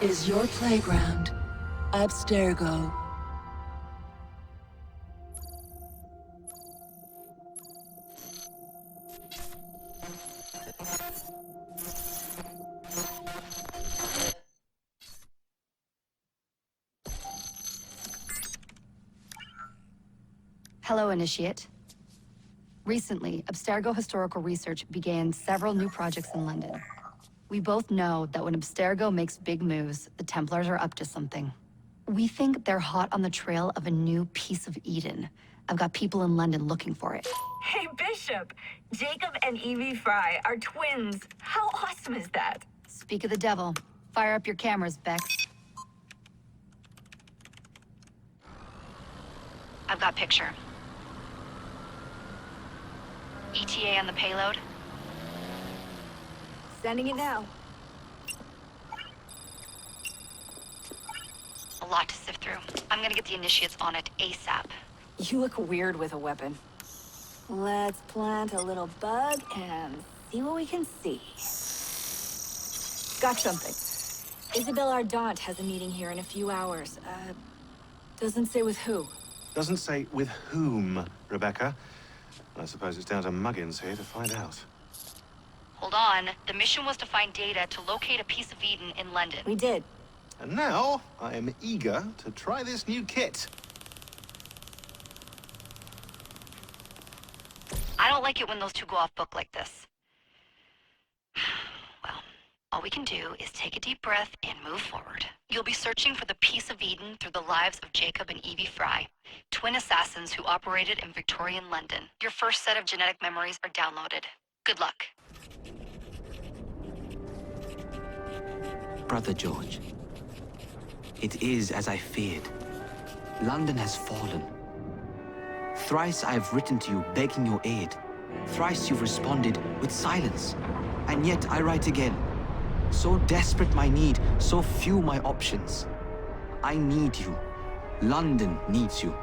is your playground. Abstergo. Hello, Initiate. Recently, Abstergo Historical Research began several new projects in London. We both know that when Abstergo makes big moves, the Templars are up to something. We think they're hot on the trail of a new piece of Eden. I've got people in London looking for it. Hey, Bishop! Jacob and Evie Fry are twins. How awesome is that? Speak of the devil. Fire up your cameras, Bex. I've got picture. ETA on the payload? Sending it now. A lot to sift through. I'm gonna get the Initiates on it ASAP. You look weird with a weapon. Let's plant a little bug and see what we can see. Got something. Isabelle Ardant has a meeting here in a few hours. Doesn't say with who. Doesn't say with whom, Rebecca. I suppose it's down to Muggins here to find out. Hold on. The mission was to find data to locate a piece of Eden in London. We did. And now, I am eager to try this new kit. I don't like it when those two go off book like this. Well, all we can do is take a deep breath and move forward. You'll be searching for the piece of Eden through the lives of Jacob and Evie Fry, twin assassins who operated in Victorian London. Your first set of genetic memories are downloaded. Good luck. Brother George, it is as I feared. London has fallen. Thrice I have written to you begging your aid. Thrice you've responded with silence. And yet I write again. So desperate my need, so few my options. I need you. London needs you.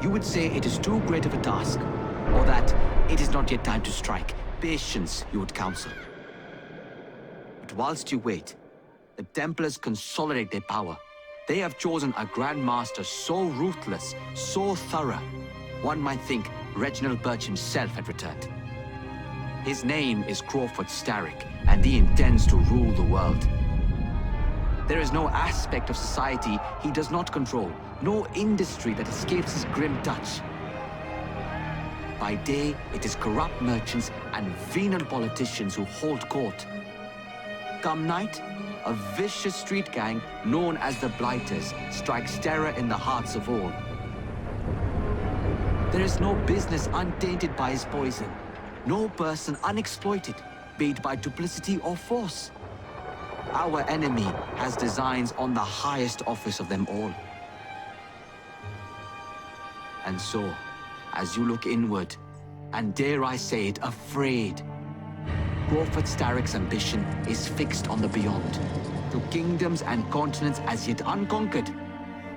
You would say it is too great of a task, or that it is not yet time to strike. Patience, you would counsel. But whilst you wait, the Templars consolidate their power. They have chosen a Grand Master so ruthless, so thorough. One might think Reginald Birch himself had returned. His name is Crawford Starrick, and he intends to rule the world. There is no aspect of society he does not control, no industry that escapes his grim touch. By day, it is corrupt merchants and venal politicians who hold court. Come night, a vicious street gang known as the Blighters strikes terror in the hearts of all. There is no business untainted by his poison, no person unexploited, be it by duplicity or force. Our enemy has designs on the highest office of them all. And so, as you look inward, and dare I say it, afraid, Crawford Starrick's ambition is fixed on the beyond, to kingdoms and continents as yet unconquered,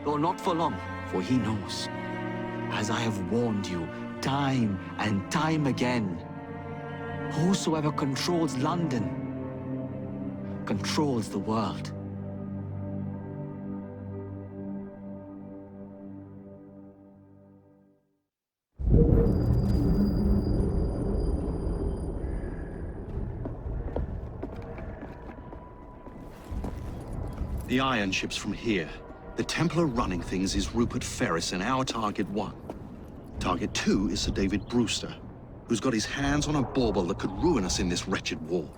though not for long, for he knows, as I have warned you time and time again, whosoever controls London controls the world. The iron ship's from here. The Templar running things is Rupert Ferris and our Target 1. Target 2 is Sir David Brewster, who's got his hands on a bauble that could ruin us in this wretched war.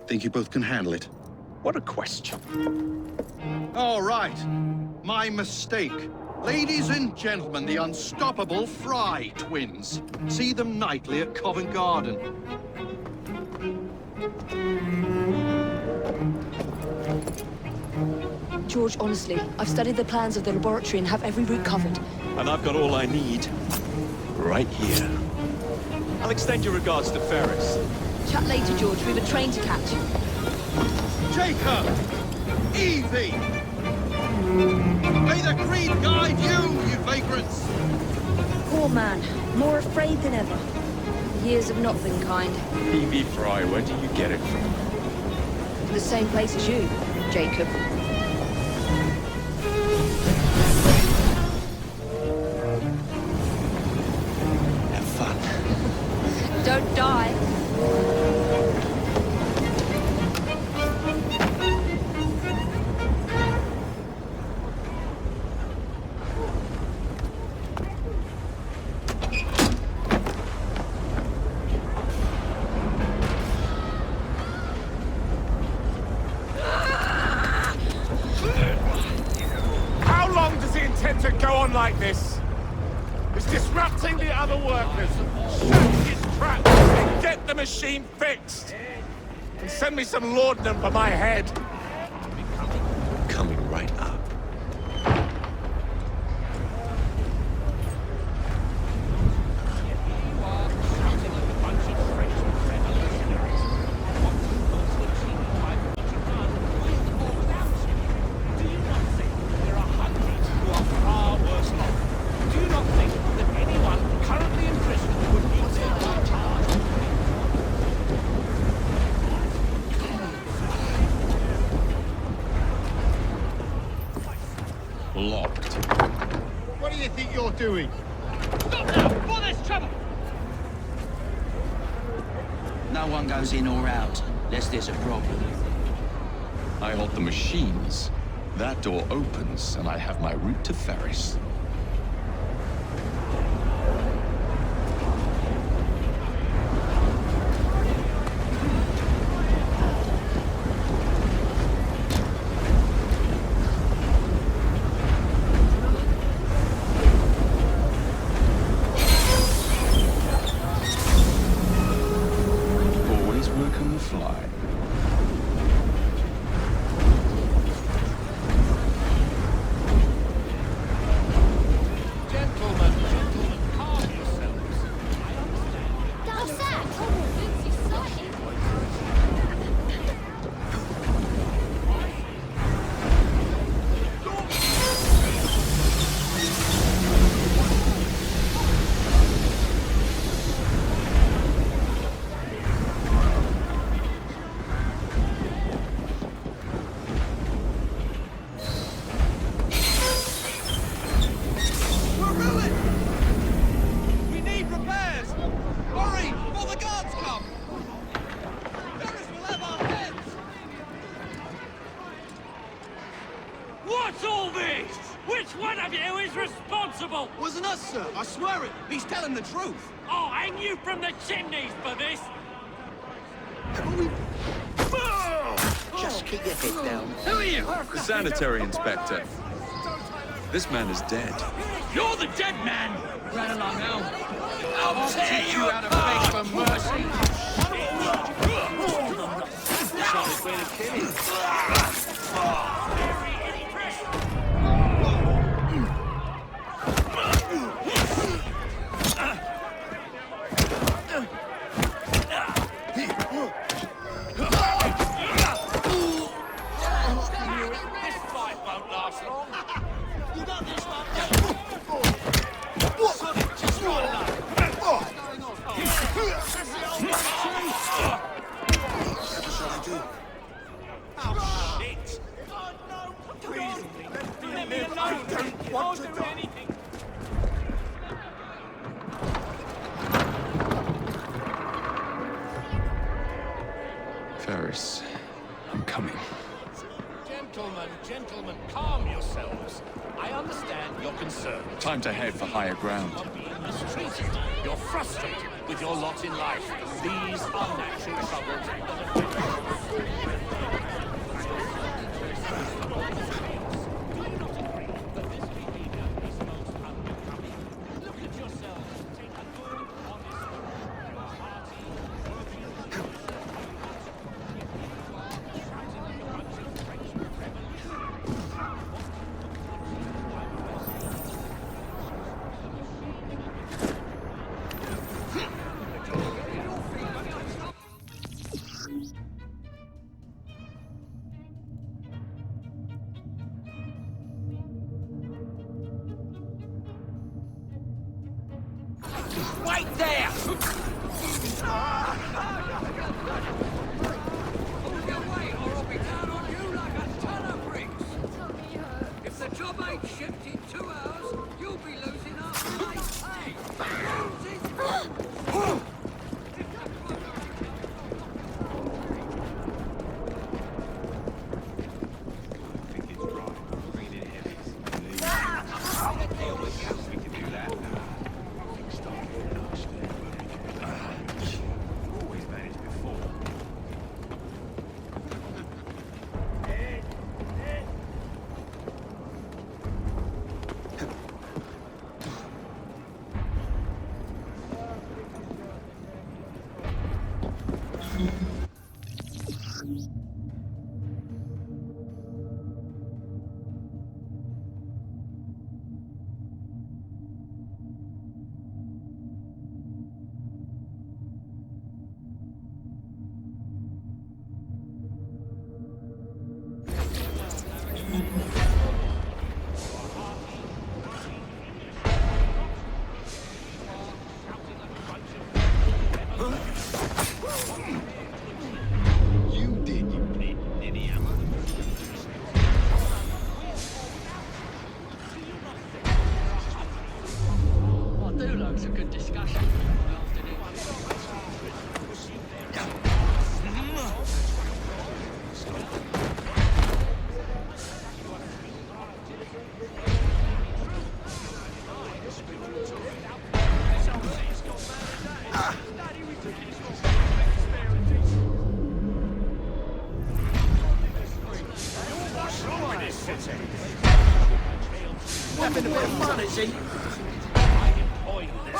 Think you both can handle it? What a question. All right. My mistake. Ladies and gentlemen, the unstoppable Fry twins. See them nightly at Covent Garden. George, honestly, I've studied the plans of the laboratory and have every route covered. And I've got all I need right here. I'll extend your regards to Ferris. Chat later, George. We've a train to catch. Jacob! Evie! May the Creed guide you, you vagrants! Poor man. More afraid than ever. Years have not been kind. PB Fry, where do you get it from? The same place as you, Jacob. Have fun. Don't die. How long does he intend to go on like this? He's disrupting the other workers. Shut his trap and get the machine fixed. And send me some laudanum for my head. Coming right up. Locked. What do you think you're doing? No one goes in or out, unless there's a problem. I hold the machines. That door opens, and I have my route to Ferris. Always work on the fly. What's all this? Which one of you is responsible? Wasn't us, sir. I swear it. He's telling the truth. I'll hang you from the chimneys for this. Just keep your head down. Who are you? The sanitary inspector. This man is dead. You're the dead man. Run along now. I'll teach you how to beg for mercy. Ferris, I'm coming. Gentlemen, calm yourselves. I understand your concern. Time to head for higher ground. You're being mistreated. You're frustrated with your lot in life. These are natural troubles. Wait there! Hold your weight, or I'll be down on you like a ton of bricks. If the job ain't shipped in 2 hours, you'll be losing half your day's pay. Having a bit of fun, is he? I employ you there.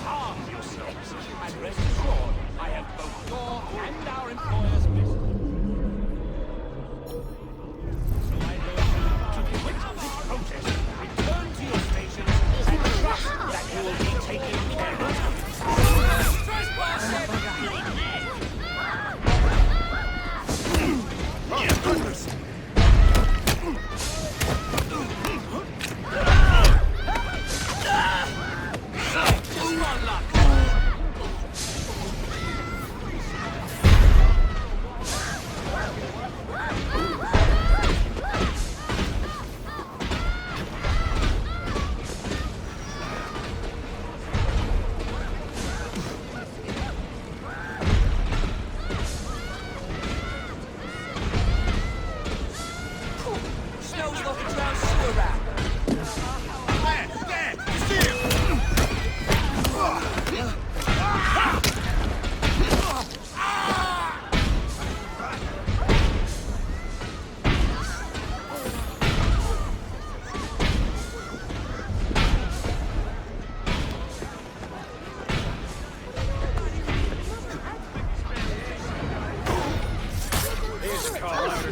Arm yourselves, and rest assured, I have both your and our employers' business. So I urge you to quit this protest, return to your stations, and trust that you will be taken care of.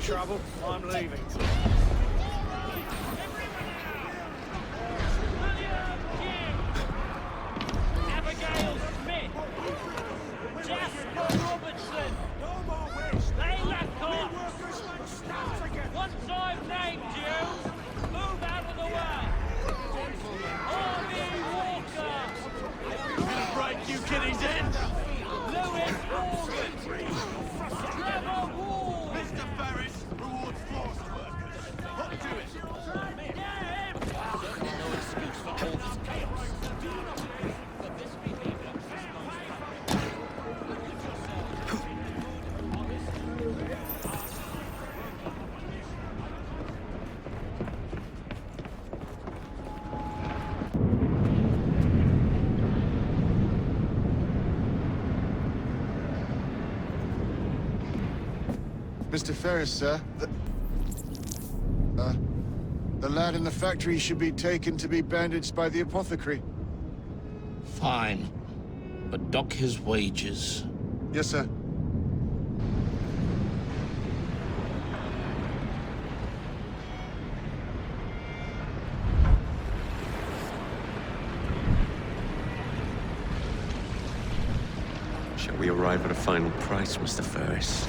Trouble. I'm leaving. Abigail Smith, Jasper Robertson, Layla Cox. Once I've named you, move out of the way. Army Walker. Break you kiddies in. Lewis Morgan. Trevor Ward. Mr. Ferris rewards forced workers. What do it? Certainly no excuse for all this chaos. But this behavior Mr. Ferris, sir, the lad in the factory should be taken to be bandaged by the apothecary. Fine. But dock his wages. Yes, sir. Shall we arrive at a final price, Mr. Ferris?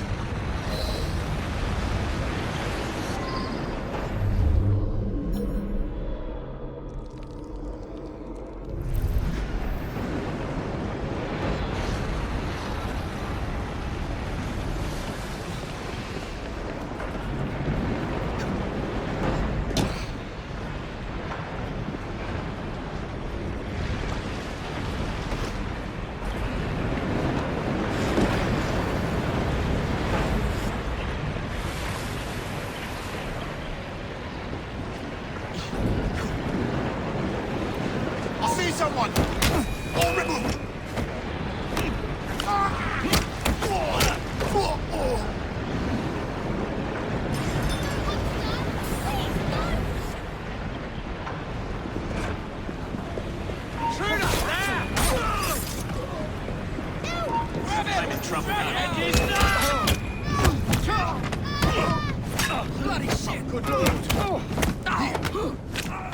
someone! I'm in trouble now. Bloody shit! Good lord!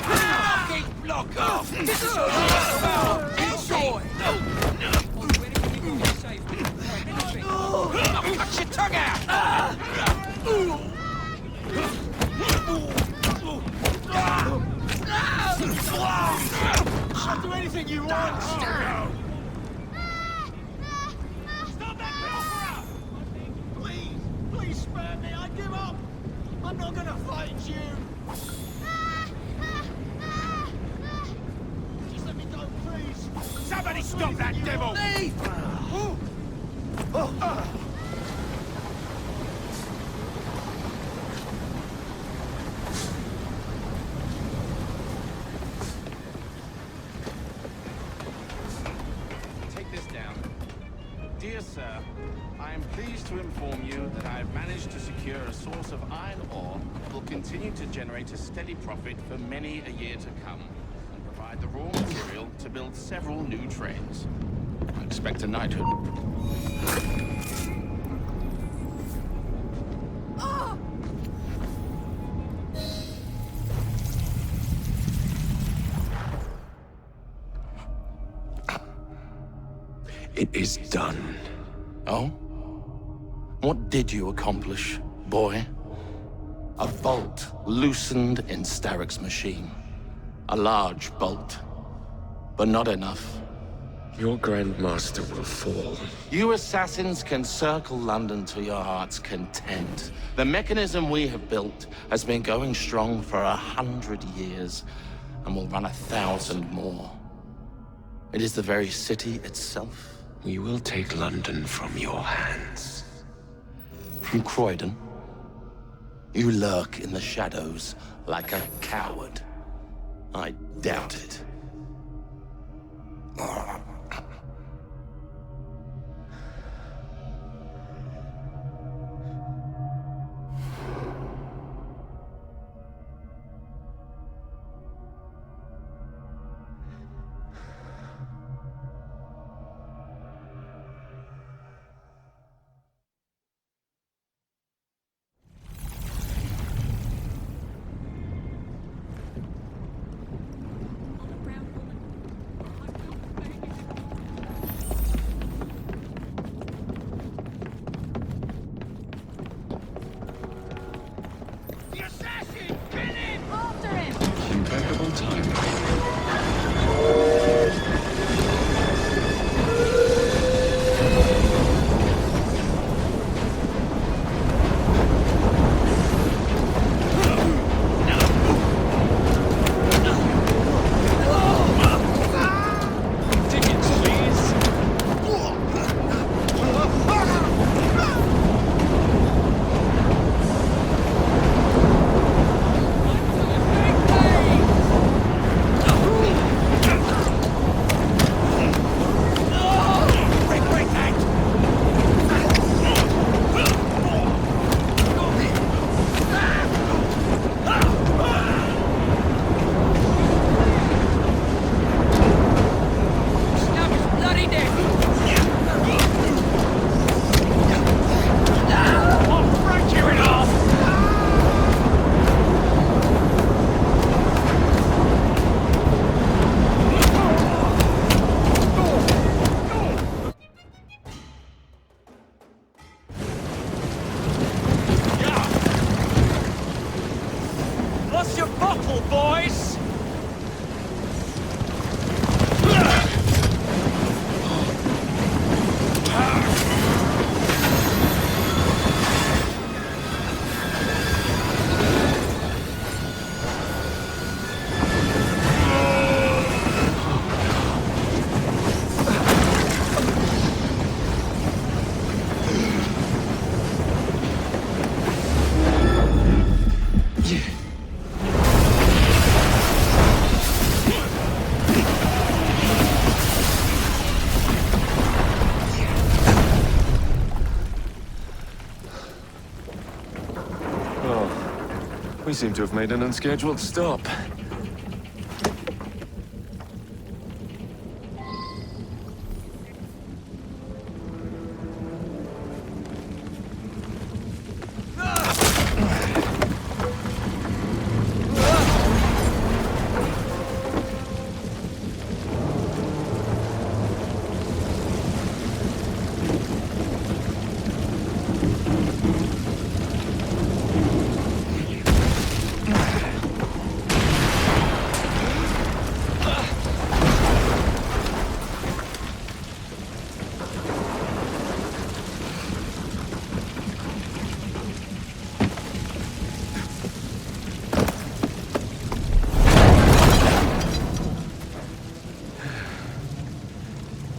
Fucking block off! This is what it's about! Enjoy! Cut your tongue out! I'll do anything you want! Stop that pilfer! Please! Please spare me! I give up! I'm not gonna fight you! Just let me go, please! Somebody stop that devil! Leave! Take this down. Dear sir, I am pleased to inform you that I have managed to secure a source of iron ore that will continue to generate a steady profit for many a year to come, and provide the raw material to build several new trains. I expect a knighthood. It is done. Oh? What did you accomplish, boy? A bolt loosened in Starrick's machine. A large bolt, but not enough. Your Grandmaster will fall. You assassins can circle London to your heart's content. The mechanism we have built has been going strong for 100 years, and will run 1,000 more. It is the very city itself. We will take London from your hands. From Croydon? You lurk in the shadows like a coward. I doubt it. Impeccable timing. Lost your bottle, boys! We seem to have made an unscheduled stop.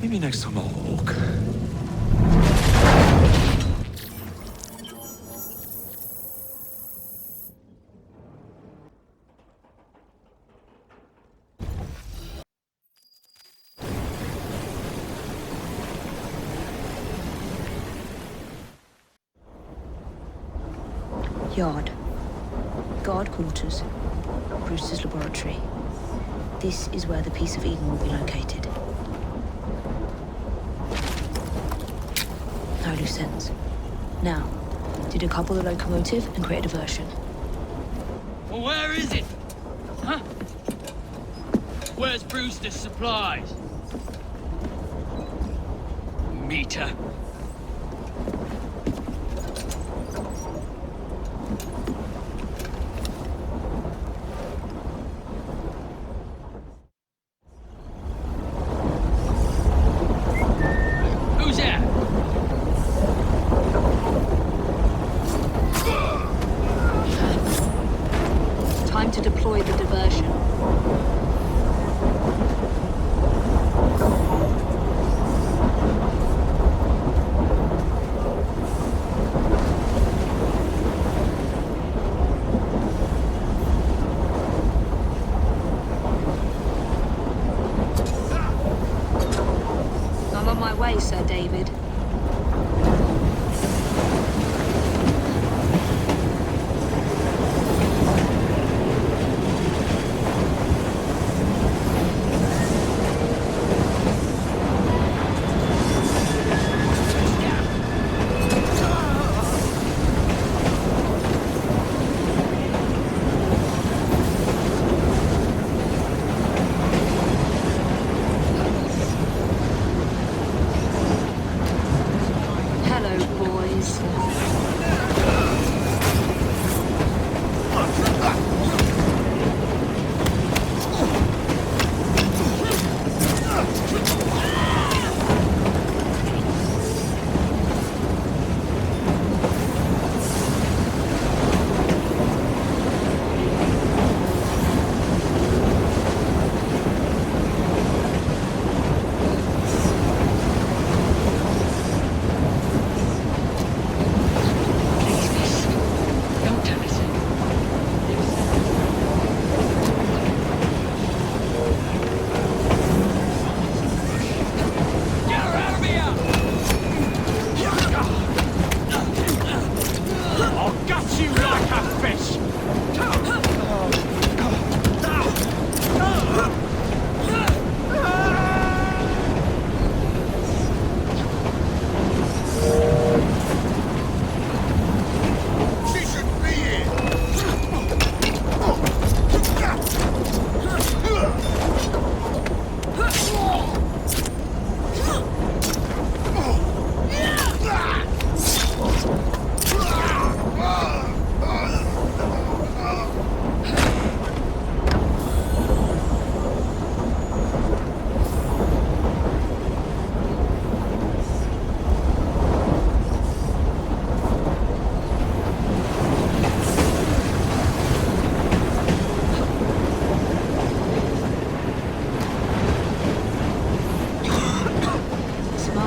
Maybe next time I'll walk. Yard. Guard quarters. Brewster's laboratory. This is where the piece of Eden will be located. No loose ends. Now, decouple the locomotive and create a diversion. Well, where is it? Huh? Where's Brewster's supplies? Meter. Who's that? Time to deploy the diversion. I'm on my way, Sir David.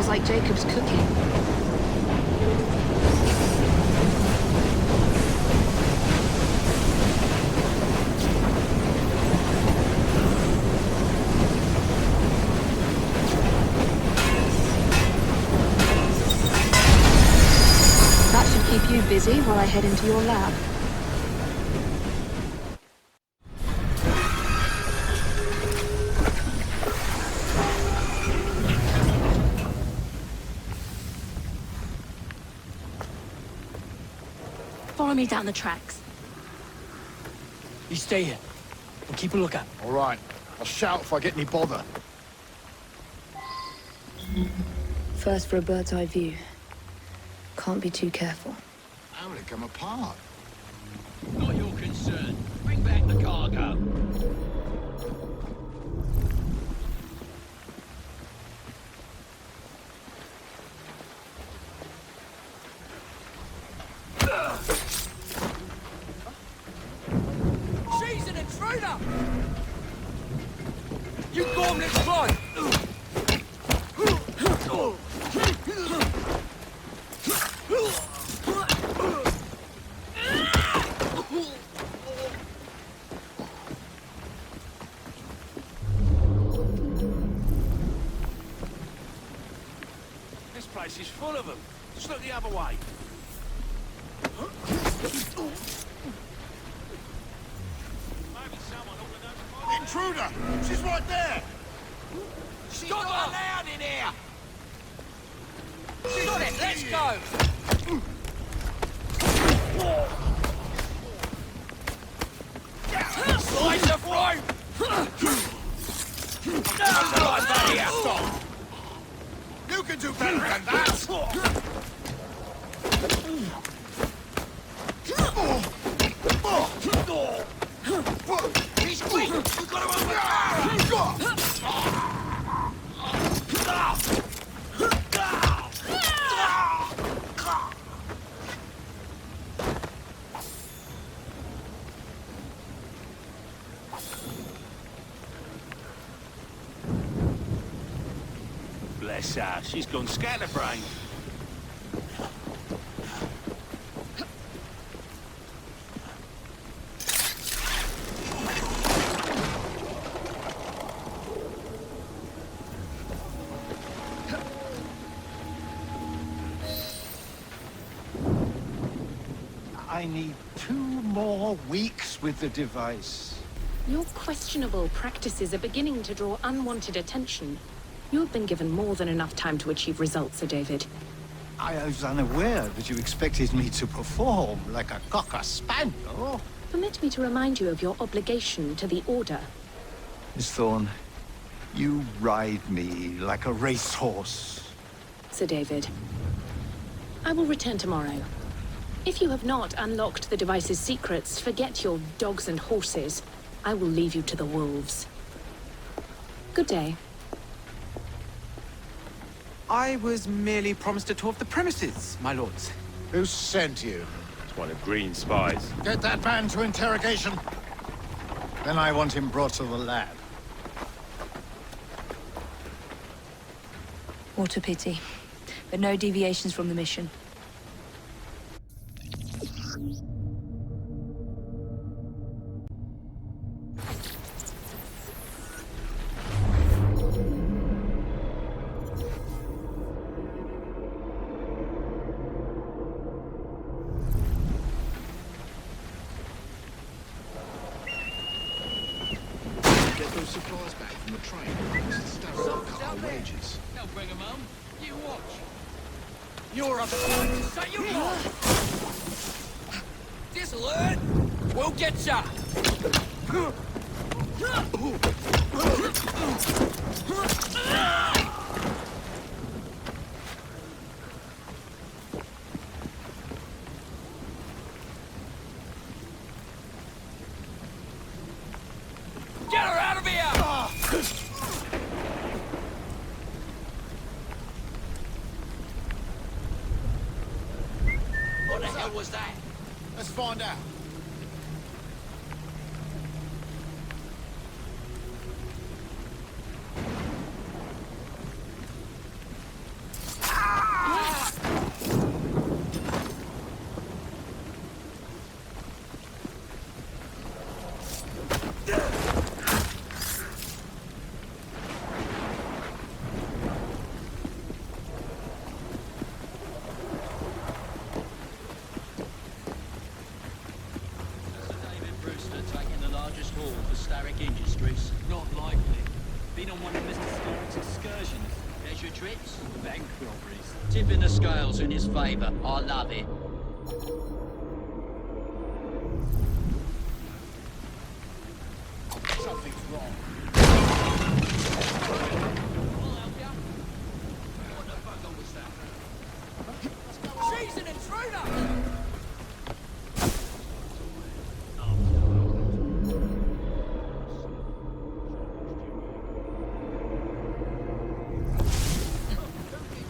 Like Jacob's cooking. That should keep you busy while I head into your lab. Follow me down the tracks. You stay here. We'll keep a lookout. All right. I'll shout if I get any bother. First for a bird's eye view. Can't be too careful. How would it come apart? Not your concern. Bring back the cargo. She's an intruder! You gormless clod! This place is full of them. Just look the other way. Maybe someone ought to Intruder! She's right there! Stop allowed in here! Got it, let's go! Slice of fruit! Stop! You can do better than that! He's weak! We've got to Bless her. She's gone scatterbrained. I need 2 more weeks with the device. Your questionable practices are beginning to draw unwanted attention. You have been given more than enough time to achieve results, Sir David. I was unaware that you expected me to perform like a cocker spaniel. Permit me to remind you of your obligation to the Order. Miss Thorne, you ride me like a racehorse. Sir David, I will return tomorrow. If you have not unlocked the device's secrets, forget your dogs and horses. I will leave you to the wolves. Good day. I was merely promised a tour of the premises, my lords. Who sent you? It's one of Green's spies. Get that man to interrogation. Then I want him brought to the lab. What a pity. But no deviations from the mission. Get those supplies back from the train. This is cut our wages. They'll bring them home. You watch. You're up to Say you watch! This'll hurt! We'll get ya! Get her out of here! What the hell was that? Let's find out. Not likely. Been on one of Mr. Stewart's excursions. Pleasure trips, bank robberies. Tipping the scales in his favor. I love it. She's an intruder!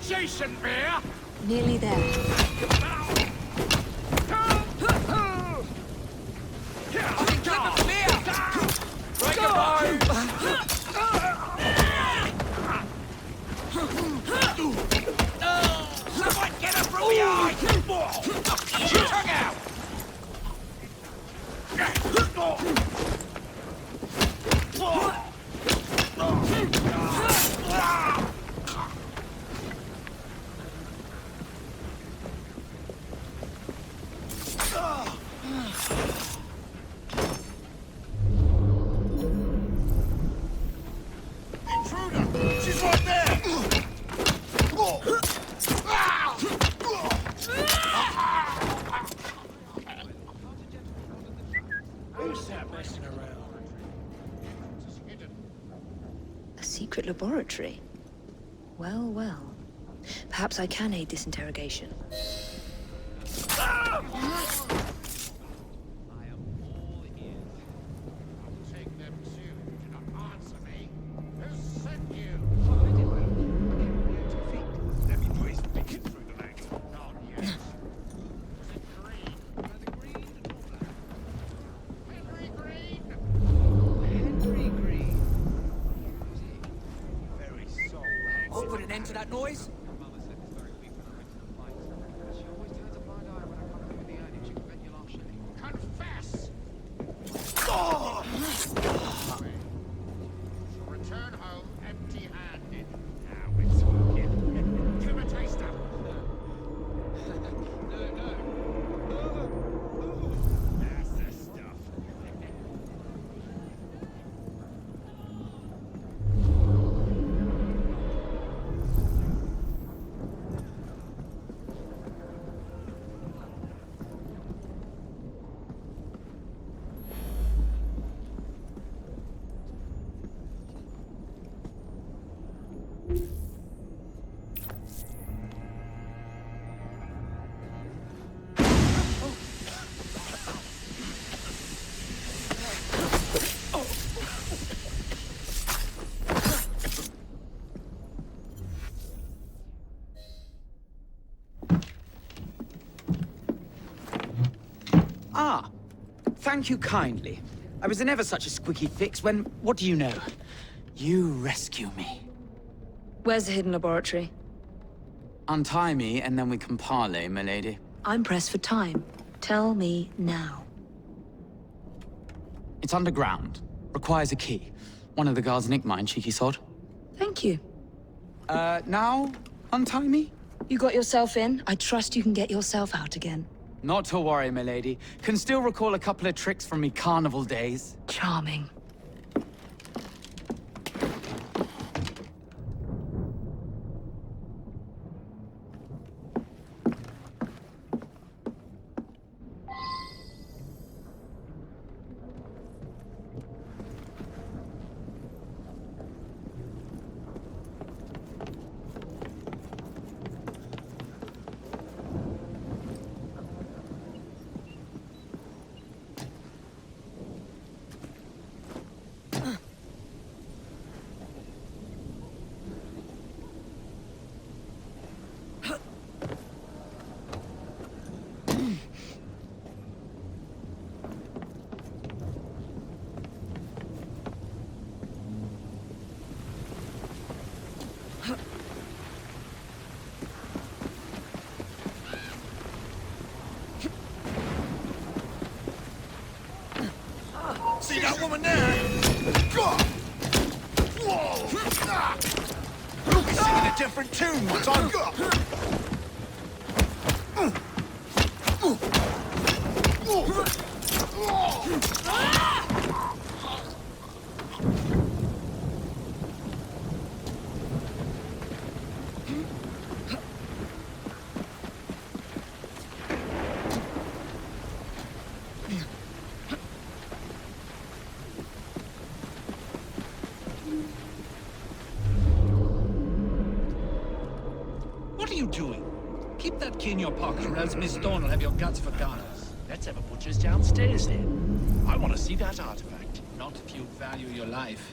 Jason Bear! Nearly there. She's right there! Who's that messing around? A secret laboratory? Well, well. Perhaps I can aid this interrogation. I'll put an end to that noise. Confess! Return home empty-handed. Now it's working. Give him a taster. That's the stuff. Ah, thank you kindly. I was in ever such a squeaky fix when, what do you know? You rescue me. Where's the hidden laboratory? Untie me, and then we can parley, milady. I'm pressed for time. Tell me now. It's underground. Requires a key. One of the guards nicked mine, cheeky sod. Thank you. Now? Untie me? You got yourself in. I trust you can get yourself out again. Not to worry, milady. Can still recall a couple of tricks from me carnival days. Charming. See that woman there? You'll be singing a different tune once I'm gone. Keep that key in your pocket, or else Miss Thorne will have your guts for garners. Let's have a butcher's downstairs, then. I want to see that artifact. Not if you value your life.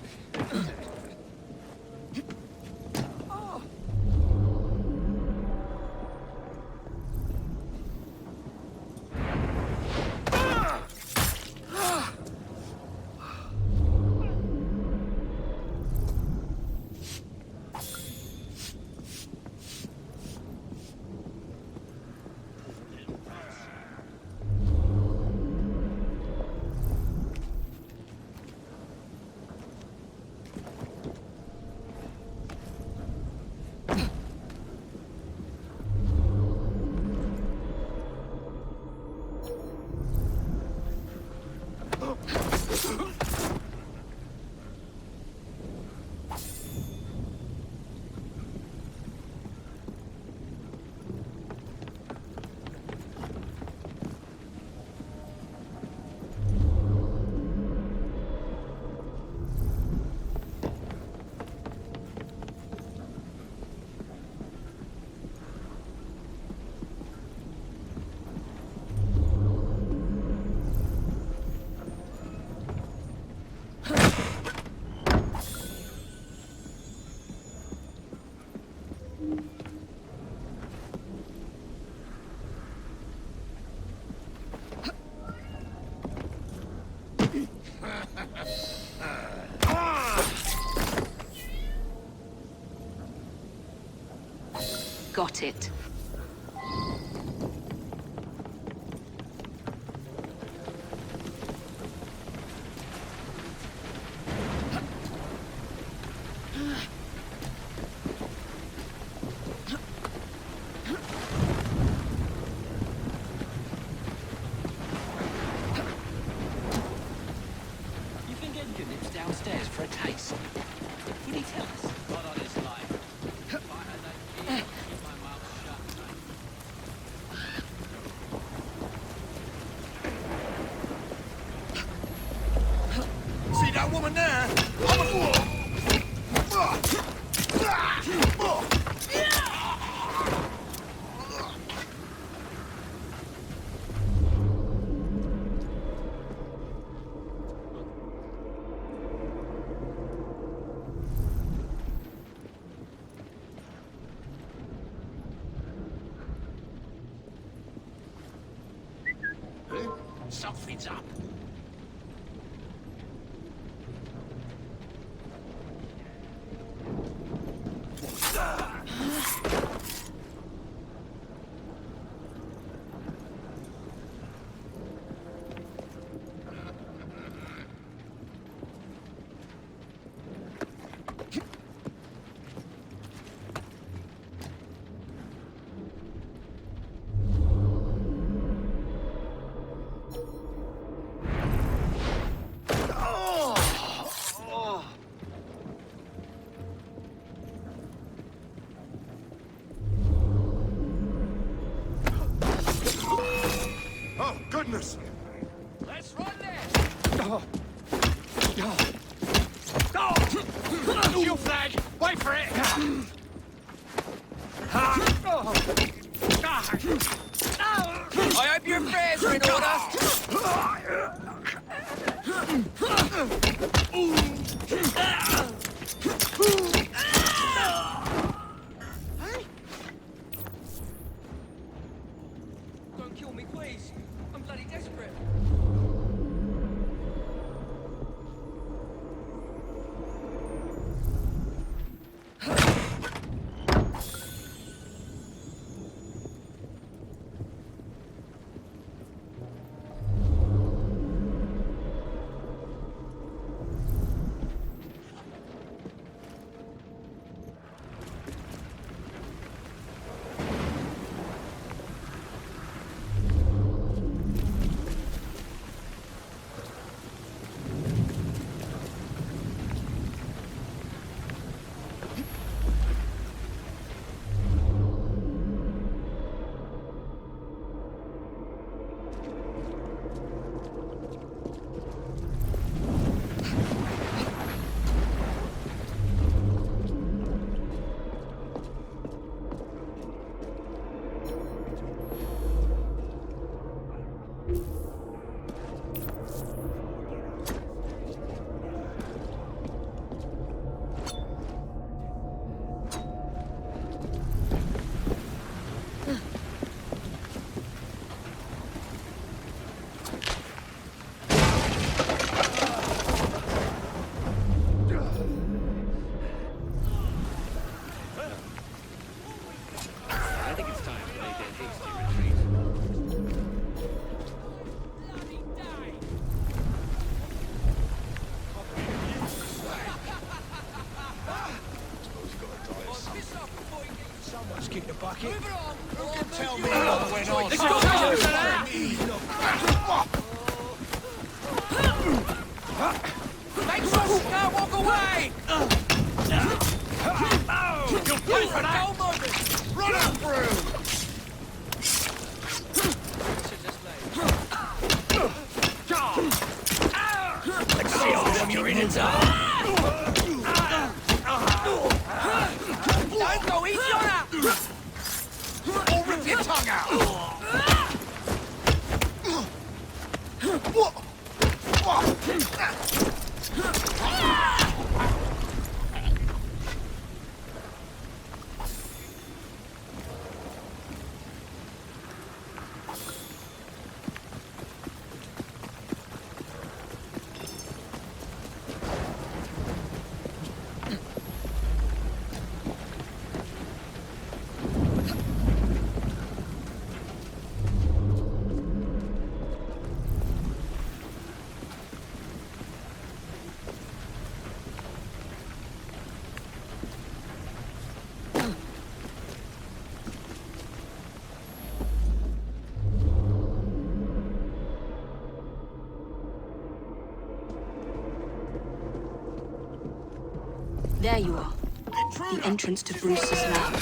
Got it. You've been getting your lips downstairs for a taste. Would he tell us? Not on his life. If I had that key, I'd keep my mouth shut. See that woman there? I'm a fool! Something's up. Oh, goodness! Let's run this! You flag! Wait for it! I hope your prayers are in order! Don't kill me, please. I'm bloody desperate. kick the bucket. Move it on! Who can tell me what went on? Let's go! Make sure she can't walk away! You'll pay for that! Don't move it! Run her through! Let's see how long your innards are! Don't go easy on her! Or rip your tongue out! There you are. The entrance to Bruce's lab.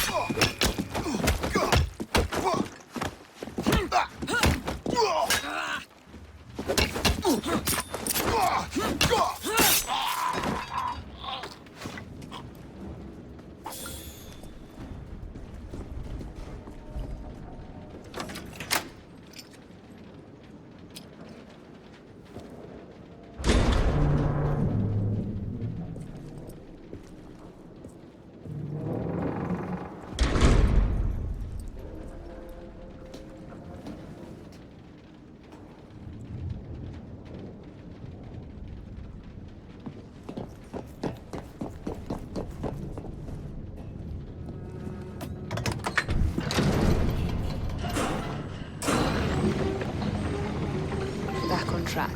Back on track.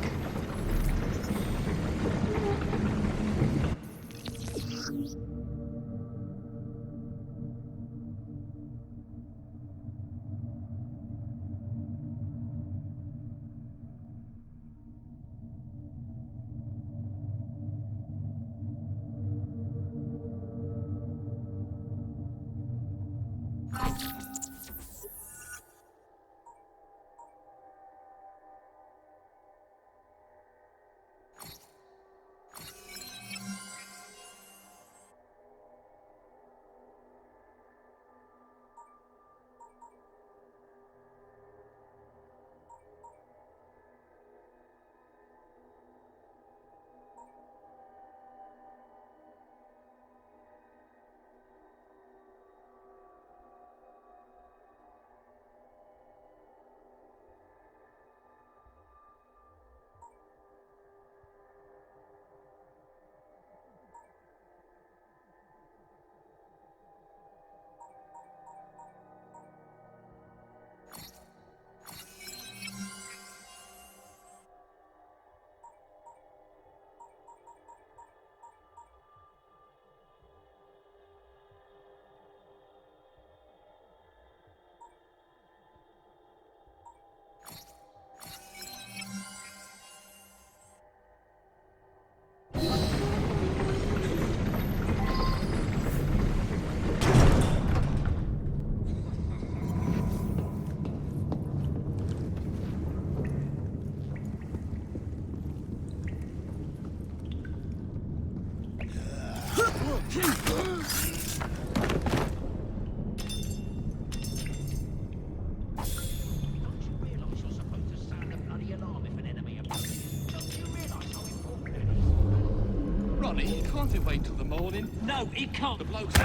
Ronnie, can't it wait till the morning? No, it can't. The bloke's...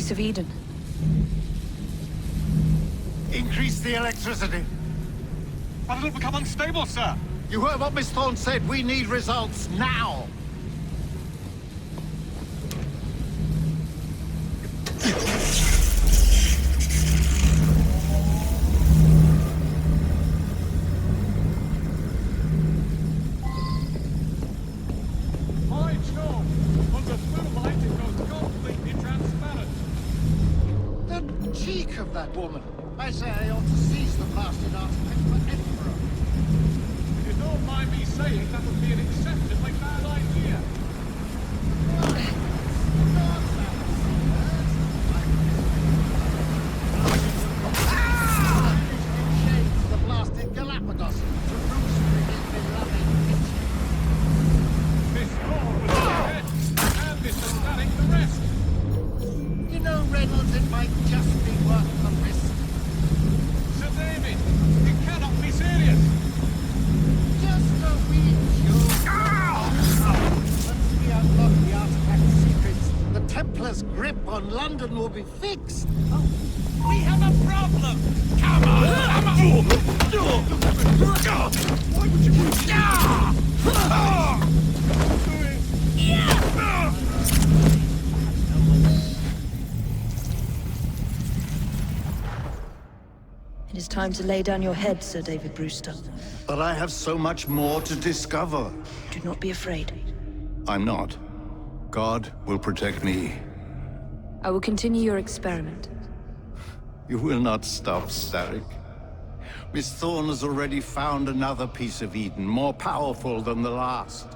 piece of Eden. Increase the electricity. But it'll become unstable, sir. You heard what Miss Thorne said. We need results now. The cheek of that woman. I say I ought to seize the blasted artifact for Emperor. If you don't mind me saying, that would be an exceptionally bad idea. The blasted Galapagos to roost in his beloved kitchen. Miss Thorne was dead, and Mr. Stanning the rest. You know, Reynolds, it might just be worth the risk. Sir David, it cannot be serious. Just a wee joke. Once we unlock the artifact's secrets, the Templars' grip on London will be fixed. Oh, We have a problem. Come on, come on. Why would you do It is time to lay down your head, Sir David Brewster. but I have so much more to discover. Do not be afraid. I'm not. God will protect me. I will continue your experiment. You will not stop, Starrick. Miss Thorne has already found another piece of Eden, more powerful than the last.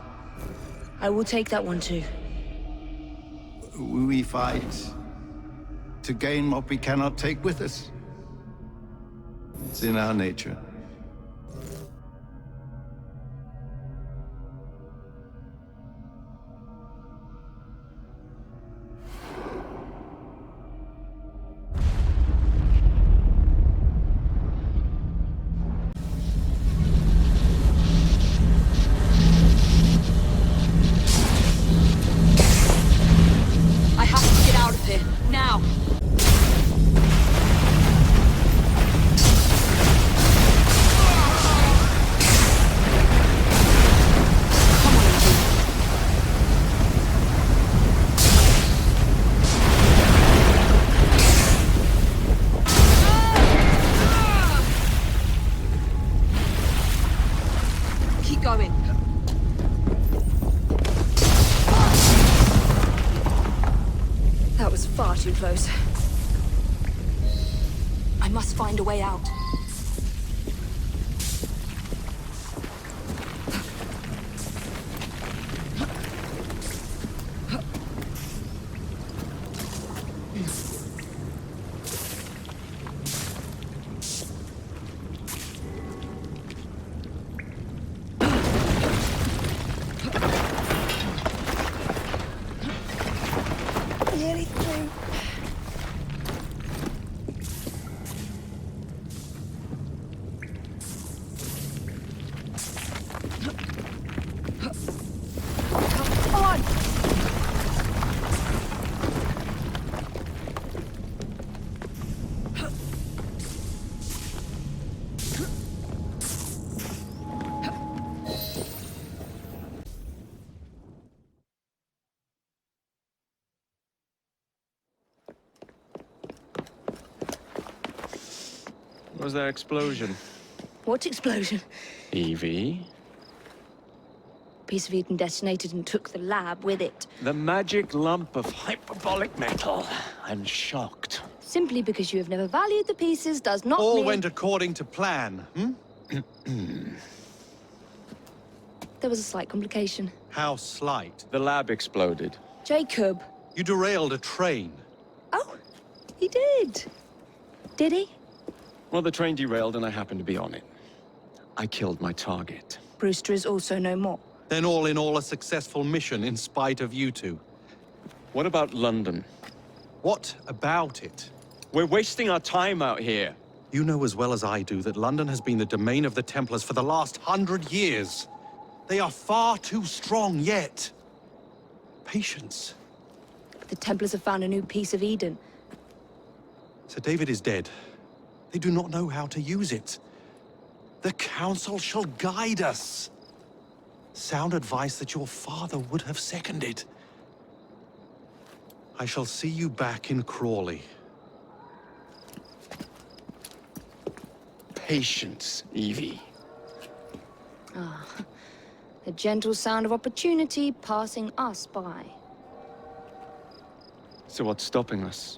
I will take that one too. We fight to gain what we cannot take with us. It's in our nature. I have to get out of here, now! Keep going. That was far too close. I must find a way out. Nearly through. Come on! What was that explosion? What explosion? Evie? Piece of Eden detonated and took the lab with it. The magic lump of hyperbolic metal. I'm shocked. Simply because you have never valued the pieces does not All mean... went according to plan, hmm? There was a slight complication. How slight. The lab exploded. Jacob. You derailed a train. Oh, he did. Did he? Well, the train derailed and I happened to be on it. I killed my target. Brewster is also no more. Then all in all, a successful mission in spite of you two. What about London? What about it? We're wasting our time out here. You know as well as I do that London has been the domain of the Templars for the last 100 years. They are far too strong yet. Patience. The Templars have found a new piece of Eden. Sir David is dead. They do not know how to use it. The Council shall guide us. Sound advice that your father would have seconded. I shall see you back in Crawley. Patience, Evie. Ah, the gentle sound of opportunity passing us by. So what's stopping us?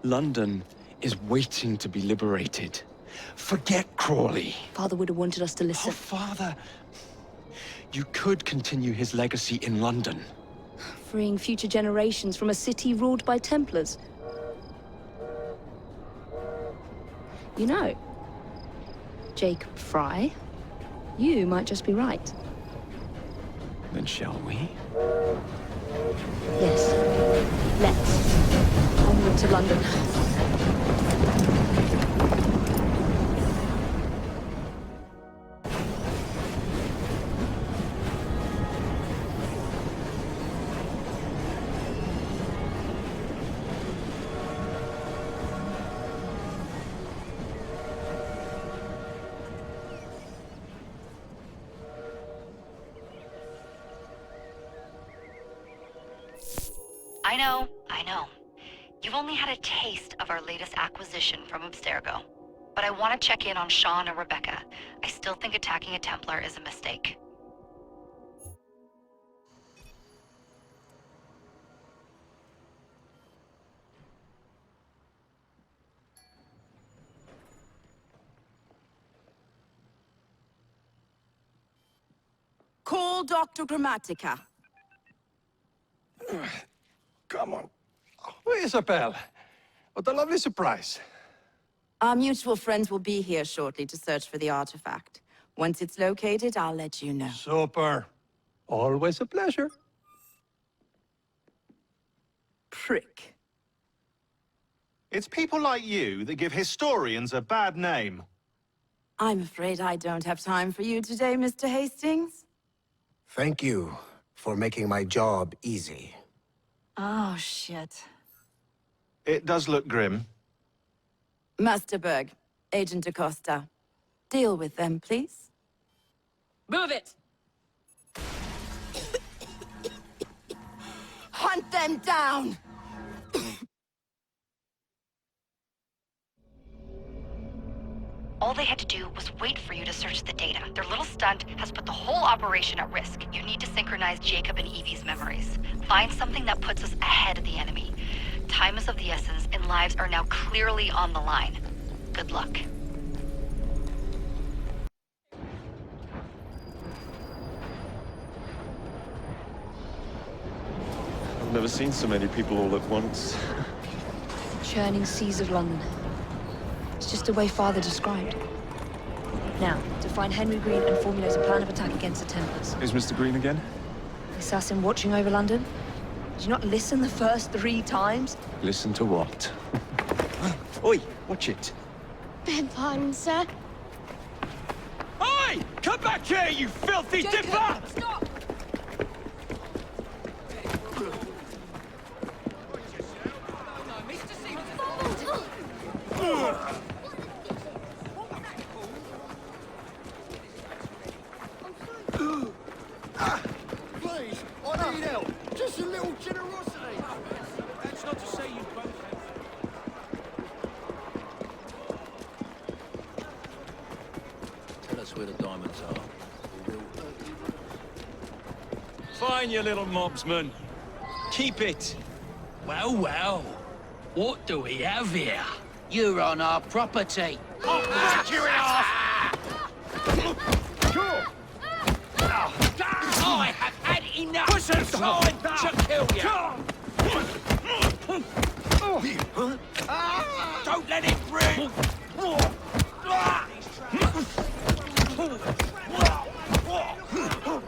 London is waiting to be liberated. Forget Crawley. Father would have wanted us to listen. Oh, Father. You could continue his legacy in London. Freeing future generations from a city ruled by Templars. You know, Jacob Fry, you might just be right. Then shall we? Yes. Let's. Onward to London. I know. You've only had a taste of our latest acquisition from Abstergo. But I want to check in on Sean and Rebecca. I still think attacking a Templar is a mistake. Call Dr. Grammatica. Come on. Oh, Isabel. What a lovely surprise. Our mutual friends will be here shortly to search for the artifact. Once it's located, I'll let you know. Super. Always a pleasure. Prick. It's people like you that give historians a bad name. I'm afraid I don't have time for you today, Mr. Hastings. Thank you for making my job easy. Oh, shit. It does look grim. Master Berg, Agent Acosta. Deal with them, please. Move it! Hunt them down! All they had to do was wait for you to search the data. Their little stunt has put the whole operation at risk. You need to synchronize Jacob and Evie's memories. Find something that puts us ahead of the enemy. Time is of the essence, and lives are now clearly on the line. Good luck. I've never seen so many people all at once. Churning seas of London. It's just the way Father described. Now, to find Henry Green and formulate a plan of attack against the Templars. Is Mr. Green again? The assassin watching over London? Did you not listen the first 3 times? Listen to what? Oi, watch it. Beg pardon, sir. Oi! Come back here, you filthy dipper! Stop! Please, I need help. Just a little generosity. That's not to say you both have... Tell us where the diamonds are. Fine, you little mobsman. Keep it. Well, well. What do we have here? You're on our property. I'll knock you in half! I have had enough Push it aside! to kill you. Don't let it ring.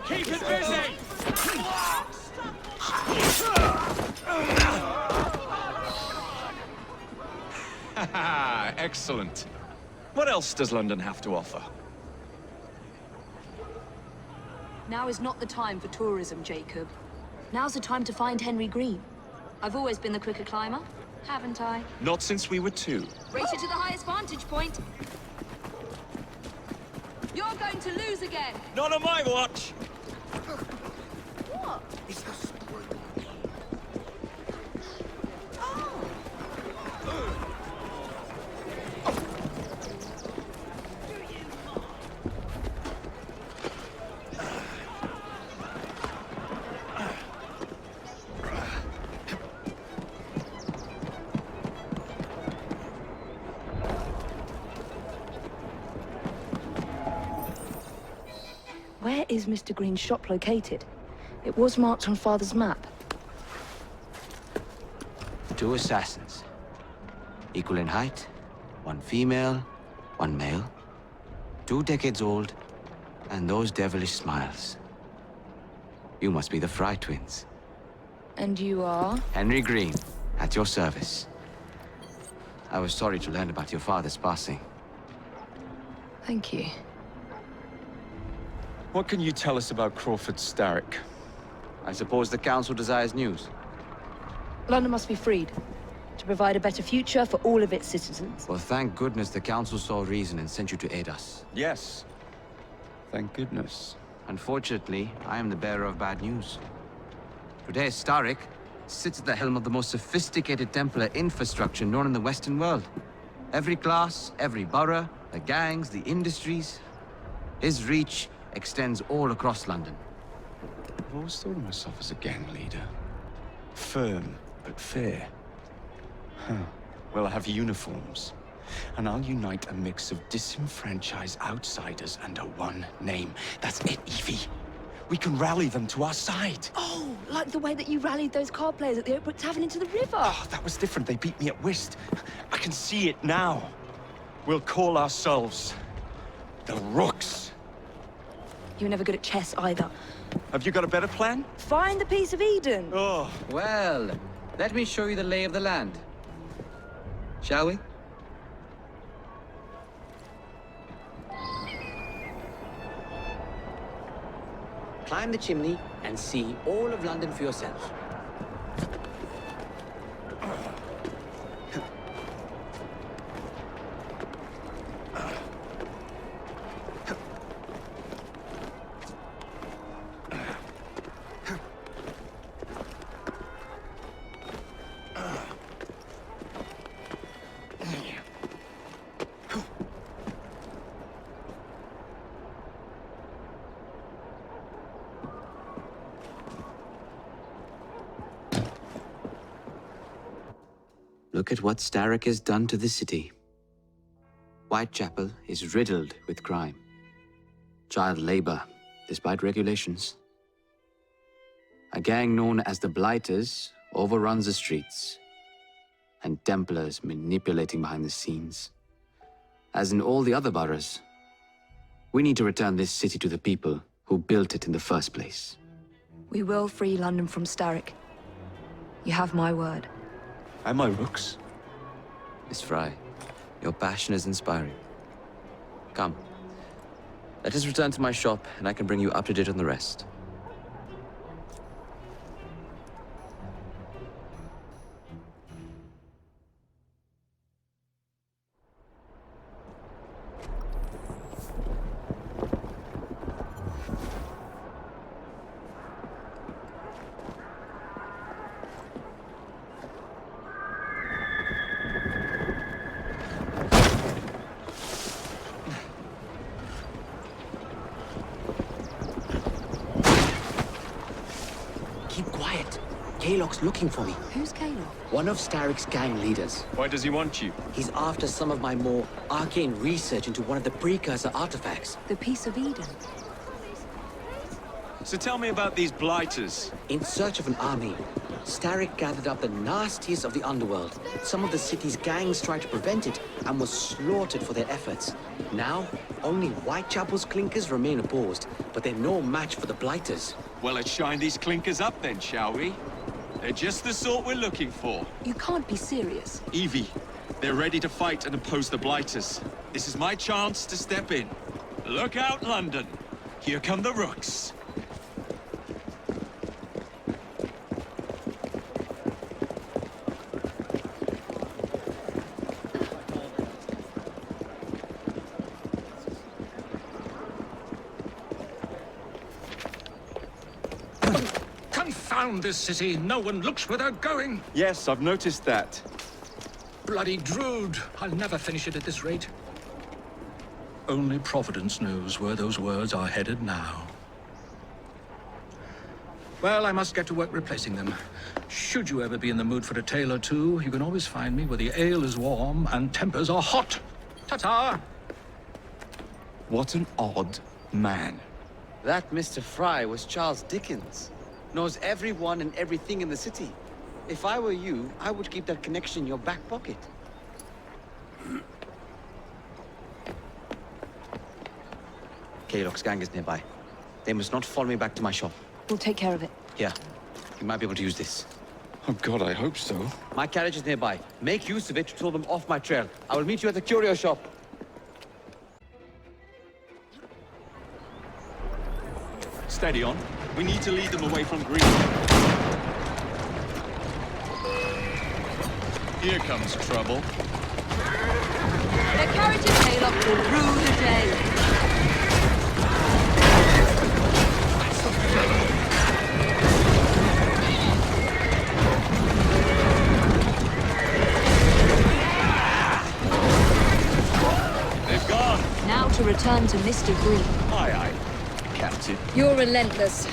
Keep it busy! Excellent. What else does London have to offer? Now is not the time for tourism, Jacob. Now's the time to find Henry Green. I've always been the quicker climber. Haven't I? Not since we were 2. Race you to the highest vantage point. You're going to lose again. Not on my watch! What? Is this... Where is Mr. Green's shop located? It was marked on Father's map. 2 assassins. Equal in height. 1 female, 1 male. 2 decades old, and those devilish smiles. You must be the Fry twins. And you are? Henry Green, at your service. I was sorry to learn about your father's passing. Thank you. What can you tell us about Crawford Starrick? I suppose the Council desires news. London must be freed, to provide a better future for all of its citizens. Well, thank goodness the Council saw reason and sent you to aid us. Yes. Thank goodness. Unfortunately, I am the bearer of bad news. Today, Starrick sits at the helm of the most sophisticated Templar infrastructure known in the Western world. Every class, every borough, the gangs, the industries. His reach extends all across London. I've always thought of myself as a gang leader. Firm, but fair. Huh. Well, I have uniforms. And I'll unite a mix of disenfranchised outsiders under one name. That's it, Evie. We can rally them to our side. Oh, like the way that you rallied those card players at the Oakbrook Tavern into the river. Oh, that was different. They beat me at whist. I can see it now. We'll call ourselves the Rooks. You were never good at chess either. Have you got a better plan? Find the piece of Eden. Oh. Well, let me show you the lay of the land. Shall we? Climb the chimney and see all of London for yourself. Look at what Starrick has done to the city. Whitechapel is riddled with crime. Child labor, despite regulations. A gang known as the Blighters overruns the streets, and Templars manipulating behind the scenes. As in all the other boroughs, we need to return this city to the people who built it in the first place. We will free London from Starrick. You have my word. Am I Rooks? Miss Fry, your passion is inspiring. Come, let us return to my shop, and I can bring you up to date on the rest. Kaylock's looking for me. Who's Kaylock? One of Starrick's gang leaders. Why does he want you? He's after some of my more arcane research into one of the precursor artifacts. The piece of Eden. So tell me about these Blighters. In search of an army, Starrick gathered up the nastiest of the underworld. Some of the city's gangs tried to prevent it and was slaughtered for their efforts. Now, only Whitechapel's clinkers remain opposed, but they're no match for the Blighters. Well, let's shine these clinkers up then, shall we? They're just the sort we're looking for. You can't be serious. Evie, they're ready to fight and oppose the Blighters. This is my chance to step in. Look out, London. Here come the Rooks. surround this city. No one looks where they're going. Yes, I've noticed that. Bloody Drood. I'll never finish it at this rate. Only Providence knows where those words are headed now. Well, I must get to work replacing them. Should you ever be in the mood for a tale or two, you can always find me where the ale is warm and tempers are hot. Ta-ta! What an odd man. That Mr. Fry was Charles Dickens. Knows everyone and everything in the city. If I were you, I would keep that connection in your back pocket. Kaylock's gang is nearby. They must not follow me back to my shop. We'll take care of it. Here, you might be able to use this. Oh God, I hope so. My carriage is nearby. Make use of it to throw them off my trail. I will meet you at the curio shop. Steady on. We need to lead them away from Green. Here comes trouble. The carriage in Haylock will rue the day. They've gone. Now to return to Mr. Green. Aye, aye, Captain. You're relentless.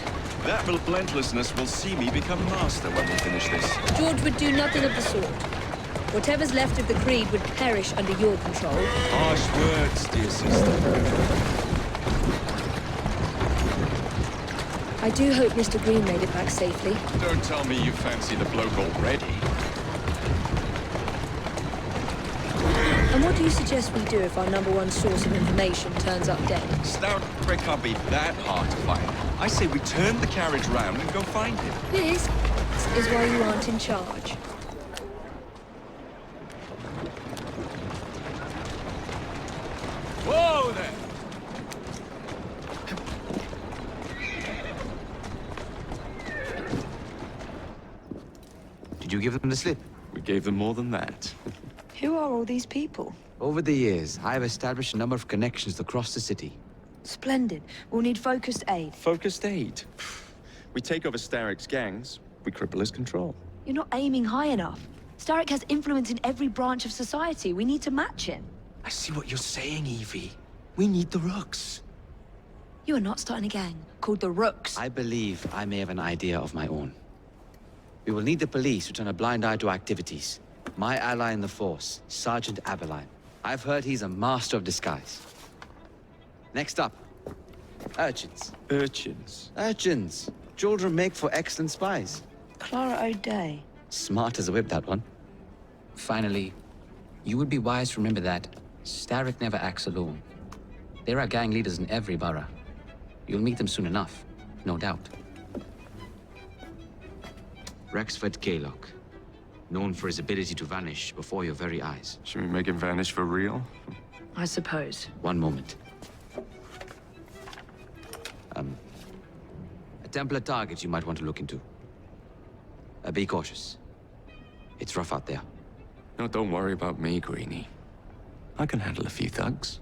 That relentlessness will see me become master when we finish this. George would do nothing of the sort. Whatever's left of the Creed would perish under your control. Harsh words, dear sister. I do hope Mr. Green made it back safely. Don't tell me you fancy the bloke already. And what do you suggest we do if our #1 source of information turns up dead? Stout Brick can't be that hard to find. I say we turn the carriage round and go find him. This is why you aren't in charge. Whoa there! Did you give them the slip? We gave them more than that. Who are all these people? Over the years, I have established a number of connections across the city. Splendid. We'll need focused aid. Focused aid. We take over Starrick's gangs, we cripple his control. You're not aiming high enough. Starrick has influence in every branch of society. We need to match him. I see what you're saying, Evie. We need the Rooks. You are not starting a gang called the Rooks. I believe I may have an idea of my own. We will need the police to turn a blind eye to activities. My ally in the force, Sergeant Aberline. I've heard he's a master of disguise. Next up, urchins. Urchins? Urchins. Children make for excellent spies. Clara O'Day. Smart as a whip, that one. Finally, you would be wise to remember that Starrick never acts alone. There are gang leaders in every borough. You'll meet them soon enough, no doubt. Rexford Kaylock. Known for his ability to vanish before your very eyes. Should we make him vanish for real? I suppose. One moment. A Templar target you might want to look into. Be cautious. It's rough out there. No, don't worry about me, Greenie. I can handle a few thugs.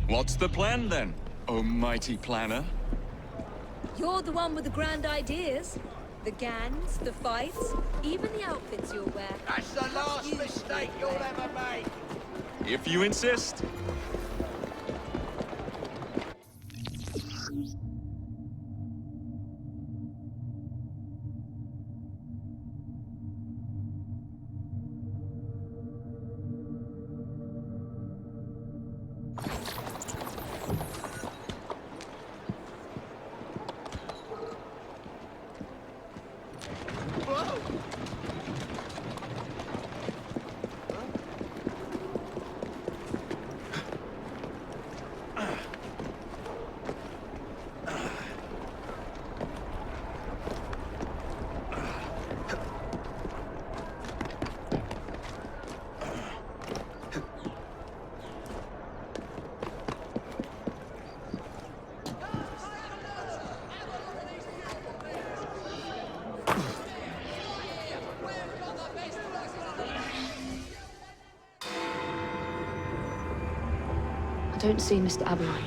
What's the plan then, oh mighty planner? You're the one with the grand ideas. The gangs, the fights, even the outfits you'll wear. That's the last mistake you'll ever make. If you insist. I don't see Mr. Aberline.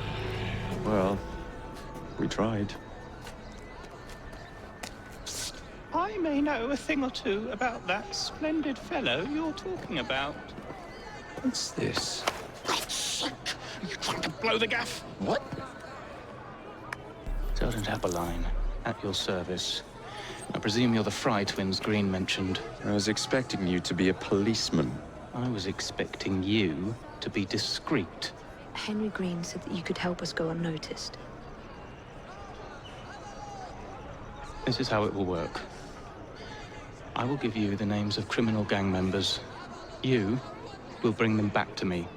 Well, we tried. I may know a thing or two about that splendid fellow you're talking about. What's this? Shit! Are you trying to blow the gaff? What? Sergeant Aberline, at your service. I presume you're the Fry twins Green mentioned. I was expecting you to be a policeman. I was expecting you to be discreet. Henry Green said that you could help us go unnoticed. This is how it will work. I will give you the names of criminal gang members. You will bring them back to me.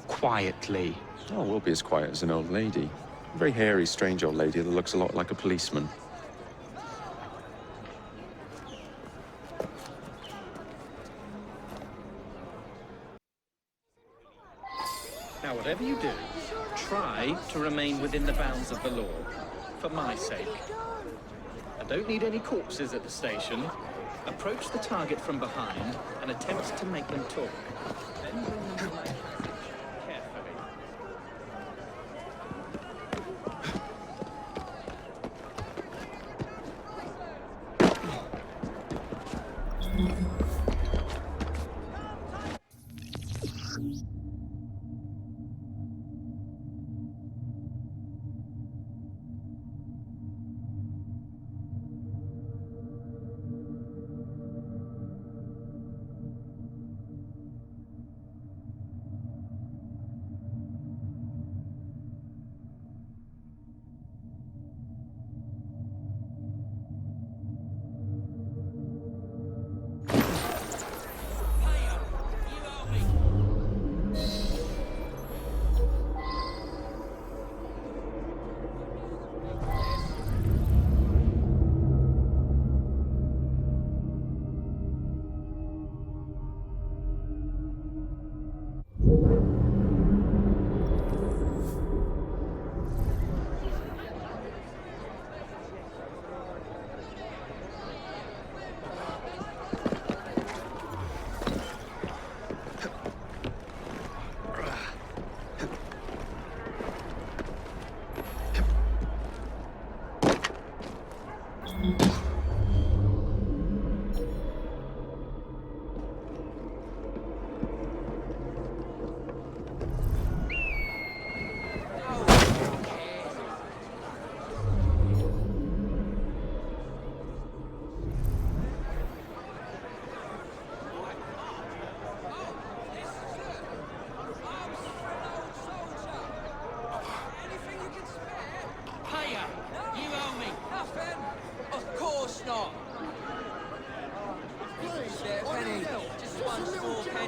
Quietly. Oh, we'll be as quiet as an old lady. A very hairy, strange old lady that looks a lot like a policeman. Now, whatever you do, try to remain within the bounds of the law. For my sake. I don't need any corpses at the station. Approach the target from behind and attempt to make them talk. Then bring them to my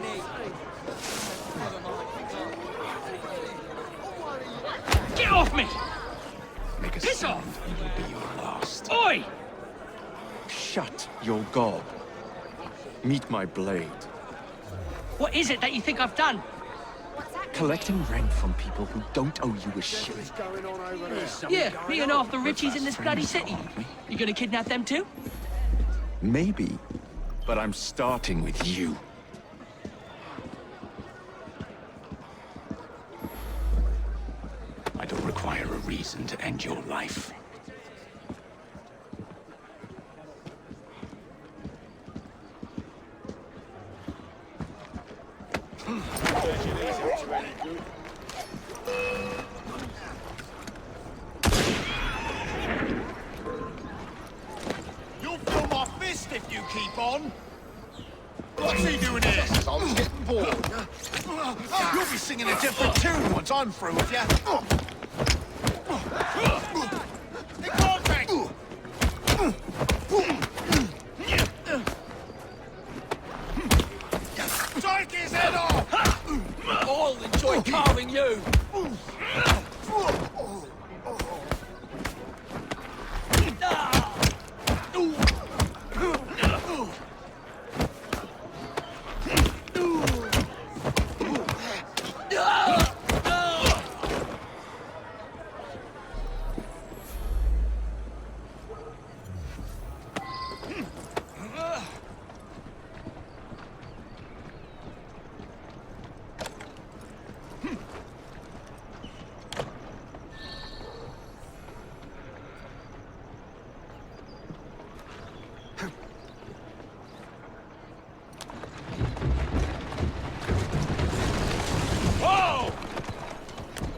carefully. Get off me! Make a Piss sound off! and it'll be your last. Oi! Shut your gob. Meet my blade. What is it that you think I've done? Collecting rent from people who don't owe you a shilling. Yeah, me and half the richies in this bloody city. You gonna kidnap them too? Maybe, but I'm starting with you. I don't require a reason to end your life. You'll feel my fist if you keep on. What's he doing here? I was getting bored. You'll be singing a different tune once I'm through with you. In contact! Strike his head off! I'll enjoy carving you!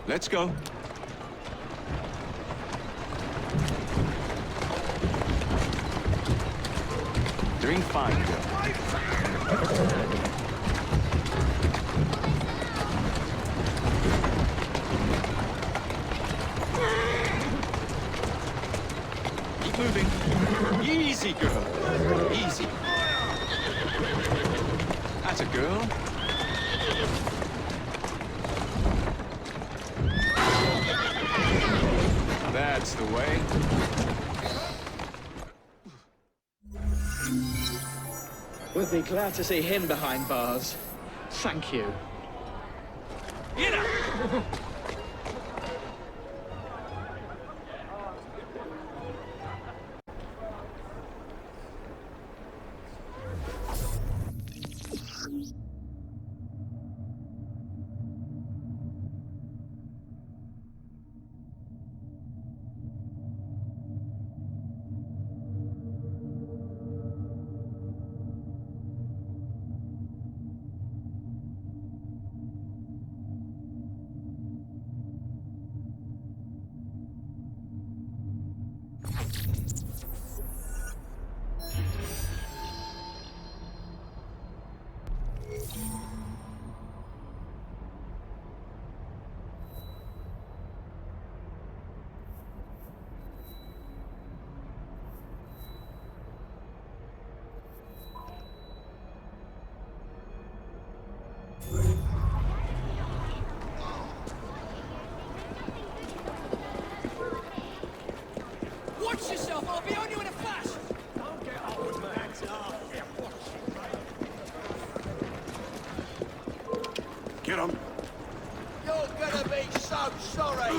Let's go. Doing fine, girl. Keep moving. Easy, girl. Easy. That's a girl. That's the way. We'll be glad to see him behind bars. Thank you. Watch yourself, I'll be on you in a flash! Don't get old, man. Get him. You're gonna be so sorry!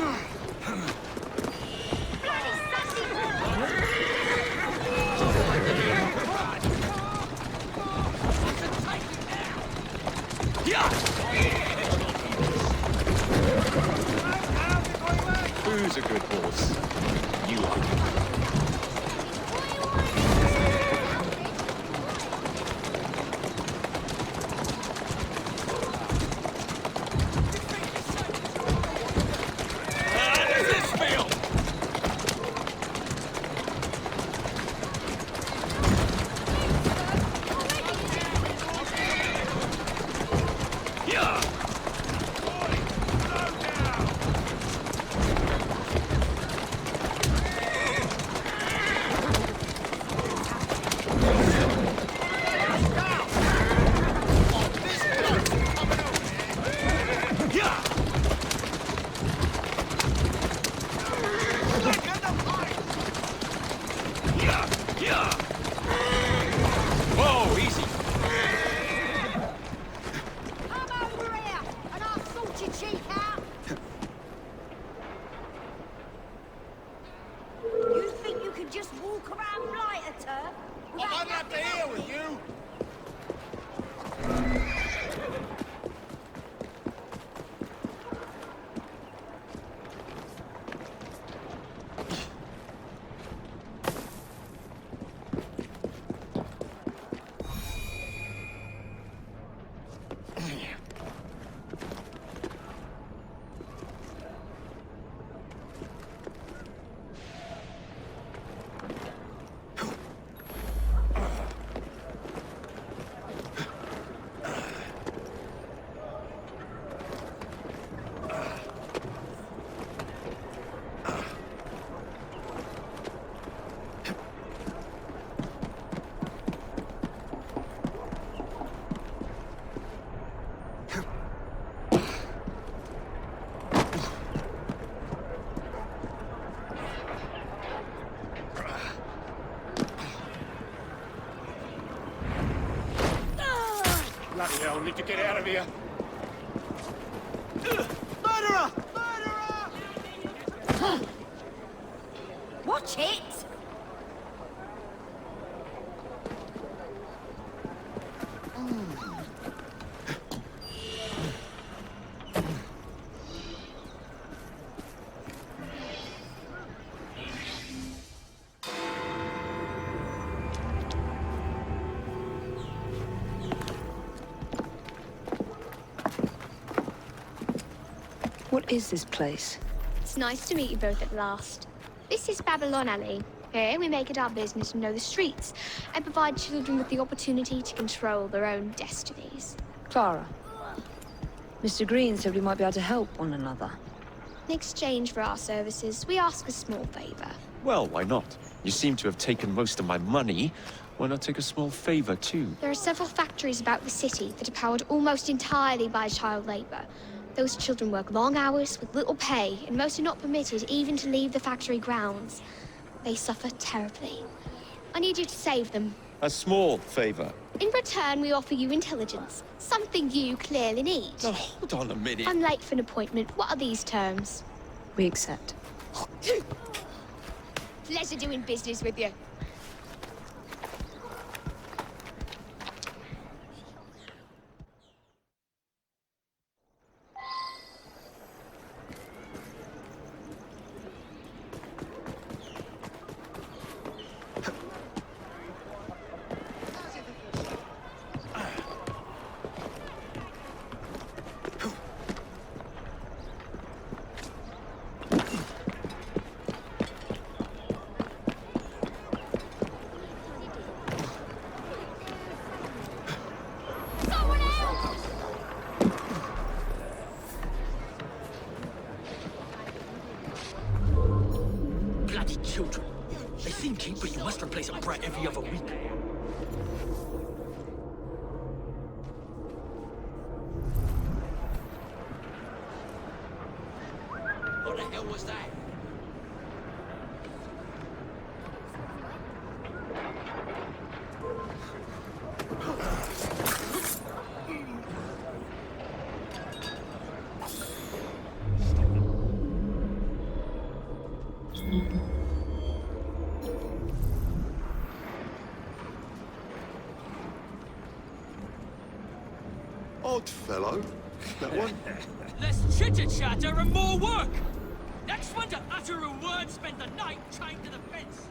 Who's a good horse? You are. Whoa, easy. Come over here, and I'll sort your cheek out. You think you can just walk around lighter, turf? I'd love to hear with you! Bloody hell, need to get out of here. Murderer! Murderer! Watch it! What is this place? It's nice to meet you both at last. This is Babylon Alley. Here we make it our business to know the streets and provide children with the opportunity to control their own destinies. Clara. Mr. Green said we might be able to help one another. In exchange for our services, we ask a small favor. Well, why not? You seem to have taken most of my money. Why not take a small favor, too? There are several factories about the city that are powered almost entirely by child labor. Those children work long hours with little pay, and most are not permitted even to leave the factory grounds. They suffer terribly. I need you to save them. A small favor. In return, we offer you intelligence, something you clearly need. Now, hold on a minute. I'm late for an appointment. What are these terms? We accept. Pleasure doing business with you. Children. They seem cheap, but you must replace a brat every other week. What the hell was that? Odd fellow, that one. Less chitter-chatter and more work! Next one to utter a word, spend the night chained to the fence!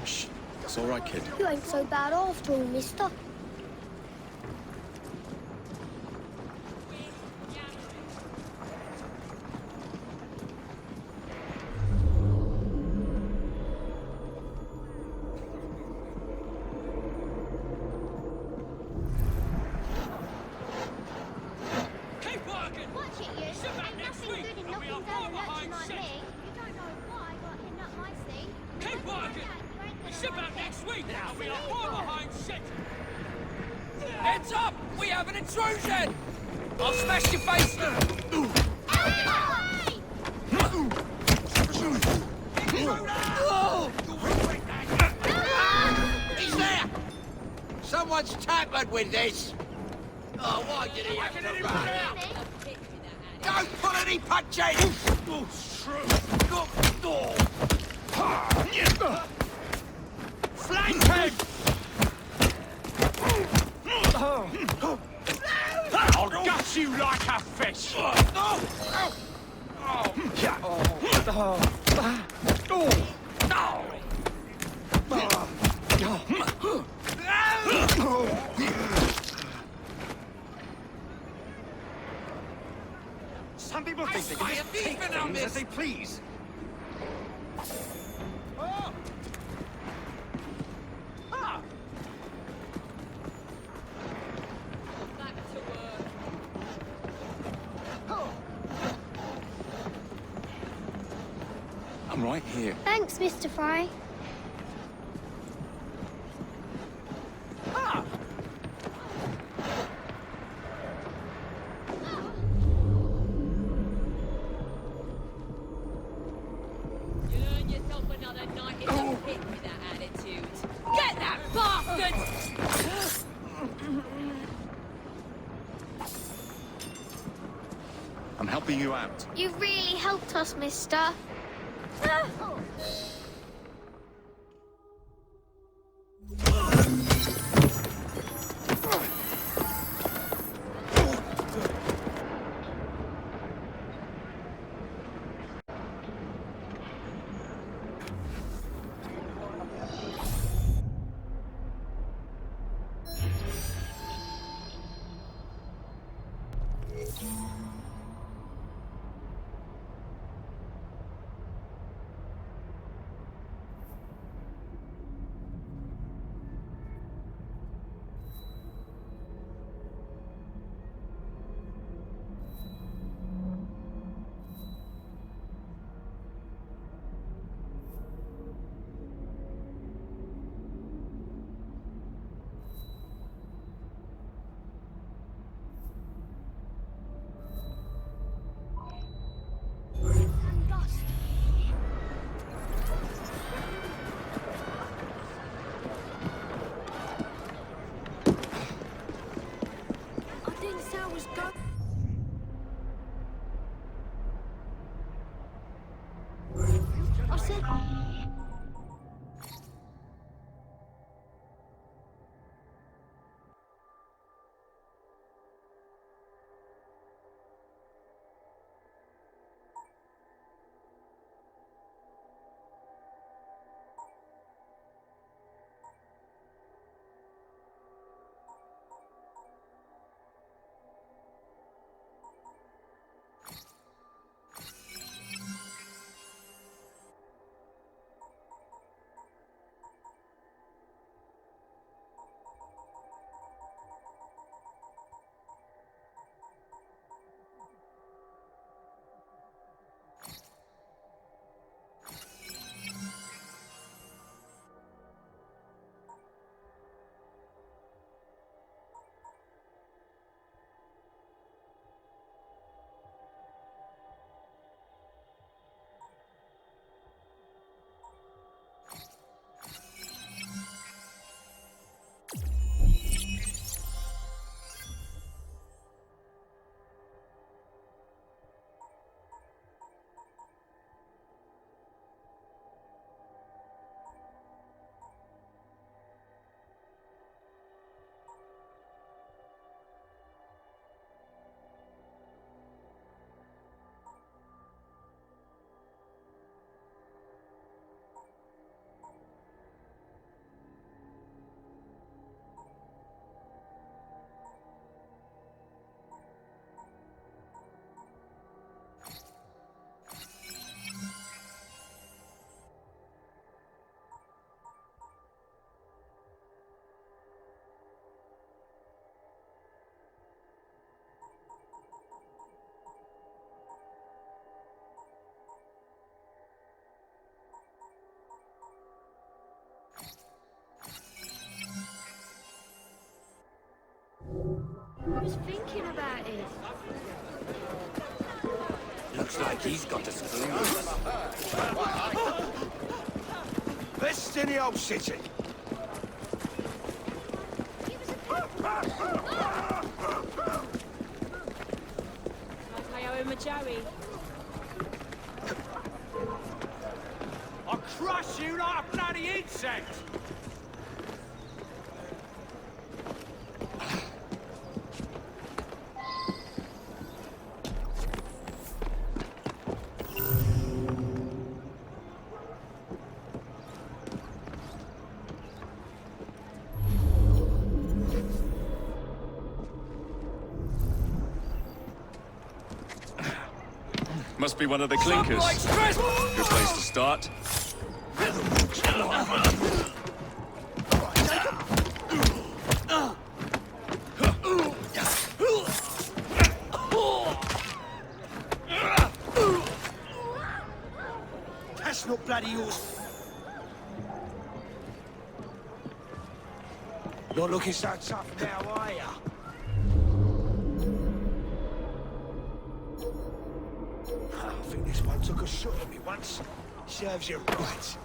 Shh, it's all right, kid. You ain't so bad after all, mister. Heads up! We have an intrusion! I'll smash your face! He's there! Someone's tampered with this! Oh, why did he have to run? Don't pull any punches! Oh, Flank him! I'll gut you like a fish! Some people think they can just take things as they please. I'm right here. Thanks, Mr. Fry. Get that bastard! I'm helping you out. You really helped us, mister. Listen. I was thinking about it. Looks like he's got us clues. Best in the old city. I owe him a Joey. I'll crush you like a bloody insect! Must be one of the clinkers. Good place to start. That's not bloody yours. Not looking so tough now, are ya? I think this one took a shot at me once. Serves you right.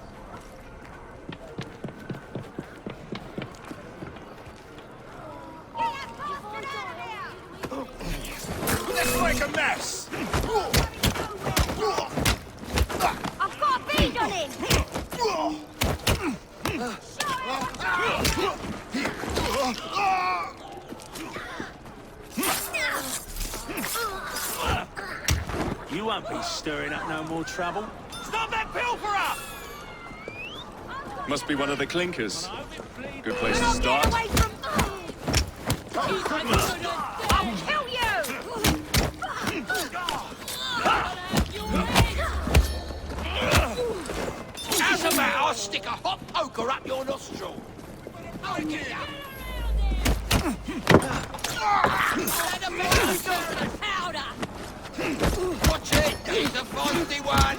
Let's make a mess! I've got a bead on him! You won't be stirring up no more trouble. Stop that pilferer! Must be one of the clinkers. Good place to start. Get away from... I'll kill you! How's about I'll stick a hot poker up your nostril? I'll get ya! Watch it! He's a feisty one!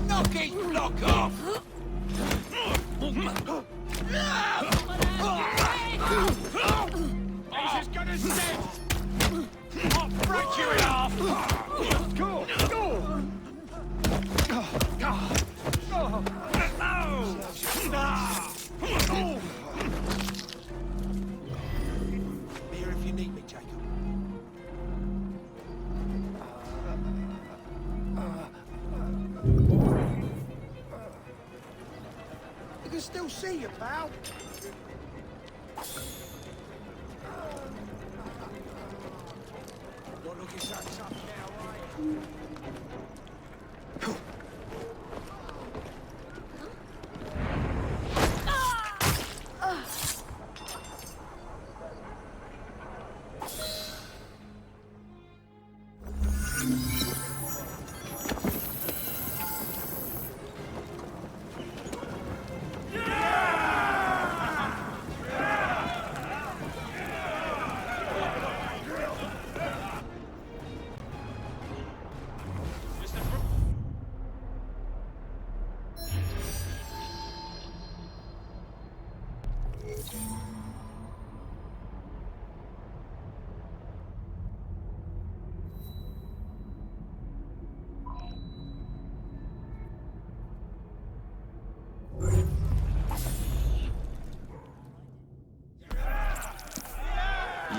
Knock his block off! This is gonna stick! I'll break you in half! Go! Go! can still see you, pal. Not looking so tough now, right?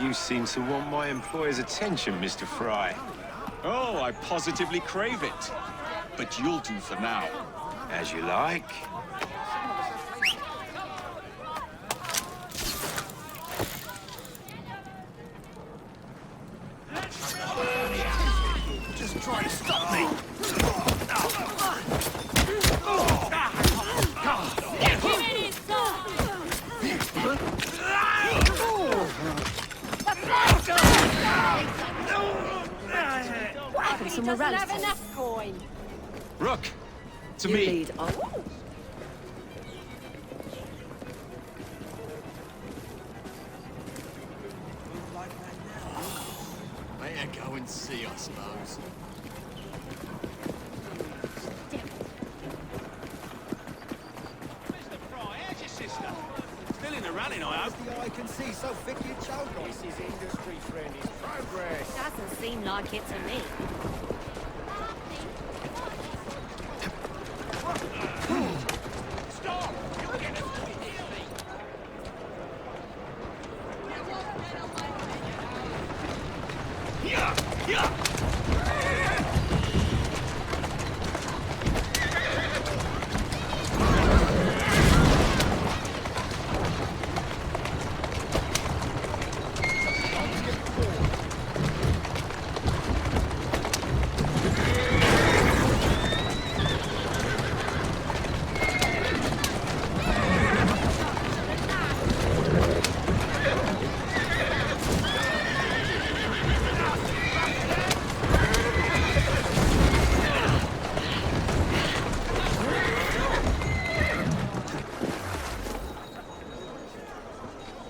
You seem to want my employer's attention, Mr. Fry. Oh, I positively crave it. But you'll do for now. As you like. Just try to stop me. What happened to morality? Rook, to You me. lead on. Better go and see, I suppose. Mr. Fry, how's your sister? Still in the running, I hope. The eye can see so thick you choke on. This is industry, friend. It's progress. Doesn't seem like it to me. Stop! You'll get us to be here.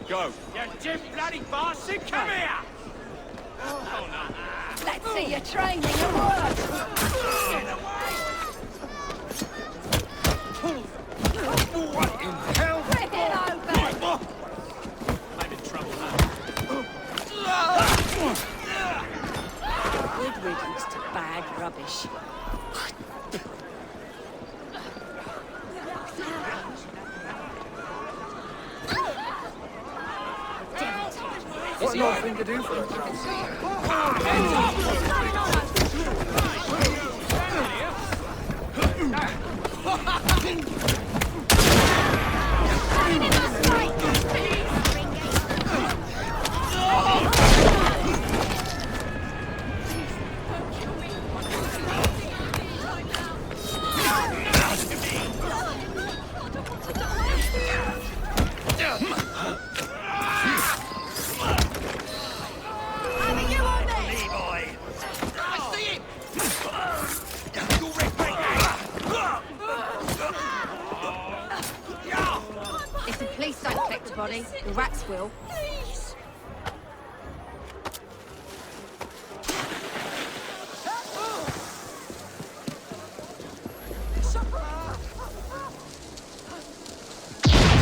Go. You Jim bloody bastard, come here! Let's see your training at work. What in hell? Rip it open. I'm in trouble Good riddance to bag rubbish. What an odd thing to do for a If the police don't collect the body, the rats will.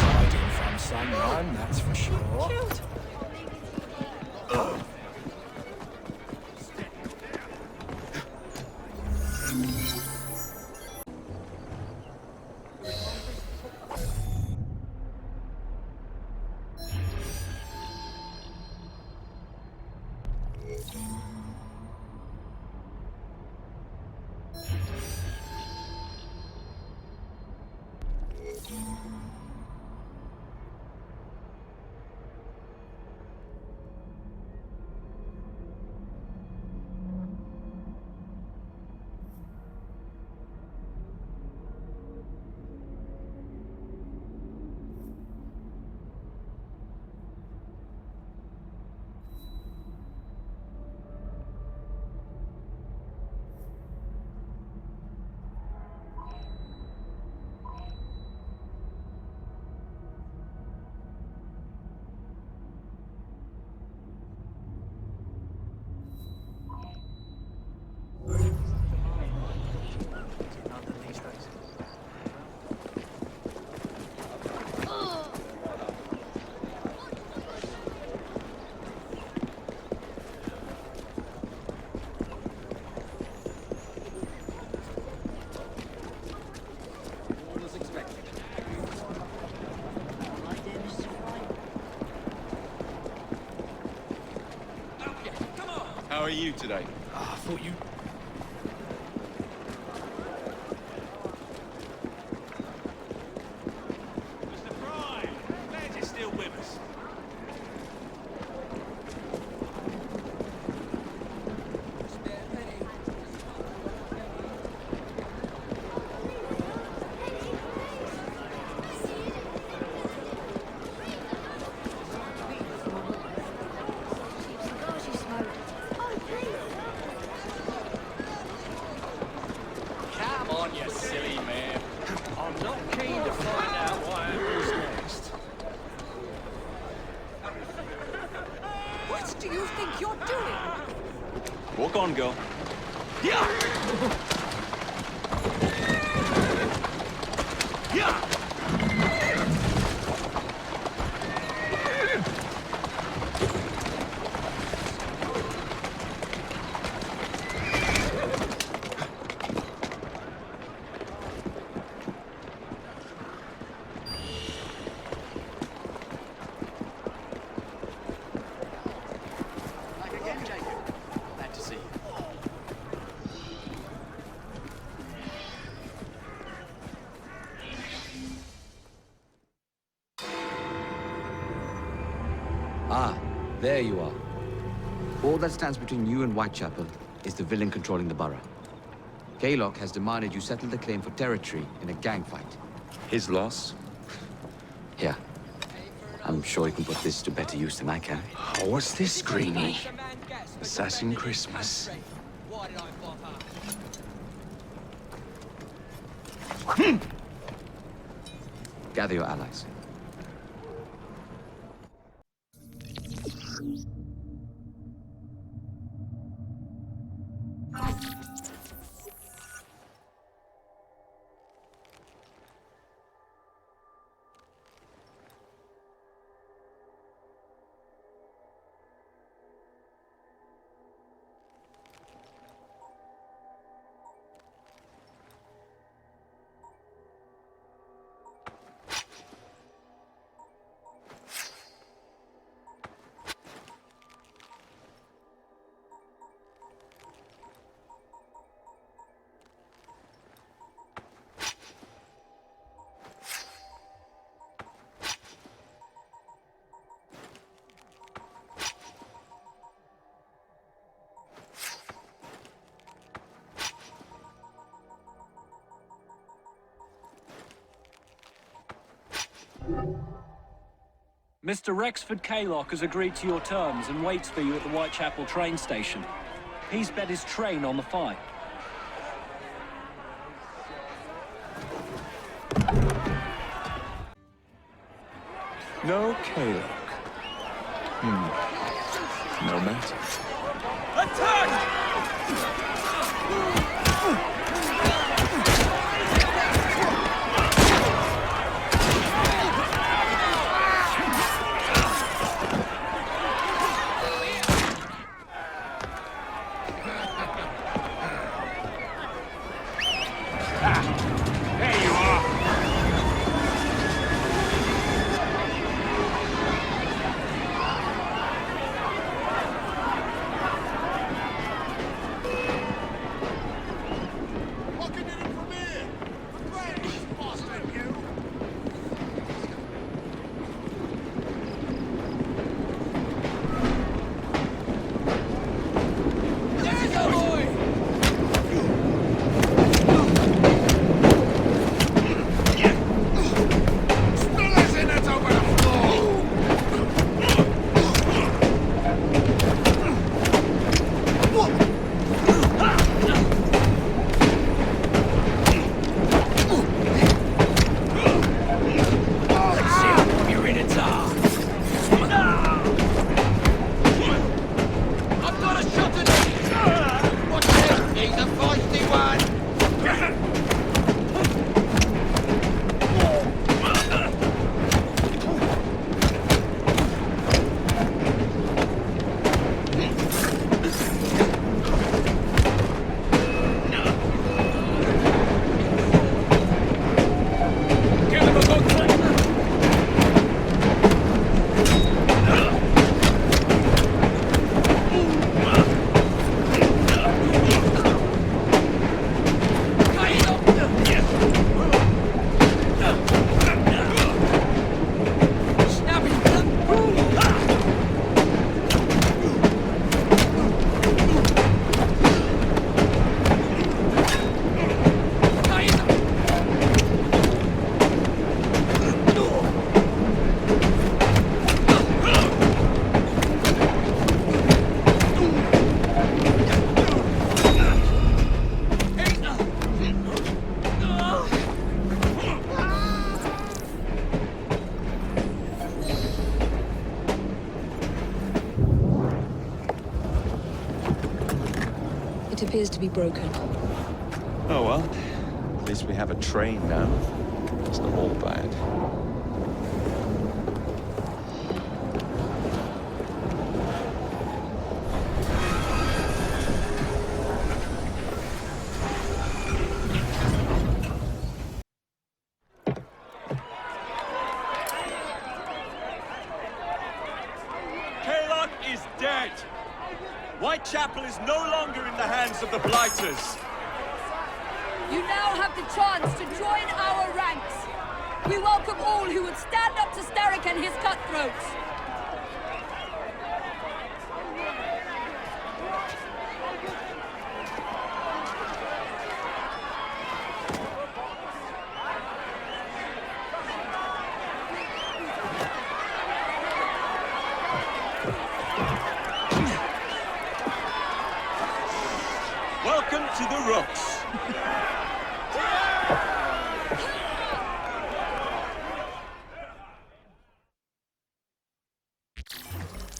hiding from someone, that's for sure. How are you today? I thought you... Mr. Fry, glad you're still with us. Come on, you silly man. I'm not keen to find out what happens next. What do you think you're doing? Walk on, girl. Yeah! Yeah! Glad to see you. Ah, there you are. All that stands between you and Whitechapel is the villain controlling the borough. Kaylock has demanded you settle the claim for territory in a gang fight. His loss? Yeah. I'm sure he can put this to better use than I can. Oh, what's this, Greenie? Assassin Christmas. Gather your allies. Mr. Rexford Kaylock has agreed to your terms and waits for you at the Whitechapel train station. He's bet his train on the fight. No Kaylock. No matter. There you are! appears to be broken. Oh well, at least we have a train now. It's not all bad. Kaylock is dead! Whitechapel is no longer in the hands of the Blighters. You now have the chance to join our ranks. We welcome all who would stand up to Starrick and his cutthroats. Welcome to the Rooks.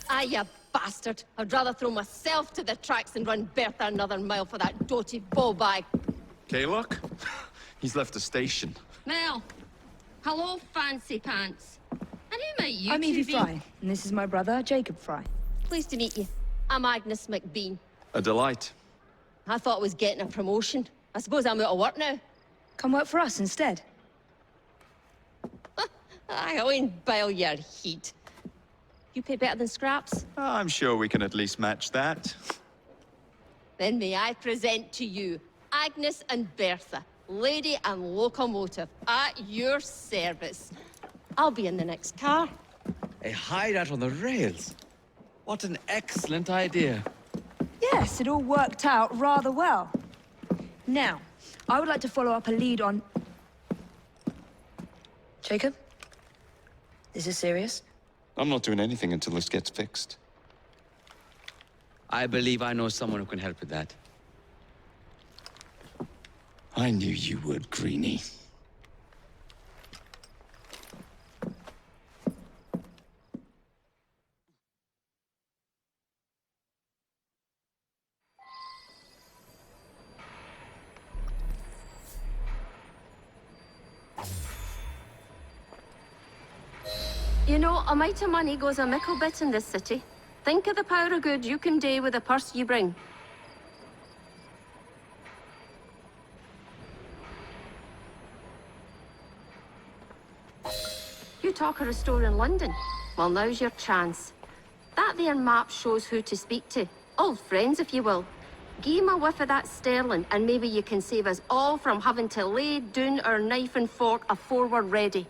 Ah, you bastard. I'd rather throw myself to the tracks than run Bertha another mile for that doty bowbag. Kaylock? He's left the station. Mel. Hello, fancy pants. And who might you I'm two Evie be? Fry, and this is my brother, Jacob Fry. Pleased to meet you. I'm Agnes McBean. A delight. I thought I was getting a promotion. I suppose I'm out of work now. Come work for us instead. I won't bile your heat. You pay better than scraps? I'm sure we can at least match that. Then may I present to you Agnes and Bertha, lady and locomotive, at your service. I'll be in the next car. A hideout on the rails. What an excellent idea. Yes, it all worked out rather well. Now, I would like to follow up a lead on... Jacob? Is this serious? I'm not doing anything until this gets fixed. I believe I know someone who can help with that. I knew you would, Greenie. You know, a mite of money goes a mickle bit in this city. Think of the power of good you can do with the purse you bring. You talk of a store in London. Well, now's your chance. That there map shows who to speak to. Old friends, if you will. Give 'em a whiff of that sterling, and maybe you can save us all from having to lay down our knife and fork afore we're ready.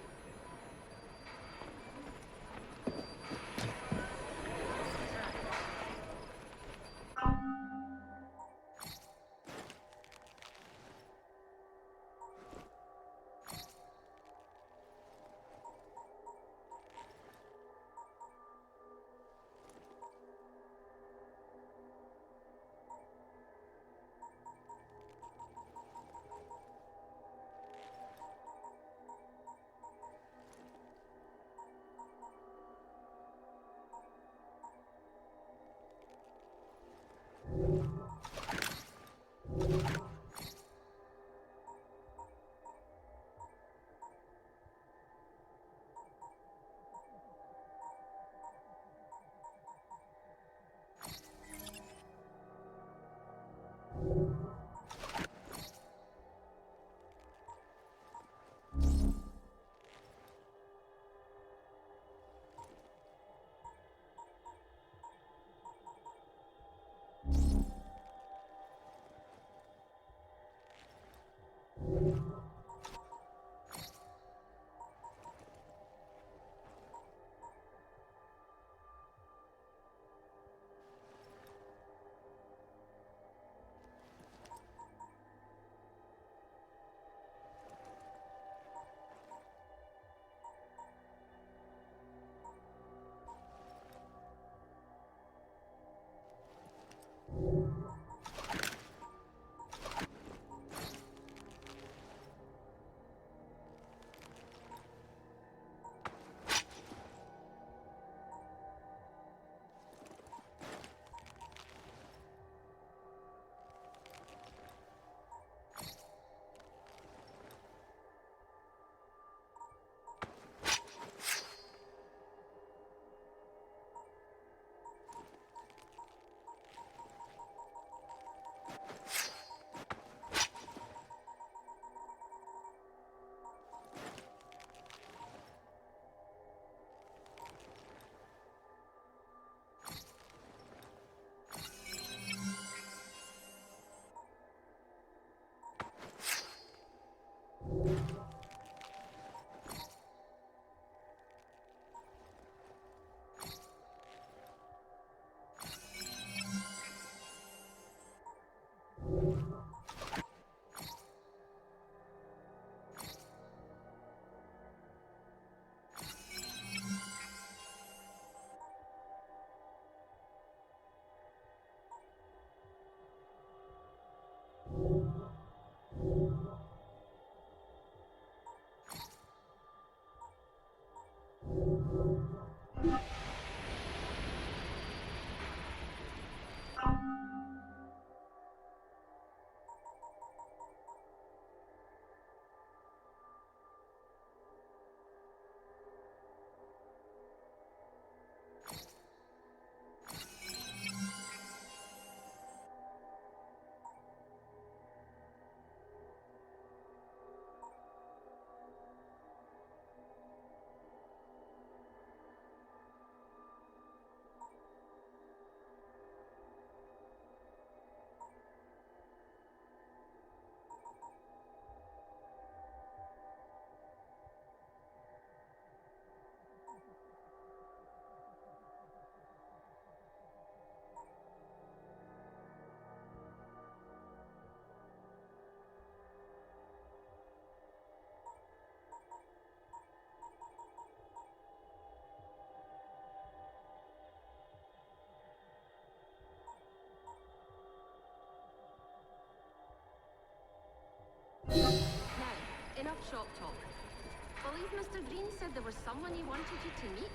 Now, enough shop talk. Believe Mr. Green said there was someone he wanted you to meet?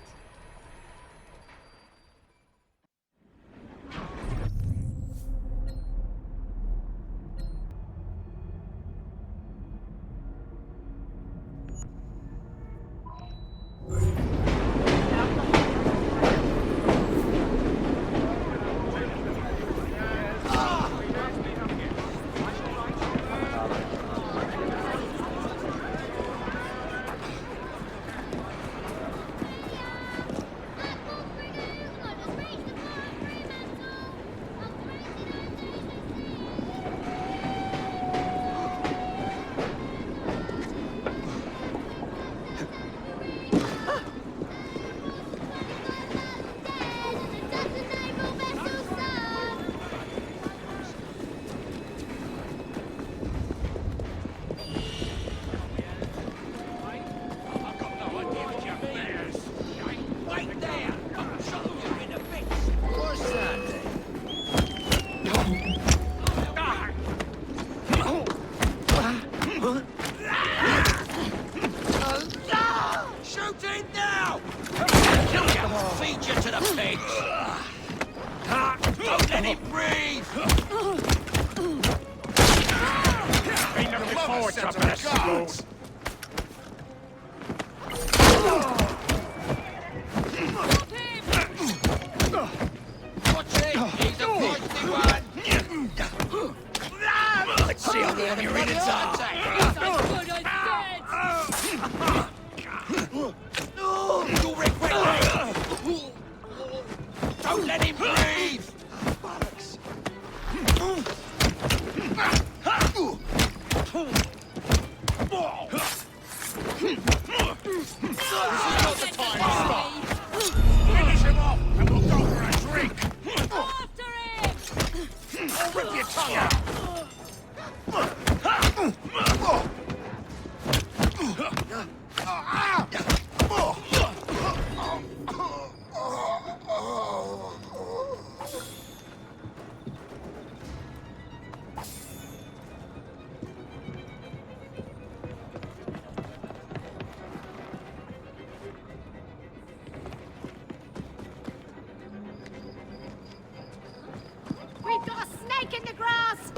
We've got a snake in the grass!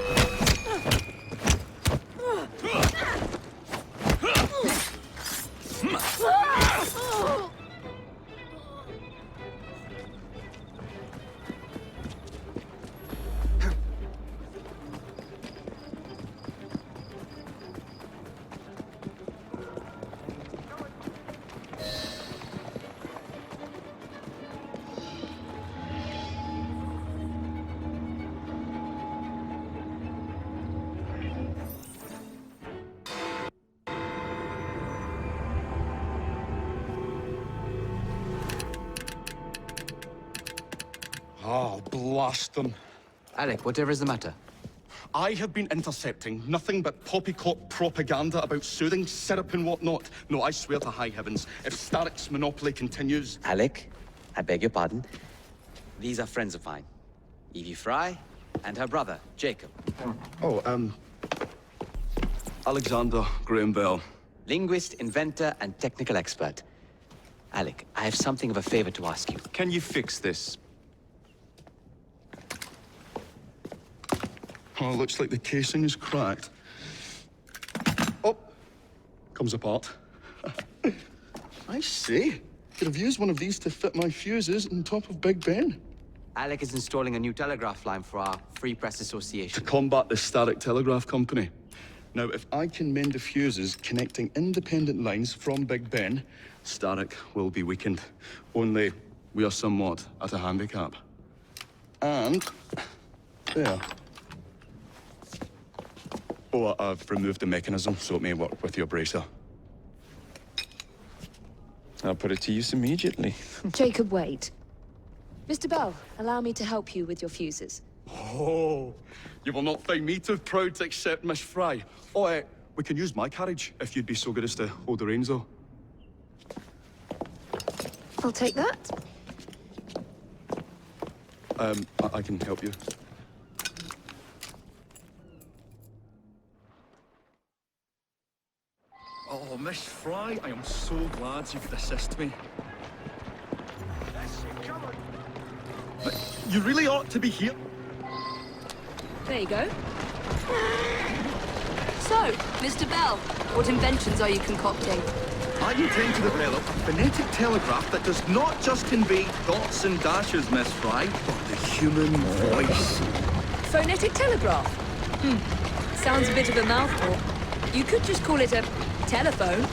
Oh, blast them. Alec, whatever is the matter? I have been intercepting nothing but poppycock propaganda about soothing syrup and whatnot. No, I swear to high heavens, if Starrick's monopoly continues... Alec, I beg your pardon. These are friends of mine. Evie Fry and her brother, Jacob. Oh, Alexander Graham Bell. Linguist, inventor, and technical expert. Alec, I have something of a favor to ask you. Can you fix this? Oh, looks like the casing is cracked. Oh, comes apart. I see. Could have used one of these to fit my fuses on top of Big Ben. Alec is installing a new telegraph line for our Free Press Association. To combat the Static Telegraph Company. Now, if I can mend the fuses connecting independent lines from Big Ben, Static will be weakened. Only, we are somewhat at a handicap. And... there. Oh, I've removed the mechanism, so it may work with your bracer. I'll put it to use immediately. Jacob, wait. Mr. Bell, allow me to help you with your fuses. Oh, you will not find me too proud to accept Miss Fry. Oh, we can use my carriage, if you'd be so good as to hold the reins, though. I'll take that. I can help you. Oh, Miss Fry, I am so glad you could assist me. But you really ought to be here. There you go. So, Mr. Bell, what inventions are you concocting? I intend to develop a phonetic telegraph that does not just convey dots and dashes, Miss Fry, but the human voice. Phonetic telegraph? Sounds a bit of a mouthful. You could just call it a telephone.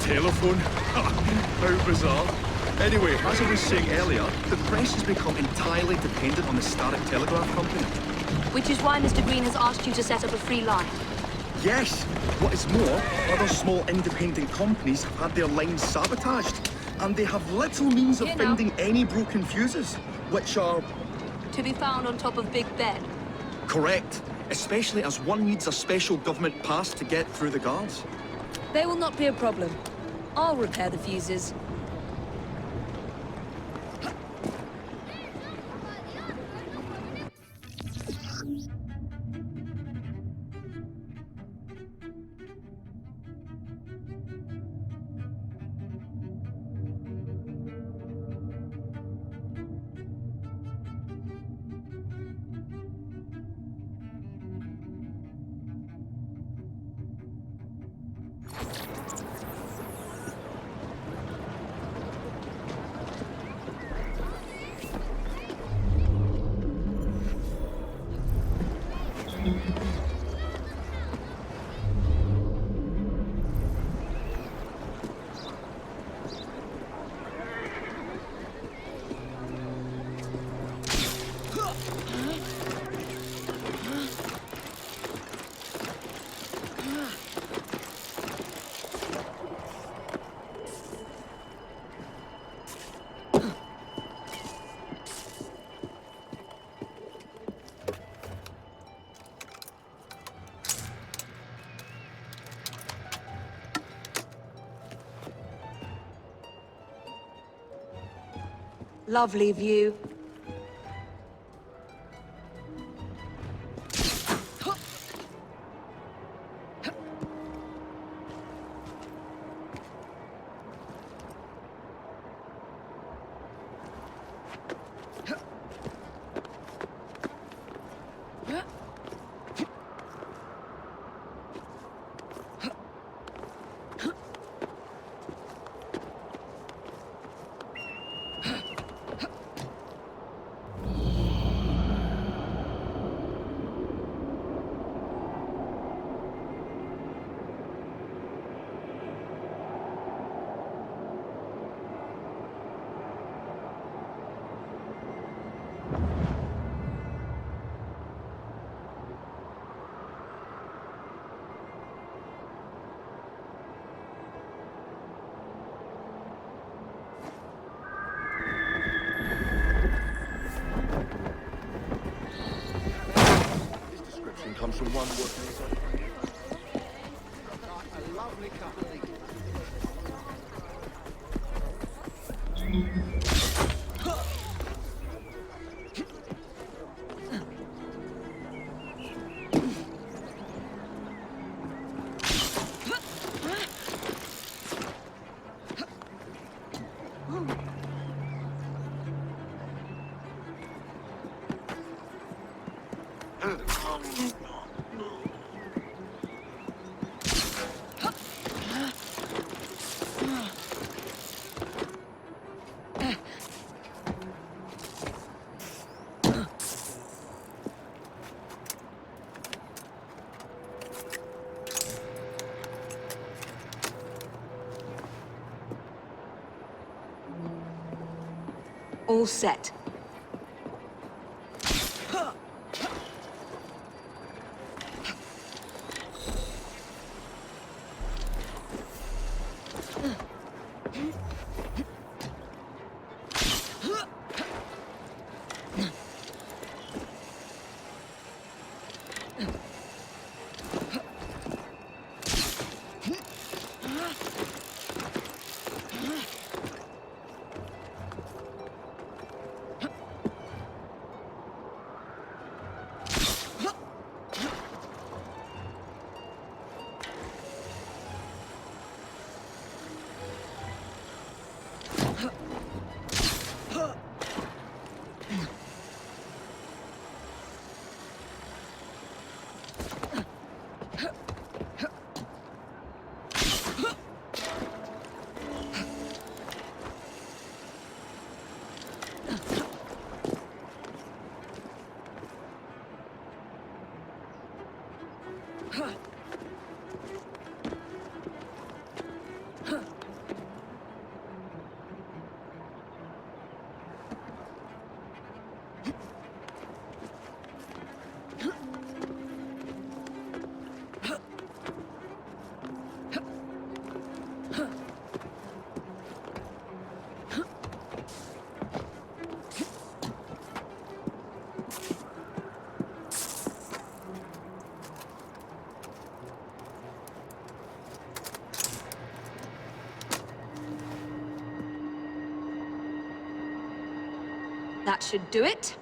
Telephone? How bizarre. Anyway, as I was saying earlier, the press has become entirely dependent on the Static Telegraph Company. Which is why Mr. Green has asked you to set up a free line. Yes! What is more, other small independent companies have had their lines sabotaged, and they have little means of finding any broken fuses, which are... To be found on top of Big Ben. correct, especially as one needs a special government pass to get through the guards. They will not be a problem. I'll repair the fuses. Lovely view. Comes from one word. A lovely couple. All set. That should do it.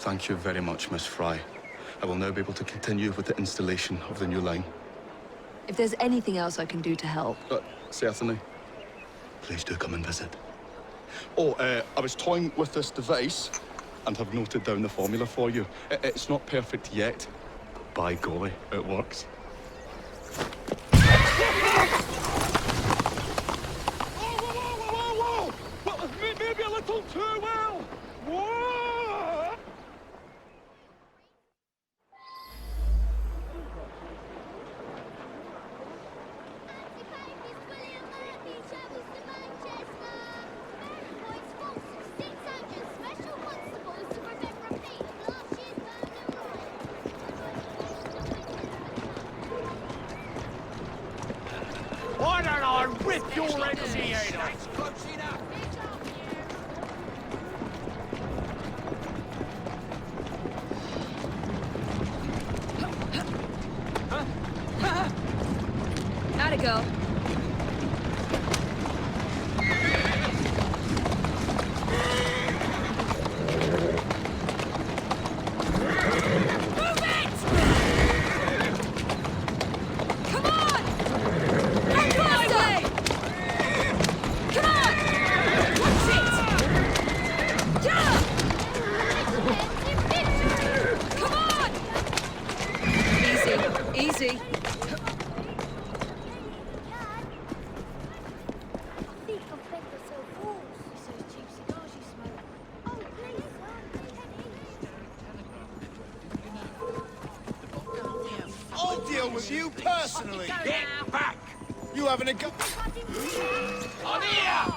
Thank you very much, Miss Fry. I will now be able to continue with the installation of the new line. If there's anything else I can do to help... Certainly. Please do come and visit. Oh, I was toying with this device and have noted down the formula for you. It's not perfect yet, but by golly, it works. Whoa! Maybe a little too well! Whoa! Why don't I rip your radiator? That's close enough. How'd it go? Easy. I'll deal with you personally. Get back. You having a go? On here.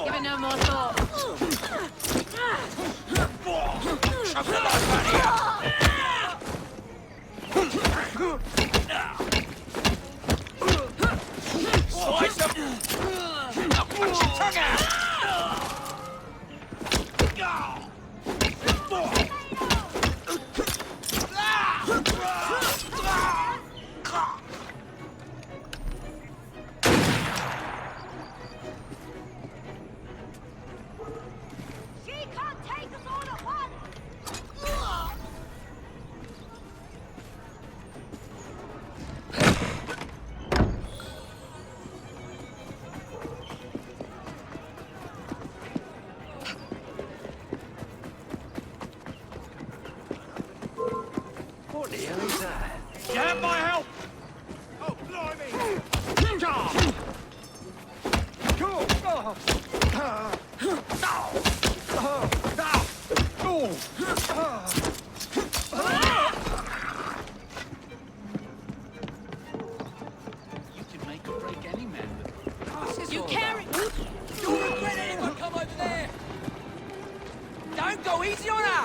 Give it no more thought. Shove the life out of here. Slice him! Now punch your tongue out! She can't take us all at once! What the hell is that? You have my help! Oh, blimey! You can make or break any man. What's this You all carry... about? You'll regret it if I come over there! Don't go easy on her!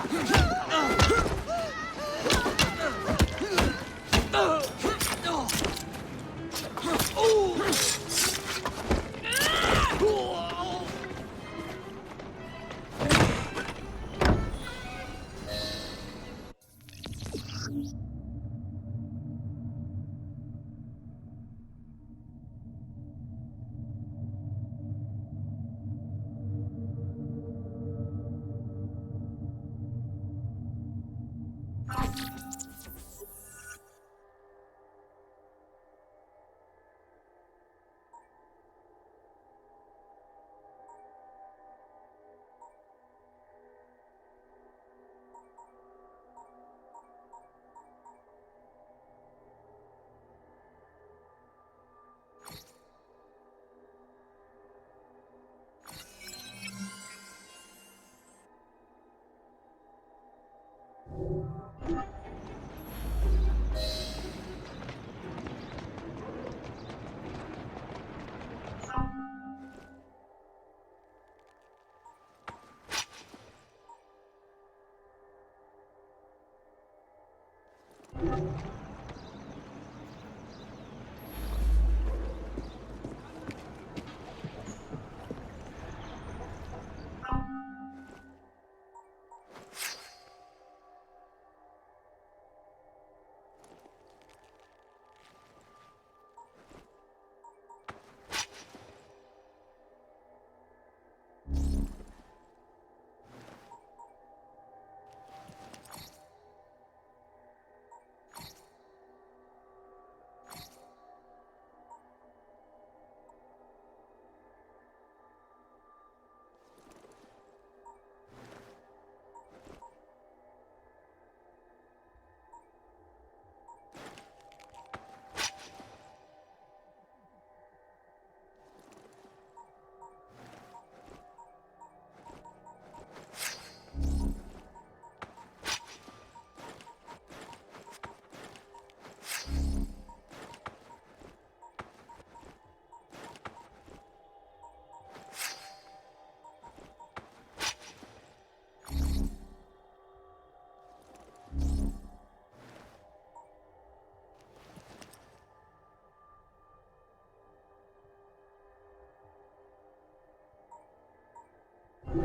You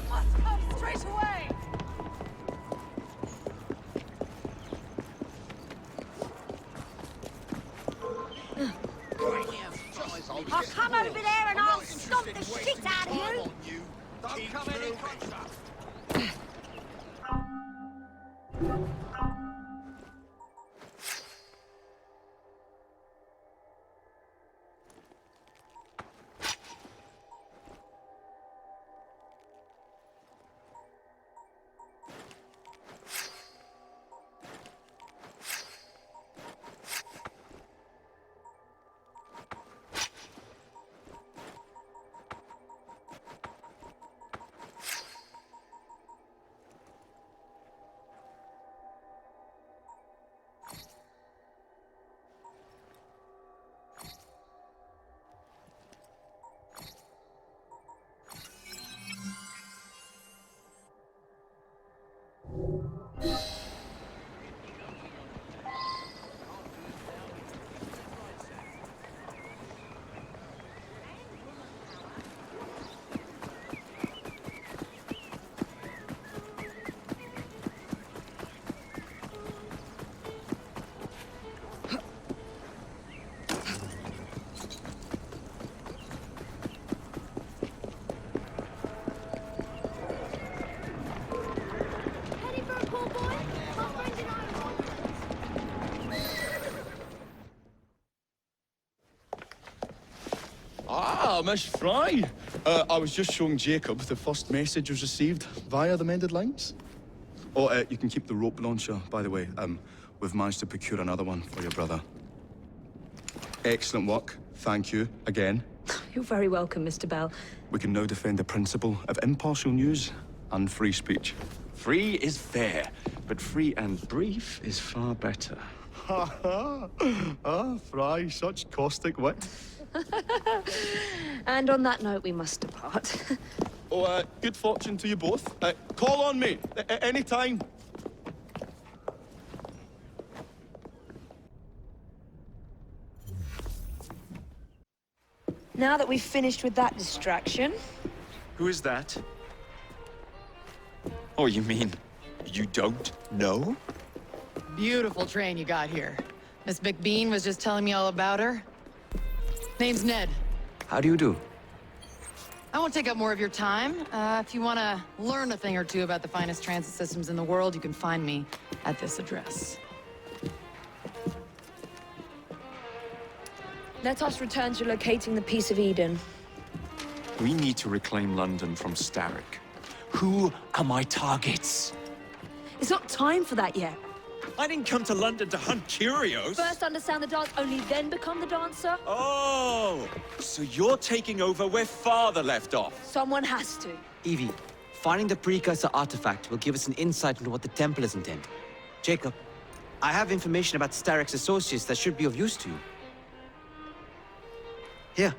must come straight away! I'll come over there and I'll stomp the shit out of you! Don't come any closer. Ah, Miss Fry. I was just showing Jacob the first message was received via the mended lines. Oh, you can keep the rope launcher, by the way. We've managed to procure another one for your brother. Excellent work. Thank you, again. You're very welcome, Mr. Bell. We can now defend the principle of impartial news and free speech. Free is fair, but free and brief is far better. Ha ha! Ah, Fry, such caustic wit. And on that note, we must depart. Oh, good fortune to you both. Call on me, any time. Now that we've finished with that distraction... Who is that? Oh, you mean you don't know? Beautiful train you got here. Miss McBean was just telling me all about her. Name's Ned. How do you do? I won't take up more of your time. If you want to learn a thing or two about the finest transit systems in the world, you can find me at this address. Let us return to locating the Piece of Eden. We need to reclaim London from Starrick. Who are my targets? It's not time for that yet. I didn't come to London to hunt curios. First understand the dance, only then become the dancer. Oh, so you're taking over where Father left off. Someone has to. Evie, finding the precursor artifact will give us an insight into what the Templars intend. Jacob, I have information about Starrick's associates that should be of use to you. Here.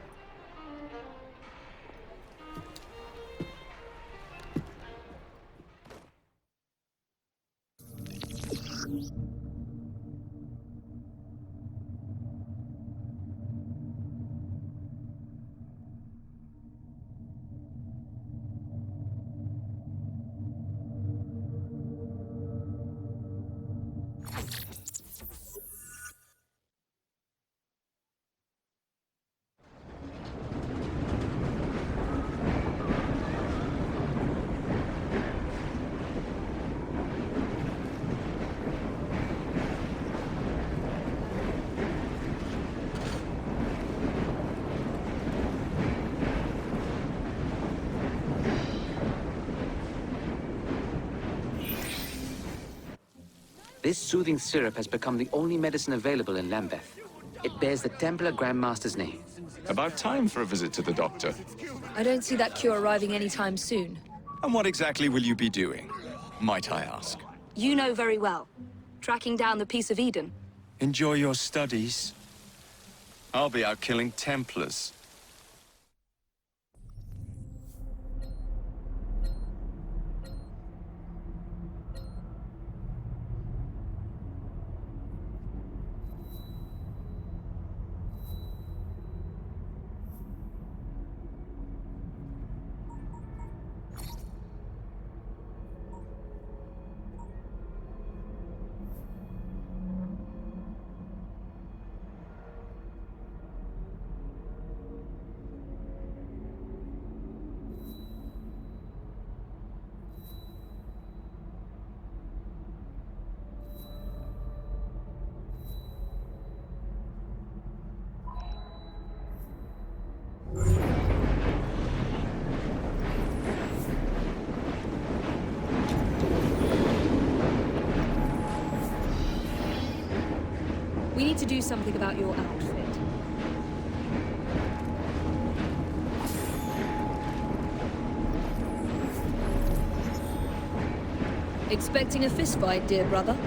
This soothing syrup has become the only medicine available in Lambeth. It bears the Templar Grandmaster's name. About time for a visit to the doctor. I don't see that cure arriving anytime soon. And what exactly will you be doing, might I ask? You know very well. Tracking down the Piece of Eden. Enjoy your studies. I'll be out killing Templars. We need to do something about your outfit. Expecting a fistfight, dear brother?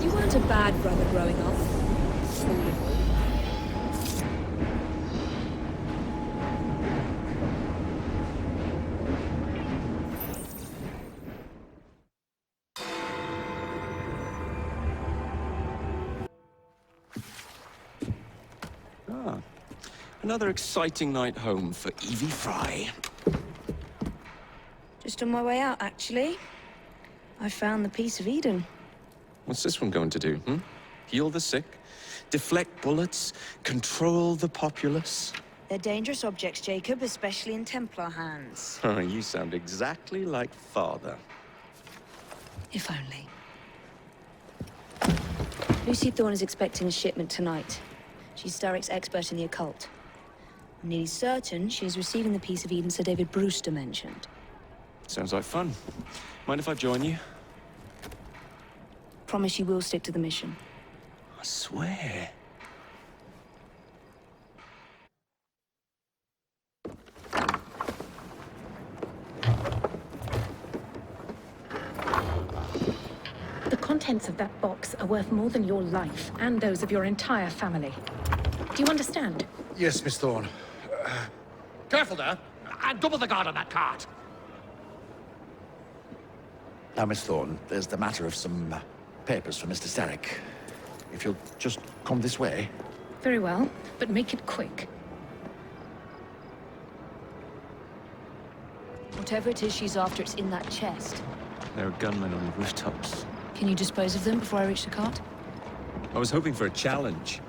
You weren't a bad brother growing up. Ah, another exciting night home for Evie Fry. Just on my way out, actually. I found the Piece of Eden. What's this one going to do, hmm? Heal the sick, deflect bullets, control the populace? They're dangerous objects, Jacob, especially in Templar hands. Oh, you sound exactly like Father. If only. Lucy Thorne is expecting a shipment tonight. She's Starrick's expert in the occult. I'm nearly certain she is receiving the Piece of Eden Sir David Brewster mentioned. Sounds like fun. Mind if I join you? Promise you will stick to the mission. I swear. The contents of that box are worth more than your life and those of your entire family. Do you understand? Yes, Miss Thorne. Careful there! And double the guard on that cart! Now, Miss Thorne, there's the matter of some papers for Mr. Starrick. If you'll just come this way. Very well, but make it quick. Whatever it is she's after, it's in that chest. There are gunmen on the rooftops. Can you dispose of them before I reach the cart? I was hoping for a challenge.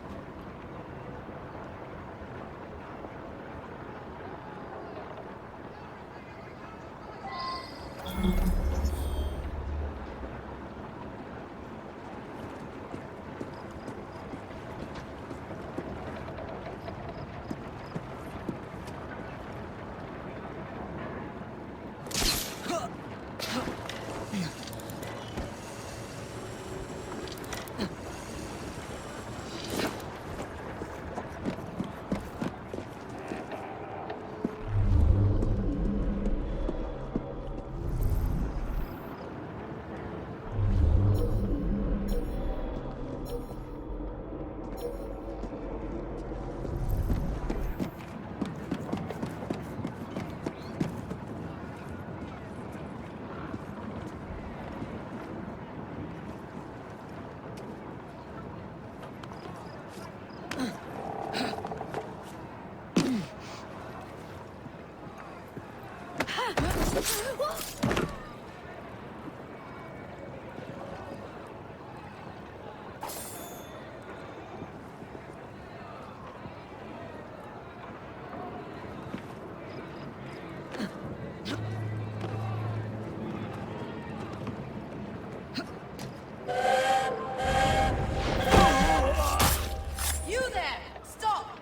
You there! Stop!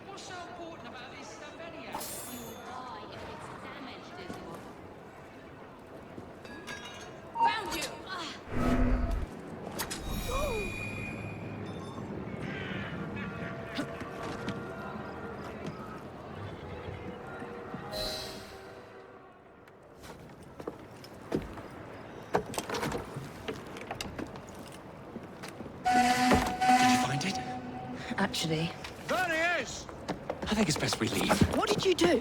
What's so important about this stuff anyhow? You'll die if it's damaged, is what? Found you! Actually, There he is! I think it's best we leave. what did you do?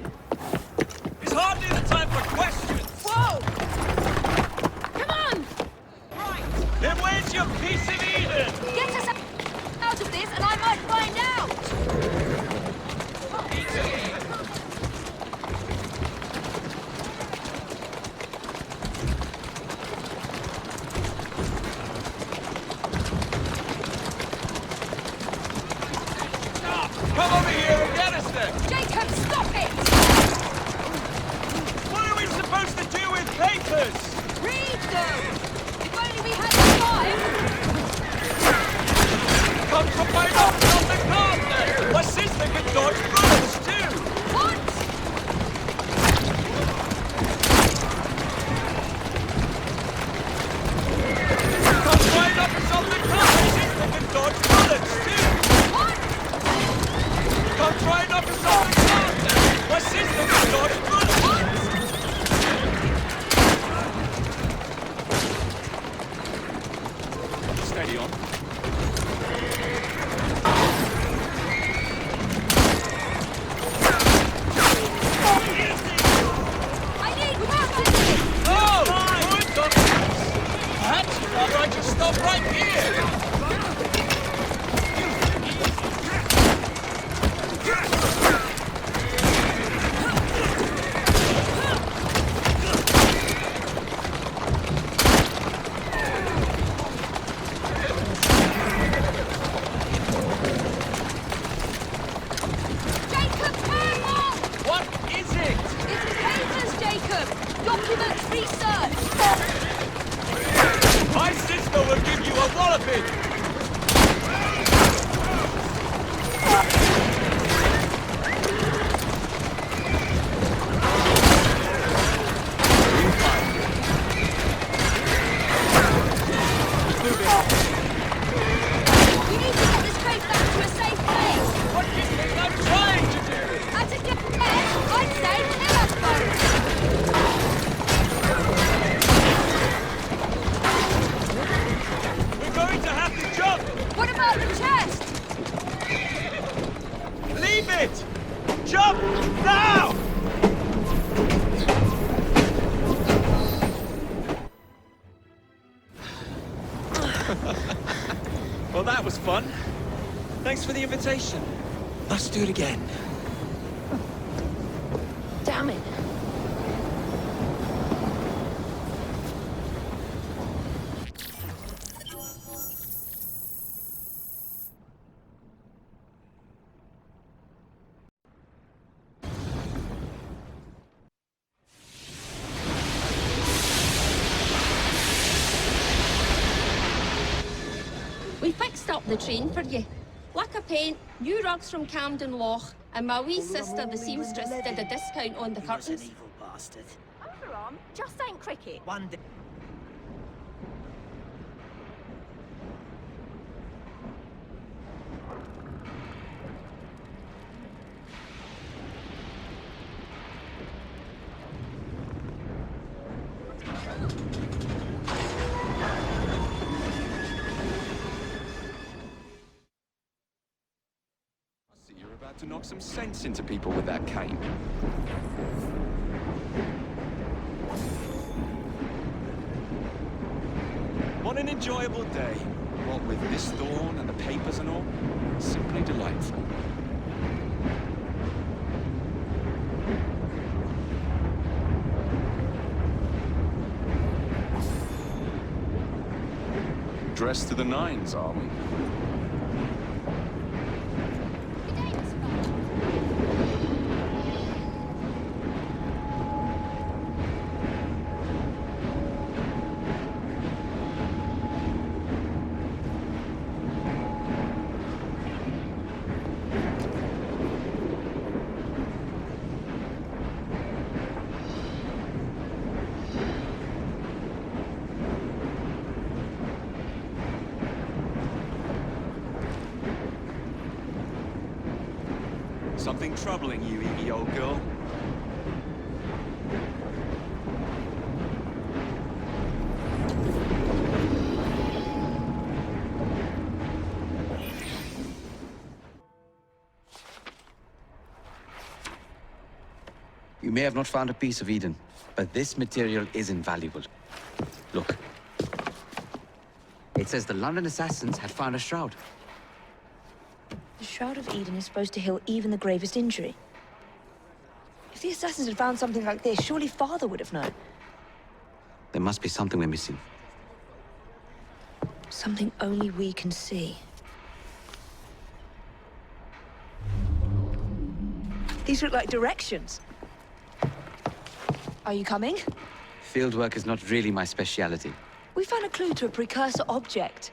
It's hardly the time for questions! Whoa! Come on! Right! Then where's your piece of Eden? Get us out of this and I might find out! Come over here and get us then! Jacob, stop it! What are we supposed to do with papers? Read them! If only we had the time! Come from my office on the card then! My sister can dodge bullets too! What? Come right up us on the card! My sister can dodge bullets too! What? Come right up us on the card then! My sister can dodge bullets! Steady on. I need weapons! Oh! Good of Perhaps you'd rather I just stop right here! Jacob, careful! What is it? It's papers, Jacob! Documents research! My sister will give you a walloping! We need to get this crate back to a safe place! What do you think I'm trying to do? At a guess, I'd say kill us both! We're going to have to jump! What about the chest? Leave it! Jump! Now! Well, that was fun. Thanks for the invitation. Let's do it again. Damn it. fixed up the train for you. Lacquer paint, new rugs from Camden Loch, and my wee sister, the seamstress, did a discount on the curtains. Underarm just ain't cricket. One day. You're about to knock some sense into people with that cane. What an enjoyable day. What with this thorn and the papers and all. Simply delightful. Dressed to the nines, are we? Something troubling you, Evie, old girl? You may have not found a piece of Eden, but this material is invaluable. Look. It says the London assassins had found a shroud. The Shroud of Eden is supposed to heal even the gravest injury. If the assassins had found something like this, surely Father would have known. There must be something we're missing. Something only we can see. These look like directions. Are you coming? Fieldwork is not really my speciality. We found a clue to a precursor object.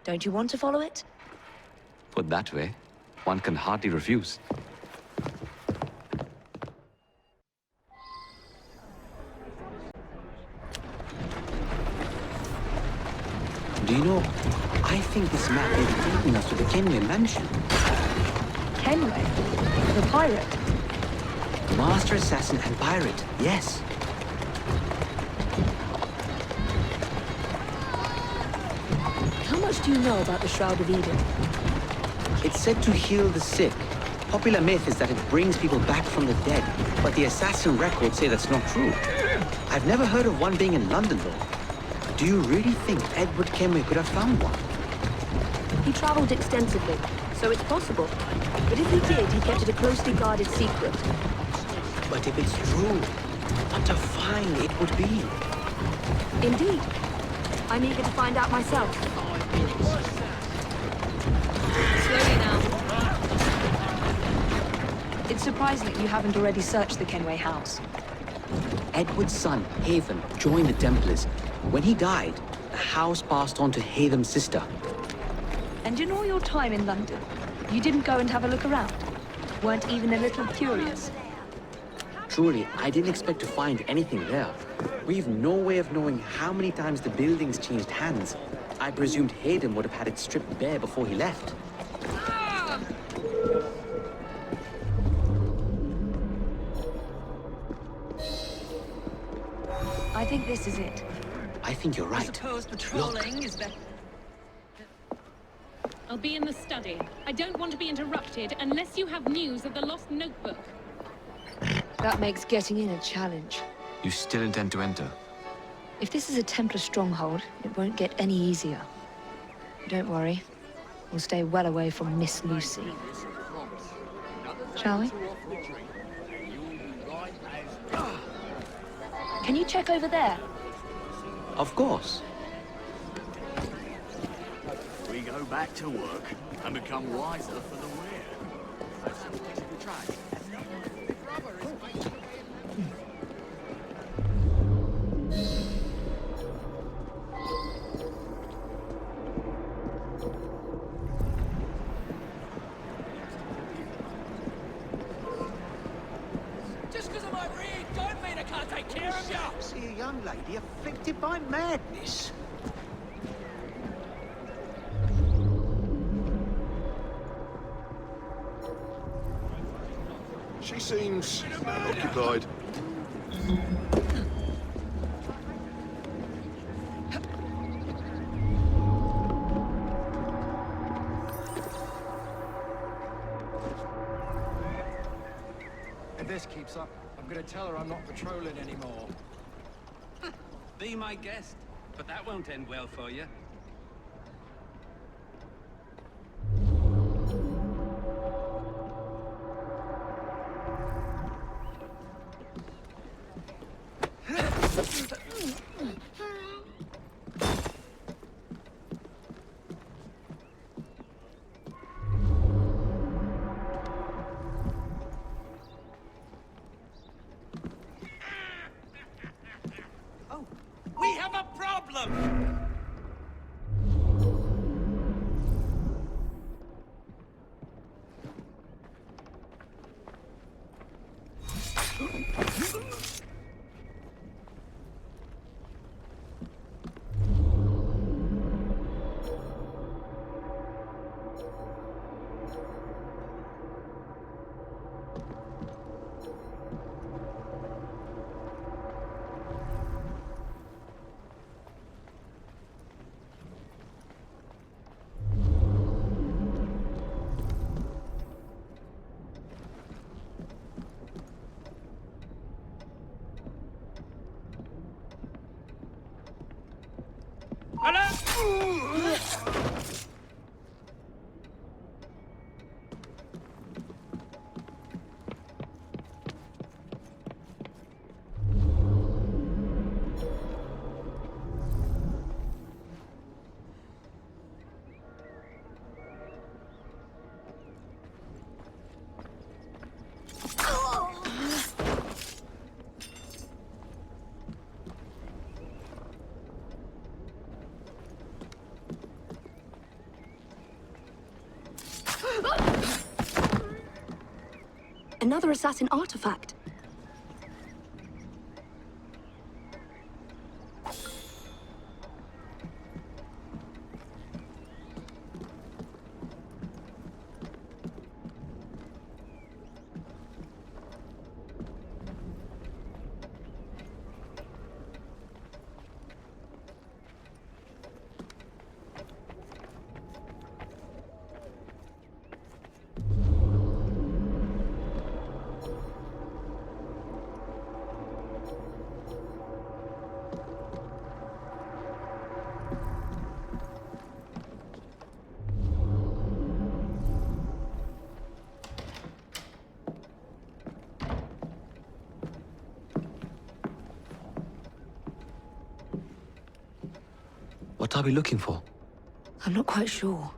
Don't you want to follow it? Put that way, one can hardly refuse. Do you know, I think this map may be taking us to the Kenway mansion. Kenway? The pirate? Master assassin and pirate, yes. How much do you know about the Shroud of Eden? It's said to heal the sick. Popular myth is that it brings people back from the dead, but the assassin records say that's not true. I've never heard of one being in London, though. Do you really think Edward Kenway could have found one? He traveled extensively, so it's possible. But if he did, he kept it a closely guarded secret. But if it's true, what a find it would be. Indeed. I'm eager to find out myself. Slowly now. It's surprising that you haven't already searched the Kenway house. Edward's son, Hatham, joined the Templars. When he died, the house passed on to Hatham's sister. And in all your time in London, you didn't go and have a look around? Weren't even a little curious? Truly, I didn't expect to find anything there. We've no way of knowing how many times the buildings changed hands. I presumed Hatham would have had it stripped bare before he left. I think this is it. I think you're right. I suppose patrolling is better. I'll be in the study. I don't want to be interrupted unless you have news of the lost notebook. That makes getting in a challenge. You still intend to enter? If this is a Templar stronghold, it won't get any easier. Don't worry. We'll stay well away from Miss Lucy. Shall we? Can you check over there? Of course. We go back to work and become wiser for the wear. young lady afflicted by madness. She seems occupied. If this keeps up, I'm gonna tell her I'm not patrolling anymore. Be my guest, but that won't end well for you. We have a problem! Another assassin artifact. What are we looking for? I'm not quite sure.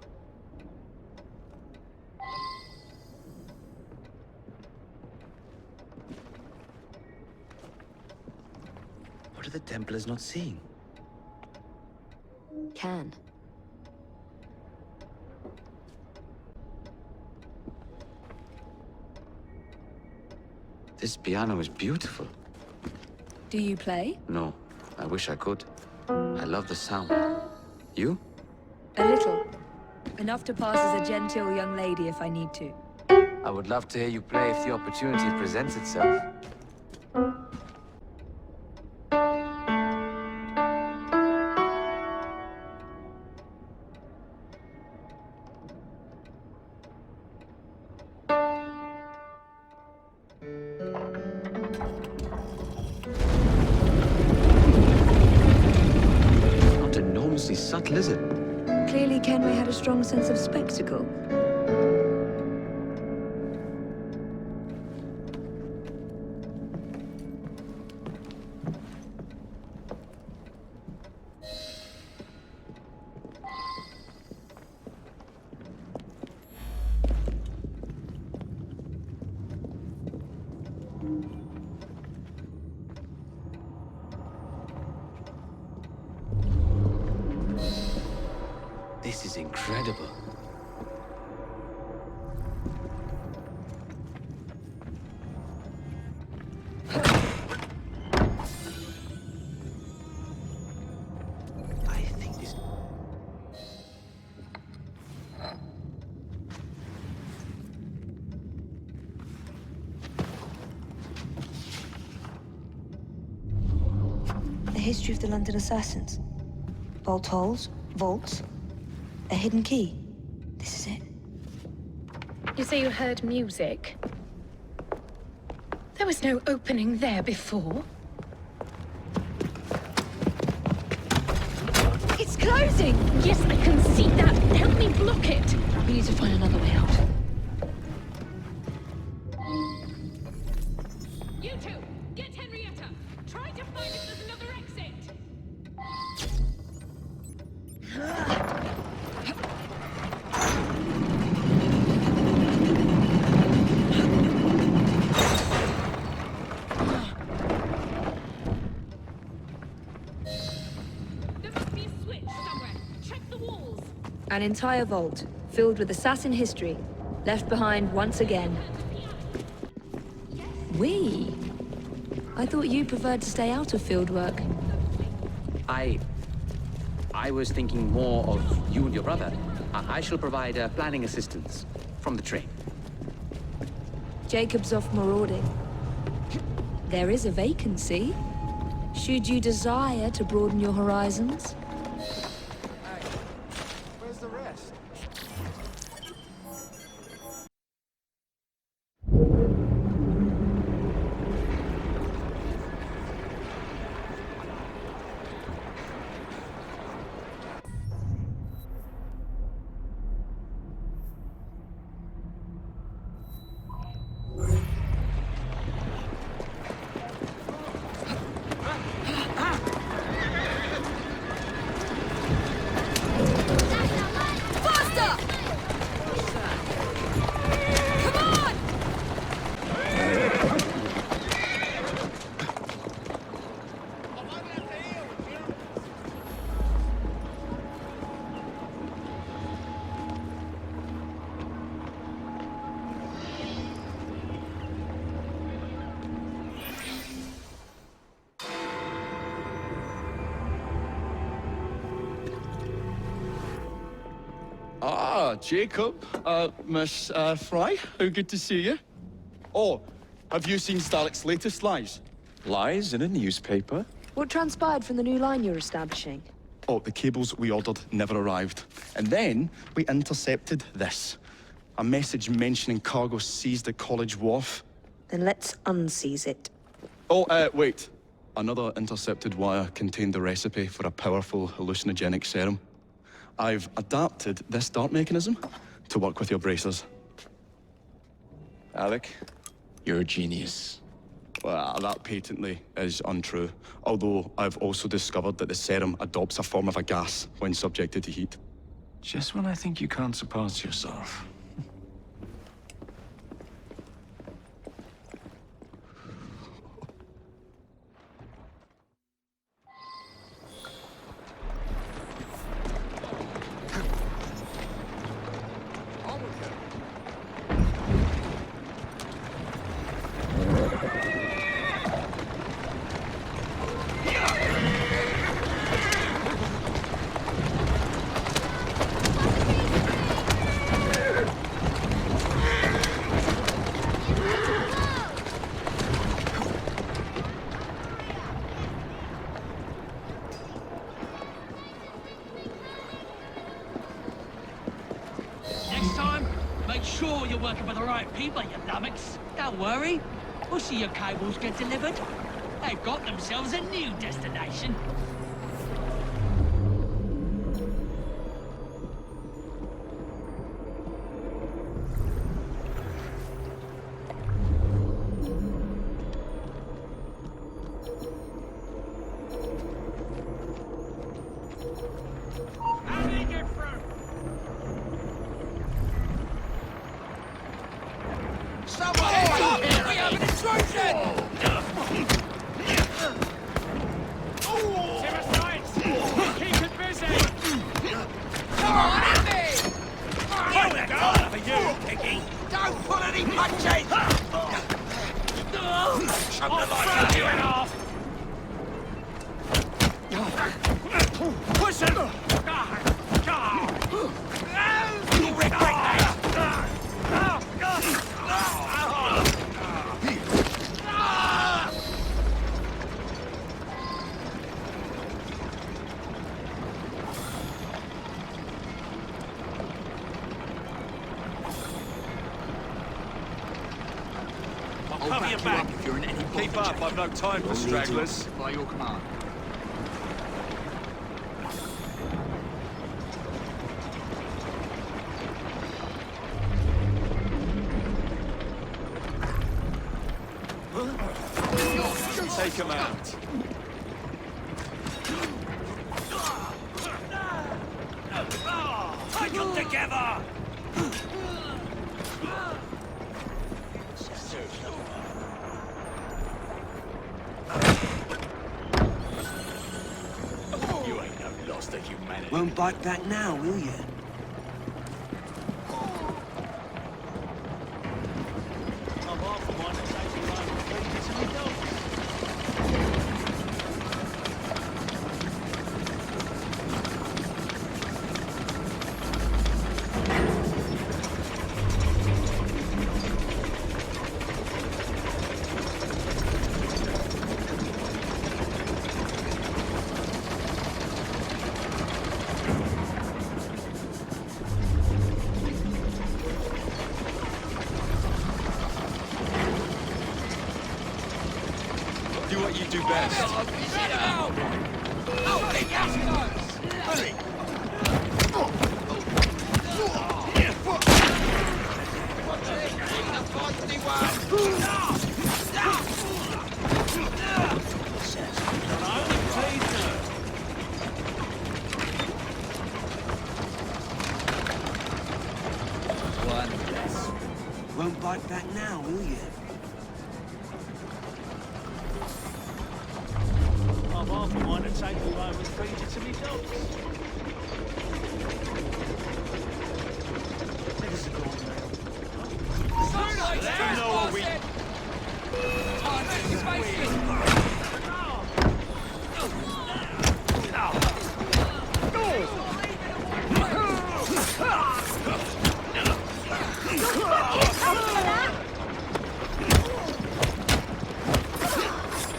What are the Templars not seeing? Can. This piano is beautiful. Do you play? No, I wish I could. I love the sound. You? A little. Enough to pass as a genteel young lady if I need to. I would love to hear you play if the opportunity presents itself. Not enormously subtle, is it? Clearly Kenway had a strong sense of spectacle. This is incredible. history of the London assassins. Bolt holes, vaults, a hidden key. This is it. You say you heard music? There was no opening there before. It's closing! Yes, I can see that. Help me block it. We need to find another way out. You two, get Henrietta. Try to find if there's another exit. There must be a switch somewhere. Check the walls. An entire vault, filled with assassin history, left behind once again. We? I thought you preferred to stay out of field work. I was thinking more of you and your brother. I shall provide planning assistance from the train. Jacob's off marauding. There is a vacancy. Should you desire to broaden your horizons? Where's the rest? Ah, Jacob. Miss Fry, how good to see you. Oh, have you seen Starrick's latest lies? Lies in a newspaper? What transpired from the new line you're establishing? Oh, the cables we ordered never arrived. And then we intercepted this. A message mentioning cargo seized at College Wharf. Then let's unseize it. Oh, wait. Another intercepted wire contained the recipe for a powerful hallucinogenic serum. I've adapted this dart mechanism to work with your bracers. Alec, you're a genius. Well, that patently is untrue. Although I've also discovered that the serum adopts a form of a gas when subjected to heat. Just when I think you can't surpass yourself. Next time, make sure you're working with the right people, you lummox. Don't worry. We'll see your cables get delivered. They've got themselves a new destination. How do you get through? Someone help here! We have an intrusion! Keep it busy! Come on, hit me! Here we go! For you, Piggy! Don't pull any punches! I'll throw you in half! Push him! You'll regret Cover your back if you're in any bother. Keep up, I've no time for stragglers. By your command. Take him out. Take them together! You ain't no loss to humanity. Won't bite back now, will you? I'm half the one that takes you home and feeds you to me dogs. Do what you do best. One less. Won't bite back now, will you? I'm half the one that takes you home and feeds you to me dogs. Let us go on now. You know what we...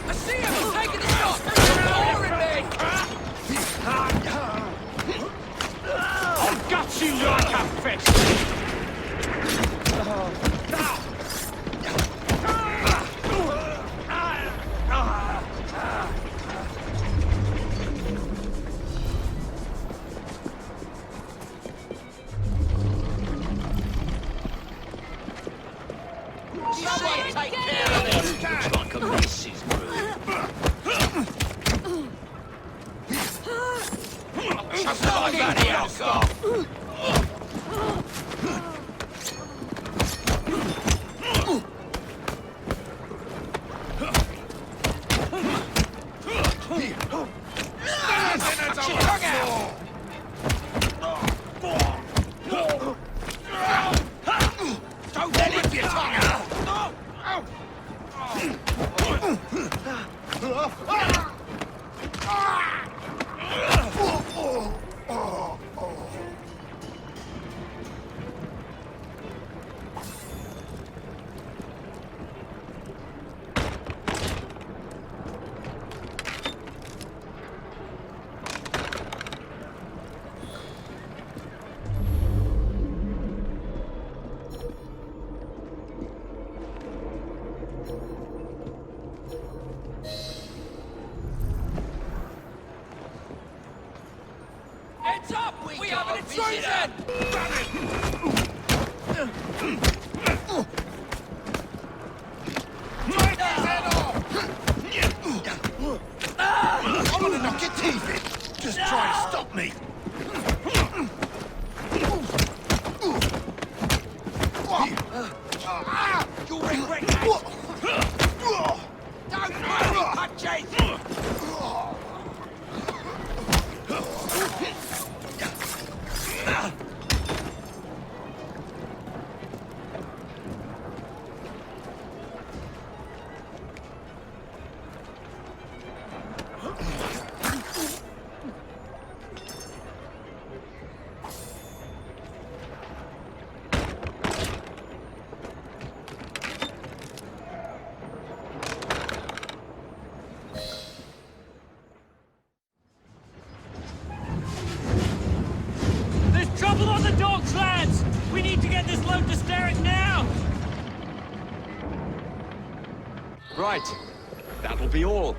I see him! He's taking the shot! I'll gut you like a fish! Someone take care of this! Like a missus Shut somebody else off! Don't let it get tongue out! Heads up! We have an intrusion! I want to knock your teeth in. Just try to stop me. You'll regret that! Don't worry, punches! Right. That'll be all.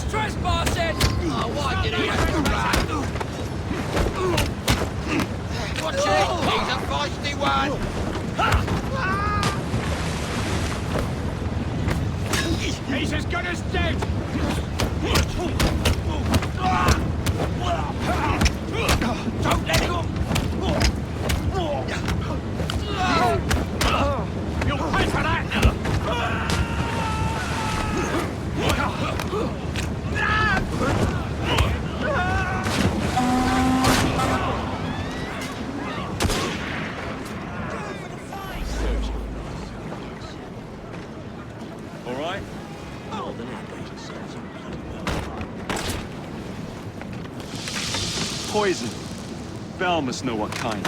Trespassing! Oh, why did he have to run? Watch it! He's a feisty one! He's as good as dead! Don't let him! You'll pay for that! All right? Poison. Bell must know what kind.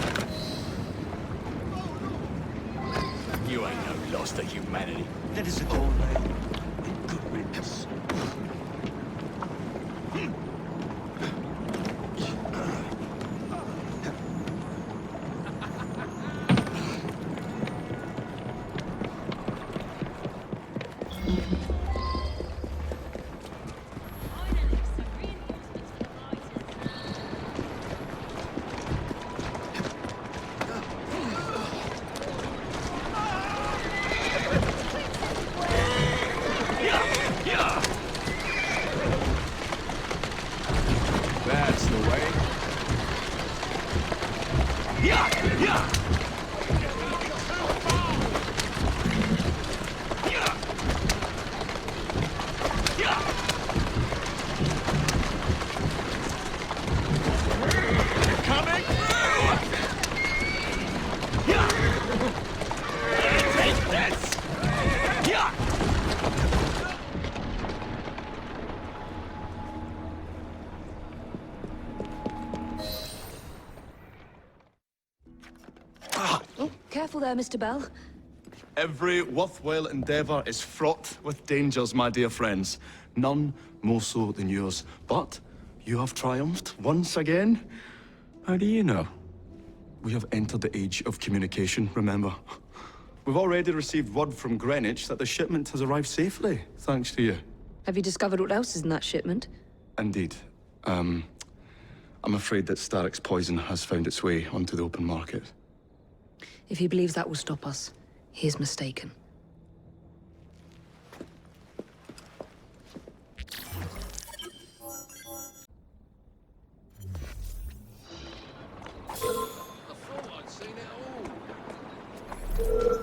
You ain't no loss to humanity. Let us go, man. Good riddance. That's the way. Coming through! Take this! Oh, careful there, Mr. Bell. Every worthwhile endeavour is fraught with dangers, my dear friends. None more so than yours. But you have triumphed once again. How do you know? We have entered the age of communication, remember? We've already received word from Greenwich that the shipment has arrived safely, thanks to you. Have you discovered what else is in that shipment? Indeed. I'm afraid that Starrick's poison has found its way onto the open market. If he believes that will stop us, he is mistaken.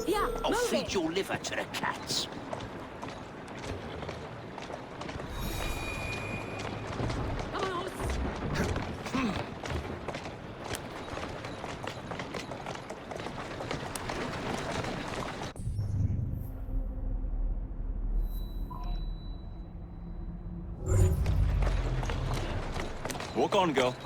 Yeah, I'll feed your liver to the cats. Walk on, girl.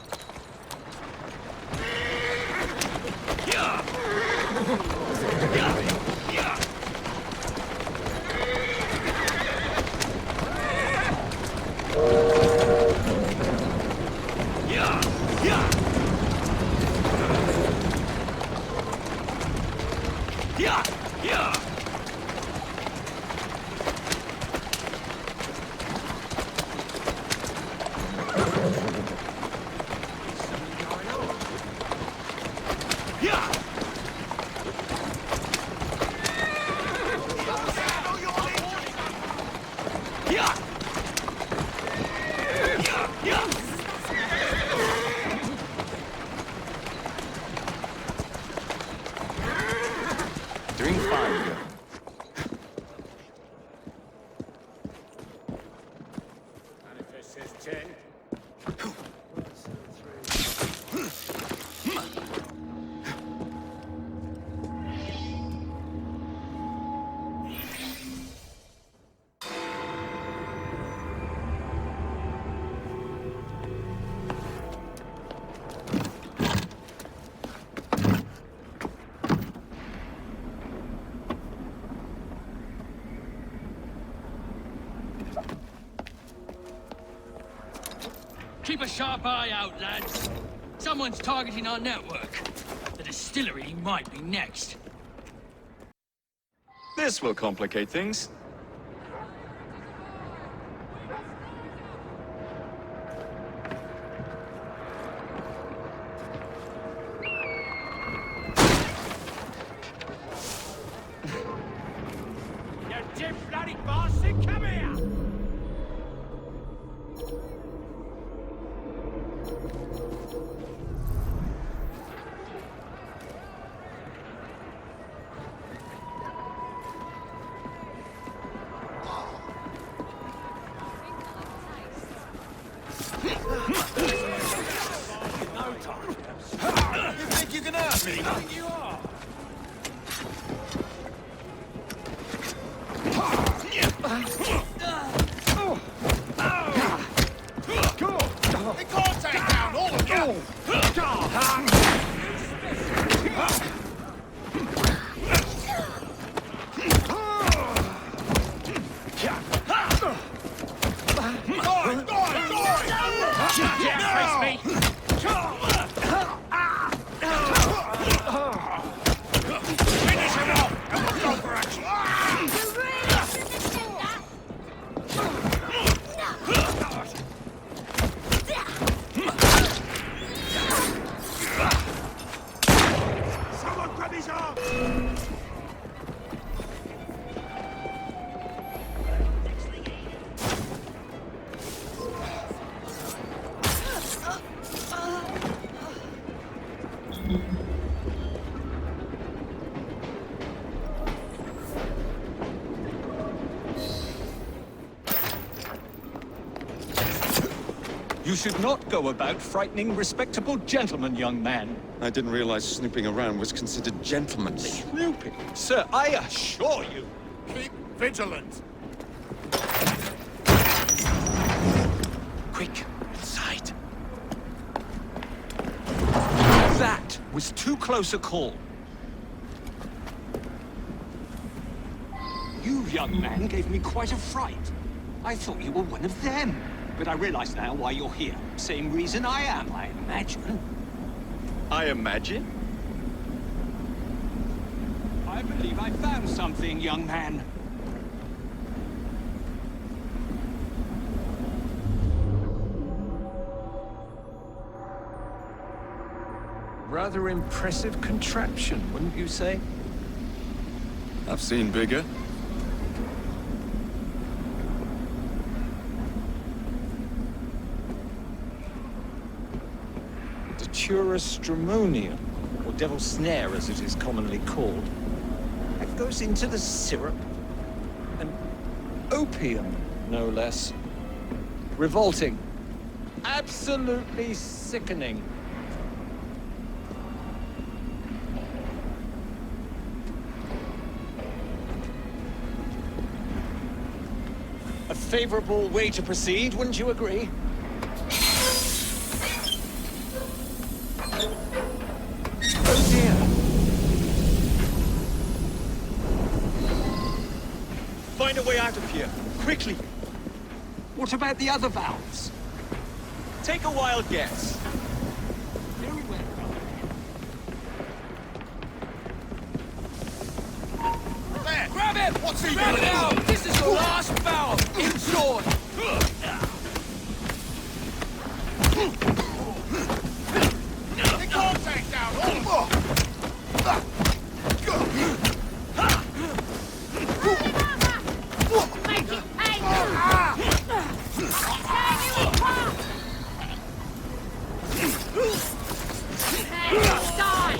Keep a sharp eye out, lads. Someone's targeting our network. The distillery might be next. This will complicate things. You bloody bastard, come here! You think you can hurt me? I think you are. They can't take down all of you! Finish him off, and we'll go for action. Someone grab his arm! You should not go about frightening respectable gentlemen, young man. I didn't realize snooping around was considered gentlemanly. Snooping? Sir, I assure you. Keep vigilant. Quick, inside. That was too close a call. You, young man, gave me quite a fright. I thought you were one of them. But I realize now why you're here. Same reason I am, I imagine. I imagine? I believe I found something, young man. Rather impressive contraption, wouldn't you say? I've seen bigger. Stramonium, or devil's snare as it is commonly called. That goes into the syrup. And opium, no less. Revolting. Absolutely sickening. A favorable way to proceed, wouldn't you agree? Oh dear. Find a way out of here, quickly. What about the other valves? Take a wild guess. Very well. There! Grab him! What's he Grab doing? him now! This is your last valve! Inside! They can't take down all of them! Make it pay! Tear you apart! Die!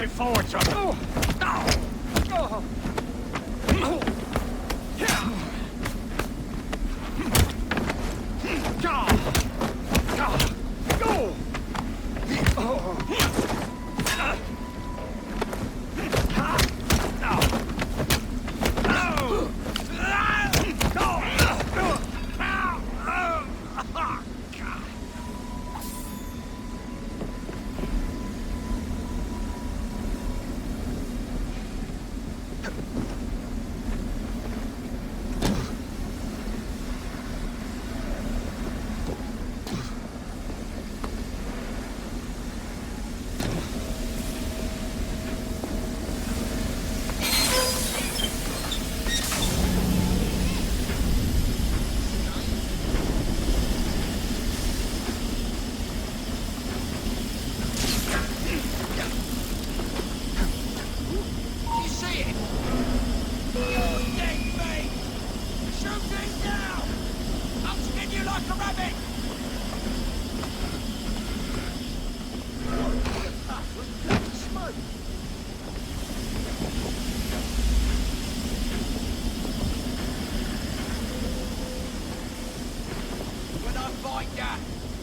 looking forward to.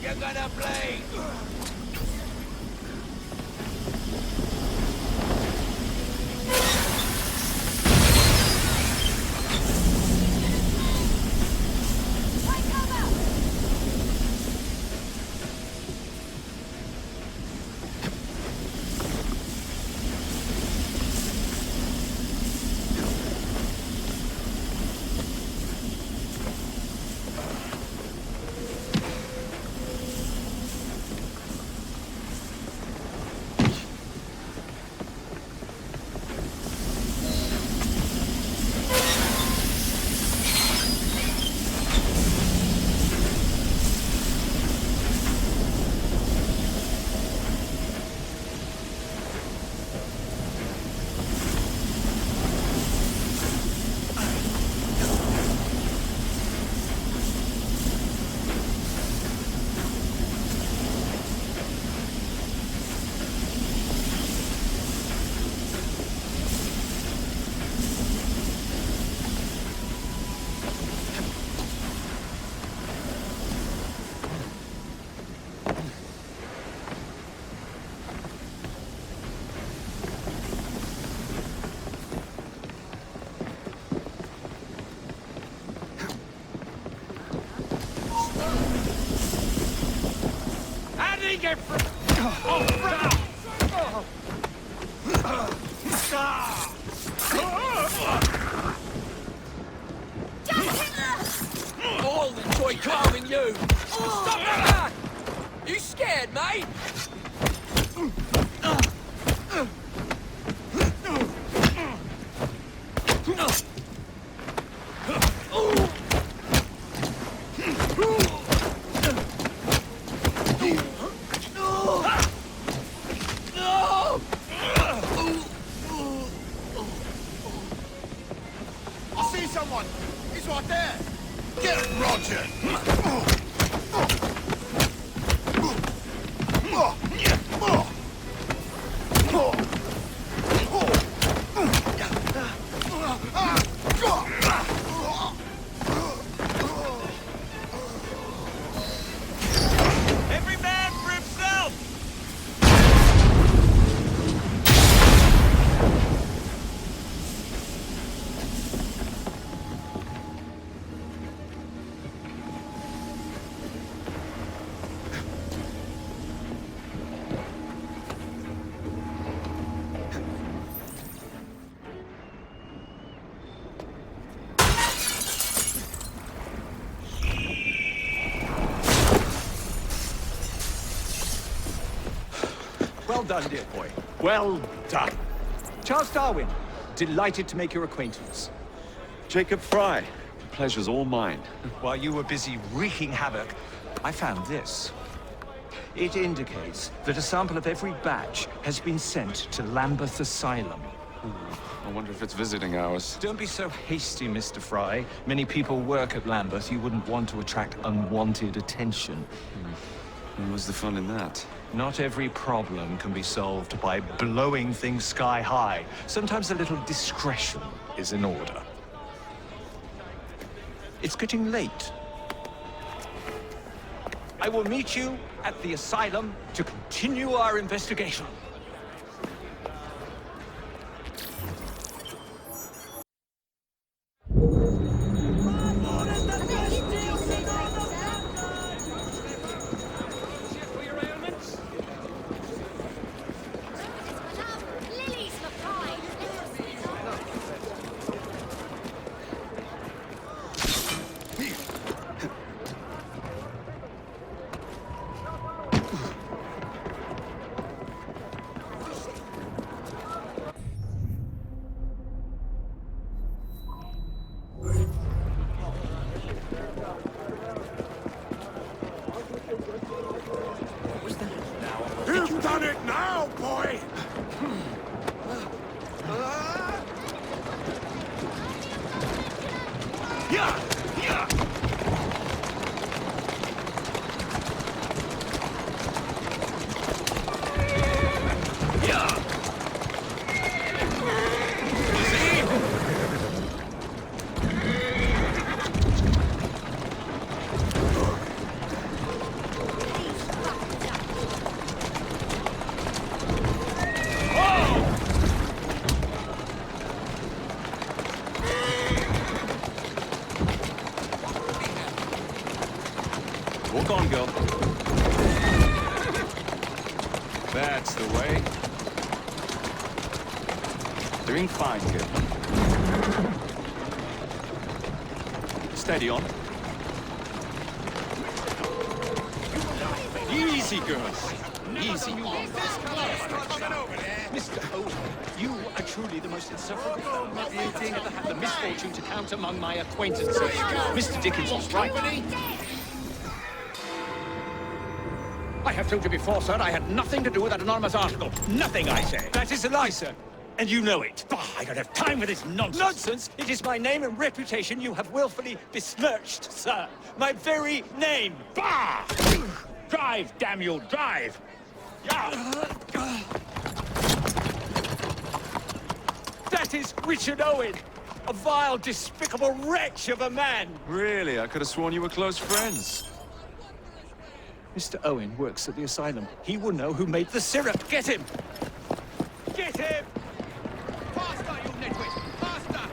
You're gonna bleed! Get from... Oh, I'll enjoy carving you! Stop that! You scared, mate? Well done, dear boy. Well done. Charles Darwin, delighted to make your acquaintance. Jacob Fry, the pleasure's all mine. While you were busy wreaking havoc, I found this. It indicates that a sample of every batch has been sent to Lambeth Asylum. I wonder if it's visiting hours. Don't be so hasty, Mr. Fry. Many people work at Lambeth. You wouldn't want to attract unwanted attention. And what's the fun in that? Not every problem can be solved by blowing things sky high. Sometimes a little discretion is in order. It's getting late. I will meet you at the asylum to continue our investigation. You've done it now, boy! Yeah! Yeah! Walk on, girl. That's the way. Doing fine, girl. Steady on. Easy, girls. Easy. Mr. Owen, you are truly the most insufferable fellow I have ever had the misfortune to count among my acquaintances. Mr. Dickens was right. I have told you before, sir, I had nothing to do with that anonymous article. Nothing, I say. That is a lie, sir. And you know it. Bah, I don't have time for this nonsense. Nonsense? It is my name and reputation you have willfully besmirched, sir. My very name. Bah! Drive, damn you, drive! Yeah! That is Richard Owen, a vile, despicable wretch of a man. Really? I could have sworn you were close friends. Mr. Owen works at the asylum. He will know who made the syrup. Get him! Get him! Faster, you nitwit! Faster!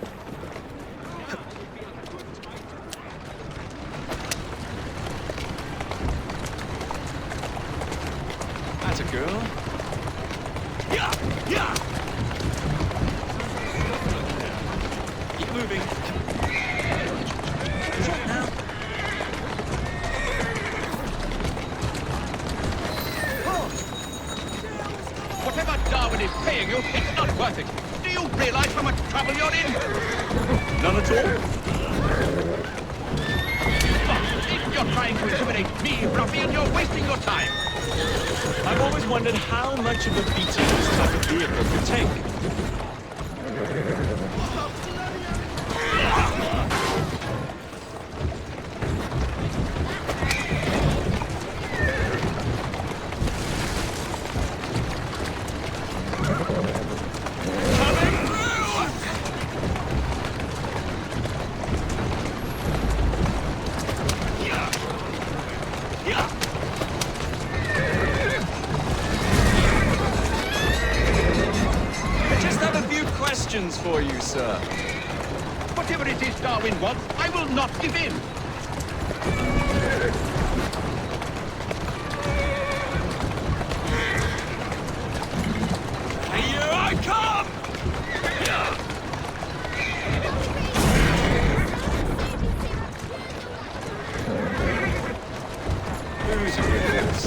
That's a girl. Yeah! Yeah! Keep moving. Whatever Darwin is paying you, it's not worth it. Do you realize how much trouble you're in? None at all. If you're trying to intimidate me, ruffian, you're wasting your time. I've always wondered how much of a beating this type of vehicle could take. For you, sir. Whatever it is Darwin wants, I will not give in. Here I come! Who's a good horse?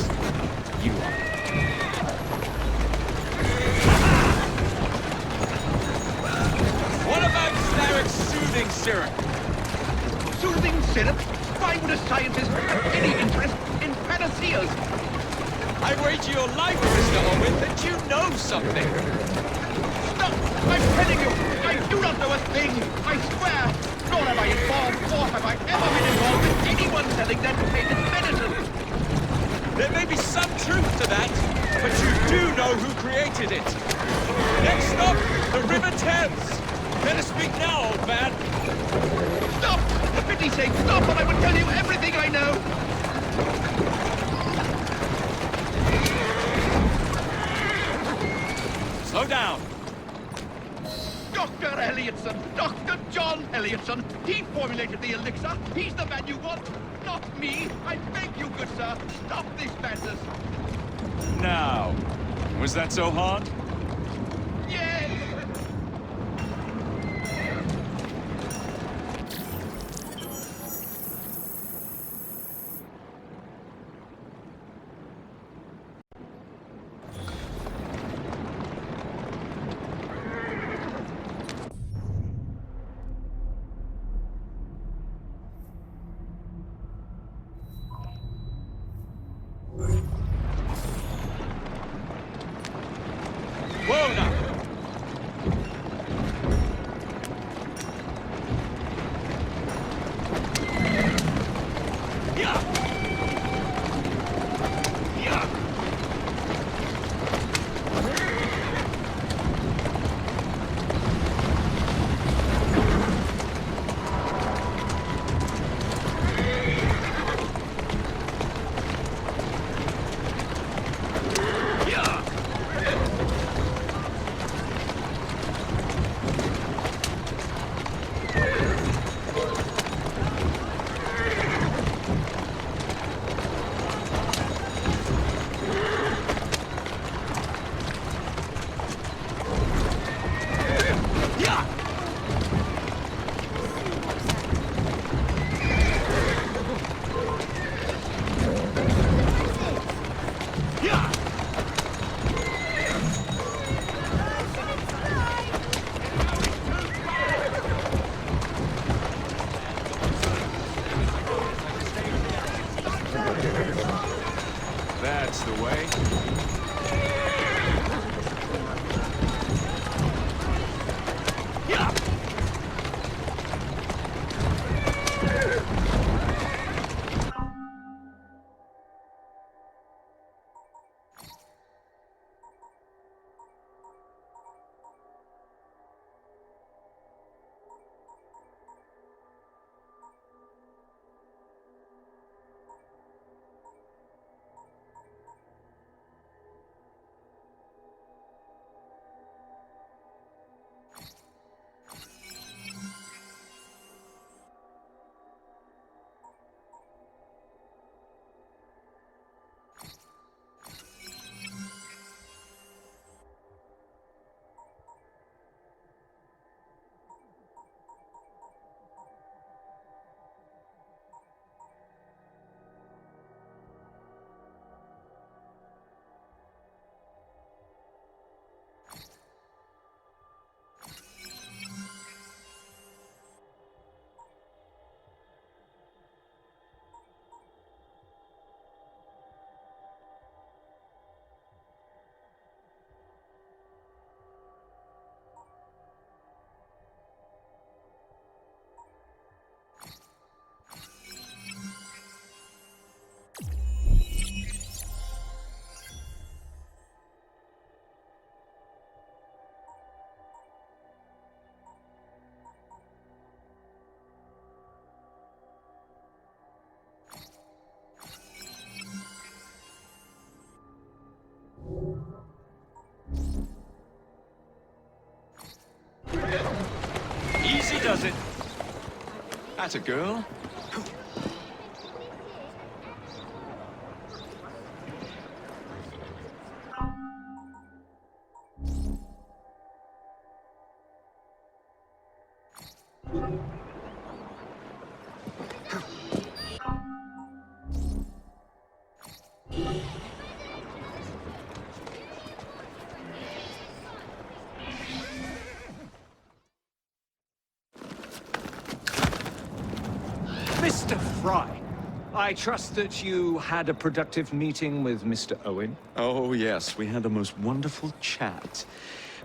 You are. Soothing syrup. Soothing syrup? Why would a scientist have any interest in panaceas? I wager your life, Mr. Owen, that you know something. Stop! I'm telling you, I do not know a thing. I swear, nor have I informed, or have I ever been involved with anyone selling that painted medicine. There may be some truth to that, but you do know who created it. Next stop, the River Thames. Better speak now, old man. Stop! For pity's sake, stop, or I will tell you everything I know! Slow down. Dr. Elliotson! Dr. John Elliotson! He formulated the elixir! He's the man you want! Not me! I beg you, good sir! Stop this madness! Now, was that so hard? Yes! Whoa now! That's the way. Easy does it. That's a girl. Mr. Fry, I trust that you had a productive meeting with Mr. Owen? Oh, yes. We had the most wonderful chat.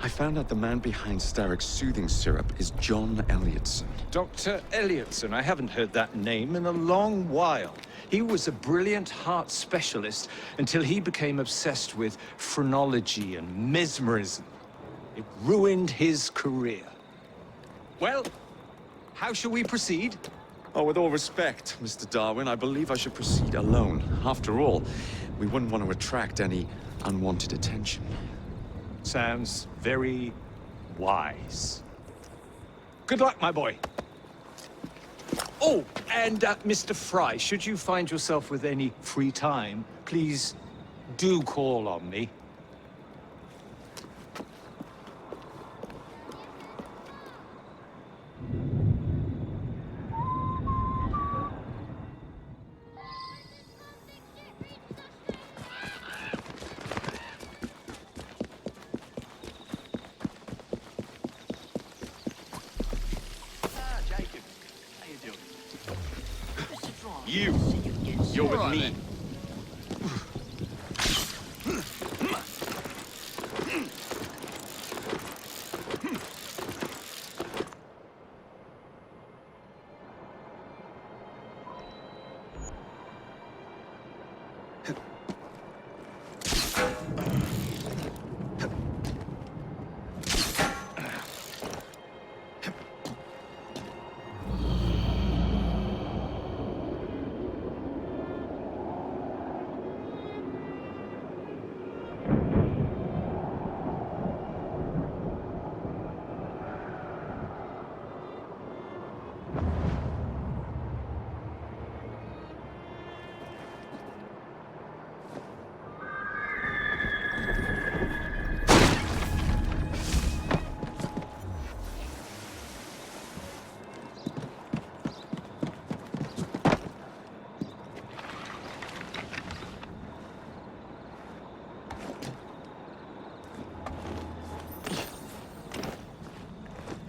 I found out the man behind Starrick's soothing syrup is John Elliotson. Dr. Elliotson, I haven't heard that name in a long while. He was a brilliant heart specialist until he became obsessed with phrenology and mesmerism. It ruined his career. Well, how shall we proceed? Oh, with all respect, Mr. Darwin, I believe I should proceed alone. After all, we wouldn't want to attract any unwanted attention. Sounds very wise. Good luck, my boy. Oh, and Mr. Fry, should you find yourself with any free time, please do call on me. You're with me.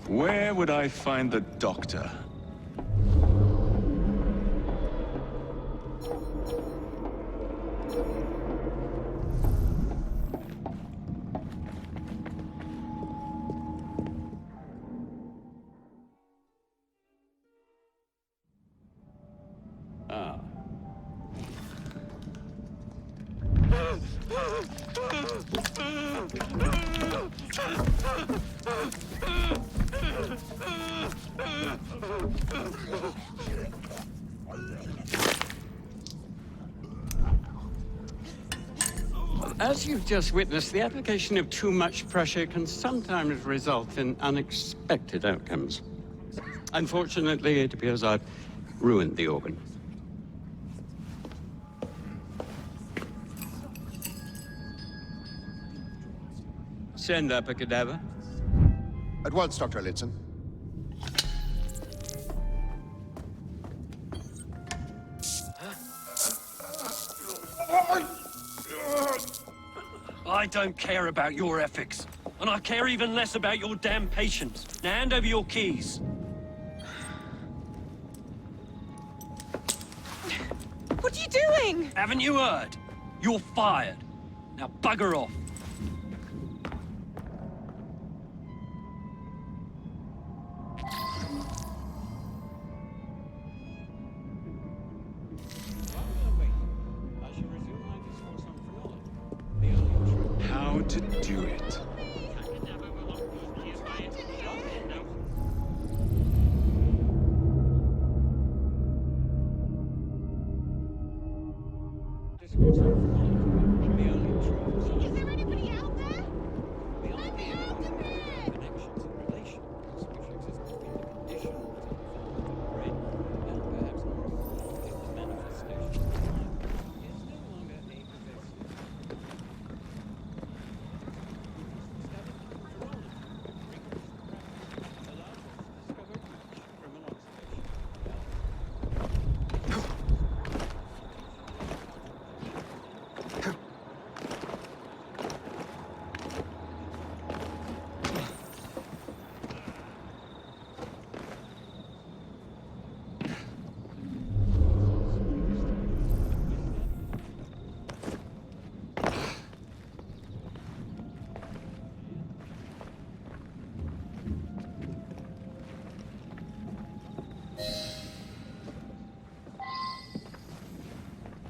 Where would I find the doctor? Ah. As you've just witnessed, the application of too much pressure can sometimes result in unexpected outcomes. Unfortunately, it appears I've ruined the organ. Send up a cadaver. At once, Dr. Elliotson. I don't care about your ethics. And I care even less about your damn patience. Now hand over your keys. What are you doing? Haven't you heard? You're fired. Now bugger off. How to do it.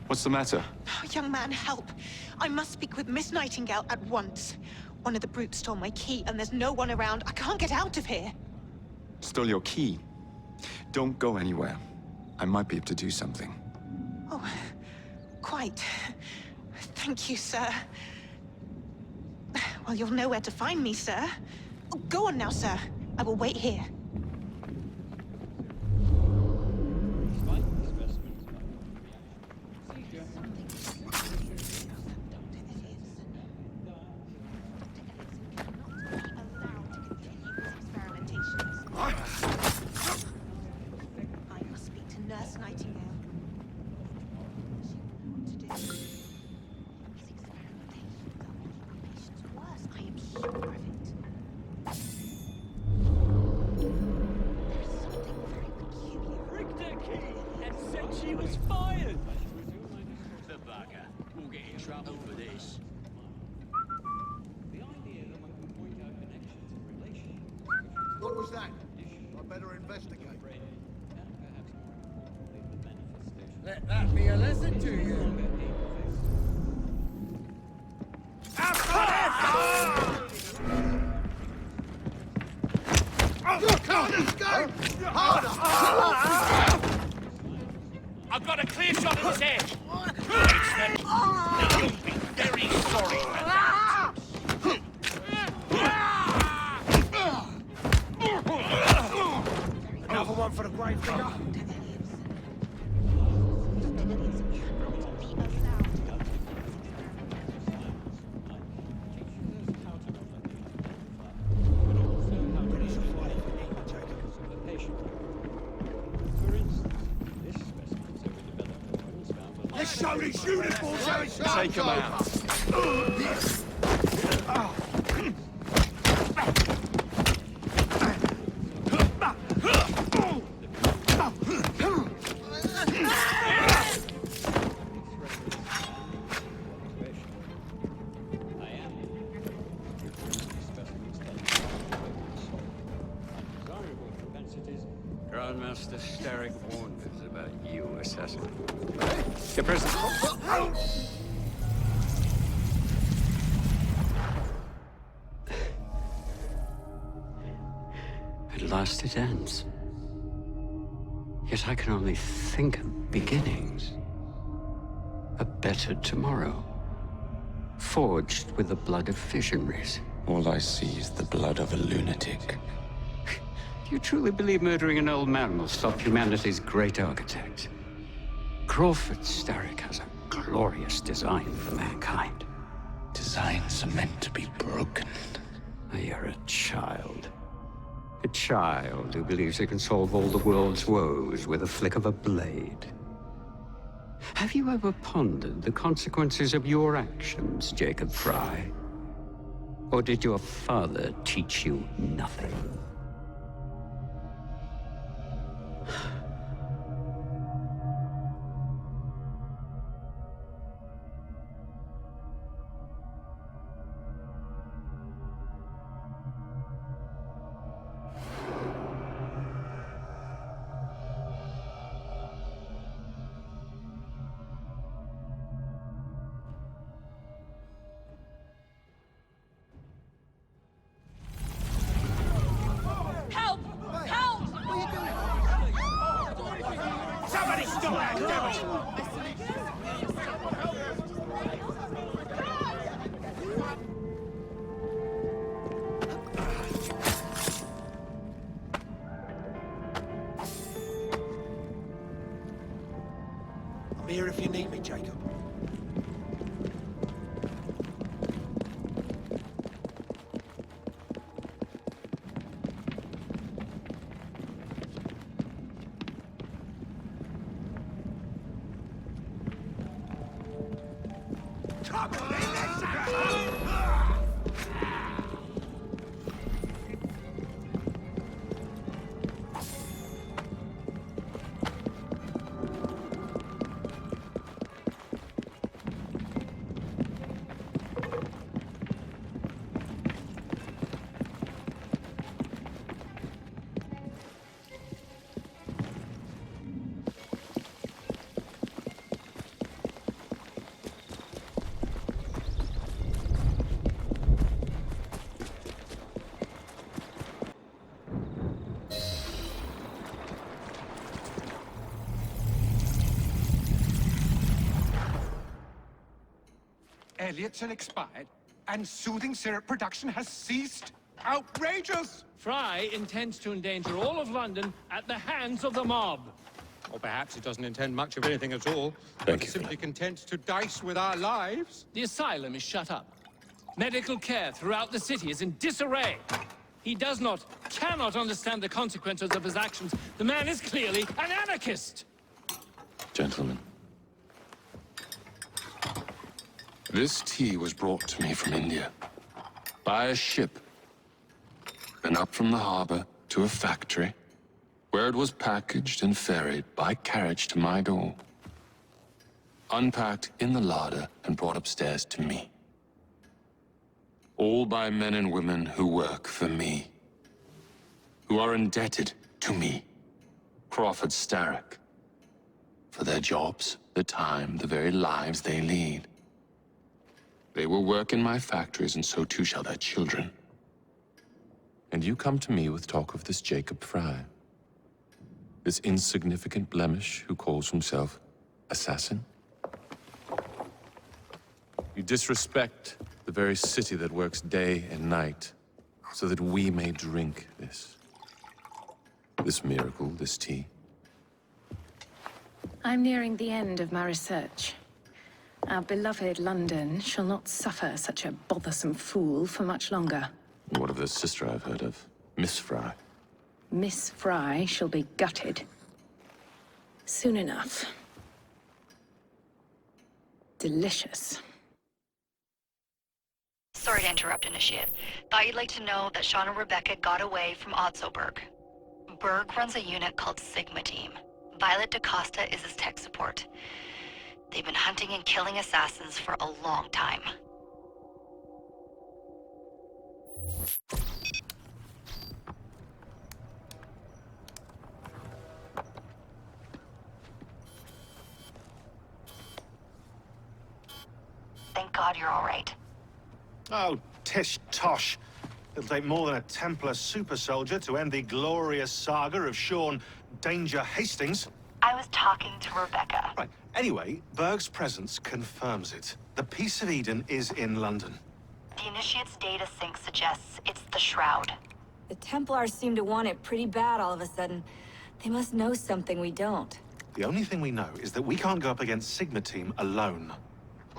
What's the matter? Oh, young man, help. I must speak with Miss Nightingale at once. One of the brutes stole my key, and there's no one around. I can't get out of here. Stole your key. Don't go anywhere. I might be able to do something. Oh, quite. Thank you, sir. Well, you'll know where to find me, sir. Oh, go on now, sir. I will wait here. What was that? I better investigate. Let that be a lesson to you. Look out! Go! Harder! I've got a clear shot at his head. It's the... You'll be very sorry for that. Another one for the grave digger. Let's show these uniforms how it's done. Take him out. Grandmaster Starrick warned us about you, assassin. Your presence. At last it ends. Yet I can only think of beginnings. A better tomorrow. Forged with the blood of visionaries. All I see is the blood of a lunatic. Do you truly believe murdering an old man will stop humanity's great architect? Crawford Starrick has a glorious design for mankind. Designs are meant to be broken. You're a child. A child who believes it can solve all the world's woes with a flick of a blade. Have you ever pondered the consequences of your actions, Jacob Fry? Or did your father teach you nothing? Help! Help! Somebody stop that, damn it! I'm here if you need me, Jacob. Elliot's are expired, and soothing syrup production has ceased? Outrageous! Fry intends to endanger all of London at the hands of the mob. Or perhaps he doesn't intend much of anything at all. Thank but you. simply content to dice with our lives. The asylum is shut up. Medical care throughout the city is in disarray. He cannot understand the consequences of his actions. The man is clearly an anarchist! Gentlemen. This tea was brought to me from India. By a ship. Then up from the harbor to a factory, where it was packaged and ferried by carriage to my door. Unpacked in the larder and brought upstairs to me. All by men and women who work for me. Who are indebted to me, Crawford Starrick. For their jobs, the time, the very lives they lead. They will work in my factories, and so too shall their children. And you come to me with talk of this Jacob Fry. This insignificant blemish who calls himself assassin? You disrespect the very city that works day and night so that we may drink this miracle, this tea. I'm nearing the end of my research. Our beloved London shall not suffer such a bothersome fool for much longer. And what of the sister I've heard of, Miss Fry? Miss Fry shall be gutted. Soon enough. Delicious. Sorry to interrupt, Initiate. Thought you'd like to know that Sean and Rebecca got away from Otzoberg. Berg runs a unit called Sigma Team. Violet DaCosta is his tech support. They've been hunting and killing assassins for a long time. Thank God you're all right. Oh, tish tosh. It'll take more than a Templar super soldier to end the glorious saga of Sean Danger Hastings. I was talking to Rebecca. Right. Anyway, Berg's presence confirms it. The Peace of Eden is in London. The Initiate's data sync suggests it's the Shroud. The Templars seem to want it pretty bad all of a sudden. They must know something we don't. The only thing we know is that we can't go up against Sigma Team alone.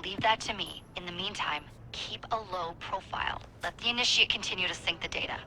Leave that to me. In the meantime, keep a low profile. Let the Initiate continue to sync the data.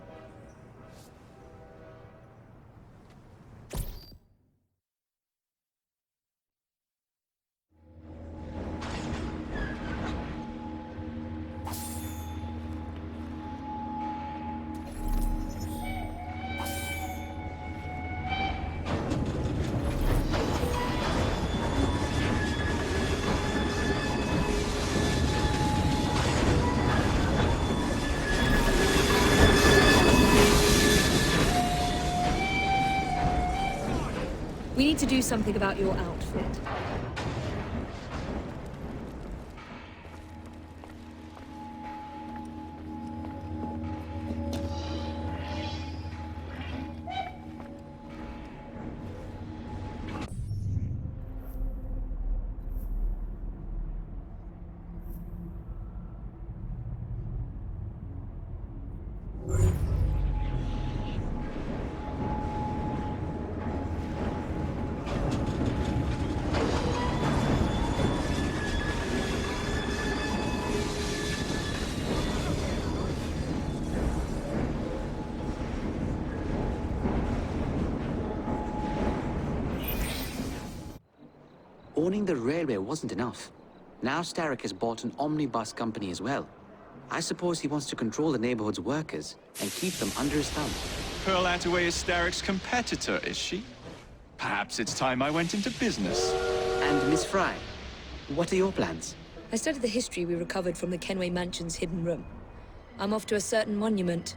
We need to do something about your outfit. Owning the railway wasn't enough. Now Starrick has bought an omnibus company as well. I suppose he wants to control the neighborhood's workers and keep them under his thumb. Pearl Attaway is Starrick's competitor, is she? Perhaps it's time I went into business. And Miss Fry, what are your plans? I studied the history we recovered from the Kenway Mansion's hidden room. I'm off to a certain monument.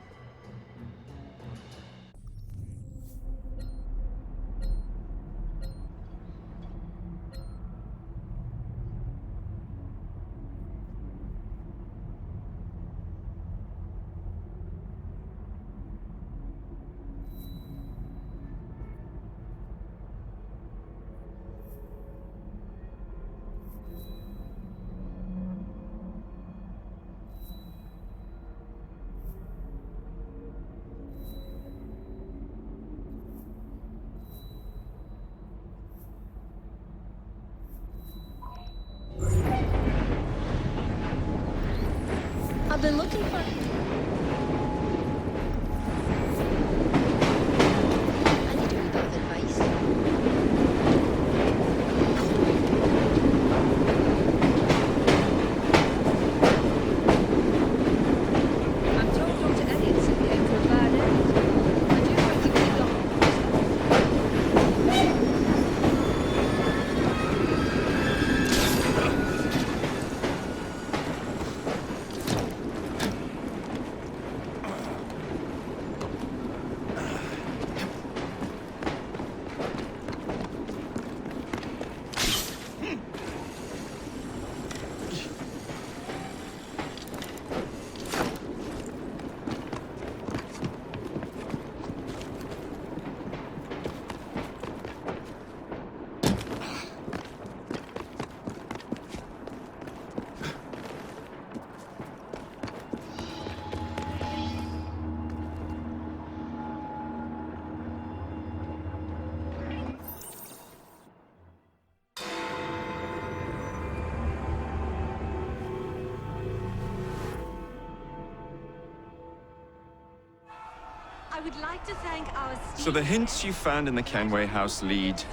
I would like to thank our So the hints you found in the Kenway house lead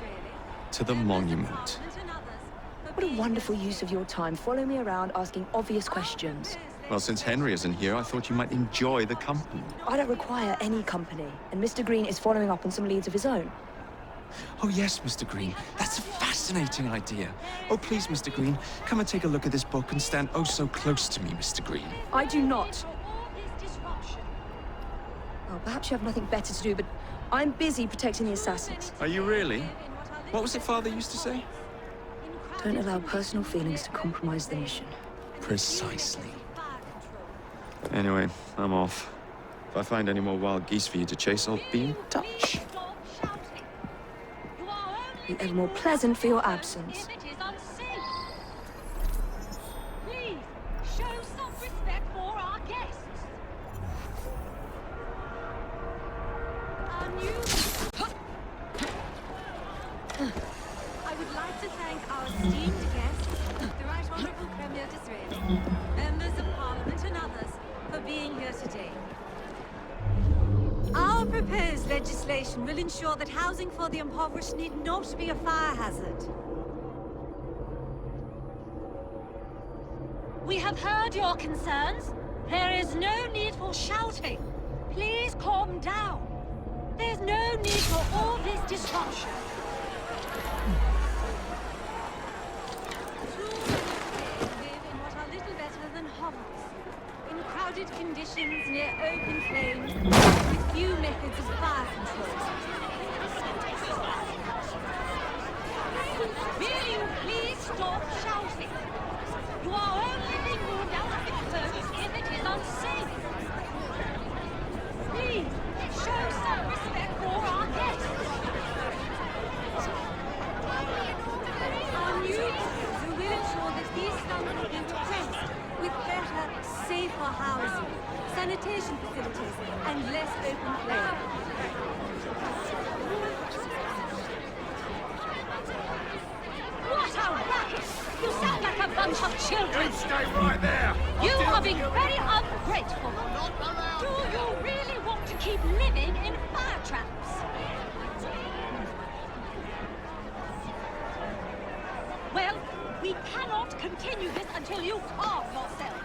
to the monument. What a wonderful use of your time. Follow me around asking obvious questions. Well, since Henry isn't here, I thought you might enjoy the company. I don't require any company, and Mr. Green is following up on some leads of his own. Oh, yes, Mr. Green. That's a fascinating idea. Oh, please, Mr. Green, come and take a look at this book and stand oh so close to me, Mr. Green. I do not. Well, perhaps you have nothing better to do, but I'm busy protecting the assassins. Are you really? What was it Father used to say? Don't allow personal feelings to compromise the mission. Precisely. Anyway, I'm off. If I find any more wild geese for you to chase, I'll be in touch. Be ever more pleasant for your absence. Please, show some respect for our guests. I would like to thank our esteemed guests, the Right Honourable Premier Disraeli, members of Parliament and others, for being here today. Our proposed legislation will ensure that housing for the impoverished need not be a fire hazard. We have heard your concerns. There is no need for shouting. Please calm down. There's no need for all this disruption. Live in what are little better than hovels, in crowded conditions near open flames, with few methods of fire control. Will you please stop shouting? You are only being moved out of your homes if it is unsafe. Please, show some respect for our guests. Our new proposal will ensure that these slums will be replaced with better, safer housing, sanitation facilities, and less open flame. What a racket! You sound like a bunch of children! You stay right there! You are being very ungrateful. Do you really want to keep living in fire traps? Well, we cannot continue this until you calm yourself.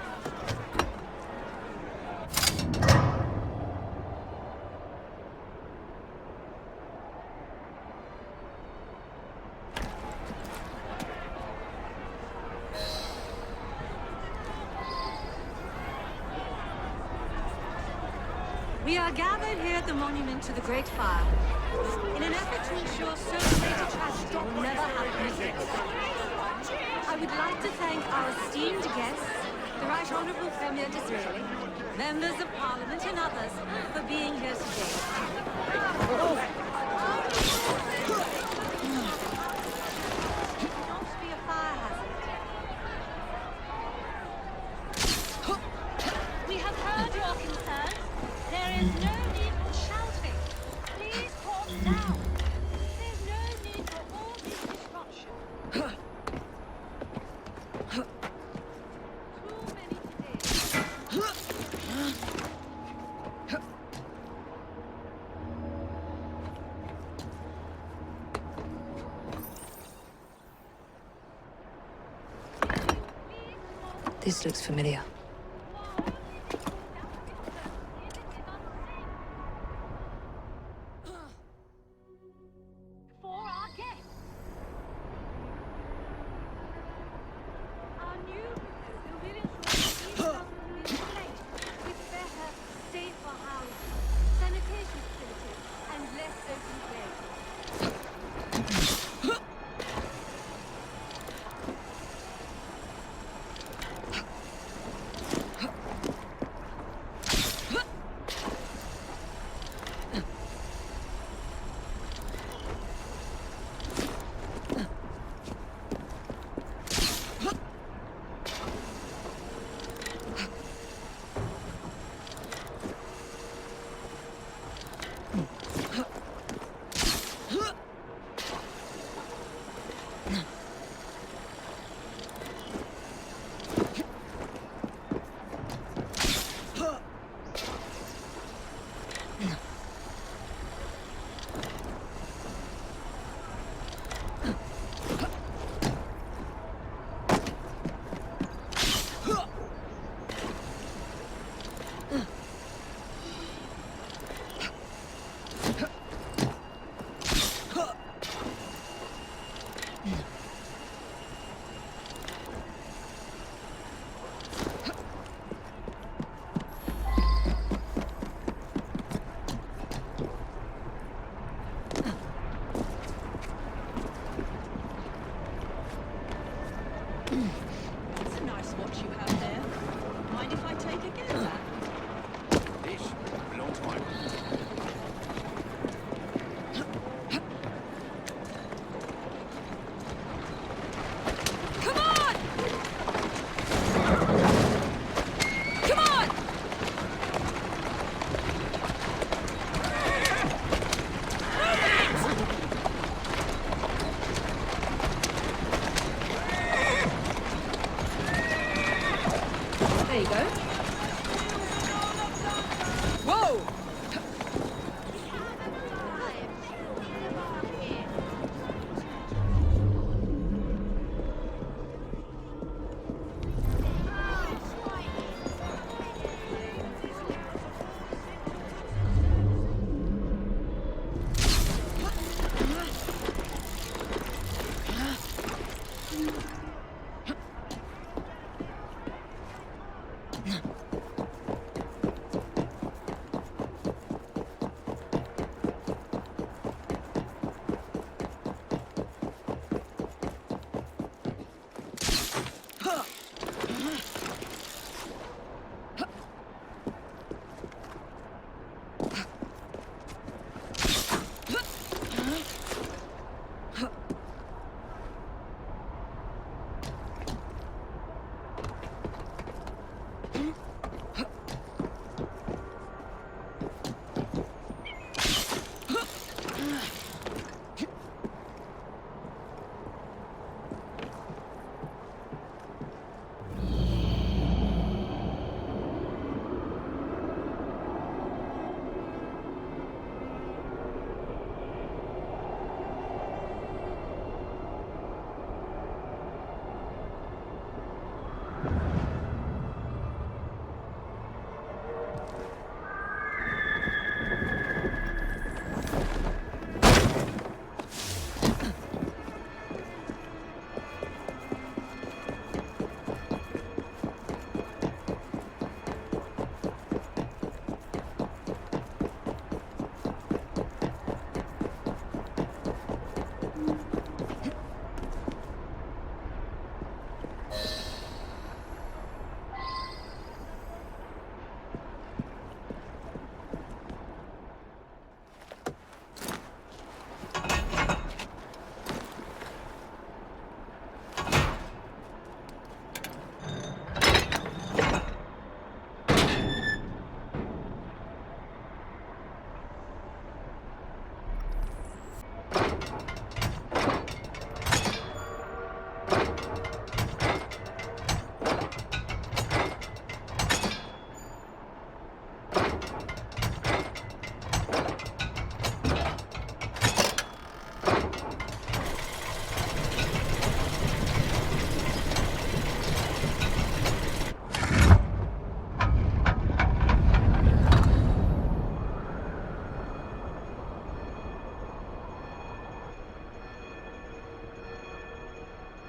We are gathered here at the monument to the Great Fire in an effort to ensure so great a tragedy will never happen again. I would like to thank our esteemed guests, the Right Honourable Premier Disraeli, members of Parliament and others, for being here today. Not be a fire hazard. We have heard your concerns. There is no need for shouting. Please calm down. There's no need for all this disruption. Too many today. This looks familiar. For our guests. Our new proposal will ensure that these slums will be replaced with better, safer housing, sanitation facilities, and less open flame.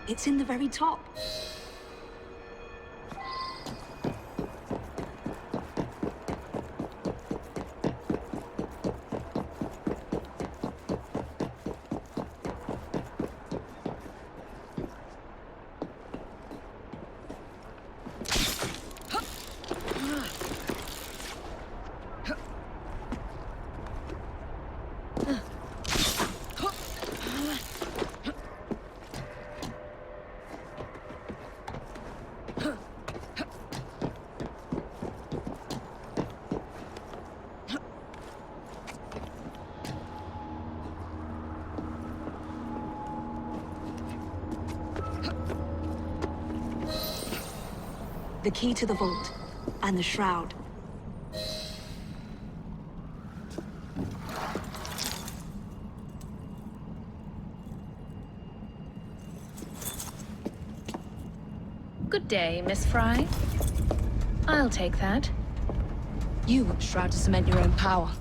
It's in the very top. The key to the vault, and the shroud. Good day, Miss Fry. I'll take that. You want the shroud to cement your own power.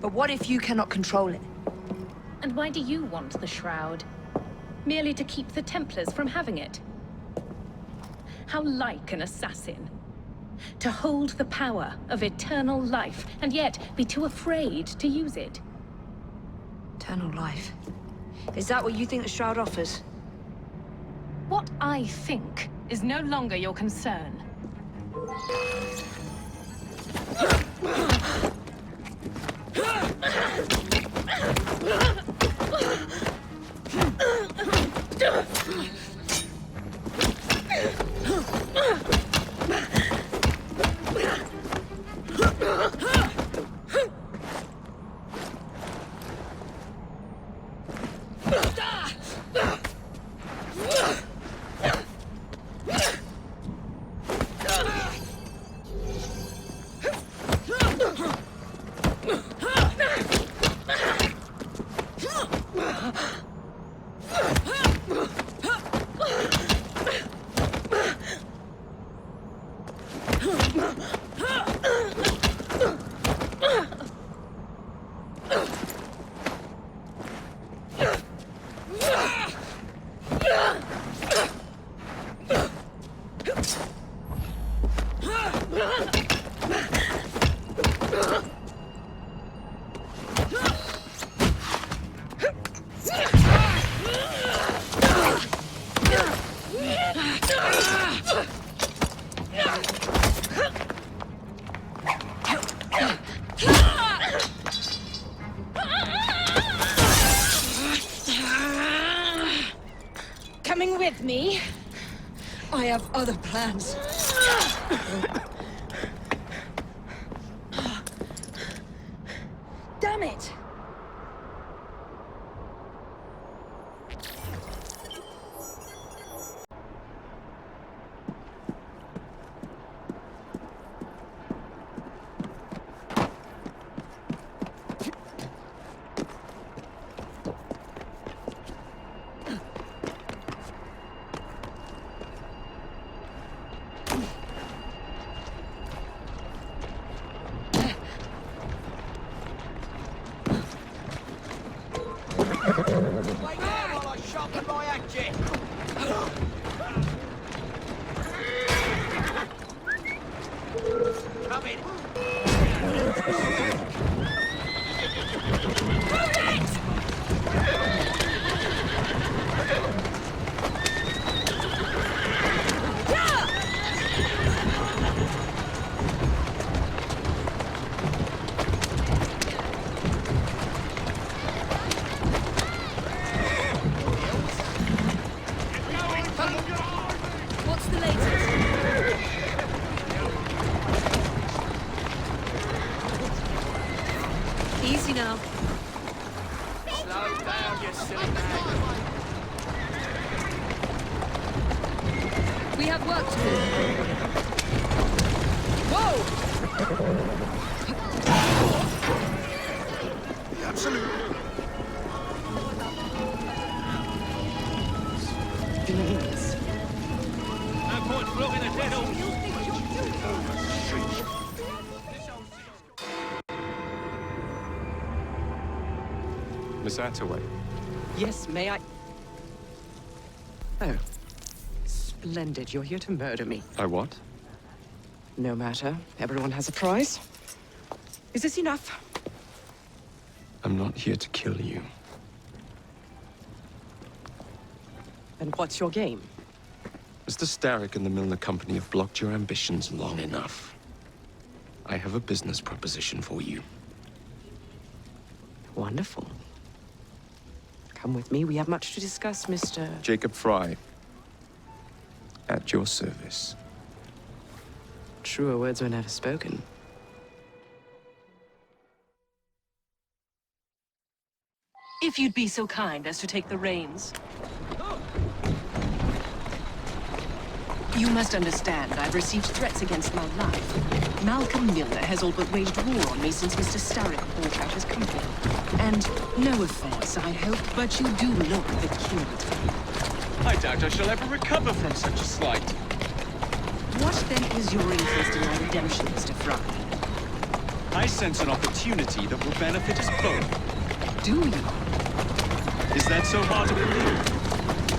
But what if you cannot control it? And why do you want the shroud? Merely to keep the Templars from having it? How like an assassin. To hold the power of eternal life, and yet be too afraid to use it. Eternal life. Is that what you think the shroud offers? What I think is no longer your concern. Coming with me? I have other plans. Damn it! Wait there while I sharpen my hatchet! Come in! What's the latest? Easy now. Slow down, you silly man. We have work to do. Whoa! Absolutely. No point flogging a dead horse. Miss Attaway. Yes, may I? Oh. Splendid. You're here to murder me. I what? No matter. Everyone has a price. Is this enough? I'm not here to kill you. And what's your game? Mr. Starrick and the Milner Company have blocked your ambitions long enough. I have a business proposition for you. Wonderful. Come with me. We have much to discuss, Mr. Jacob Fry. At your service. Truer words were never spoken. If you'd be so kind as to take the reins. You must understand, I've received threats against my life. Malcolm Milner has all but waged war on me since Mr. Starrick bought out his company. And no offense, I hope, but you do look the killed. I doubt I shall ever recover from such a slight. What then is your interest in my redemption, Mr. Fry? I sense an opportunity that will benefit us both. Do you? Is that so hard to believe?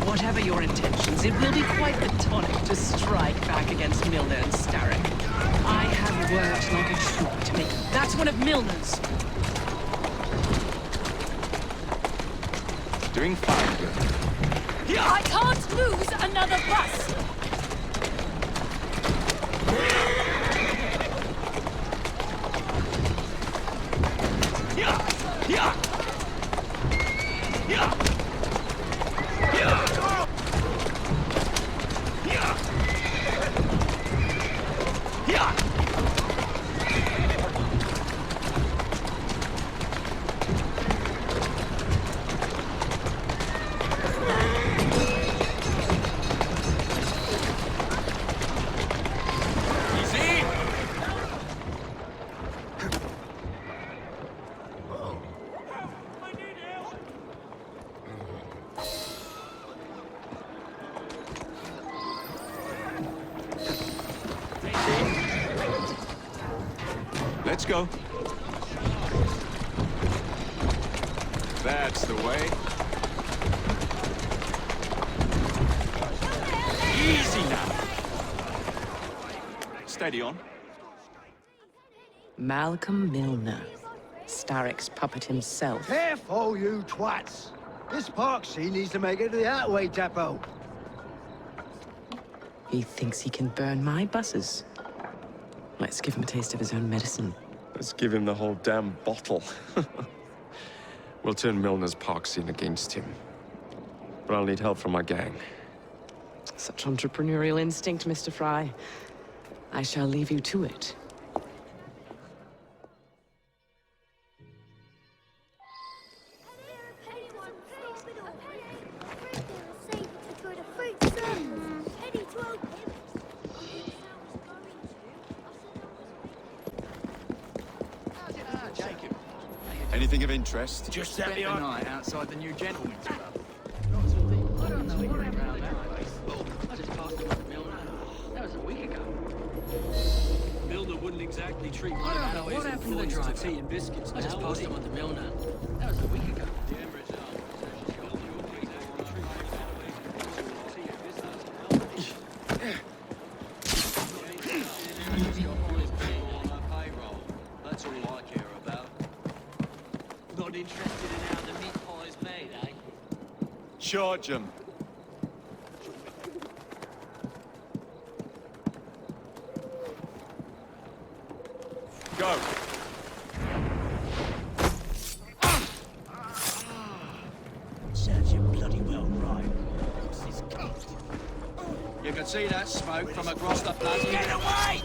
Whatever your intentions, it will be quite the tonic to strike back against Milner and Starrick. I have worked like a tree to make... That's one of Milner's! Doing fine, girl. I can't lose another bus! Let's go. That's the way. Easy now. Steady on. Malcolm Milner. Starrick's puppet himself. Careful, you twats! This park scene needs to make it to the Attaway depot. He thinks he can burn my buses. Let's give him a taste of his own medicine. Let's give him the whole damn bottle. We'll turn Milner's park scene against him. But I'll need help from my gang. Such entrepreneurial instinct, Mr. Fry. I shall leave you to it. Anything of interest? Just spent the night outside the new gentleman's club. I don't know where around that place. I just passed him with Milner. That was a week ago. Milner wouldn't exactly treat my what happened to the driver? Tea and biscuits. I just passed him with the Milner. That was a week ago. The Emirates That's all I care about. Not interested in how the meat pie is made, eh? Charge him. Go. Serves you bloody well right. You can see that smoke from across the plaza. Get away!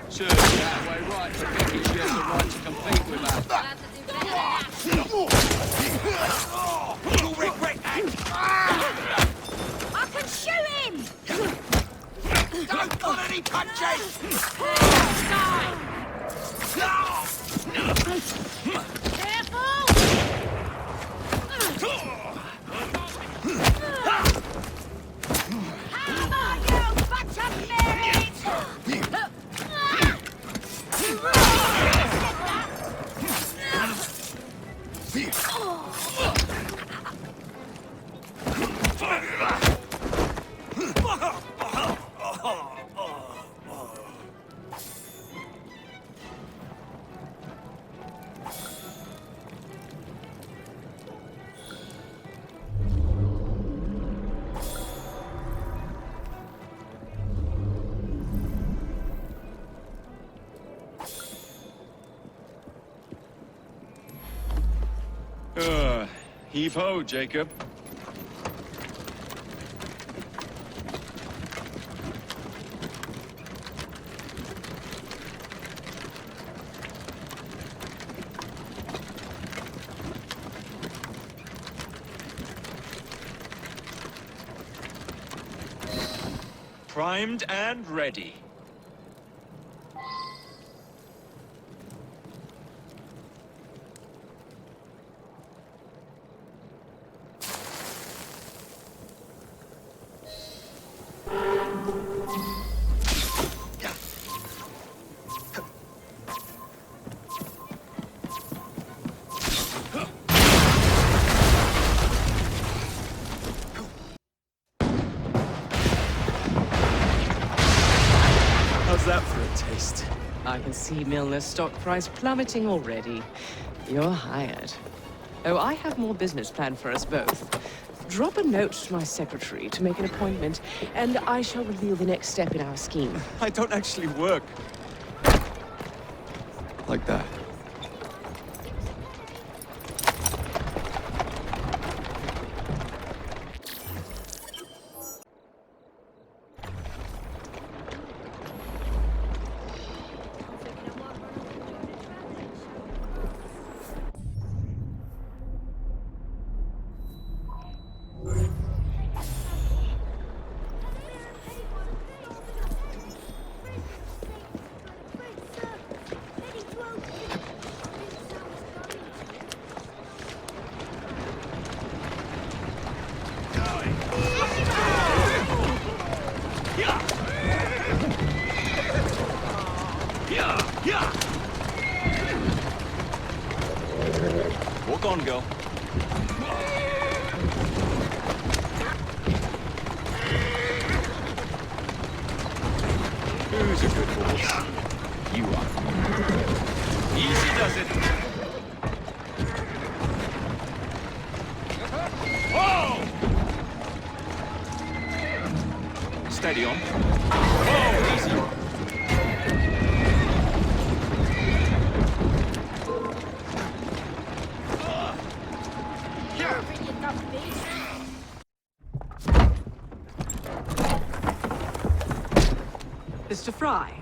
Serves that way right, but Becky she has the right to compete with that. You regret that! I can shoot him! Don't pull any punches! Careful! Come on, you bunch of marrieds! Heave-ho, Jacob. Primed and ready. How's that for a taste? I can see Milner's stock price plummeting already. You're hired. Oh, I have more business planned for us both. Drop a note to my secretary to make an appointment, and I shall reveal the next step in our scheme. I don't actually work like that. Walk on, girl. Who's a good horse? You are. Easy does it. Whoa! Steady on. Whoa, easy. Mr. Fry,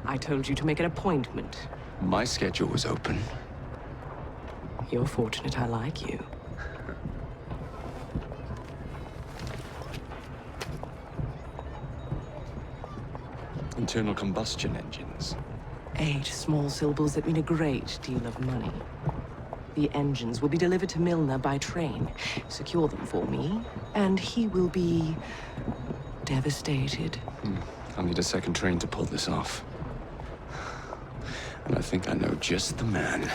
I told you to make an appointment. My schedule was open. You're fortunate I like you. Internal combustion engines. 8 small syllables that mean a great deal of money. The engines will be delivered to Milner by train. Secure them for me, and he will be devastated. I'll need a second train to pull this off. And I think I know just the man.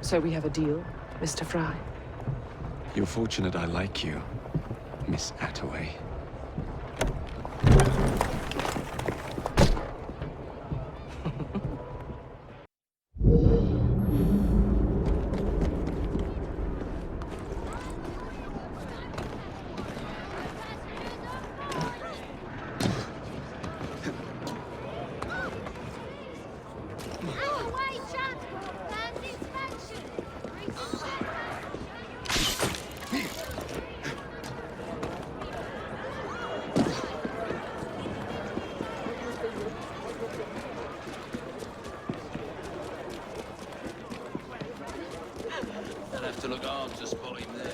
So we have a deal, Mr. Fry? You're fortunate I like you, Miss Attaway. look hard to spot him there.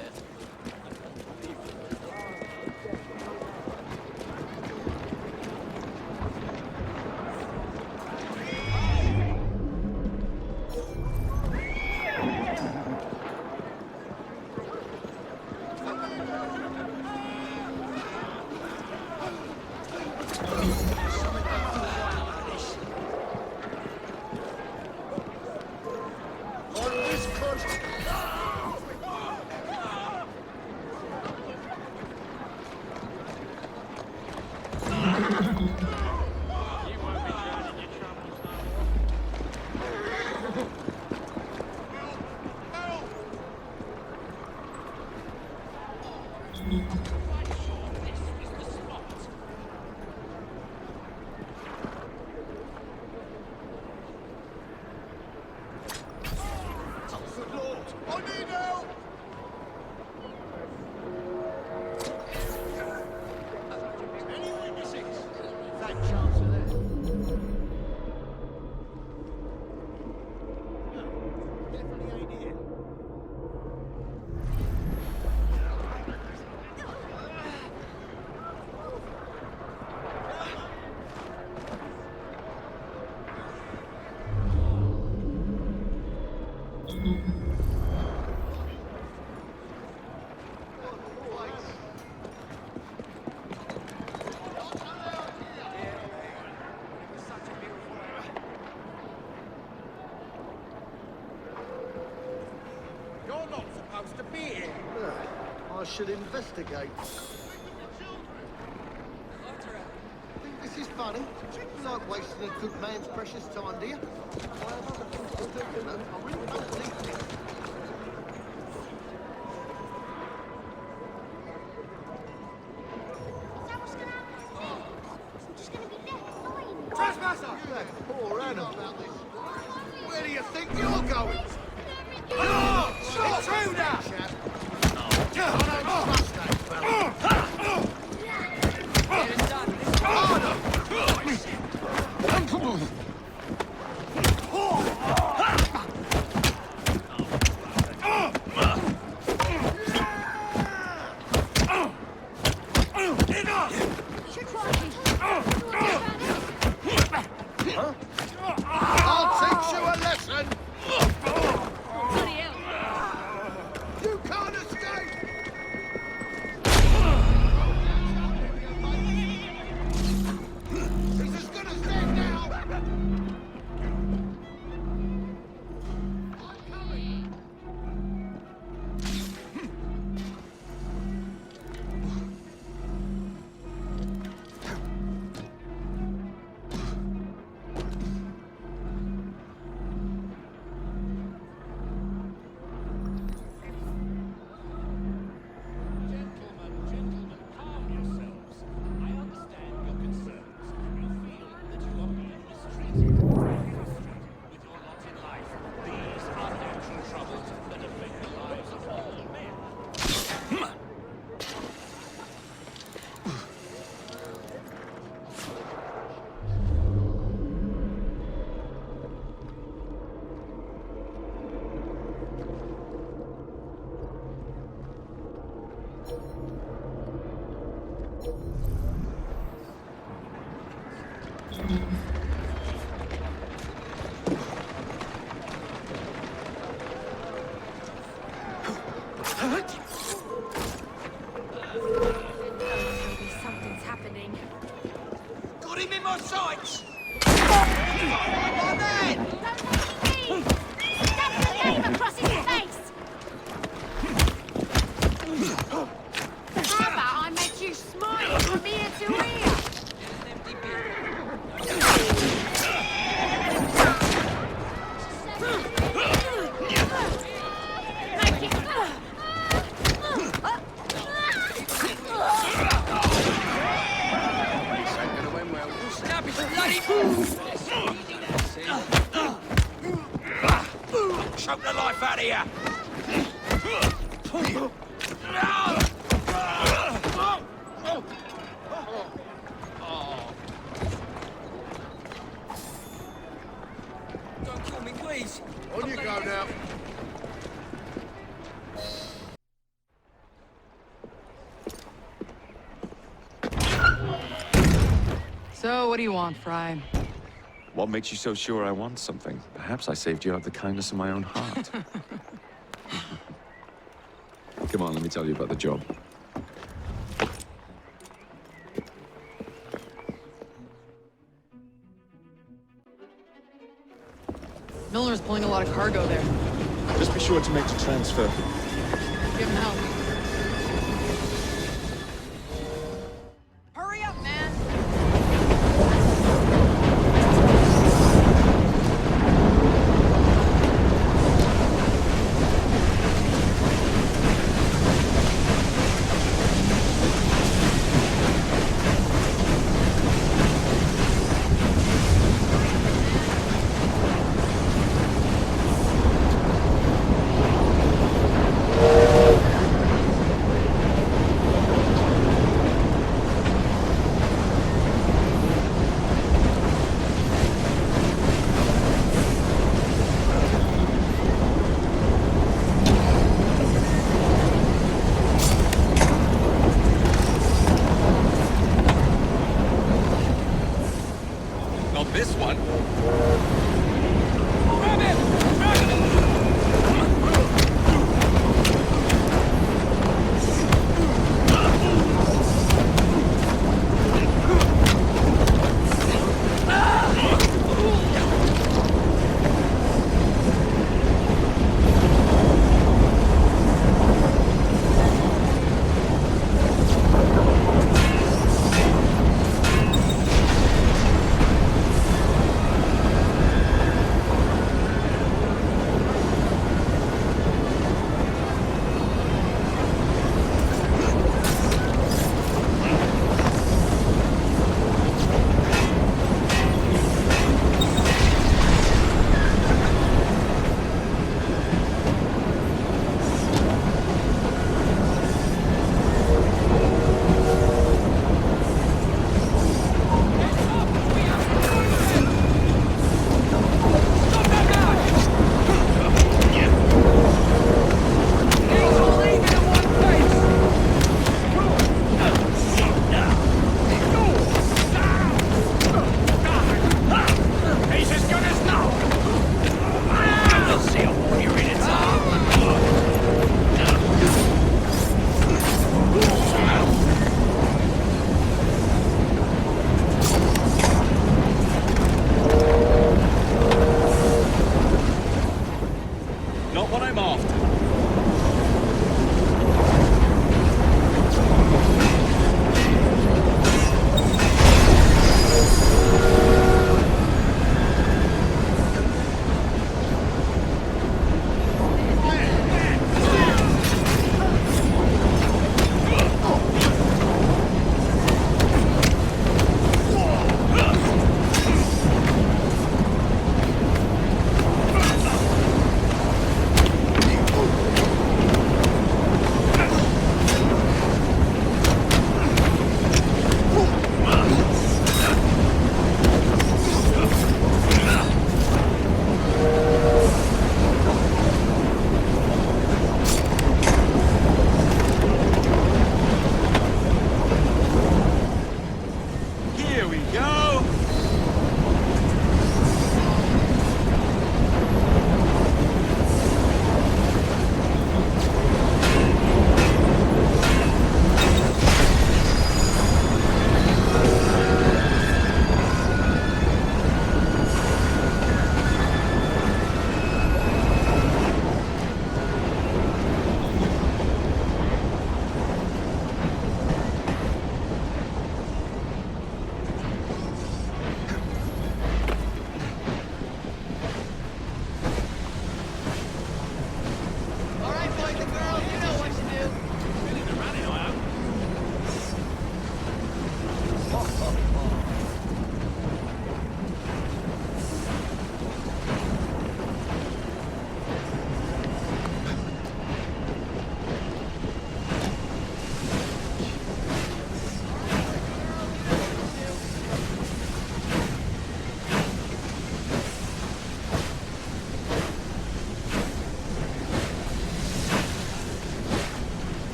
To be here. I should investigate. Think this is funny? You like wasting a good man's precious time, do you? I have other things to do, you know. I really don't believe this. Trespasser! That poor animal. Where do you think you're going? Intruder! I'll teach you a lesson! You can't escape! He's as good as dead now! I'm coming! Something's happening. Got him in my sights! Across his face! How about I make you smile from ear to ear? Choke the life out of you! Don't kill me, please. On you go now. What do you want, Fry? What makes you so sure I want something? Perhaps I saved you out of the kindness of my own heart. Come on, let me tell you about the job. Milner's pulling a lot of cargo there. Just be sure to make the transfer. Give him help. Hurry up, man! Not this one.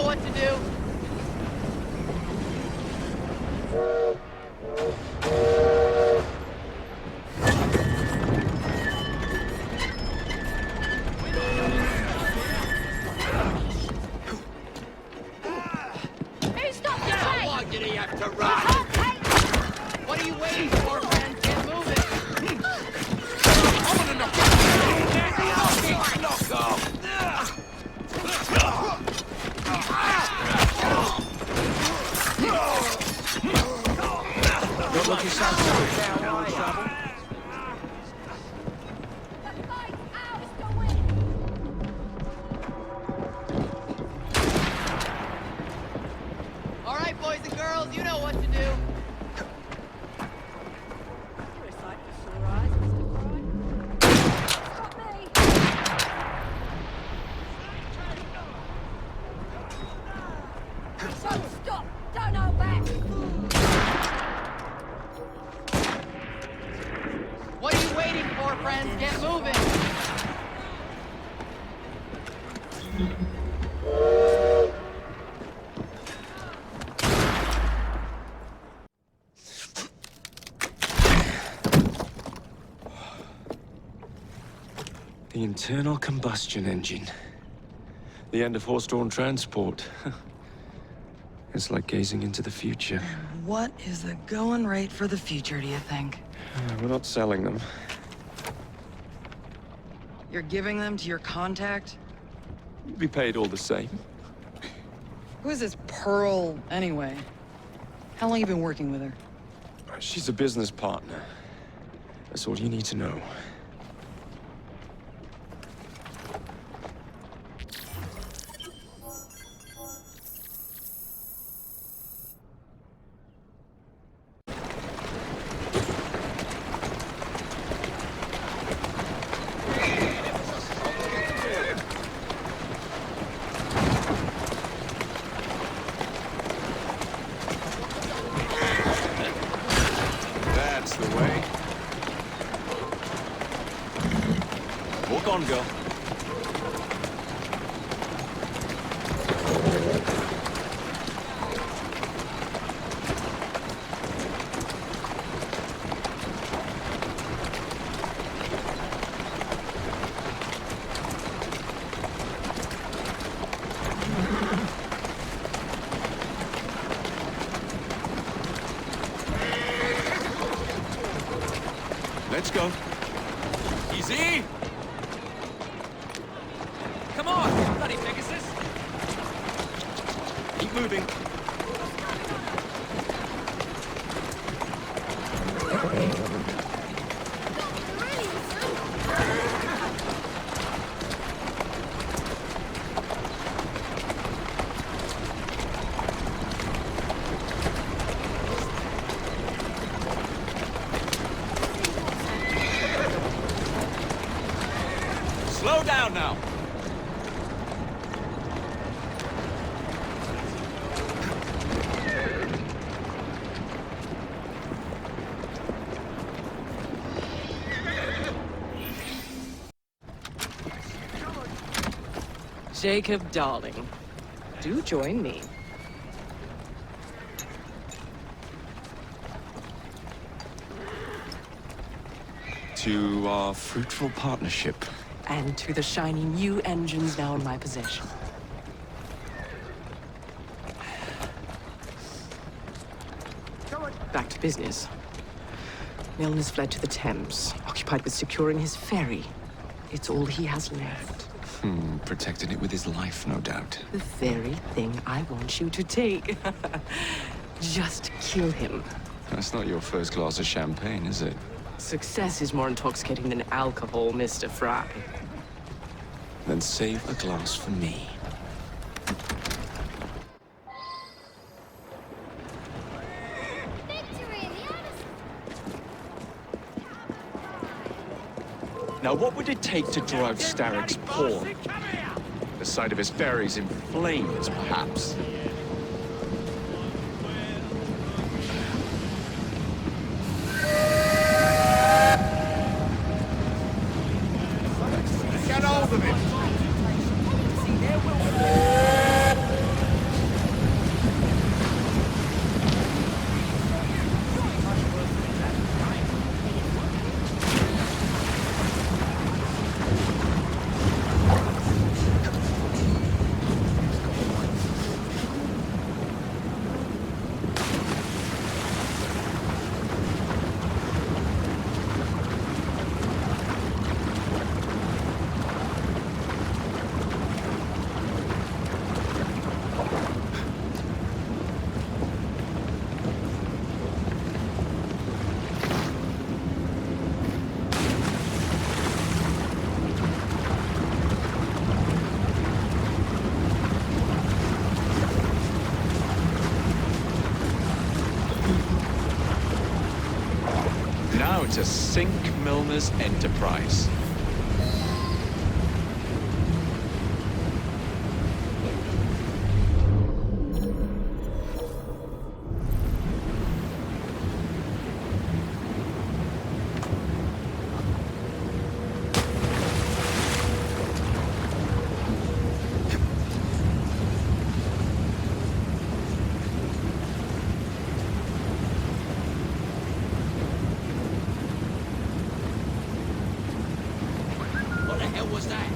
what to do. Who stopped the How train? long did he have to run? What are you waiting for, man? Get moving. Don't look yourself down, you're in trouble. All right, boys and girls, you know what to do. So stop! Don't hold back! What are you waiting for, friends? Get moving. The internal combustion engine. The end of horse-drawn transport. It's like gazing into the future. What is the going rate for the future, do you think? We're not selling them. You're giving them to your contact? You'd be paid all the same. Who is this Pearl, anyway? How long you been working with her? She's a business partner. That's all you need to know. That's the way. Walk on, girl. Let's go. Easy! Come on, bloody Pegasus! Keep moving. Slow down now. Jacob, darling, do join me. To our fruitful partnership. And to the shiny new engines now in my possession. Back to business. Milner's fled to the Thames, occupied with securing his ferry. It's all he has left. Protecting it with his life, no doubt. The very thing I want you to take. Just kill him. That's not your first glass of champagne, is it? Success is more intoxicating than alcohol, Mr. Fry. Then save a glass for me. Now, what would it take to draw out Starrick's pawn? The sight of his ferries in flames, perhaps. Get hold of him! Now to sink Milner's enterprise. What the hell was that?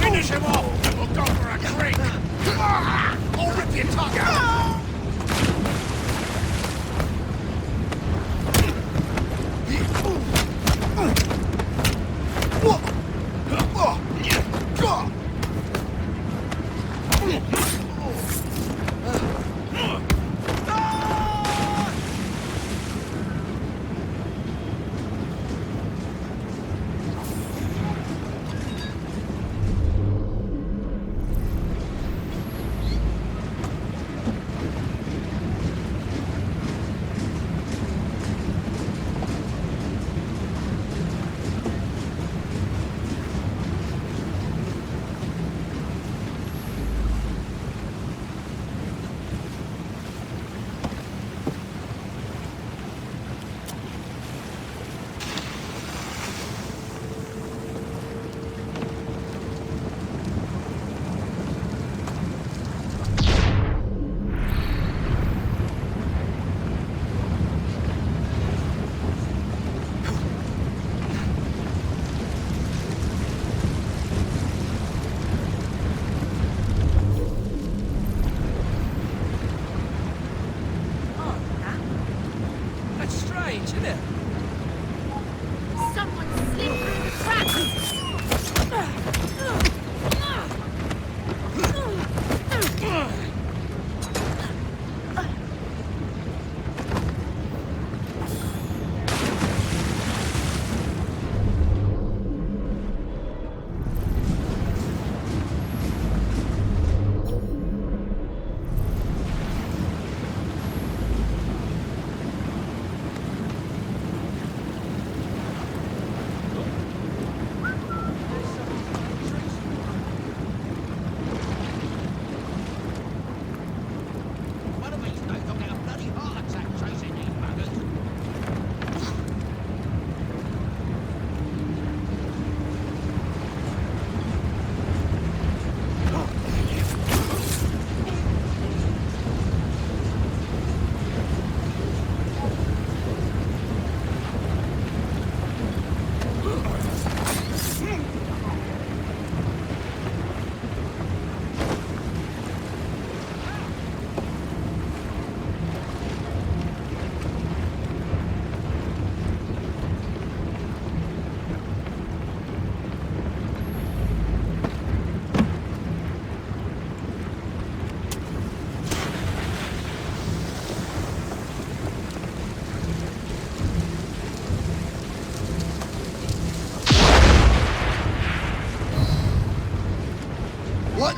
Finish him off, and we'll go for a drink! I'll rip your tongue out!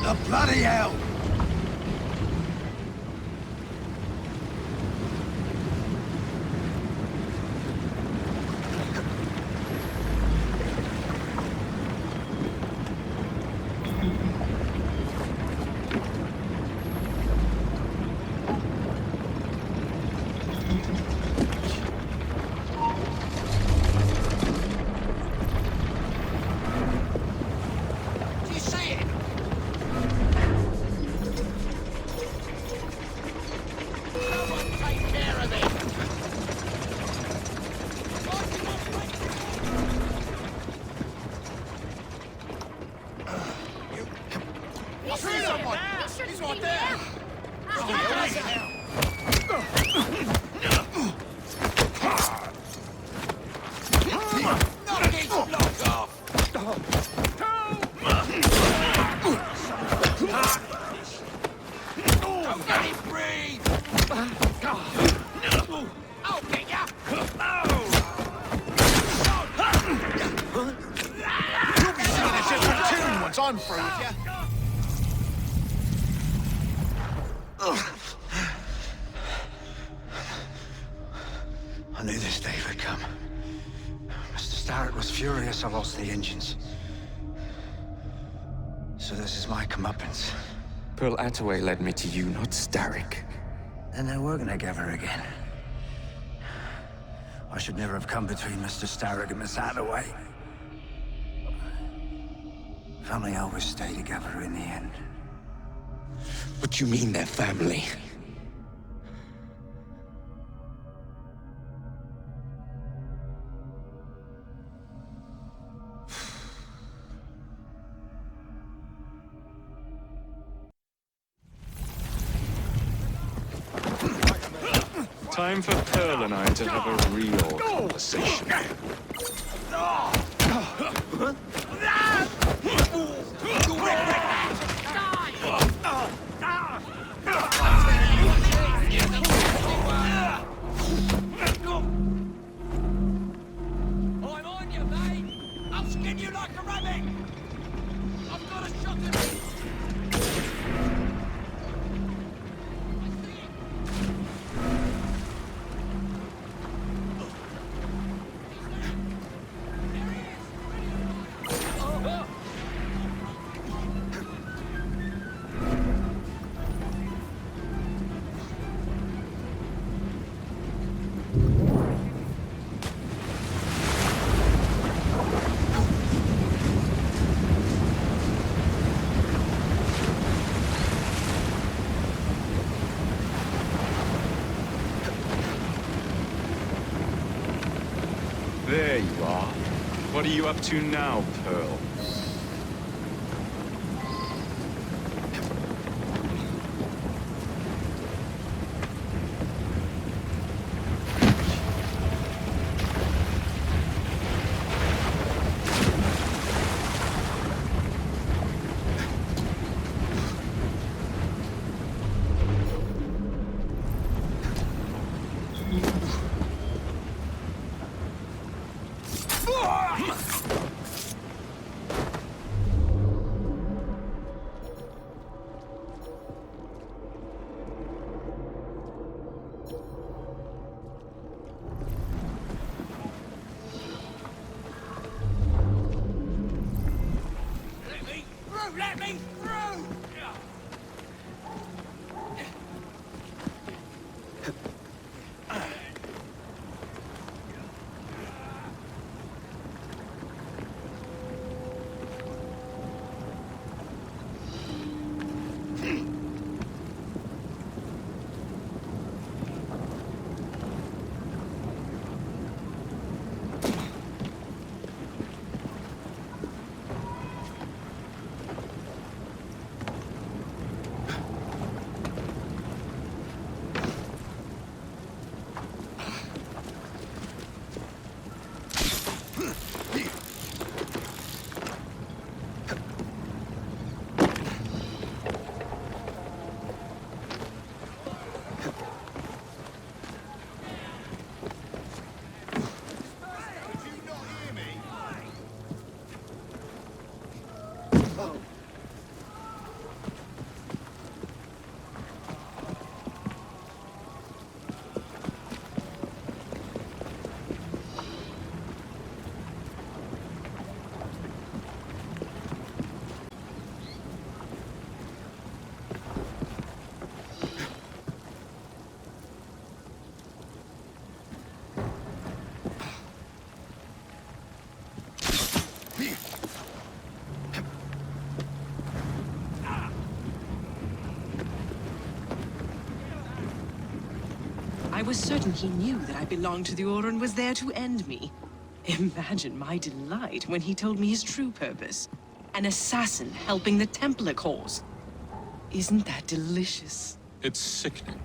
The bloody hell! I'm through with you. I knew this day would come. Mr. Starrick was furious I lost the engines. So this is my comeuppance. Pearl Attaway led me to you, not Starrick. Then they're working together again. I should never have come between Mr. Starrick and Miss Attaway. Family always stay together in the end. What do you mean they're family? Time for Pearl and I to have a real conversation. I'm on you, mate! I'll skin you like a rabbit! I've got a shotgun! There you are. What are you up to now, Pearl? Let me through! was certain he knew that I belonged to the Order and was there to end me. Imagine my delight when he told me his true purpose. An assassin helping the Templar cause. Isn't that delicious? It's sickening.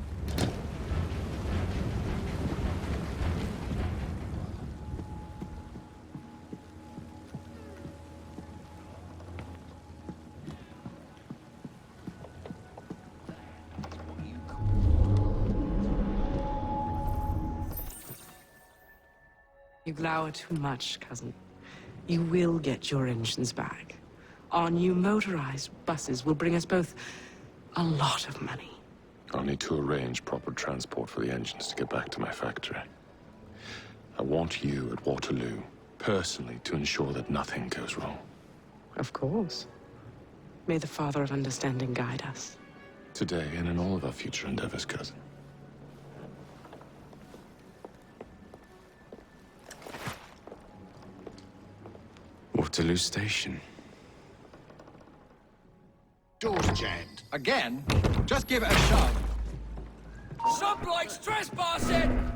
You glower too much, cousin. You will get your engines back. Our new motorized buses will bring us both a lot of money. I'll need to arrange proper transport for the engines to get back to my factory. I want you at Waterloo, personally, to ensure that nothing goes wrong. Of course. May the Father of Understanding guide us. Today and in all of our future endeavors, cousin. Waterloo Station. Doors jammed. Again? Just give it a shove. Some bloke's trespassing!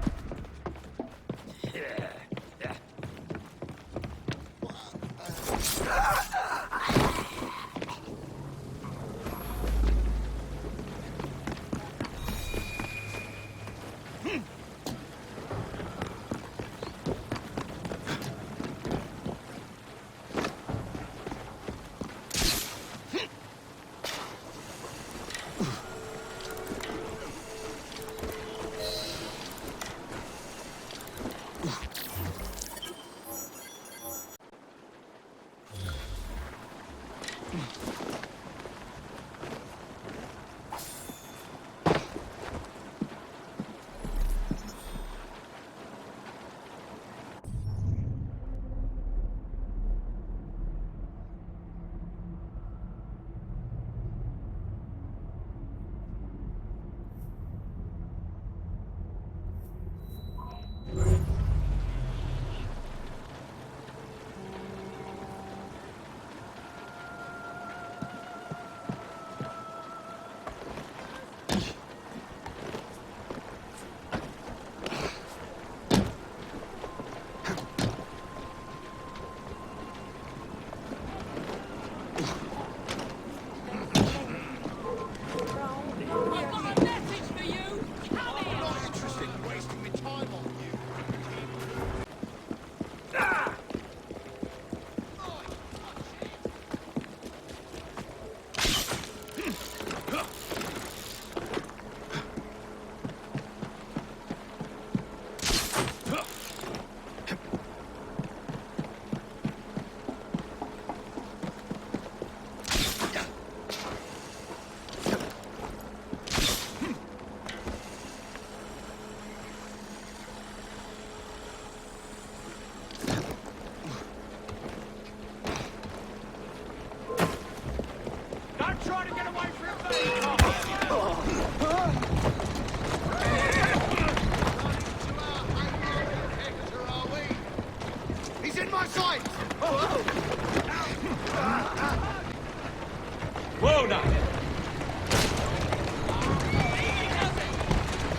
Whoa now!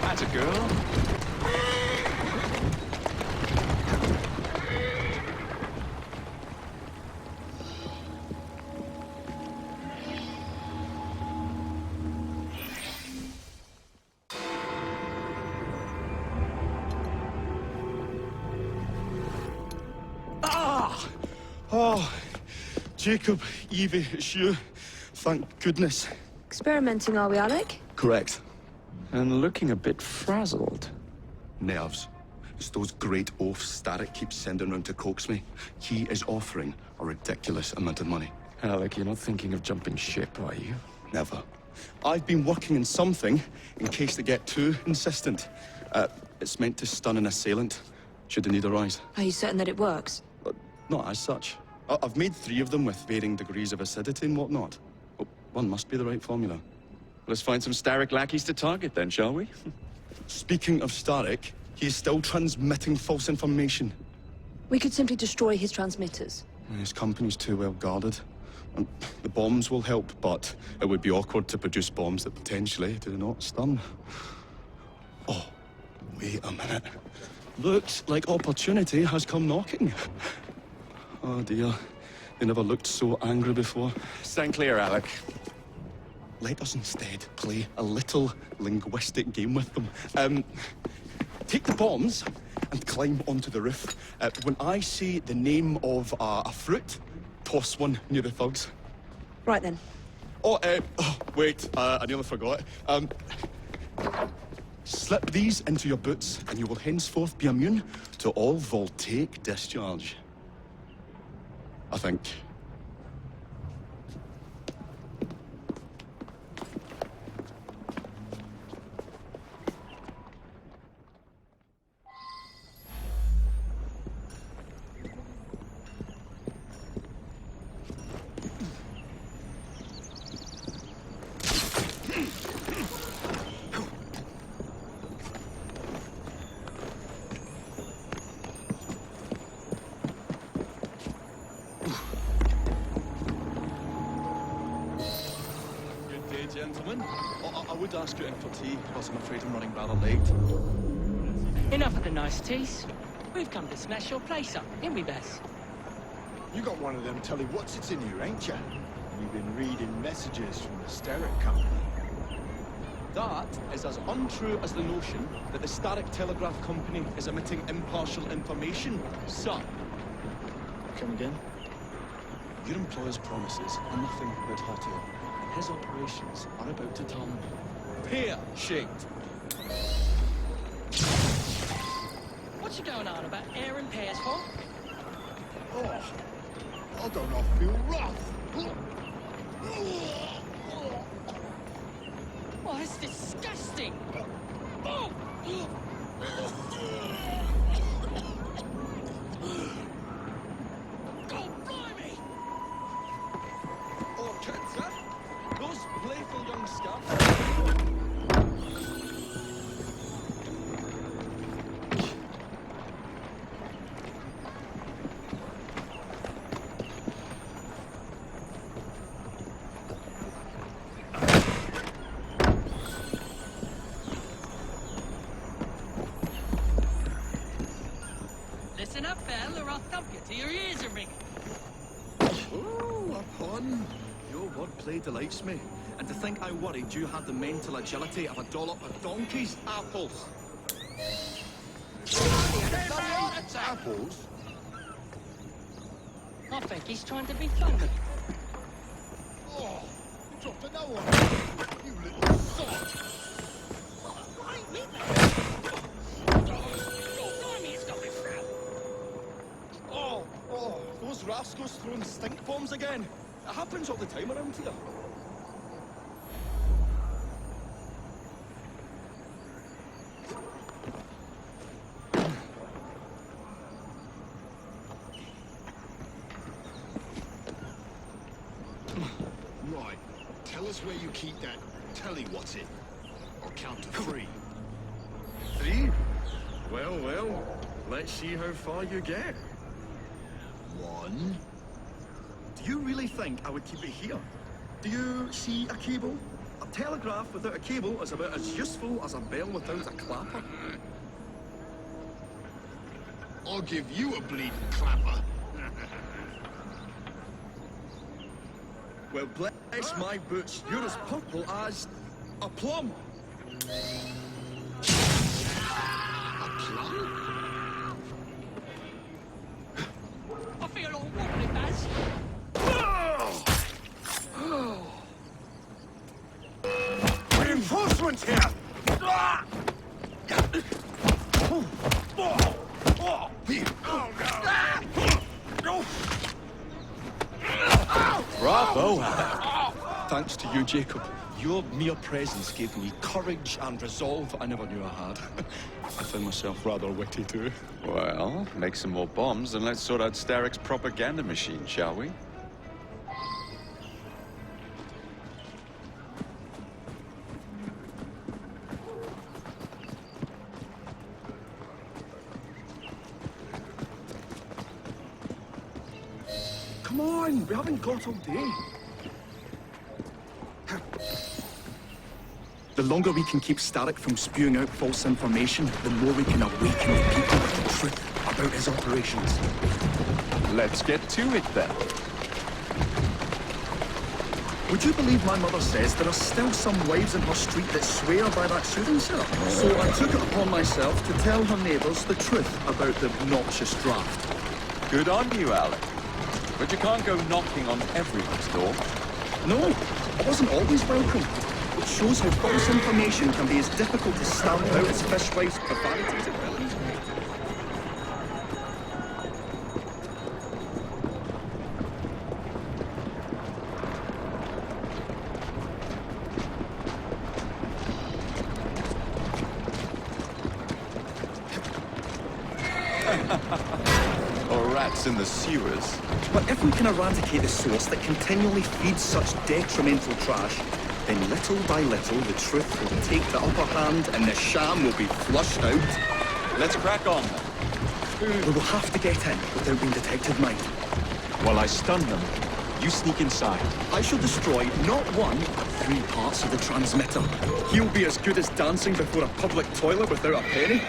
That's a girl. Ah! Oh, Jacob, Evie, it's you. Thank goodness. Experimenting, are we, Alec? Correct. And looking a bit frazzled. Nerves. It's those great oafs Starrick keeps sending round to coax me. He is offering a ridiculous amount of money. Alec, you're not thinking of jumping ship, are you? Never. I've been working in something in case they get too insistent. It's meant to stun an assailant, should the need arise. Are you certain that it works? Not as such. I've made 3 of them with varying degrees of acidity and whatnot. Well, one must be the right formula. Let's find some Starrick lackeys to target then, shall we? Speaking of Starrick, he is still transmitting false information. We could simply destroy his transmitters. His company's too well guarded. And the bombs will help, but it would be awkward to produce bombs that potentially do not stun. Oh, Wait a minute. Looks like opportunity has come knocking. Oh dear. They never looked so angry before. Stand clear, Alec. Let us instead play a little linguistic game with them. Take the bombs and climb onto the roof. When I say the name of a fruit, toss one near the thugs. Right then. Wait, I nearly forgot. Slip these into your boots, and you will henceforth be immune to all voltaic discharge. I think. Gentlemen, I would ask you in for tea, but I'm afraid I'm running rather late. Enough of the niceties. We've come to smash your place up, ain't we, Bess? You got one of them telly what's-its in you, ain't ya? You've been reading messages from the Starrick Company. That is as untrue as the notion that the Starrick Telegraph Company is emitting impartial information, sir. Come again? Your employer's promises are nothing but hot air. His operations are about to turn pear-shaped. What you going on about air and pears for? Oh, I don't know, I feel rough. Oh, it's disgusting! Oh. God blimey! Oh, kids, huh? Those playful young scamps. Listen up, Belle, or I'll thump you till your ears are ringing. Oh, a pun. Your wordplay delights me. And to think I worried you had the mental agility of a dollop of donkey's apples. Apples? I think he's trying to be funny. Oh, you dropped another one. You little sod. Oh, those rascals throwing stink bombs again. It happens all the time around here. Right, tell us where you keep that telly what's it. I'll count to 3. 3? Well, let's see how far you get. 1. Do you really think I would keep it here? Do you see a cable? A telegraph without a cable is about as useful as a bell without a clapper. I'll give you a bleeding clapper. Well, bless my boots, you're as purple as a plum. A plum? I feel all wobbly, Baz. Reinforcements here! Bravo, thanks to you, Jacob. Your mere presence gave me courage and resolve I never knew I had. I found myself rather witty too. Well, make some more bombs and let's sort out Starrick's propaganda machine, shall we? Come on, we haven't got all day. The longer we can keep Starrick from spewing out false information, the more we can awaken the people with the truth about his operations. Let's get to it then. Would you believe my mother says there are still some wives in her street that swear by that soothing syrup? So I took it upon myself to tell her neighbours the truth about the obnoxious draft. Good on you, Alec. But you can't go knocking on everyone's door. No, I wasn't always welcome. It shows how false information can be as difficult to stamp out as Fishwife's profanity to villains. Or rats in the sewers. But if we can eradicate the source that continually feeds such detrimental trash, then little by little the truth will take the upper hand and the sham will be flushed out. Let's crack on. We will have to get in without being detected, mind. While I stun them, you sneak inside. I shall destroy not one, but 3 parts of the transmitter. He'll be as good as dancing before a public toilet without a penny.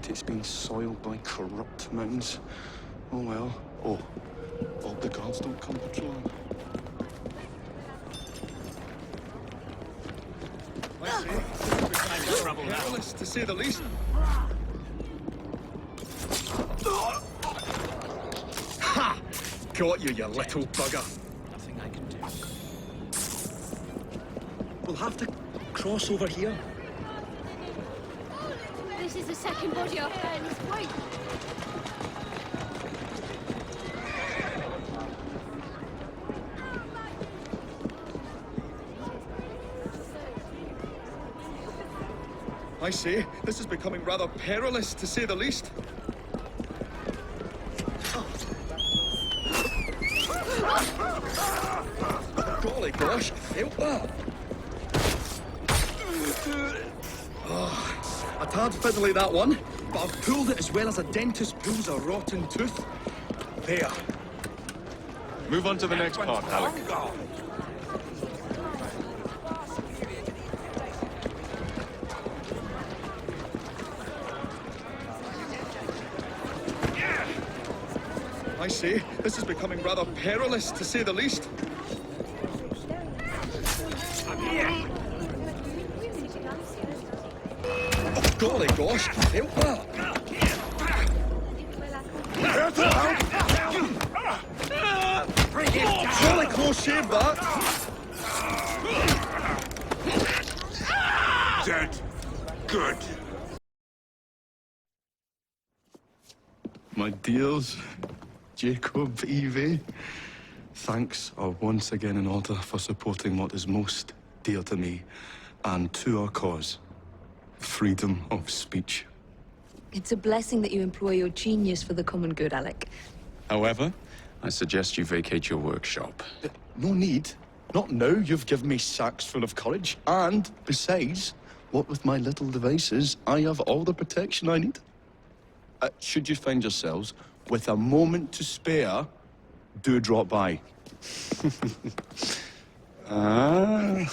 It's been soiled by corrupt mounds. Oh well. Oh, hope the guards don't come patrolling. Perilous, to say the least. Ha! Got you, you little bugger. Nothing I can do. We'll have to cross over here. This is the second body I've found this week. I say, this is becoming rather perilous, to say the least. Golly gosh, I felt that. A tad fiddly, that one, but I've pulled it as well as a dentist pulls a rotten tooth. There. Move on to the next part, Alec. I say, this is becoming rather perilous, to say the least. Oh, golly gosh, I felt that. Jolly close shave, that. Dead. Good. My dears, Jacob, Evie, thanks are once again in order for supporting what is most dear to me and to our cause, freedom of speech. It's a blessing that you employ your genius for the common good, Alec. However, I suggest you vacate your workshop. No need. Not now. You've given me sacks full of courage. And, besides, what with my little devices, I have all the protection I need. Should you find yourselves with a moment to spare, do drop by. Ah.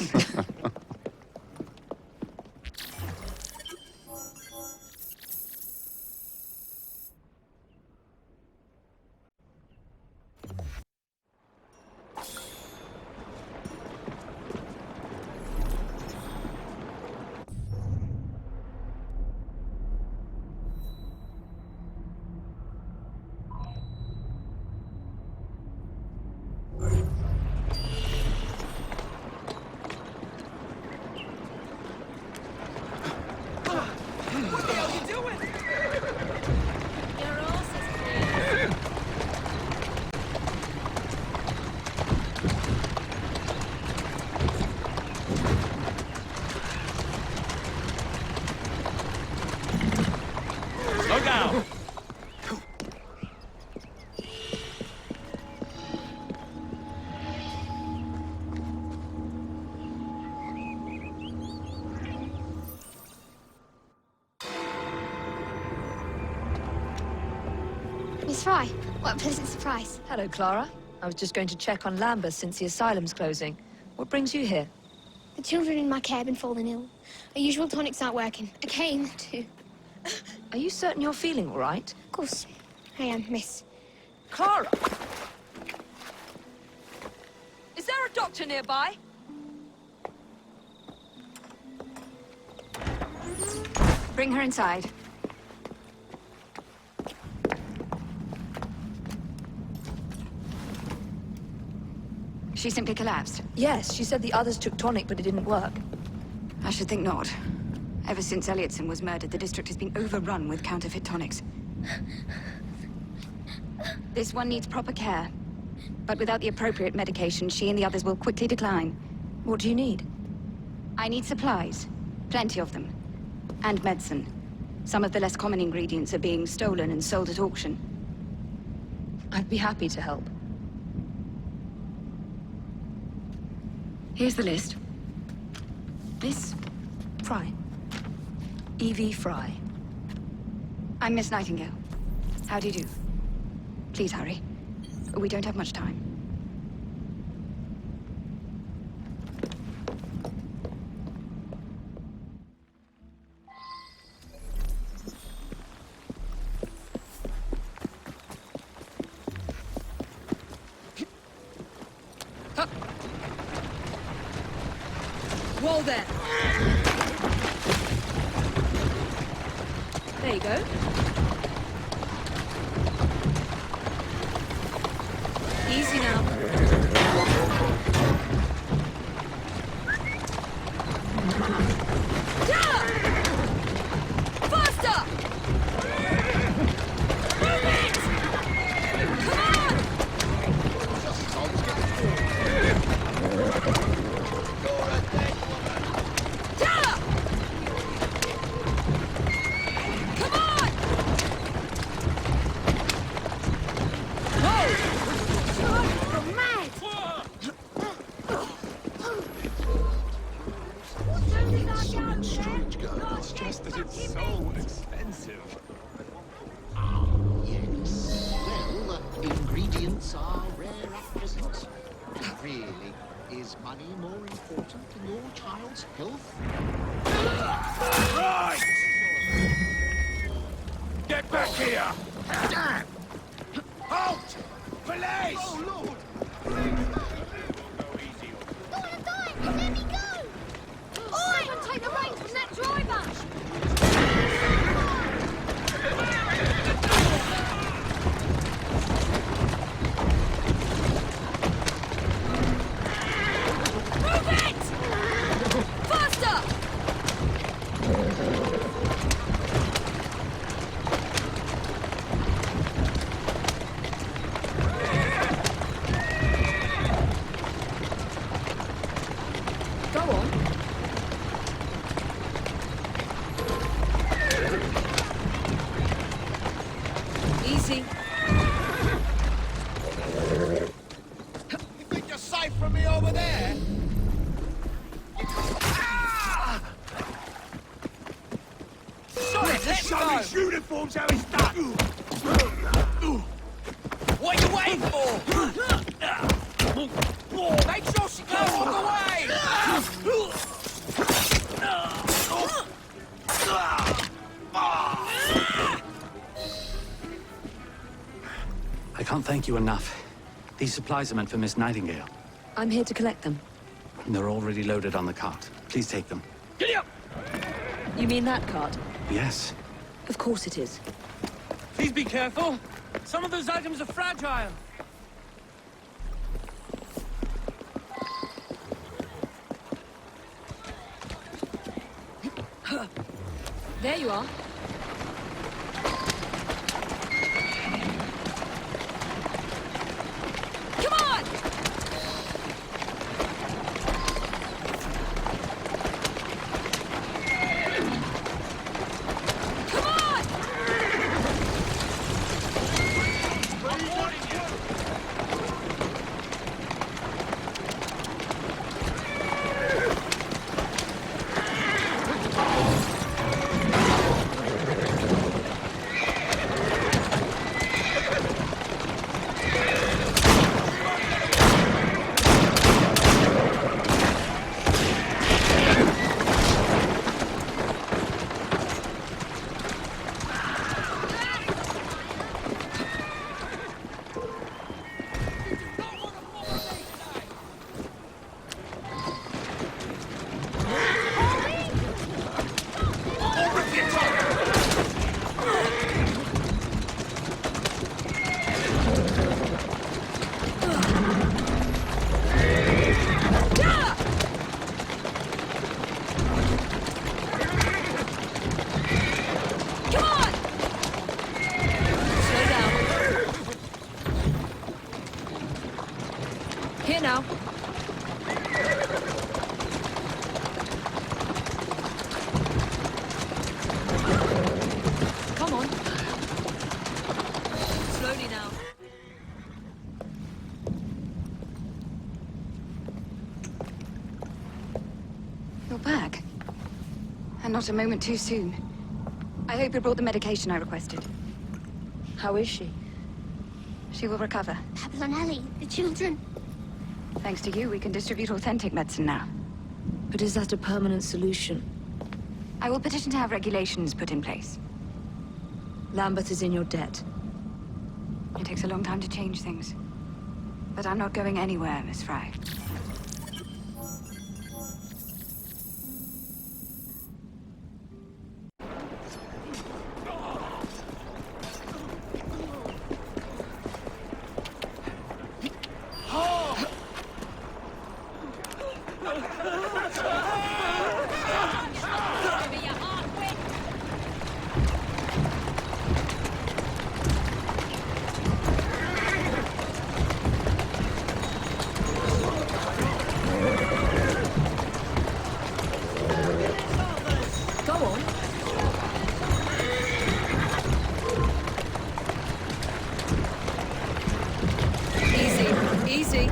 Miss Fry, what a pleasant surprise. Hello, Clara. I was just going to check on Lambeth since the asylum's closing. What brings you here? The children in my care have been falling ill. Our usual tonics aren't working. I came to... Are you certain you're feeling all right? Of course, I am, miss. Clara! Is there a doctor nearby? Bring her inside. She simply collapsed. Yes, she said the others took tonic, but it didn't work. I should think not. Ever since Elliotson was murdered, the district has been overrun with counterfeit tonics. This one needs proper care. But without the appropriate medication, she and the others will quickly decline. What do you need? I need supplies. Plenty of them. And medicine. Some of the less common ingredients are being stolen and sold at auction. I'd be happy to help. Here's the list. Miss Fry. Evie Fry. I'm Miss Nightingale. How do you do? Please hurry. We don't have much time. Whoa there! There you go. Easy now. Faster! Move it! Come on! Tara! Come on! You're mad! Strange girl. It's just that it's so expensive. Yes. Well, ingredients are rare at present. Really, is money more important than your child's health? Right! Get back here! Damn! Halt! Police! Oh, Lord! I'm dying! Let me go! Oi! Someone take the reins from that driver! Move it! Faster! Go on. Easy. You think you're safe from me over there? Show me uniforms how it's done! What are you waiting for? Make sure she can't walk away! I can't thank you enough. These supplies are meant for Miss Nightingale. I'm here to collect them. They're already loaded on the cart. Please take them. Giddy up! You mean that cart? Yes. Of course it is. Please be careful. Some of those items are fragile. There you are. Come on! Come on! and not a moment too soon. I hope you brought the medication I requested. How is she? She will recover. Pablo and Ellie, the children. Thanks to you, we can distribute authentic medicine now. But is that a permanent solution? I will petition to have regulations put in place. Lambeth is in your debt. It takes a long time to change things. But I'm not going anywhere, Miss Fry. Easy.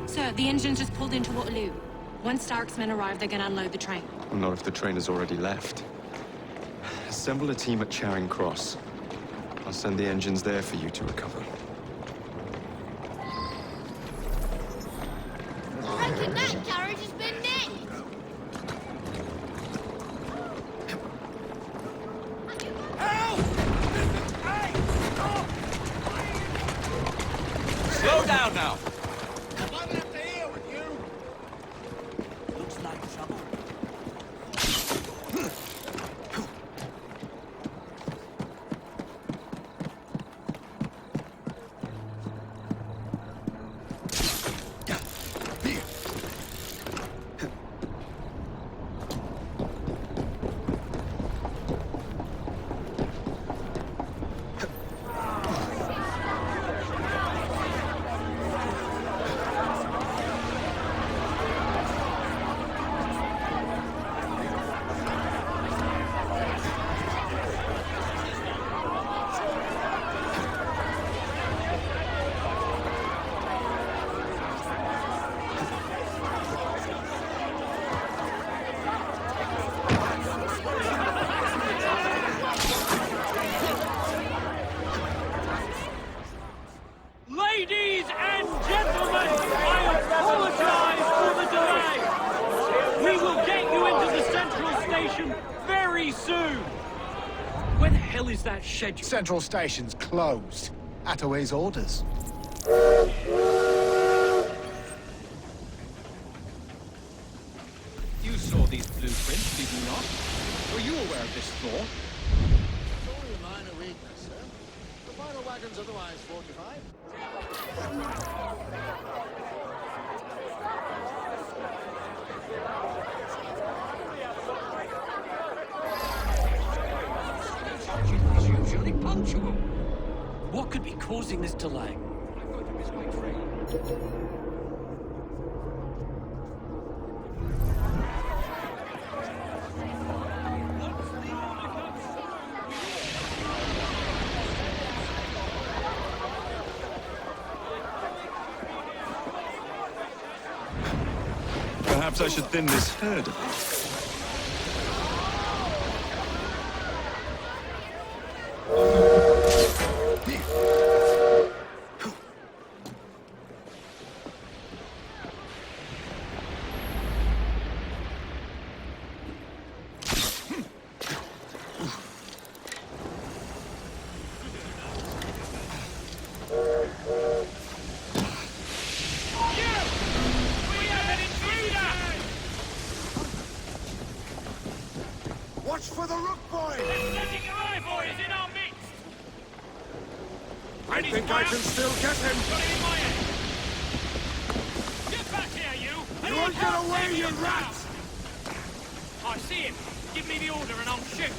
Sir, the engine just pulled into Waterloo. Once Stark's men arrive, they're gonna unload the train. Well, not if the train has already left. Assemble a team at Charing Cross. I'll send the engines there for you to recover. I reckon that carriage has been nicked. Slow down now. Ladies and gentlemen, I apologize for the delay. We will get you into the central station very soon. Where the hell is that schedule? Central Station's closed. Attaway's orders. You saw these blueprints, did you not? Were you aware of this flaw? It's only a minor weakness, sir. The final wagon's otherwise fortified. She's usually punctual. What could be causing this delay? I'm going to miss my train. Perhaps I should thin this herd a bit. Watch for the rook boy! Athletic Eye is in our midst! I think I can still get him! Got him in my head! Get back here, you! You won't get away, you rat! I see him. Give me the order and I'll shoot.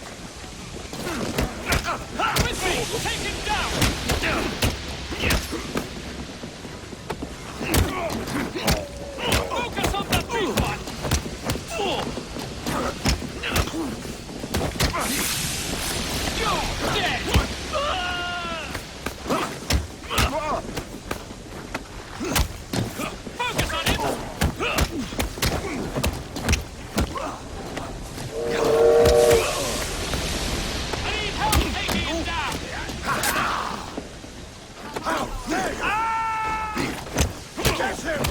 With me! Take him down! Focus on the big one! You're dead! Focus on him! I need help taking him down! Get him!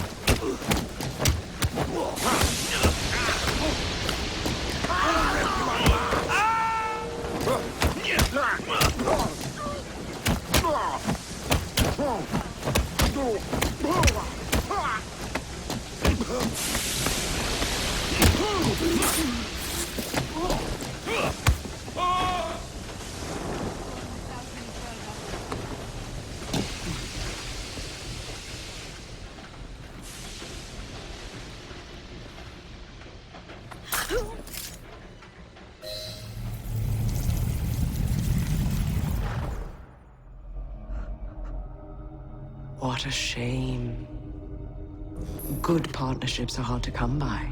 What a shame. Good partnerships are hard to come by.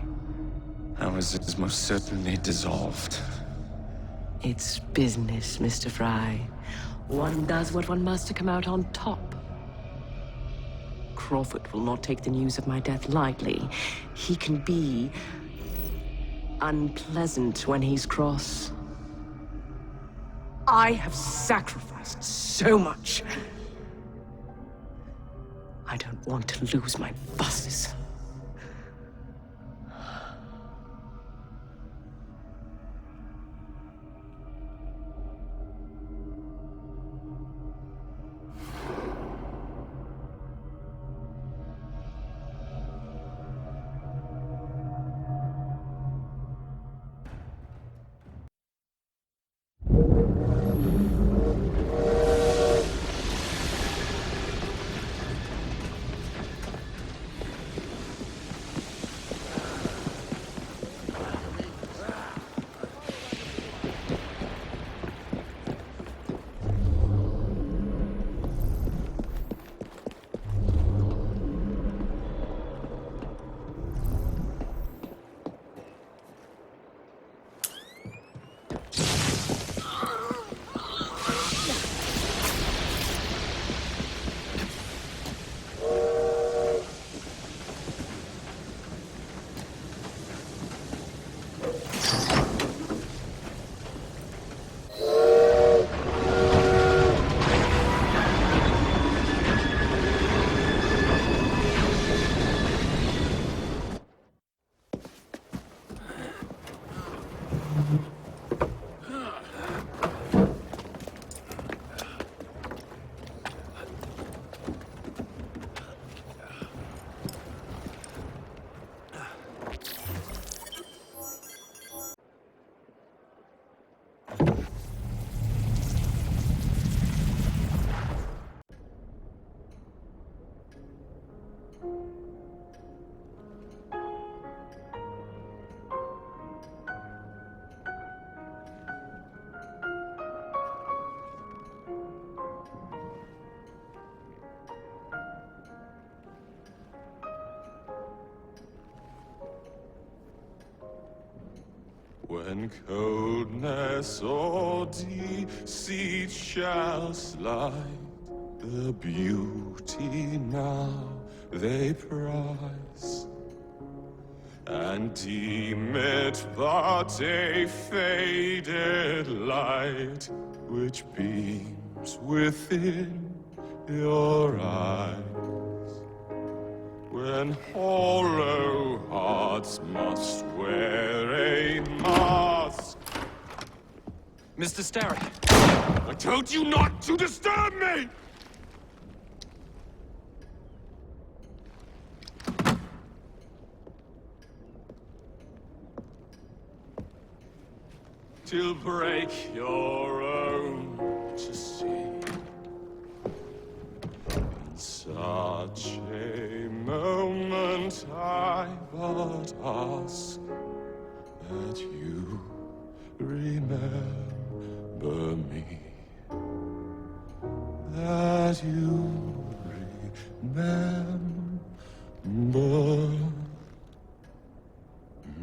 Ours is most certainly dissolved. It's business, Mr. Fry. One does what one must to come out on top. Crawford will not take the news of my death lightly. He can be unpleasant when he's cross. I have sacrificed so much. I don't want to lose my bosses. When coldness or deceit shall slide, the beauty now they prize and deem it but a faded light which beams within your eyes. When hollow hearts must wear a mask. Mr. Starrick! I told you not to disturb me! Till break your own to see. In such a moment I but ask that you remember me. That you remember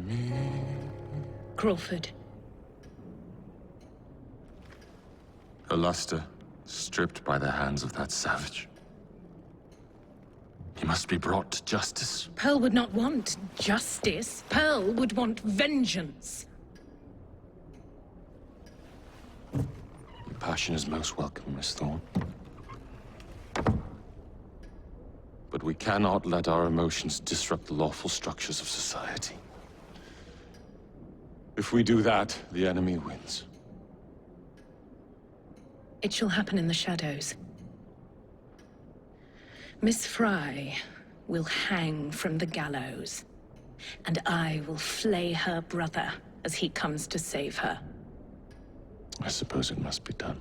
me. Crawford. Her luster stripped by the hands of that savage. He must be brought to justice. Pearl would not want justice. Pearl would want vengeance. Your passion is most welcome, Miss Thorne. But we cannot let our emotions disrupt the lawful structures of society. If we do that, the enemy wins. It shall happen in the shadows. Miss Fry will hang from the gallows, and I will flay her brother as he comes to save her. I suppose it must be done.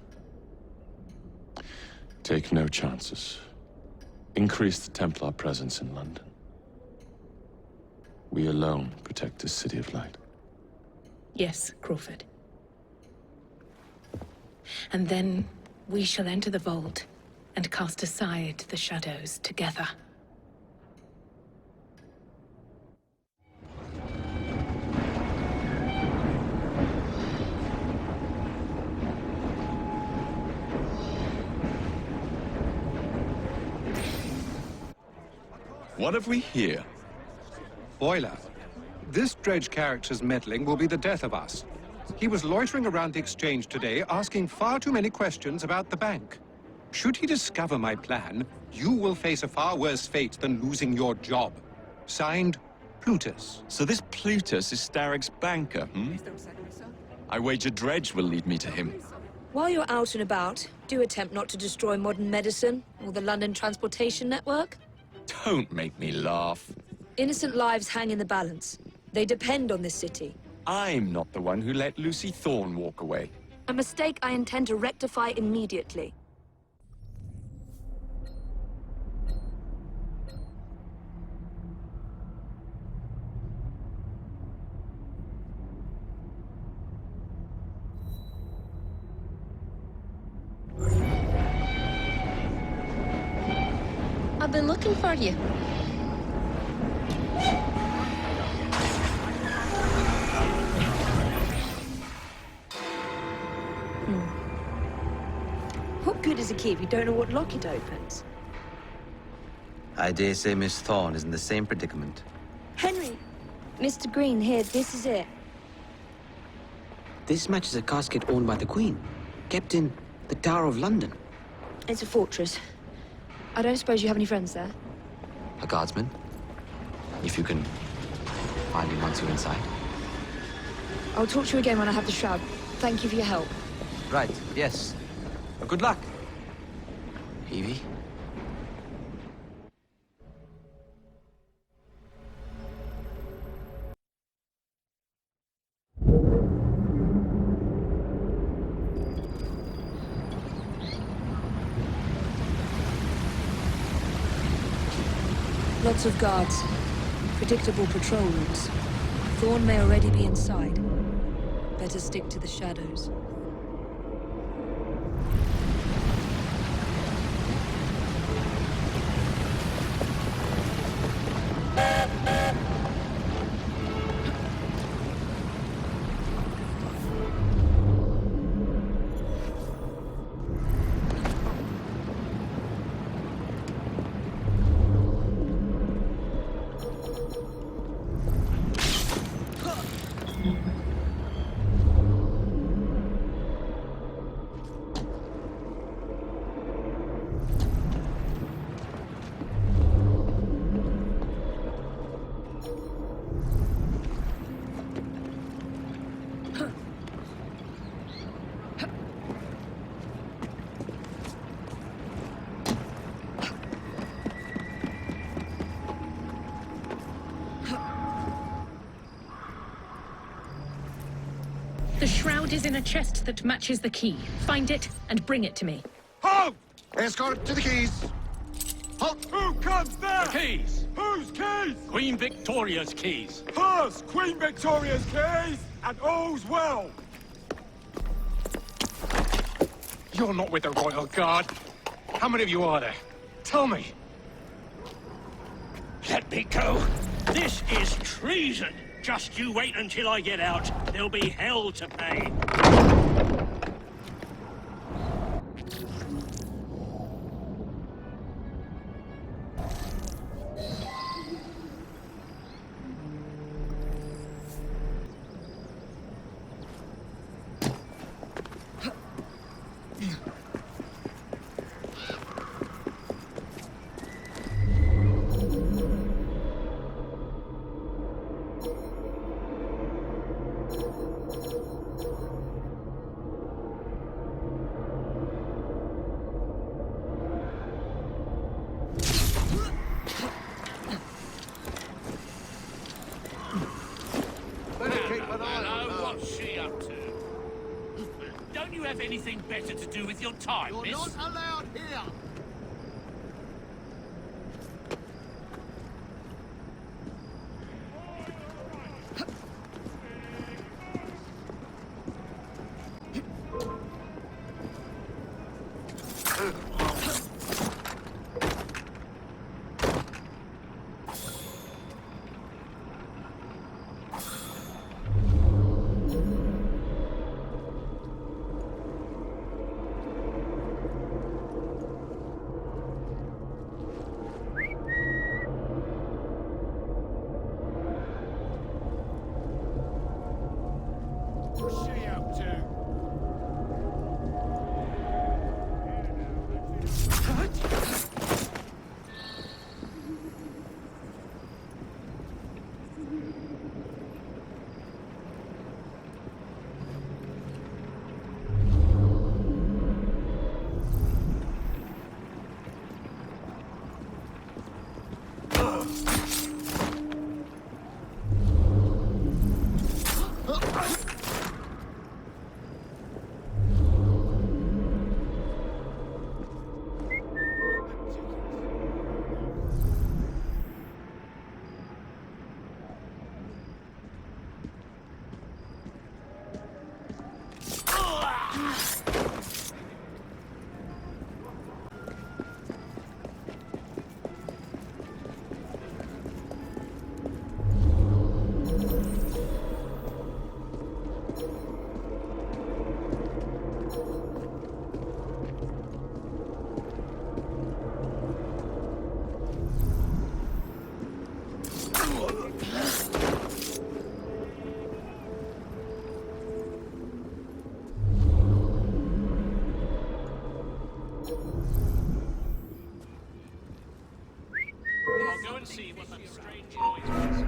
Take no chances. Increase the Templar presence in London. We alone protect this city of light. Yes, Crawford. And then we shall enter the vault and cast aside the shadows together. What have we here? Boiler, this Dredge character's meddling will be the death of us. He was loitering around the exchange today, asking far too many questions about the bank. Should he discover my plan, you will face a far worse fate than losing your job. Signed, Plutus. So this Plutus is Starrick's banker, hmm? I wager Dredge will lead me to him. While you're out and about, do attempt not to destroy modern medicine or the London transportation network. Don't make me laugh. Innocent lives hang in the balance. They depend on this city. I'm not the one who let Lucy Thorne walk away. A mistake I intend to rectify immediately. I've been looking for you. What good is a key if you don't know what lock it opens? I dare say Miss Thorne is in the same predicament. Henry! Mr. Green, here, this is it. This matches a casket owned by the Queen, kept in the Tower of London. It's a fortress. I don't suppose you have any friends there? A guardsman, if you can find him once you're inside. I'll talk to you again when I have the shroud. Thank you for your help. Right, yes. Good luck. Evie? Lots of guards. Predictable patrol routes. Thorne may already be inside. Better stick to the shadows. The shroud is in a chest that matches the key. Find it and bring it to me. Halt! Escort to the keys. Halt! Who comes there? The keys. Whose keys? Queen Victoria's keys. Hers! Queen Victoria's keys! And all's well! You're not with the Royal Guard. How many of you are there? Tell me. Let me go. This is treason. Just you wait until I get out. There'll be hell to pay. Don't you have anything better to do with your time, You're miss? not allowed here. What's she up to? I'll go and see what that strange noise is.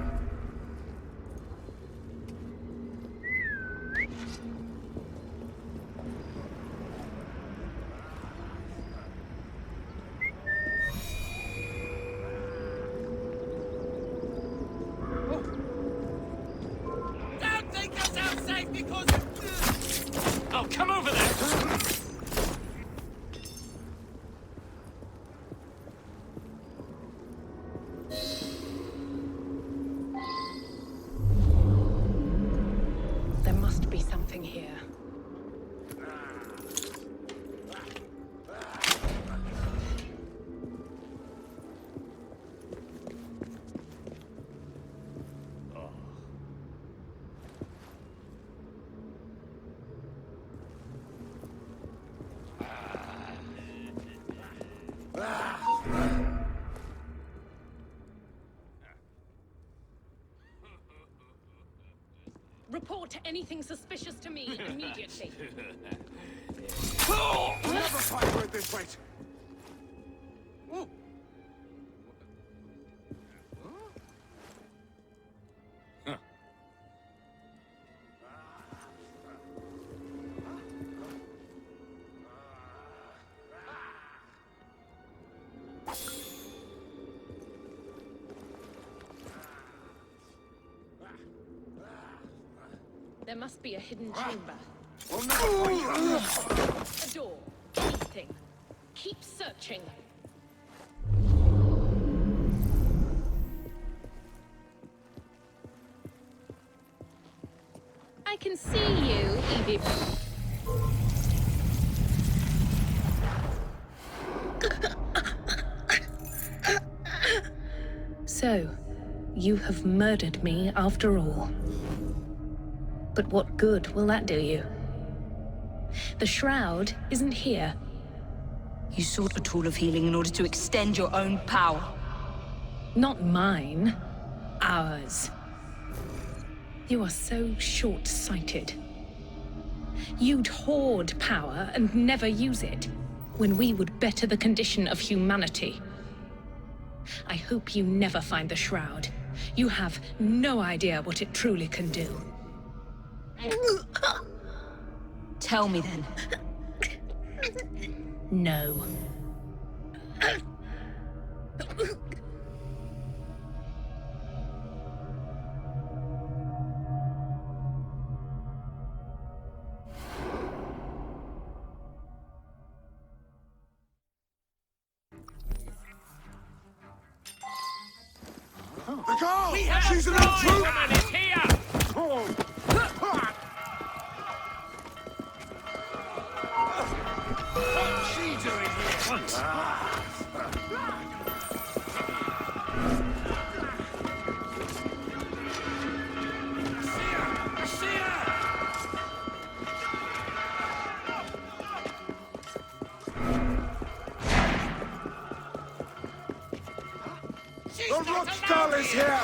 Don't think yourself safe because... Oh, come over there! There must be something here. Report anything suspicious to me immediately. Never fight with this weight. Ooh. Huh. There must be a hidden chamber. A door. Anything. Keep searching. I can see you, Evie. So, you have murdered me after all. But what good will that do you? The shroud isn't here. You sought a tool of healing in order to extend your own power. Not mine. Ours. You are so short-sighted. You'd hoard power and never use it, when we would better the condition of humanity. I hope you never find the shroud. You have no idea what it truly can do. Tell me then. No. The girl! We have She's a an flying intruder! woman is here! What's she doing here? I see her! The rock skull is here!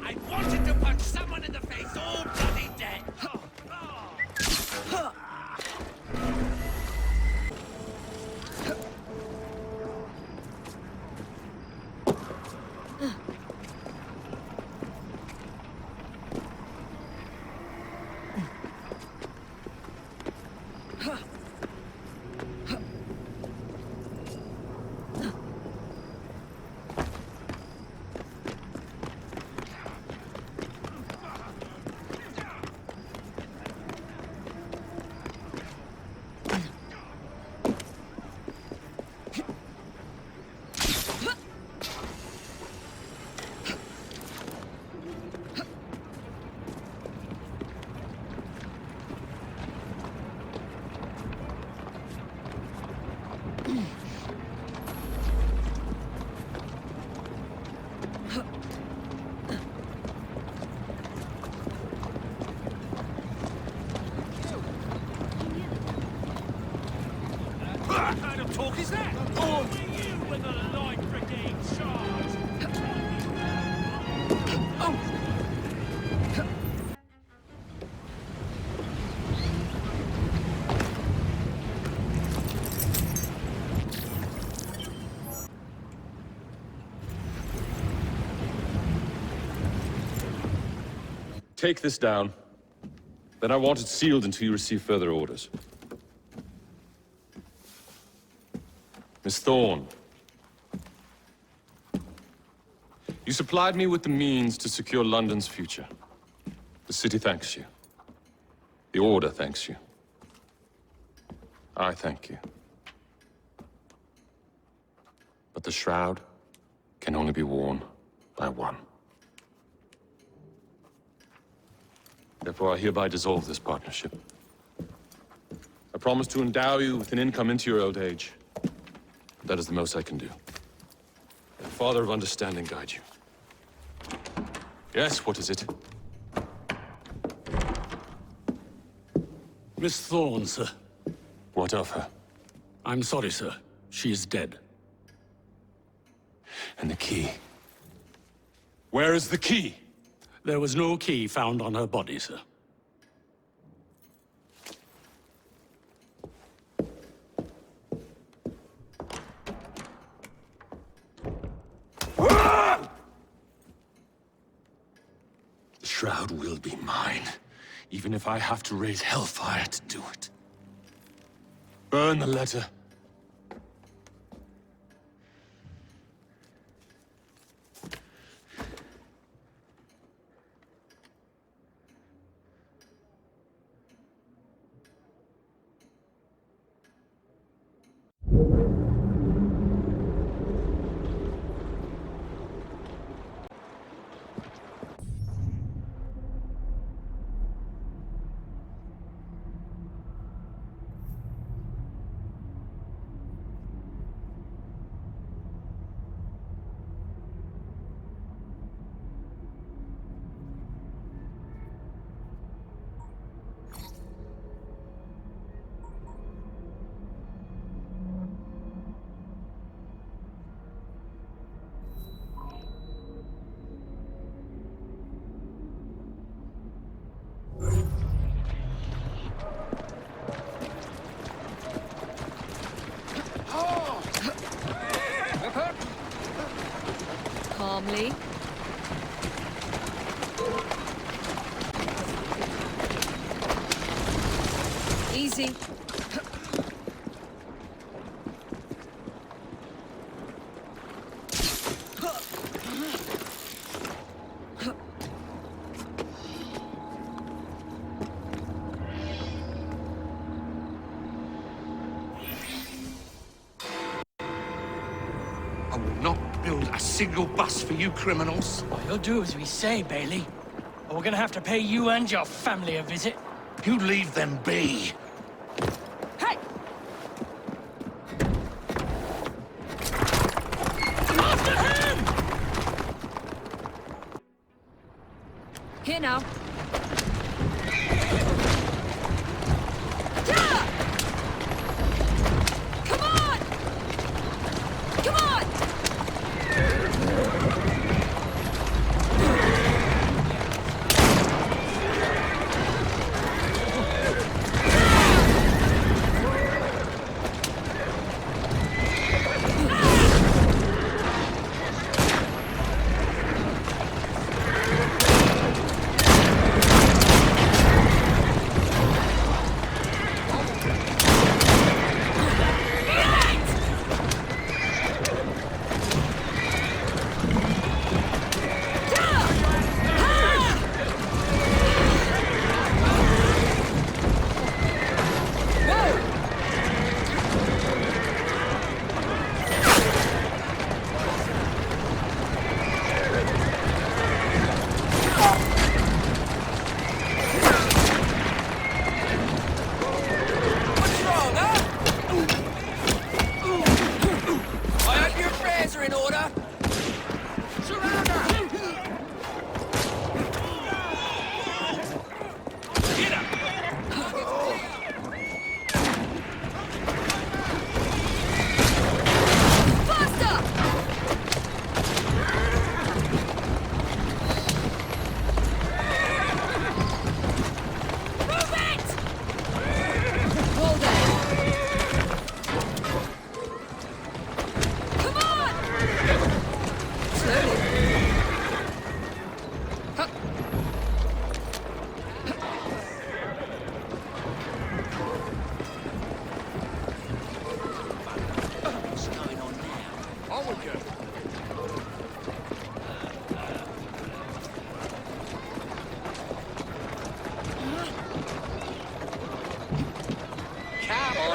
I wanted to punch someone in the face all bloody dead! What kind of talk is that? Only you when the Light Brigade charge! Take this down. Then I want it sealed until you receive further orders. Miss Thorne. You supplied me with the means to secure London's future. The city thanks you. The Order thanks you. I thank you. But the shroud can only be worn by one. Therefore, I hereby dissolve this partnership. I promise to endow you with an income into your old age. That is the most I can do. The Father of Understanding guide you. Yes, what is it? Miss Thorne, sir. What of her? I'm sorry, sir. She is dead. And the key? Where is the key? There was no key found on her body, sir. The shroud will be mine, even if I have to raise hellfire to do it. Burn the letter. Easy. I will not build a single bus for you criminals. Well, you'll do as we say, Bailey. Or we're gonna have to pay you and your family a visit. You leave them be. Hey! After him! Here now.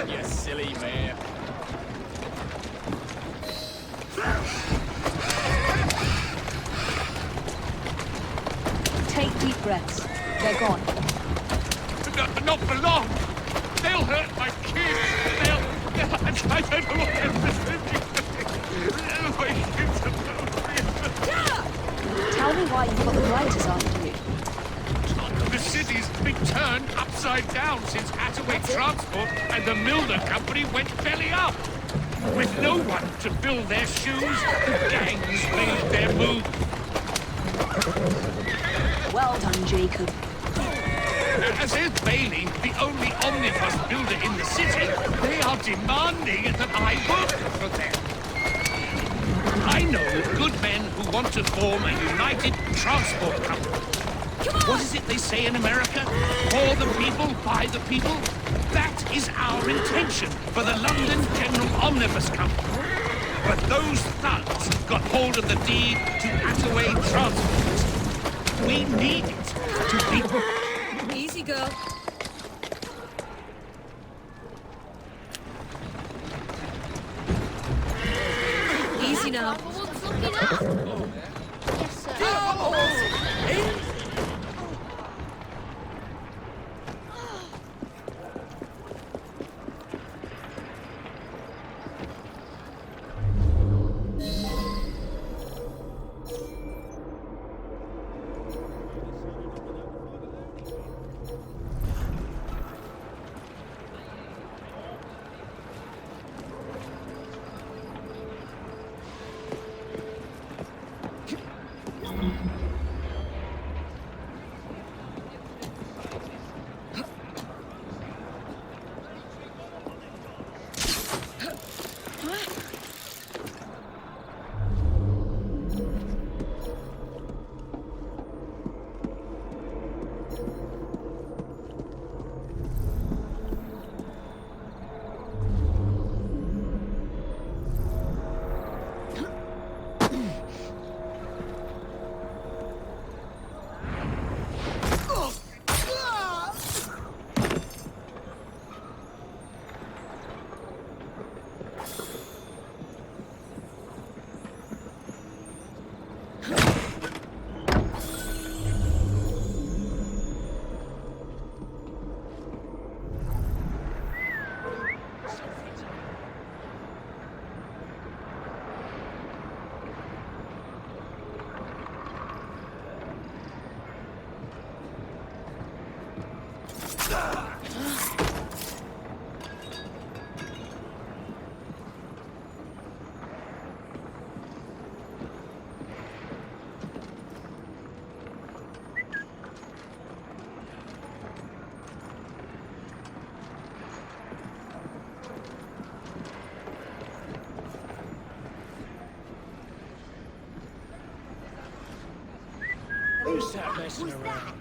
You silly man. Take deep breaths. They're gone. Not for long. They'll hurt my kids. I don't know what my kids are. Tell me why you've got the blighters after you. The city's been turned upside down since Attaway Transport and the Milner Company went belly up. With no one to fill their shoes, the gangs made their move. Well done, Jacob. As is Bailey, the only omnibus builder in the city, they are demanding that I work for them. I know good men who want to form a united transport company. What is it they say in America? For the people, by the people? That is our intention for the London General Omnibus Company. But those thugs got hold of the deed to Attaway Transport. We need it to be... Easy, girl. Easy now. Yes, sir. Who's that messing around?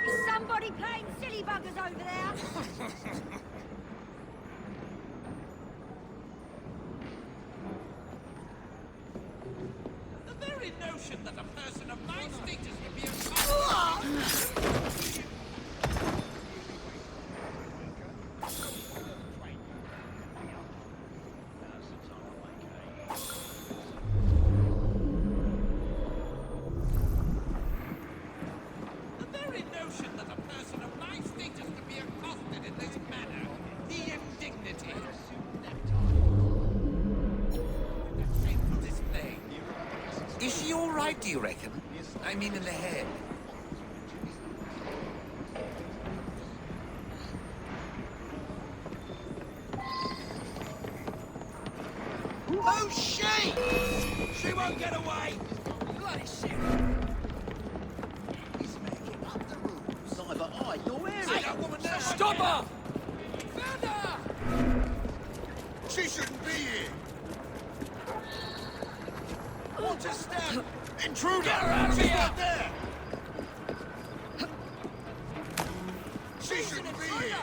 Is somebody playing silly buggers over there? The very notion that a person of my status would be a... The very notion that a person of my status could be accosted in this manner, the indignity. Shameful display. Is she all right, do you reckon? I mean in the head. Oh, shit! She won't get away! Bloody shit! He's making up the rules. Neither I nor Eric. See that woman there? Stop her! Found her! She shouldn't be here! What's a step? Intruder! Get her out of here! Not there! She shouldn't be here!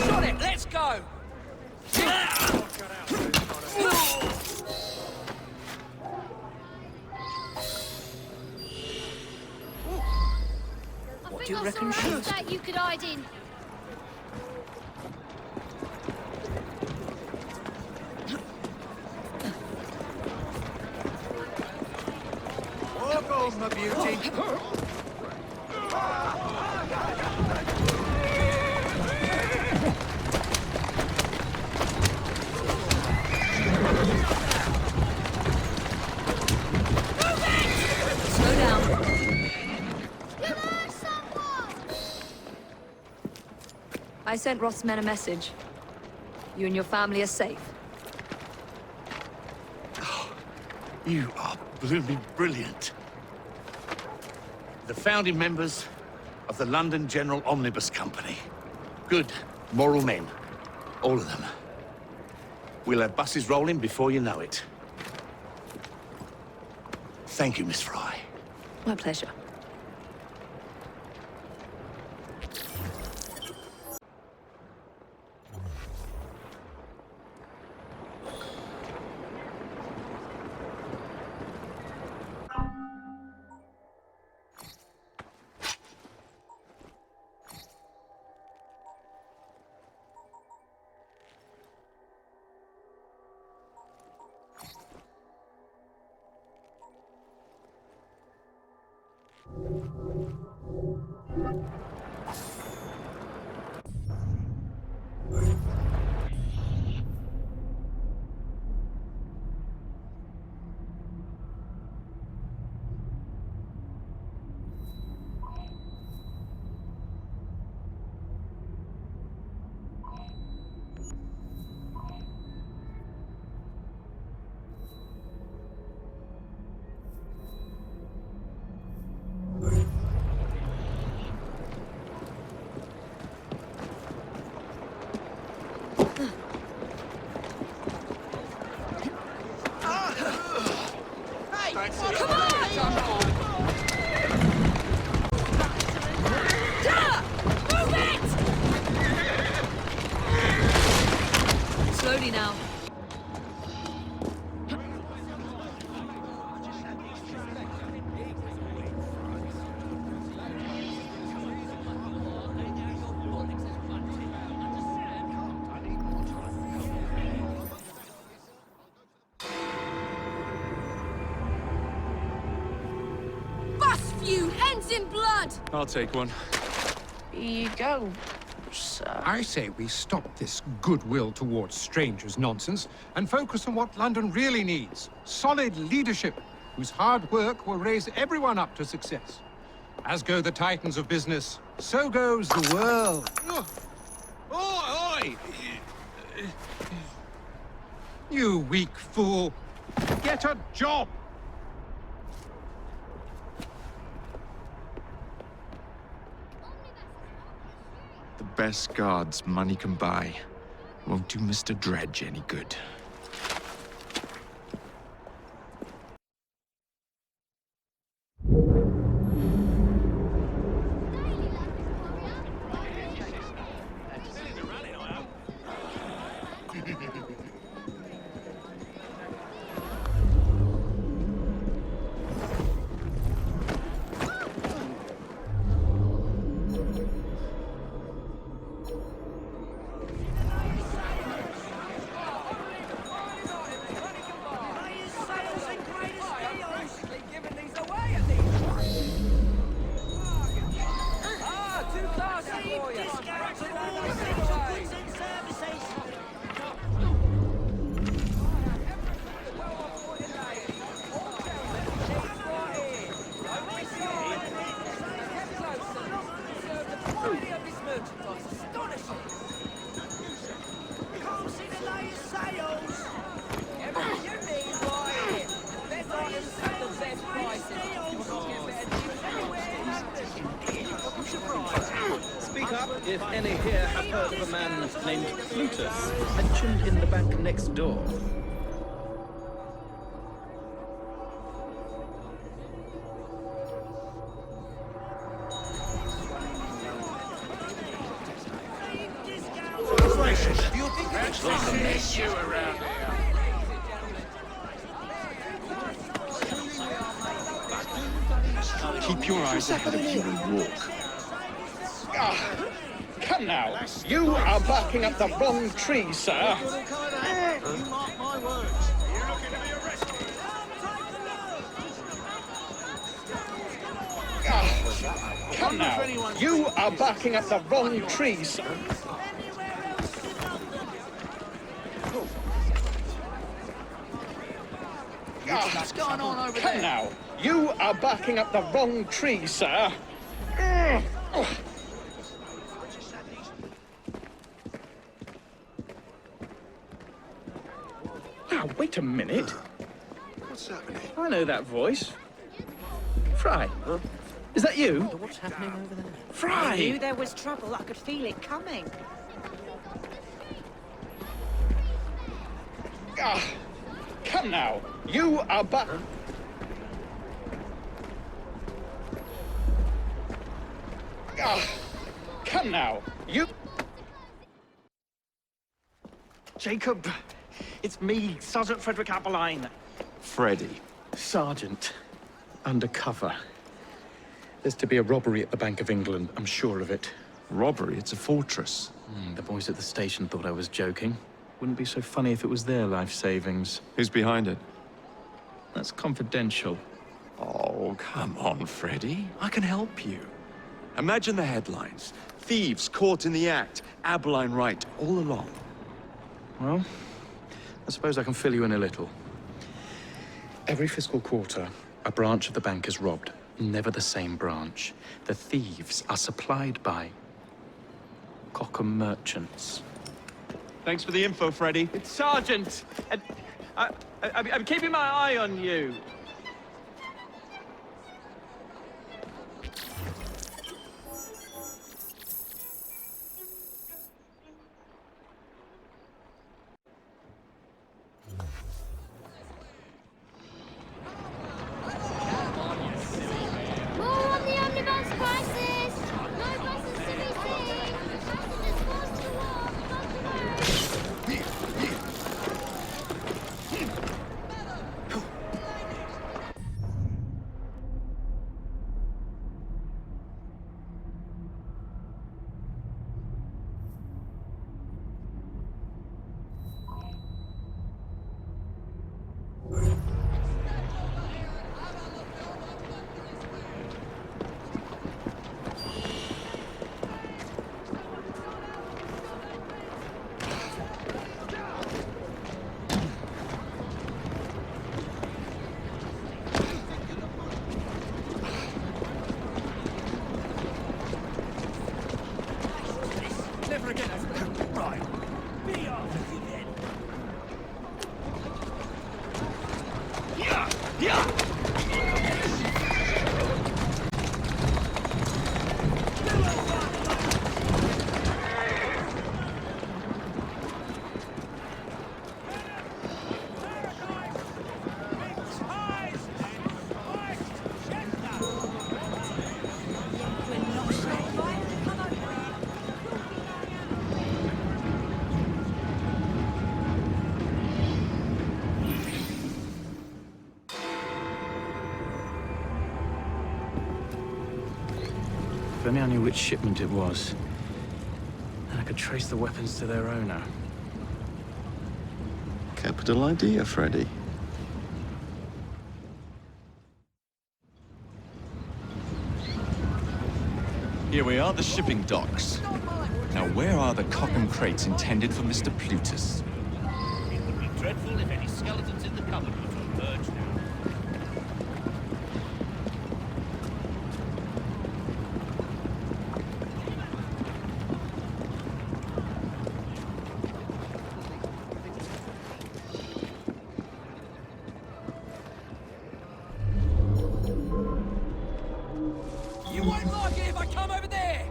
Shot it! Let's go! What do you reckon she's... that you could hide in. Walk on, my beauty! Slow down. I sent Roth's men a message. You and your family are safe. You are blooming brilliant. The founding members of the London General Omnibus Company. Good, moral men. All of them. We'll have buses rolling before you know it. Thank you, Miss Fry. My pleasure. Slowly now. Bust you, ends in blood! I'll take one. Here you go, sir. I say we stop this goodwill towards strangers nonsense and focus on what London really needs. Solid leadership, whose hard work will raise everyone up to success. As go the titans of business, so goes the world. Oi! You weak fool. Get a job! The best guards money can buy won't do Mr. Dredge any good. Speak up if any here have heard of a man named Plutus, mentioned in the bank next door. Let's not miss you around here. Keep your eyes ahead of you and walk. Come now, you are barking up the wrong tree, sir. You mark my words. Come now, you are barking up the wrong tree, sir. What's going on over there? Come now, you are barking up the wrong tree, sir. Now, wait a minute. What's happening? I know that voice. Fry, is that you? What's happening over there? Fry! I knew there was trouble. I could feel it coming. Come now, you are come now, you... Jacob, it's me, Sergeant Frederick Appeline. Freddy. Sergeant, undercover. There's to be a robbery at the Bank of England, I'm sure of it. Robbery? It's a fortress. The boys at the station thought I was joking. Wouldn't be so funny if it was their life savings. Who's behind it? That's confidential. Oh, come on, Freddy. I can help you. Imagine the headlines. Thieves caught in the act. Abeline right, all along. Well, I suppose I can fill you in a little. Every fiscal quarter, a branch of the bank is robbed. Never the same branch. The thieves are supplied by Cockham merchants. Thanks for the info, Freddy. It's Sergeant, and I'm keeping my eye on you. More on the omnibus prices! No buses to be seen! Passengers forced to walk, not to ride! Never again. Right. Be off, you then. Yeah! Yeah! If only I knew which shipment it was, then I could trace the weapons to their owner. Capital idea, Freddy. Here we are at the shipping docks. Now, where are the cotton crates intended for Mr. Plutus? It would be dreadful if any skeletons in the cupboard were to emerge now. You won't like it if I come over there!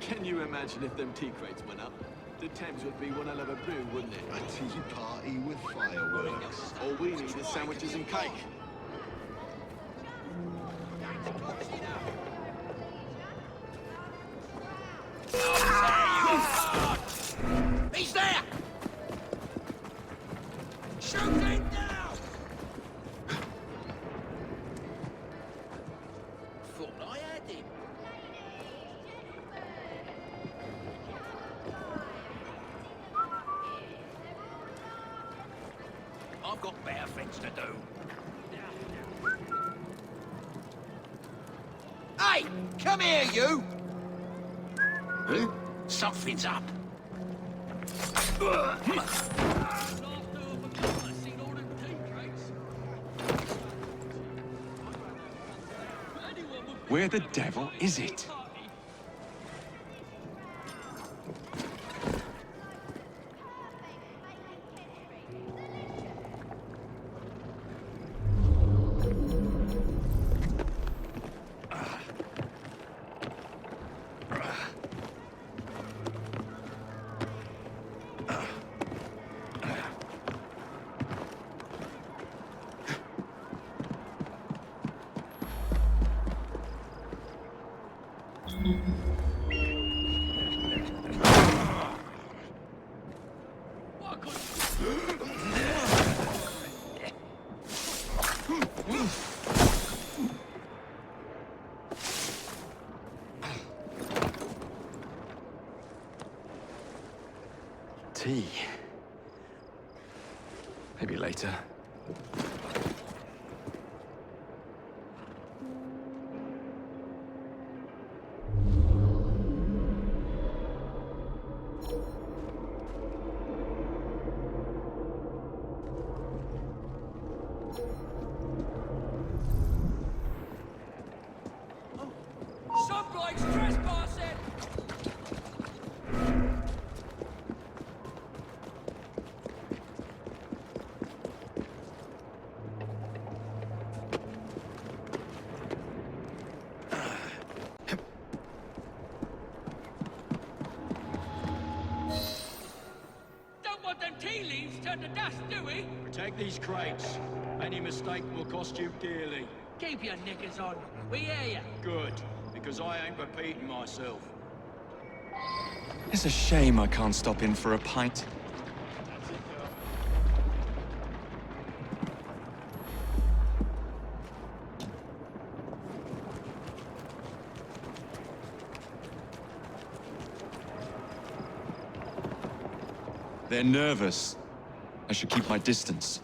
Can you imagine if them tea crates went up? The Thames would be one hell of a brew, wouldn't it? A tea party with fireworks. All we need is sandwiches and cake. He's there! Shoot him now! Thought I had him. I've got better things to do. Hey! Come here, you! Huh? Something's up. Where the devil is it? Tea. Maybe later. Some bloke's trespassing! Don't want them tea leaves turned to dust, do we? Protect these crates. Any mistake will cost you dearly. Keep your knickers on. We hear you. Good, because I ain't repeating myself. It's a shame I can't stop in for a pint. They're nervous. I should keep my distance.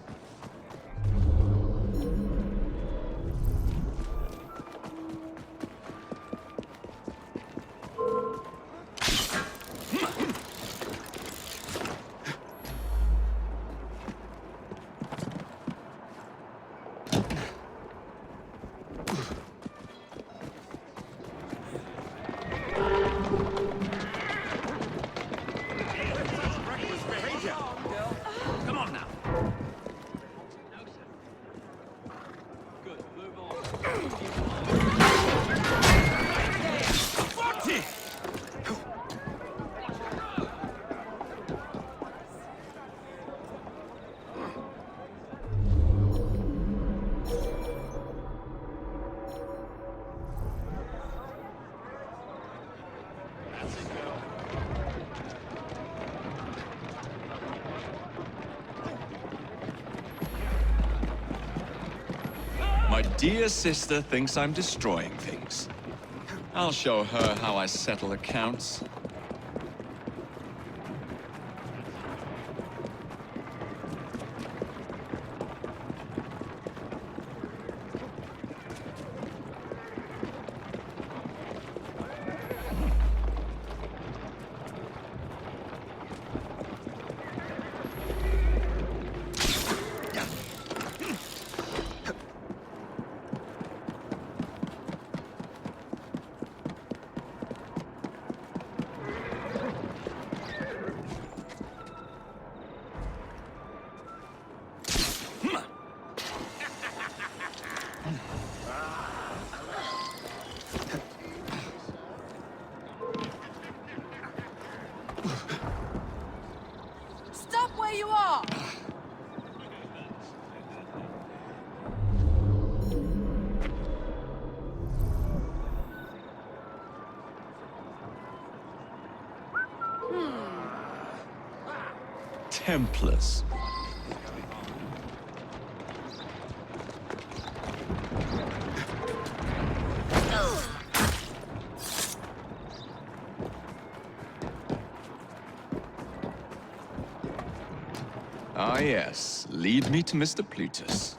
Our dear sister thinks I'm destroying things. I'll show her how I settle accounts. Stop where you are! Templars. Ah, yes. Lead me to Mr. Plutus.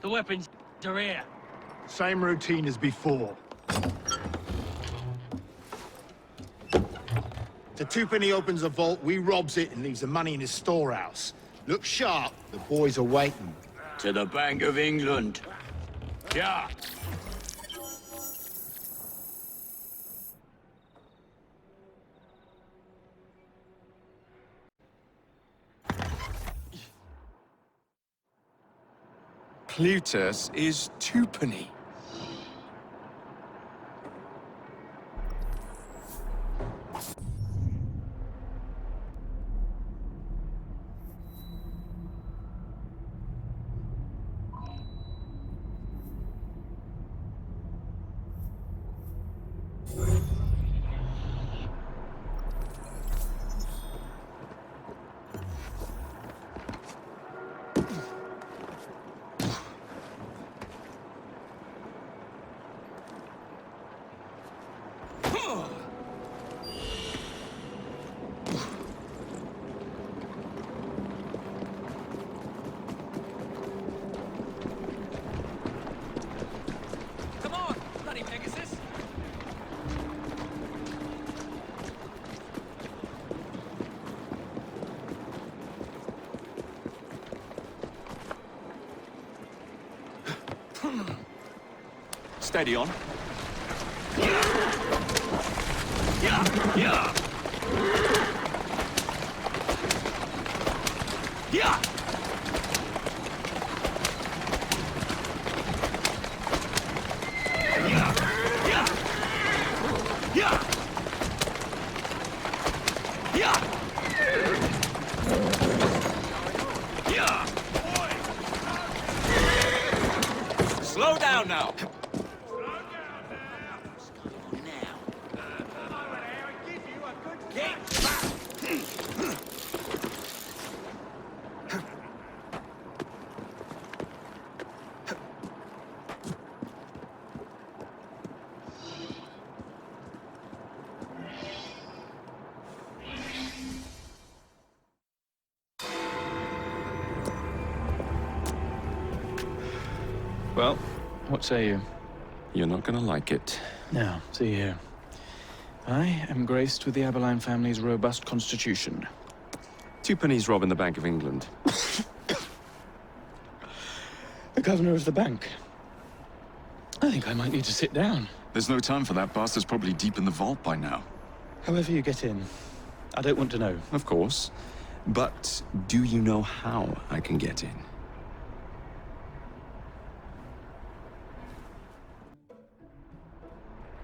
The weapons are here. Same routine as before. The twopenny opens a vault, we robs it and leaves the money in his storehouse. Look sharp, the boys are waiting. To the Bank of England. Yeah. Plutus is twopenny. Come on, bloody Pegasus. Steady on. Yeah, yeah. Yeah. Yeah. Yeah. Get back! Well, what say you? You're not gonna like it. Now, see here. I am graced with the Aberline family's robust constitution. 2 pennies robbing the Bank of England. The governor of the bank. I think I might need to sit down. There's no time for that. Bastard's probably deep in the vault by now. However you get in, I don't want to know. Of course. But do you know how I can get in?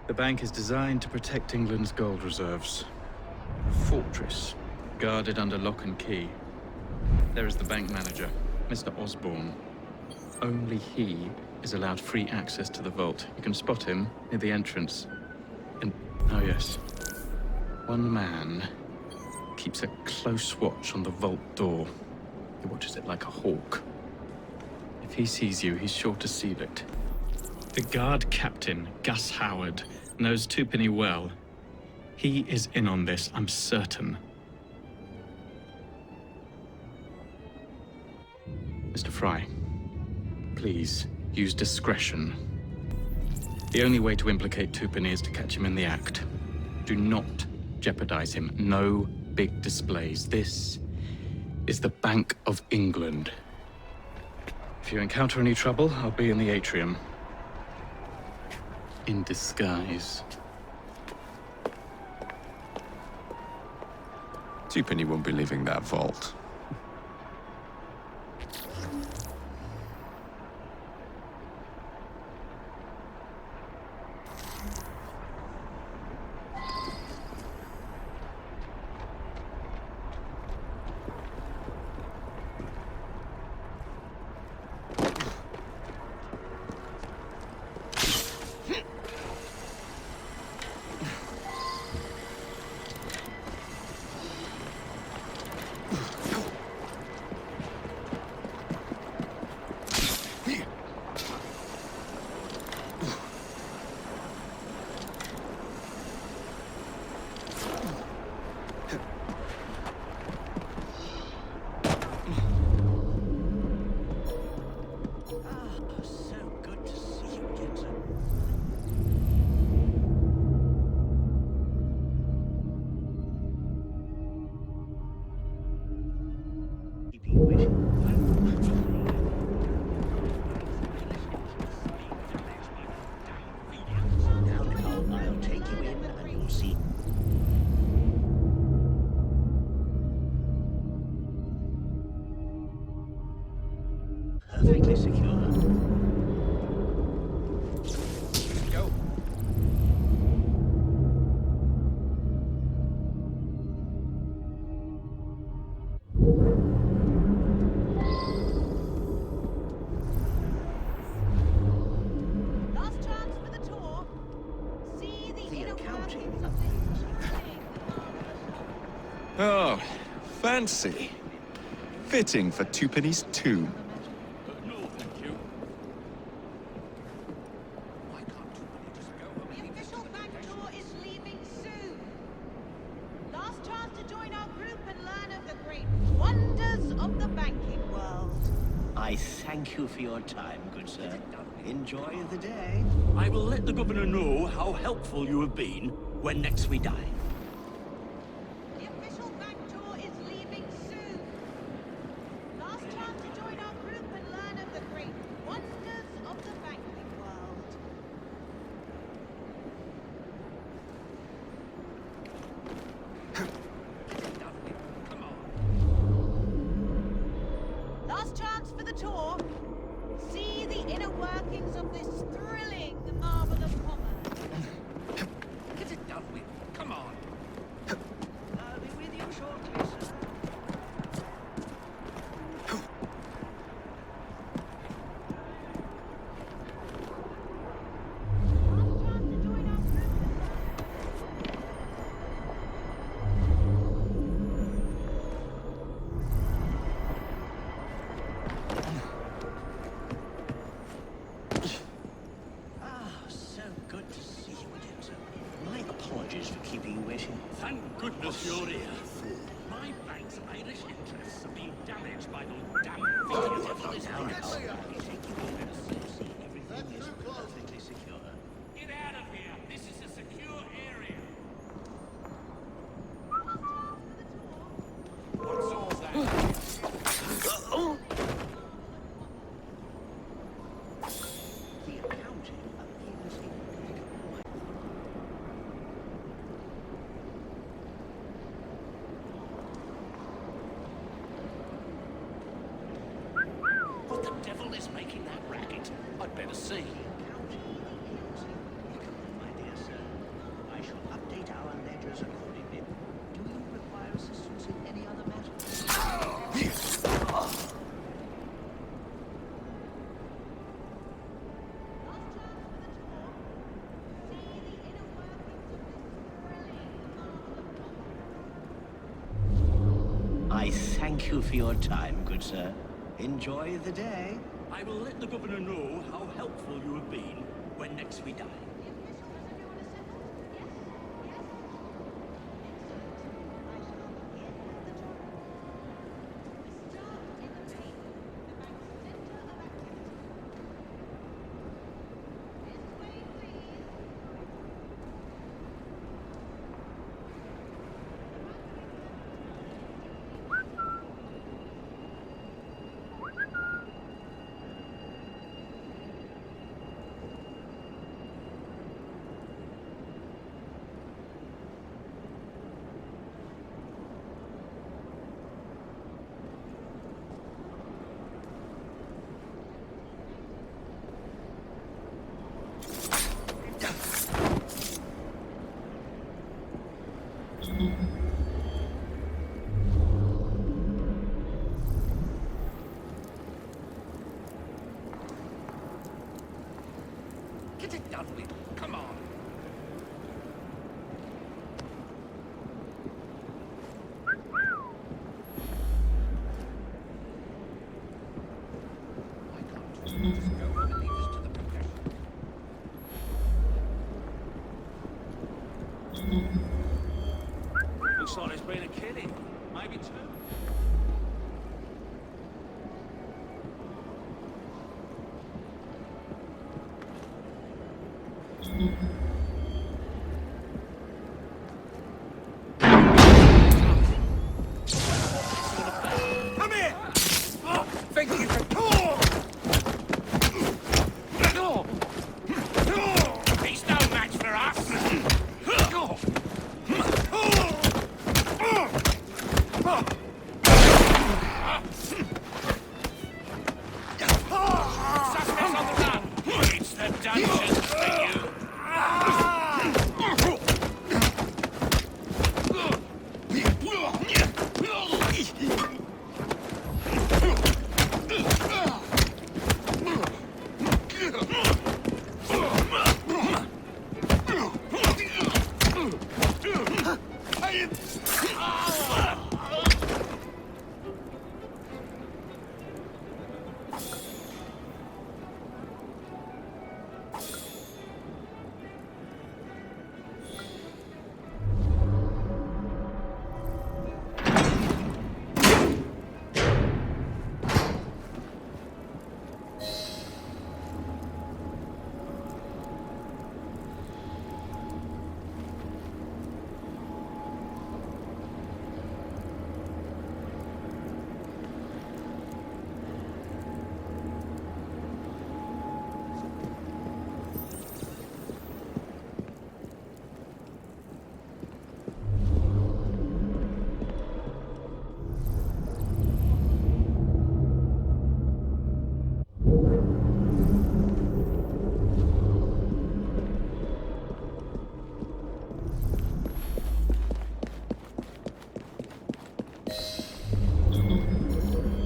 The bank is designed to protect England's gold reserves. A fortress, guarded under lock and key. There is the bank manager, Mr. Osborne. Only he is allowed free access to the vault. You can spot him near the entrance. And, oh yes, one man keeps a close watch on the vault door. He watches it like a hawk. If he sees you, he's sure to seal it. The guard captain, Gus Howard, knows Twopenny well. He is in on this, I'm certain. Mr. Fry, please use discretion. The only way to implicate Twopenny is to catch him in the act. Do not jeopardize him. No big displays. This is the Bank of England. If you encounter any trouble, I'll be in the atrium. In disguise. 2penny won't be leaving that vault. Perfectly secure. Go. Last chance for the tour. See the inner workings of Oh, fancy. Fitting for 2penny's tomb. No, thank you. The official bank tour is leaving soon. Last chance to join our group and learn of the great wonders of the banking world. I thank you for your time, good sir. Enjoy the day. I will let the governor know how helpful you have been when next we dine. The official bank tour is leaving soon. Last chance to join our group and learn of the great wonders of the banking world. Last chance for the tour. See the inner workings of this thrilling marvel of commerce. Get it done with. Come on. fascinating. Thank goodness you're here. My bank's Irish interests have been damaged by those damn videos. Get out of here! This is a secure area. What's all that? What the devil is making that racket? I'd better see. My dear sir, I shall update our ledgers accordingly. Do you require assistance in any other matter? I thank you for your time, good sir. Enjoy the day. I will let the governor know how helpful you have been when next we dine. Get it done with. Come on. Looks like there's been a killing. Maybe two. Come here! Thank you. He's no match for us. Suspects on the run. It's the dungeons for you.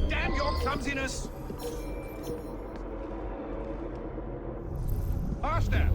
Damn your clumsiness! Faster!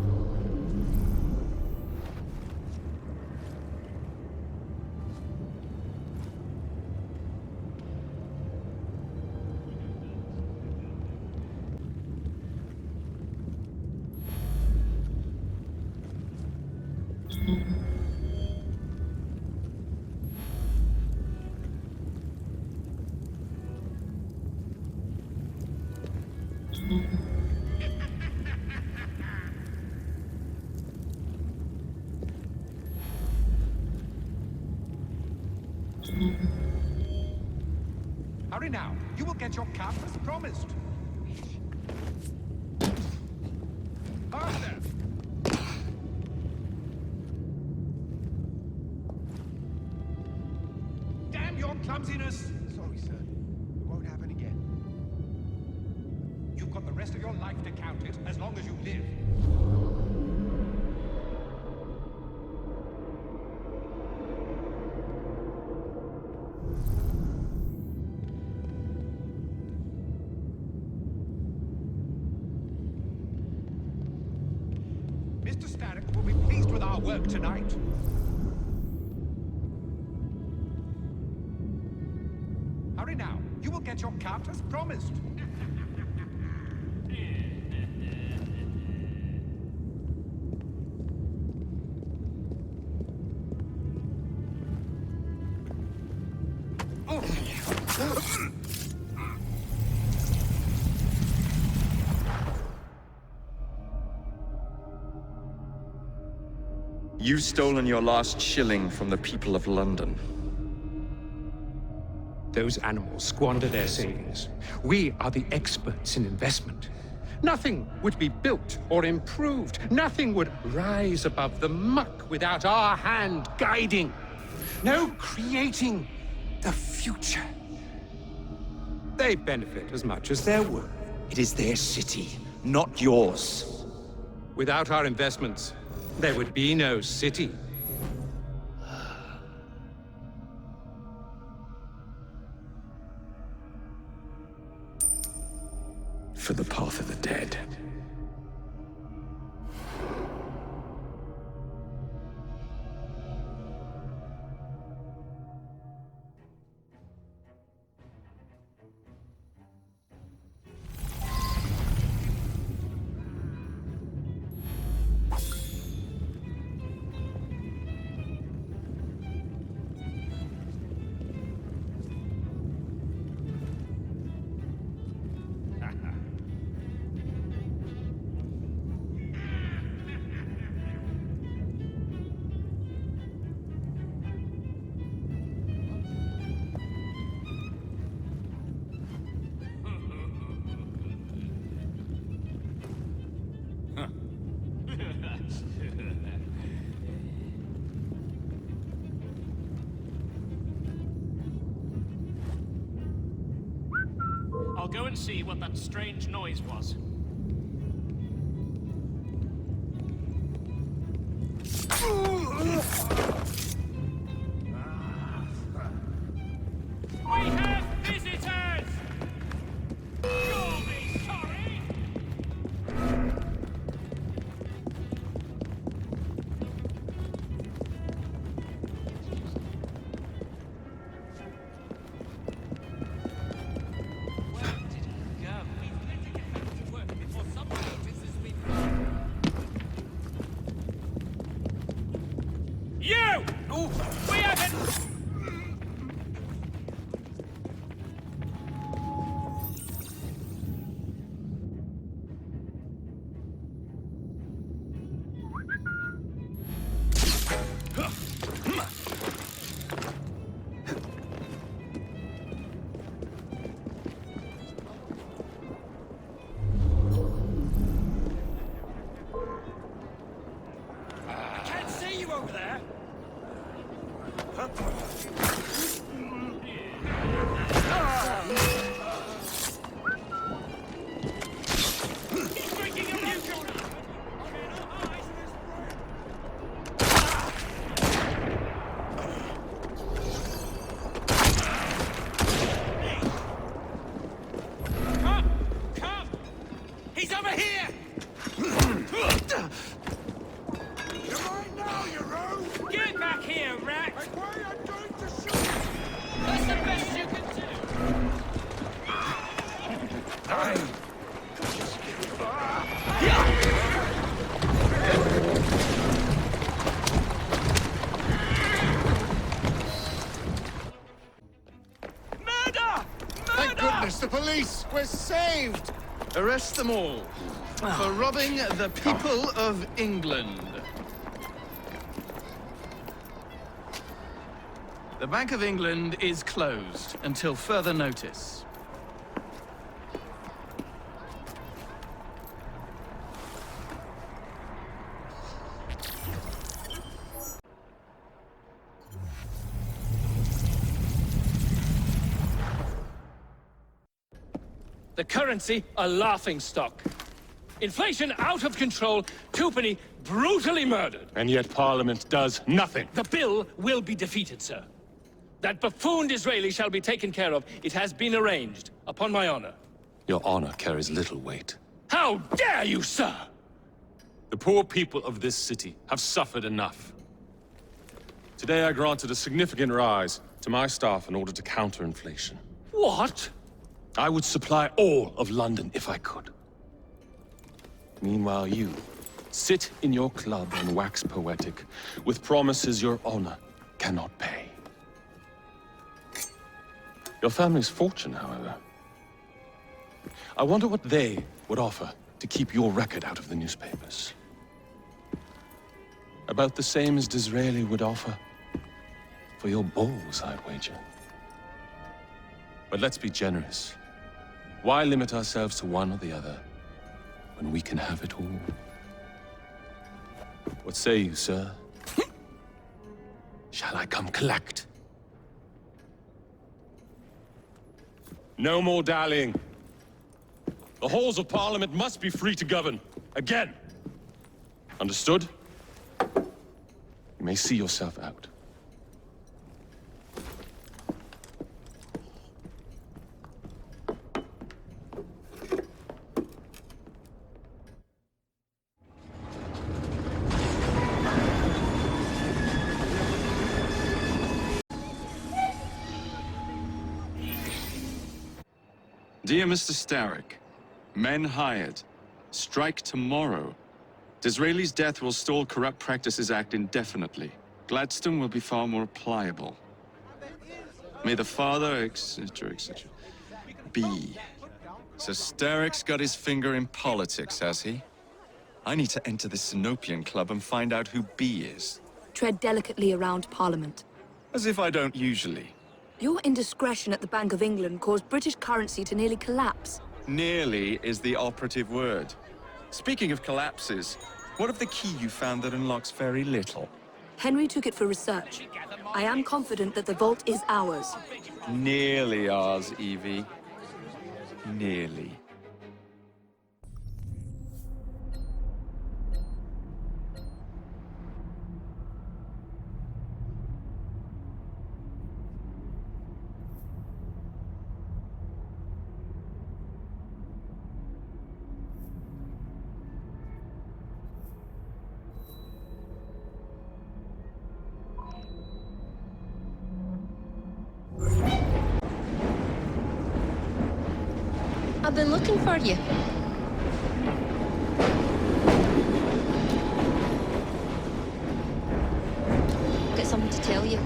Hurry now. You will get your cut as promised. Faster! Damn your clumsiness! Sorry, sir. It won't happen again. You've got the rest of your life to count it, as long as you live. Mr. Starrick will be pleased with our work tonight. Hurry now. You will get your cut as promised. You've stolen your last shilling from the people of London. Those animals squander their savings. We are the experts in investment. Nothing would be built or improved. Nothing would rise above the muck without our hand guiding. No creating the future. They benefit as much as they're worth. It is their city, not yours. Without our investments, there would be no city. For the path of the dead. I'll go and see what that strange noise was. We have visitors! You'll be sorry! You! We haven't... I can't see you over there! He's breaking a mutual. Come! He's over here! You're mine now, you rogue! Get back here, rat! I'm going to shoot! That's the best you can do! Thank goodness, the police! We're saved! Arrest them all for robbing the people of England. The Bank of England is closed until further notice. The currency a laughingstock. Inflation out of control, Twopenny brutally murdered. And yet Parliament does nothing. The bill will be defeated, sir. That buffoon Disraeli shall be taken care of. It has been arranged, upon my honor. Your honor carries little weight. How dare you, sir! The poor people of this city have suffered enough. Today I granted a significant rise to my staff in order to counter inflation. What? I would supply all of London if I could. Meanwhile, you sit in your club and wax poetic with promises your honor cannot pay. Your family's fortune, however. I wonder what they would offer to keep your record out of the newspapers. About the same as Disraeli would offer for your balls, I'd wager. But let's be generous. Why limit ourselves to one or the other when we can have it all? What say you, sir? Shall I come collect? No more dallying. The halls of Parliament must be free to govern. Again. Understood? You may see yourself out. Dear Mr. Starrick, men hired. Strike tomorrow. Disraeli's death will stall Corrupt Practices Act indefinitely. Gladstone will be far more pliable. May the father, etc., etc. be. So Starrick's got his finger in politics, has he? I need to enter the Sinopian Club and find out who B is. Tread delicately around Parliament. As if I don't usually. Your indiscretion at the Bank of England caused British currency to nearly collapse. Nearly is the operative word. Speaking of collapses, what of the key you found that unlocks very little? Henry took it for research. I am confident that the vault is ours. Nearly ours, Evie. Nearly. I've been looking for you. Got something to tell you.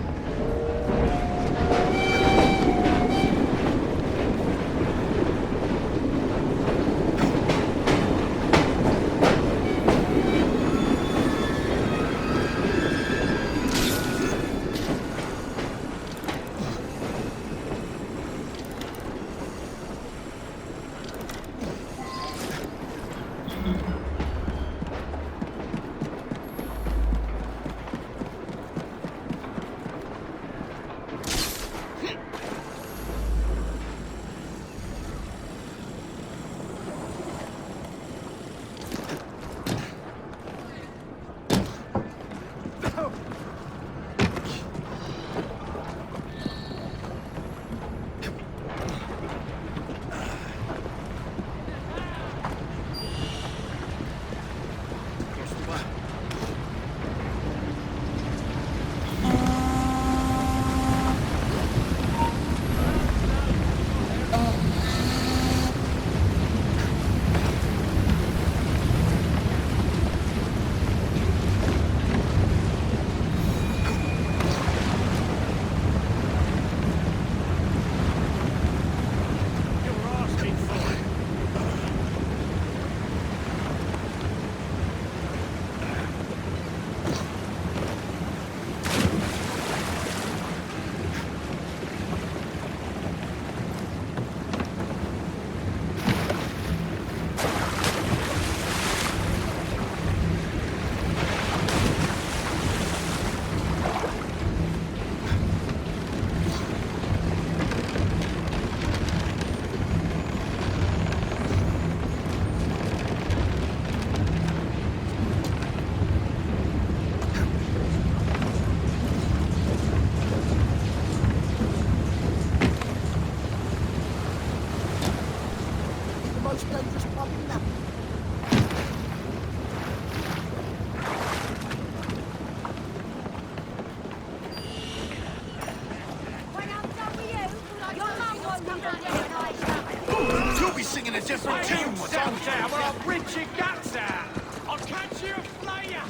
singing a different tune. Sounds down, or I'll rip your guts out. I'll catch you and flay you.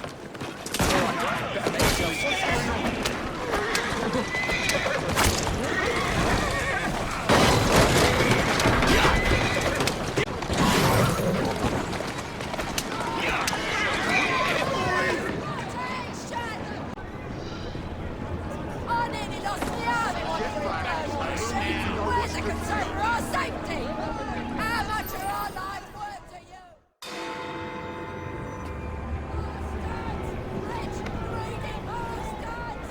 I nearly lost the army watching it. Where's the concern for our safety? How much are our lives worth to you? Bastards! Rich, greedy bastards!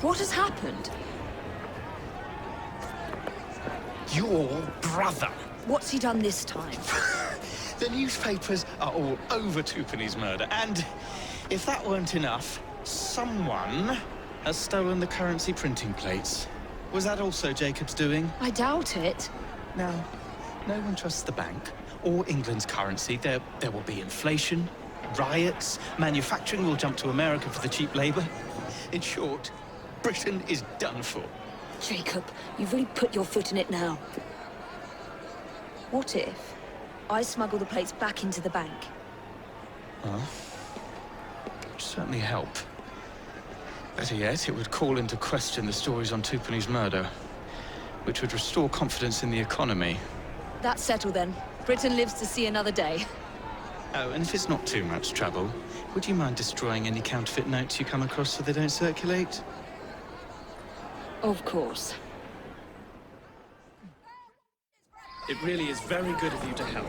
What has happened? Your brother. What's he done this time? The newspapers are all over Twopenny's murder, and if that weren't enough, someone has stolen the currency printing plates. Was that also Jacob's doing? I doubt it. Now, no one trusts the bank or England's currency. There will be inflation, riots, manufacturing will jump to America for the cheap labor. In short, Britain is done for. Jacob, you've really put your foot in it now. What if I smuggle the plates back into the bank? Well, it would certainly help. Better yet, it would call into question the stories on Twopenny's murder, which would restore confidence in the economy. That's settled then. Britain lives to see another day. Oh, and if it's not too much trouble, would you mind destroying any counterfeit notes you come across so they don't circulate? Of course. It really is very good of you to help.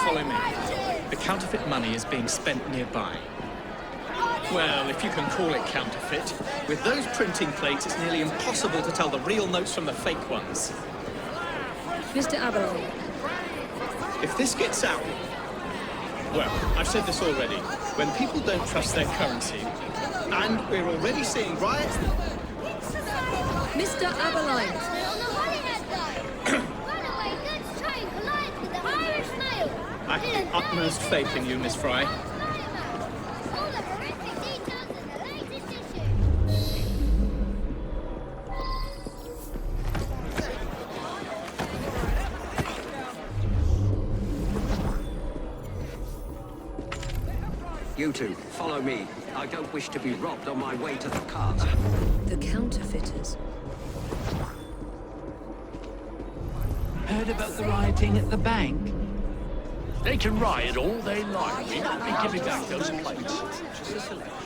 Follow me. The counterfeit money is being spent nearby. Well, if you can call it counterfeit. With those printing plates, it's nearly impossible to tell the real notes from the fake ones. Mr. Aberlour. If this gets out... Well, I've said this already. When people don't trust their currency, and we're already seeing riots... Mr. Aberline. I have utmost faith in you, Miss Fry. You two, follow me. I don't wish to be robbed on my way to the cart. The counterfeiters. Heard about the rioting at the bank? They can riot all they like. We won't be giving back those plates.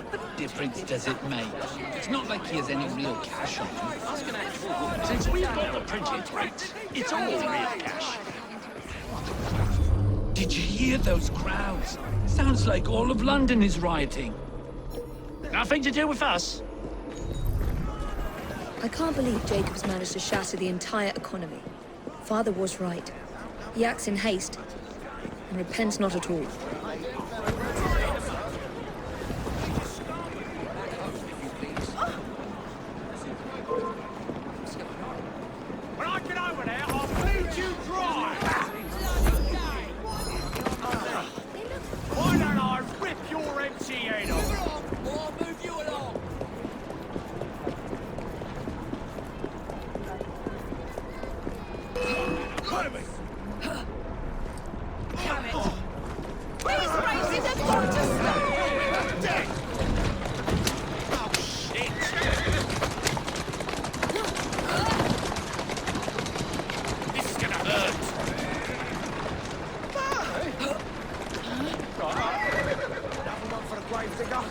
What difference does it make? It's not like he has any real cash on him. Since we've got the printing plates, it's all real cash. Did you hear those crowds? Sounds like all of London is rioting. Nothing to do with us. I can't believe Jacob's managed to shatter the entire economy. Father was right. He acts in haste and repents not at all. When I get over there, I'll bleed you dry! Why don't I rip your empty head off? Move along, or I'll move you along. Damn it! These races have got to stop! Dead! Oh, shit! This is gonna hurt! Right. Another one for the grave digger.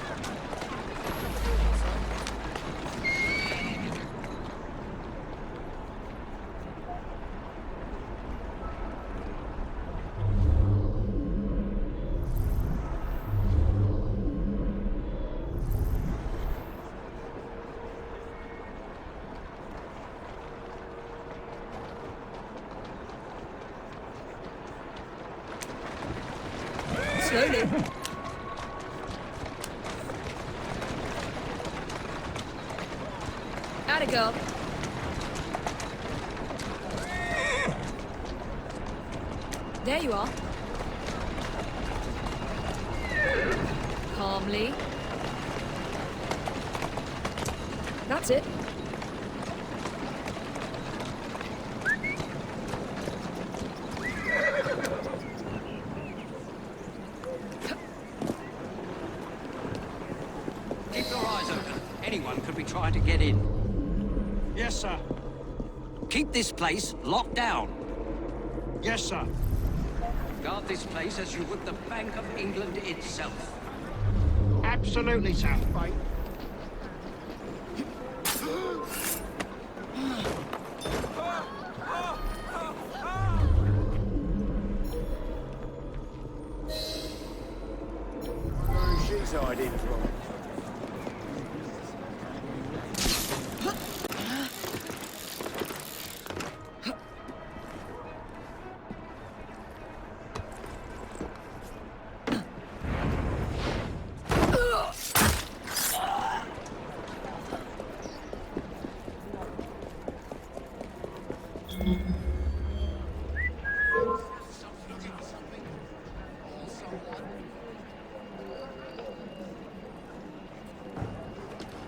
Slowly. Atta girl. There you are. Calmly. That's it. Keep your eyes open. Anyone could be trying to get in. Yes, sir. Keep this place locked down. Yes, sir. Guard this place as you would the Bank of England itself. Absolutely, sir. Fight. Where she's hiding from?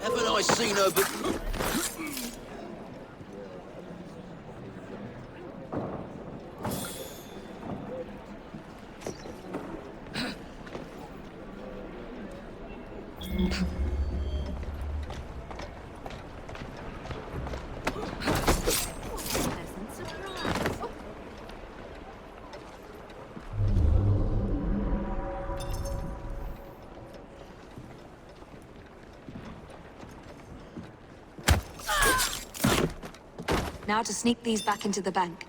Haven't I seen her but... Now to sneak these back into the bank.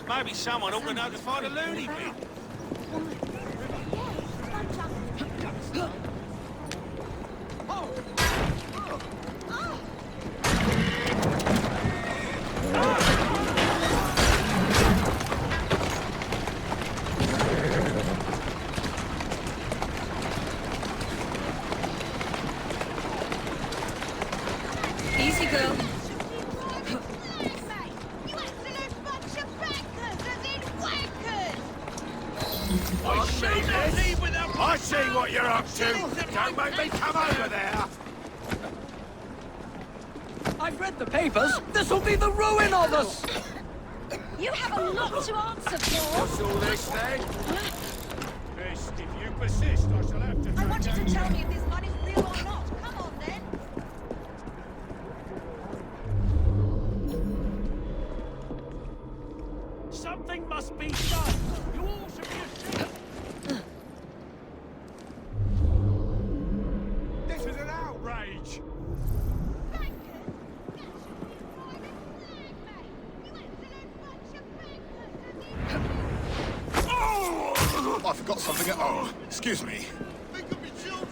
Maybe someone ought to notify the loony bin. Easy, girl. I see what you're up to. Don't make me come over there. I've read the papers. This'll be the ruin of us. You have a lot to answer for. What's all this then? Best, if you persist, I shall have to. I want you to tell me if this money's real or not. Come on, then. Something must be done. You all should be ashamed. This is an outrage. Oh, I forgot something at home. Excuse me. Think of me children.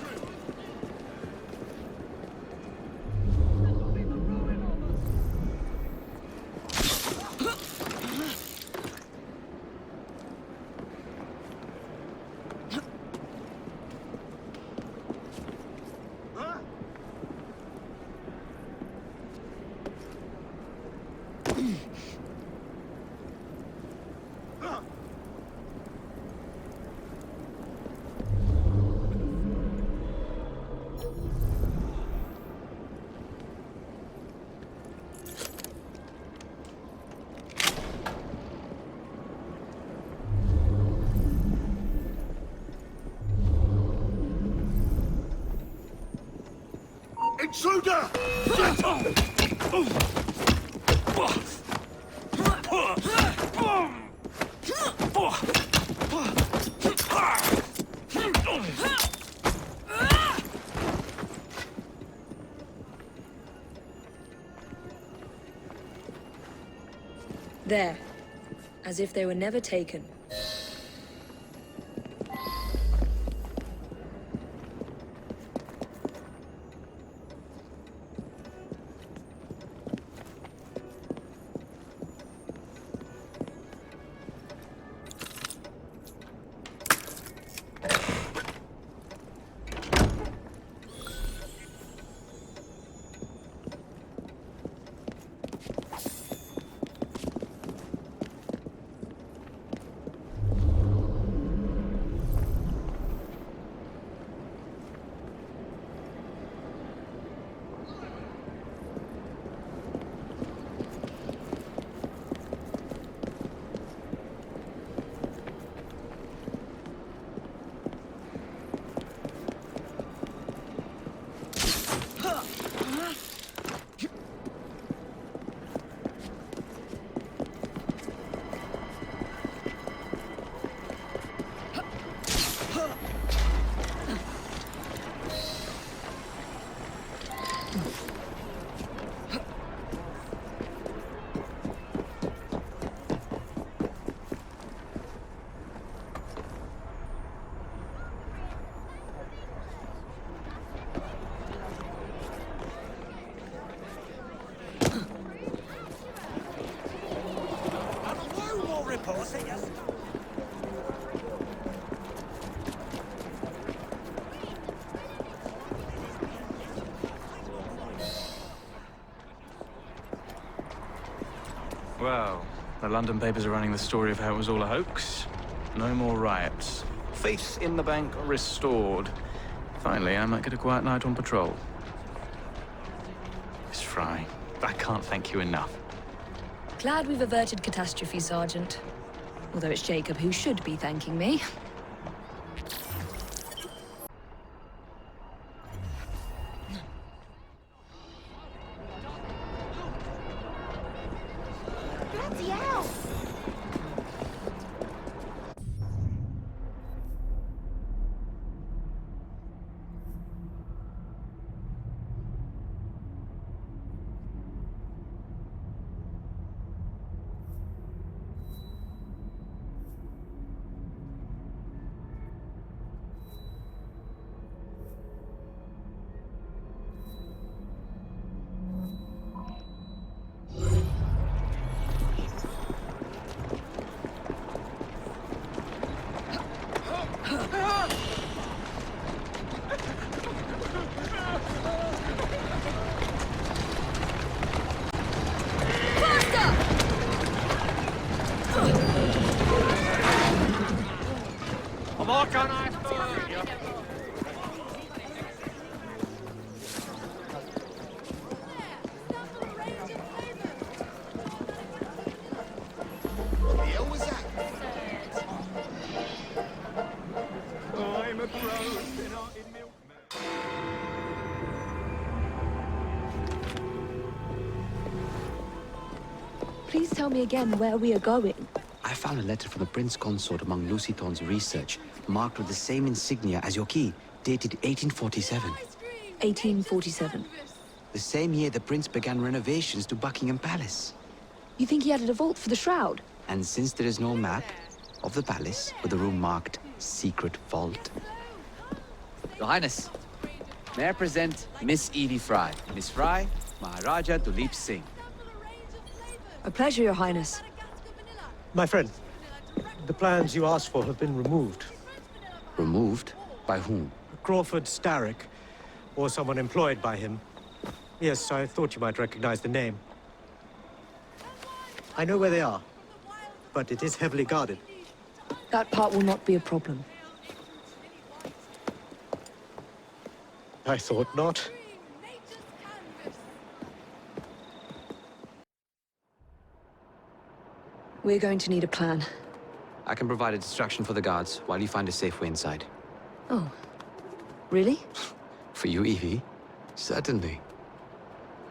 Intruder! There. As if they were never taken. Well, the London papers are running the story of how it was all a hoax. No more riots. Faith in the bank restored. Finally, I might get a quiet night on patrol. Miss Fry, I can't thank you enough. Glad we've averted catastrophe, Sergeant. Although it's Jacob who should be thanking me. Bloody hell! Please tell me again where we are going. I found a letter from the Prince Consort among Lucy Thorne's research, marked with the same insignia as your key, dated 1847. 1847. The same year the Prince began renovations to Buckingham Palace. You think he added a vault for the shroud? And since there is no map of the palace with the room marked Secret Vault... Your Highness, may I present Miss Edie Fry. Miss Fry, Maharaja Duleep Singh. A pleasure, Your Highness. My friend, the plans you asked for have been removed. Removed? By whom? Crawford Starrick, or someone employed by him. Yes, I thought you might recognize the name. I know where they are, but it is heavily guarded. That part will not be a problem. I thought not. We're going to need a plan. I can provide a distraction for the guards while you find a safe way inside. Oh. Really? For you, Evie? Certainly.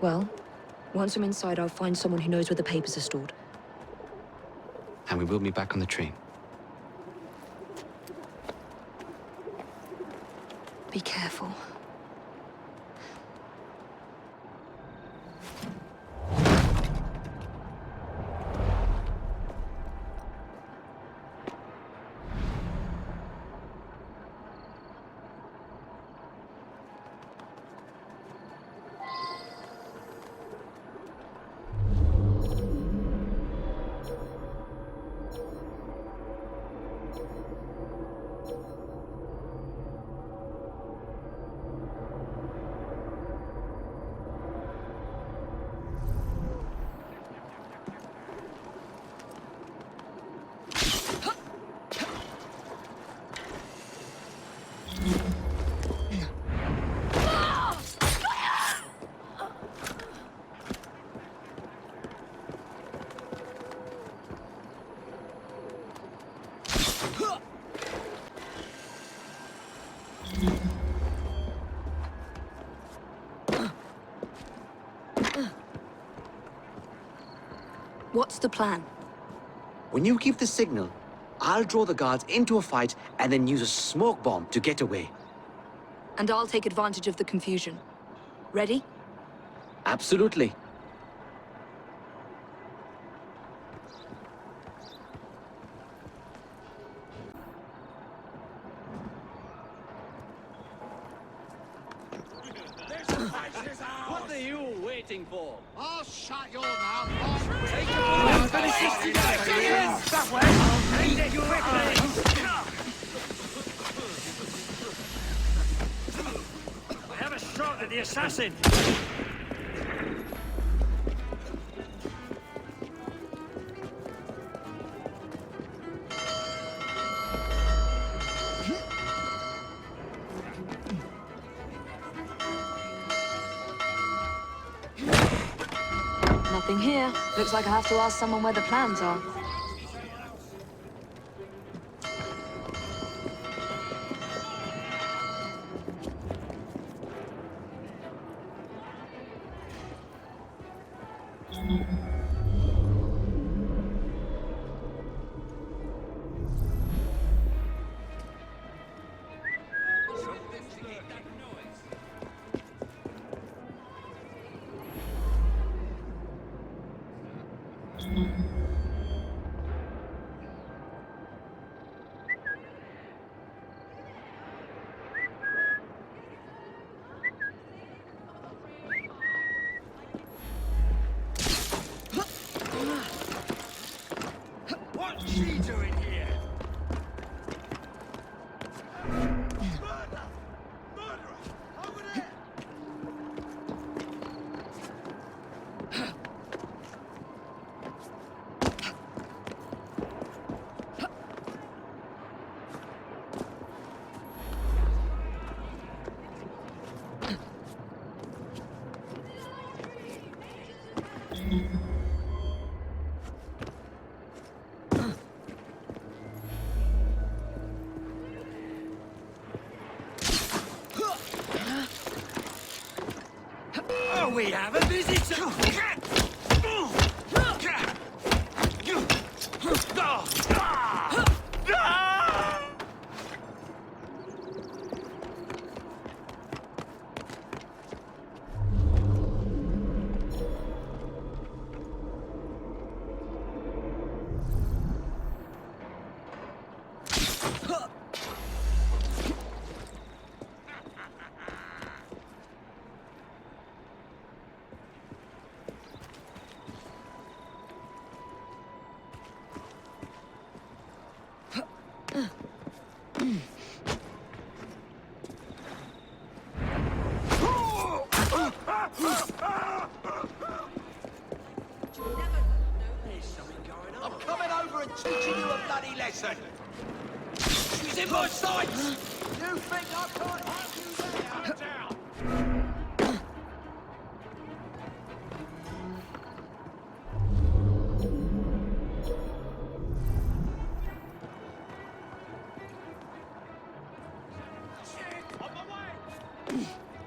Well, once I'm inside, I'll find someone who knows where the papers are stored. And we will meet back on the train. Be careful. What's the plan? When you give the signal, I'll draw the guards into a fight and then use a smoke bomb to get away. And I'll take advantage of the confusion. Ready? Absolutely. What are you waiting for? I'll shut your mouth. Take your That way. I'll read it quickly. I have a shot at the assassin. Nothing here. Looks like I have to ask someone where the plans are. What's she doing here? Oh, we have a visitor! I'm coming over and teaching you a bloody lesson. She's in my sights. You think I can't have you there? Down.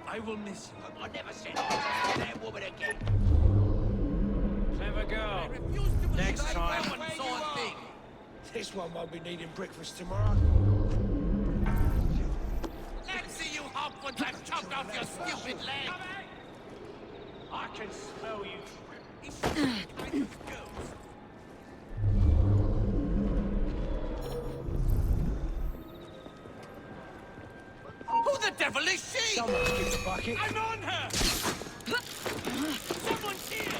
I will miss you. I never said I'd that woman again. Clever girl. Next time. This one won't be needing breakfast tomorrow. Let's see you hop once I've chopped off your stupid leg. I can smell you. Who the devil is she? Someone's getting a bucket. I'm on her! Someone's here!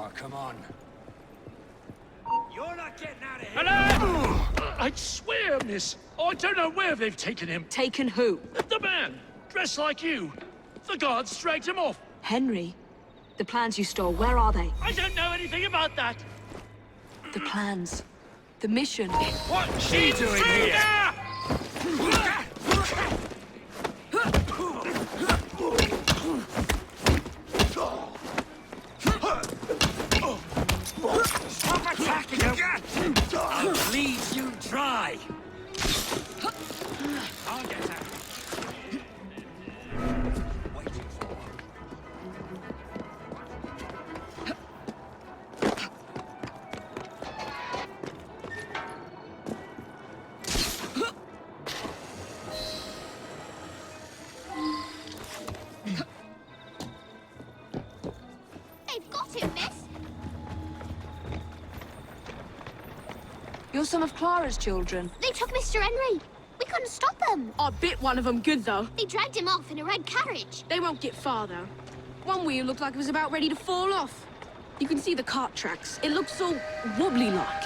Oh, come on. You're not getting out of here. Hello! I swear, miss, I don't know where they've taken him. Taken who? The man, dressed like you. The guards dragged him off. Henry? The plans you stole, where are they? I don't know anything about that. The plans. The mission. What's she doing here? Stop attacking him! I'll bleed you dry! I'll get that. Waiting for. They've got him, miss. You're some of Clara's children. They took Mr. Henry. We couldn't stop them. I bit one of them good, though. They dragged him off in a red carriage. They won't get far, though. One wheel looked like it was about ready to fall off. You can see the cart tracks. It looks so wobbly-like.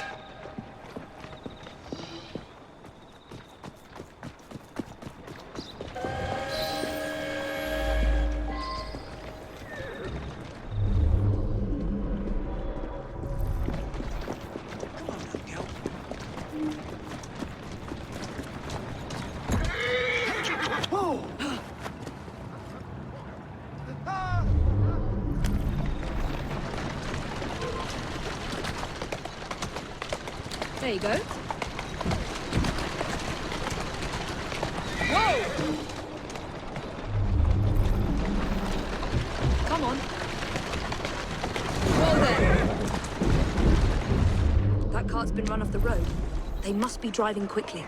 There you go. Whoa! Come on. Whoa there! That cart's been run off the road. They must be driving quickly.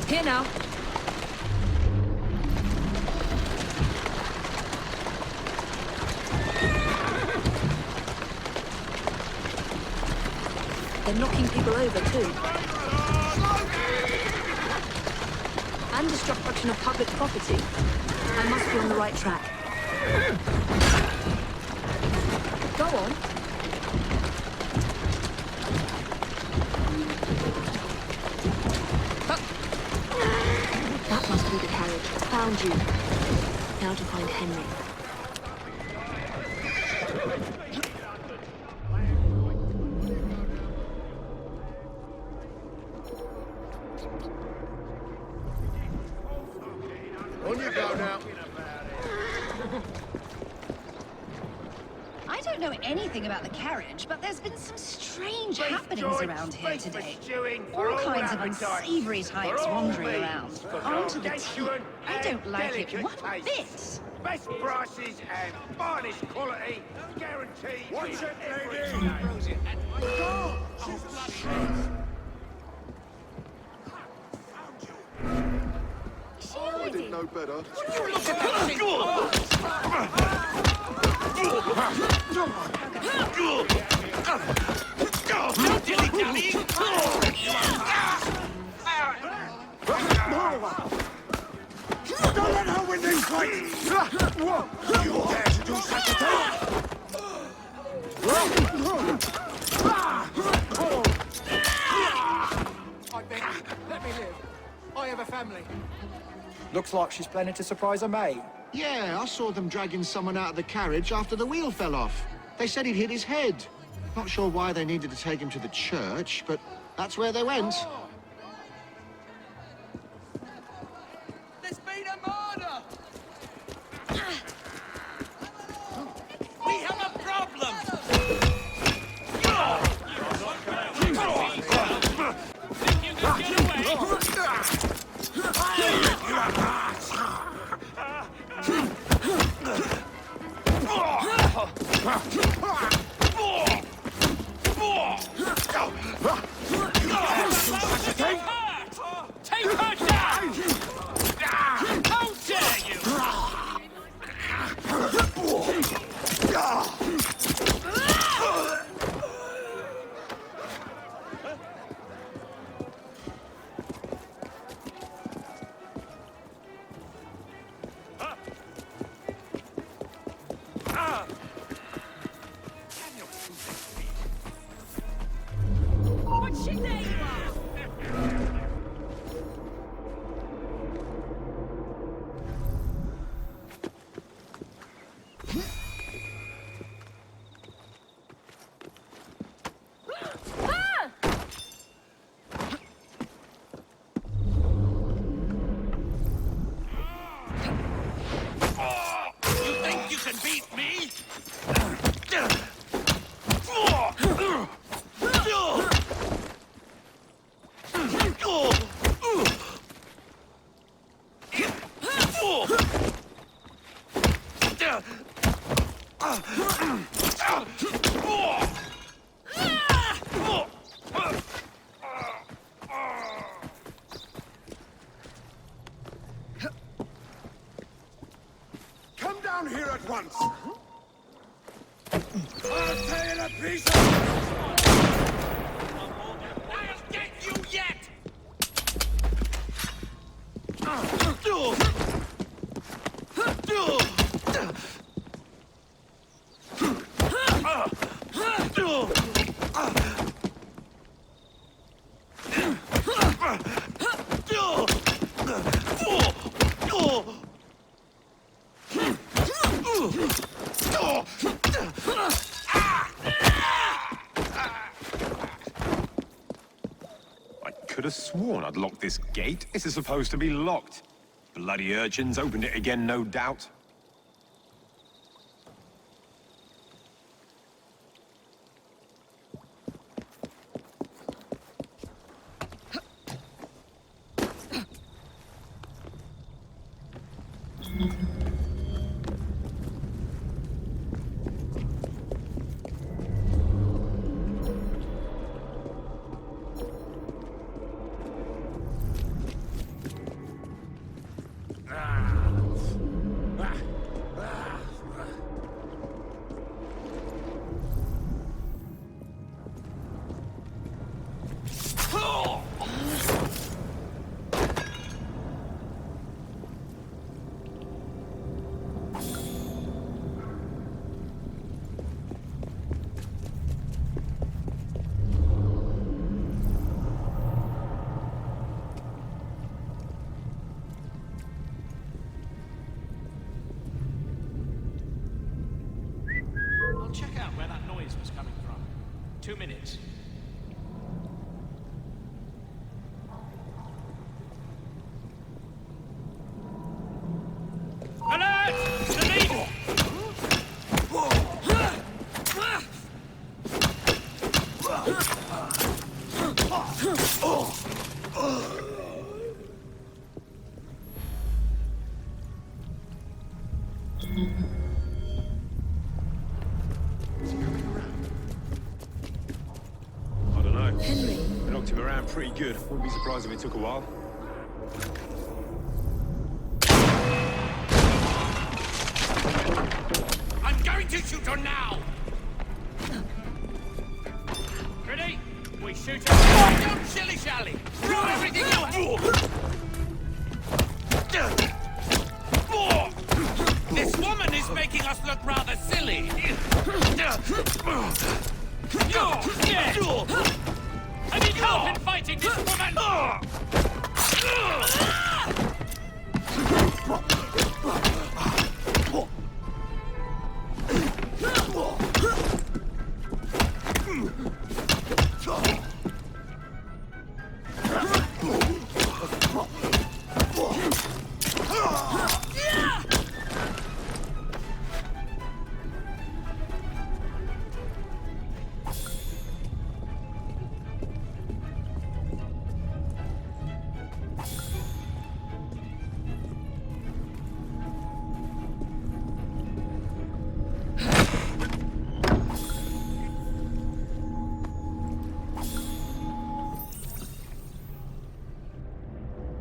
Here now. They're knocking people over, too. And destruction of public property. I must be on the right track. Go on. That must be the carriage. Found you. Now to find Henry. On you go now. I don't know anything about the carriage, but there's been some strange happenings around here today. All kinds of unsavory types wandering around. Onto the tea. I don't like it one bit. Best prices and finest quality, guaranteed. Watch it, lady! I didn't know better. Don't let her win this fight! You dare to do such a thing? I beg you, let me live. I have a family. Looks like she's planning to surprise her mate. Yeah, I saw them dragging someone out of the carriage after the wheel fell off. They said he'd hit his head. Not sure why they needed to take him to the church, but that's where they went. There's been a murder! We have a problem! Think you can get away? You Come down here at once! I'll tear you to pieces! I'll get you yet! I could have sworn I'd locked this gate. This is supposed to be locked. Bloody urchins opened it again, no doubt. I'll check out where that noise was coming from. 2 minutes. Alert! To the lead! I don't know. Henry. They knocked him around pretty good. Wouldn't be surprised if it took a while. I'm going to shoot her now! Ready? We shoot her. Don't shilly-shally! Throw everything you have! This woman is making us look rather silly! I need help in fighting this woman!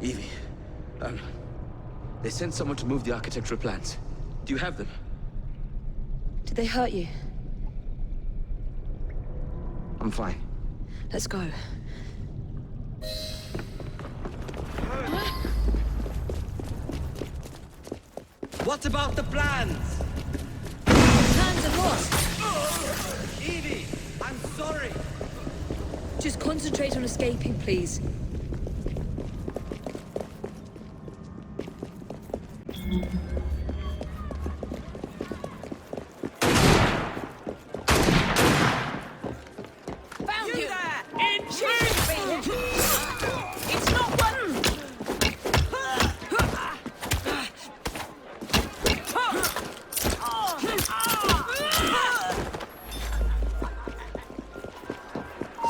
Evie, they sent someone to move the architectural plans. Do you have them? Did they hurt you? I'm fine. Let's go. What about the plans? Plans are lost. Evie, I'm sorry. Just concentrate on escaping, please. Found you! In It's not one!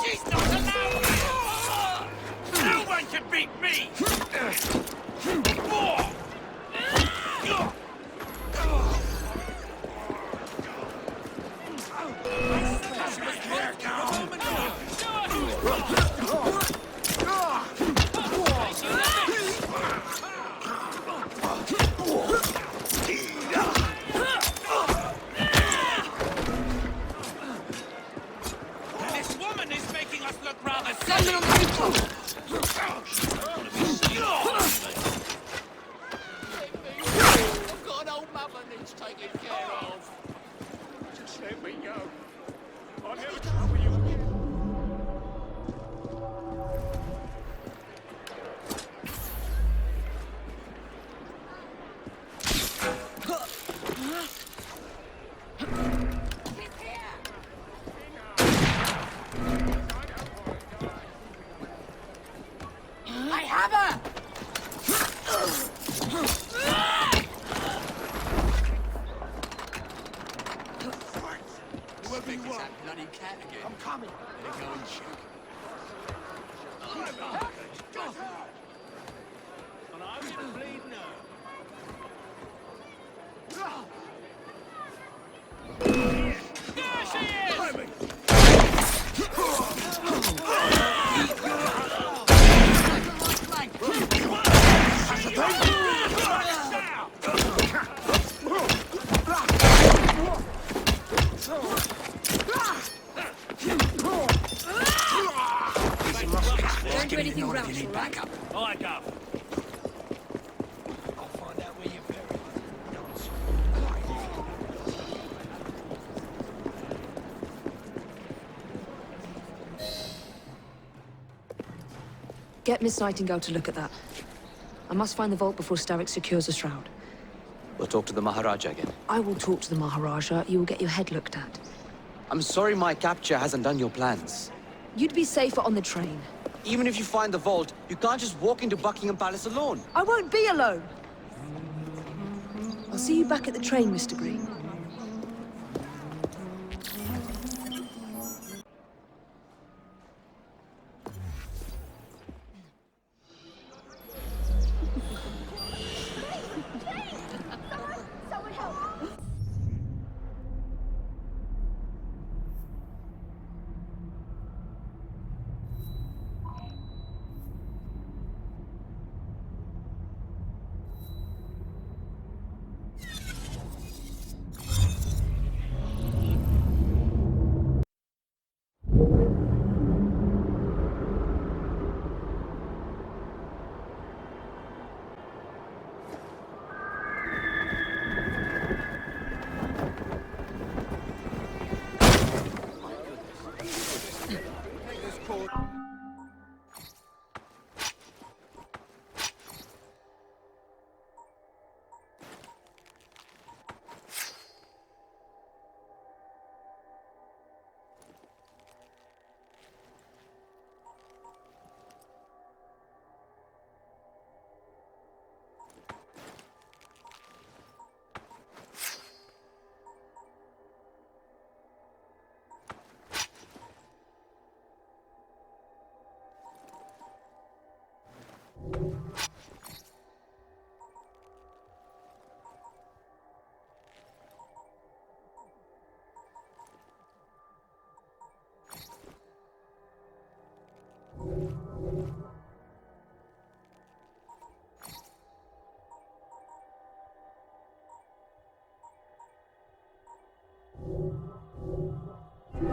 She's not allowed! No one can beat me! It's taken care of. Just let me go. I'll never trouble you again. I have her! Whoever you are. That bloody cat again. I'm coming. Better go and check. And I didn't bleed now. There she is! Don't do anything rash, all right? I go. I'll find out where you're buried. Get Miss Nightingale to look at that. I must find the vault before Starrick secures the shroud. We'll talk to the Maharaja again. I will talk to the Maharaja. You will get your head looked at. I'm sorry my capture hasn't done your plans. You'd be safer on the train. Even if you find the vault, you can't just walk into Buckingham Palace alone. I won't be alone! I'll see you back at the train, Mr. Green. Someone help!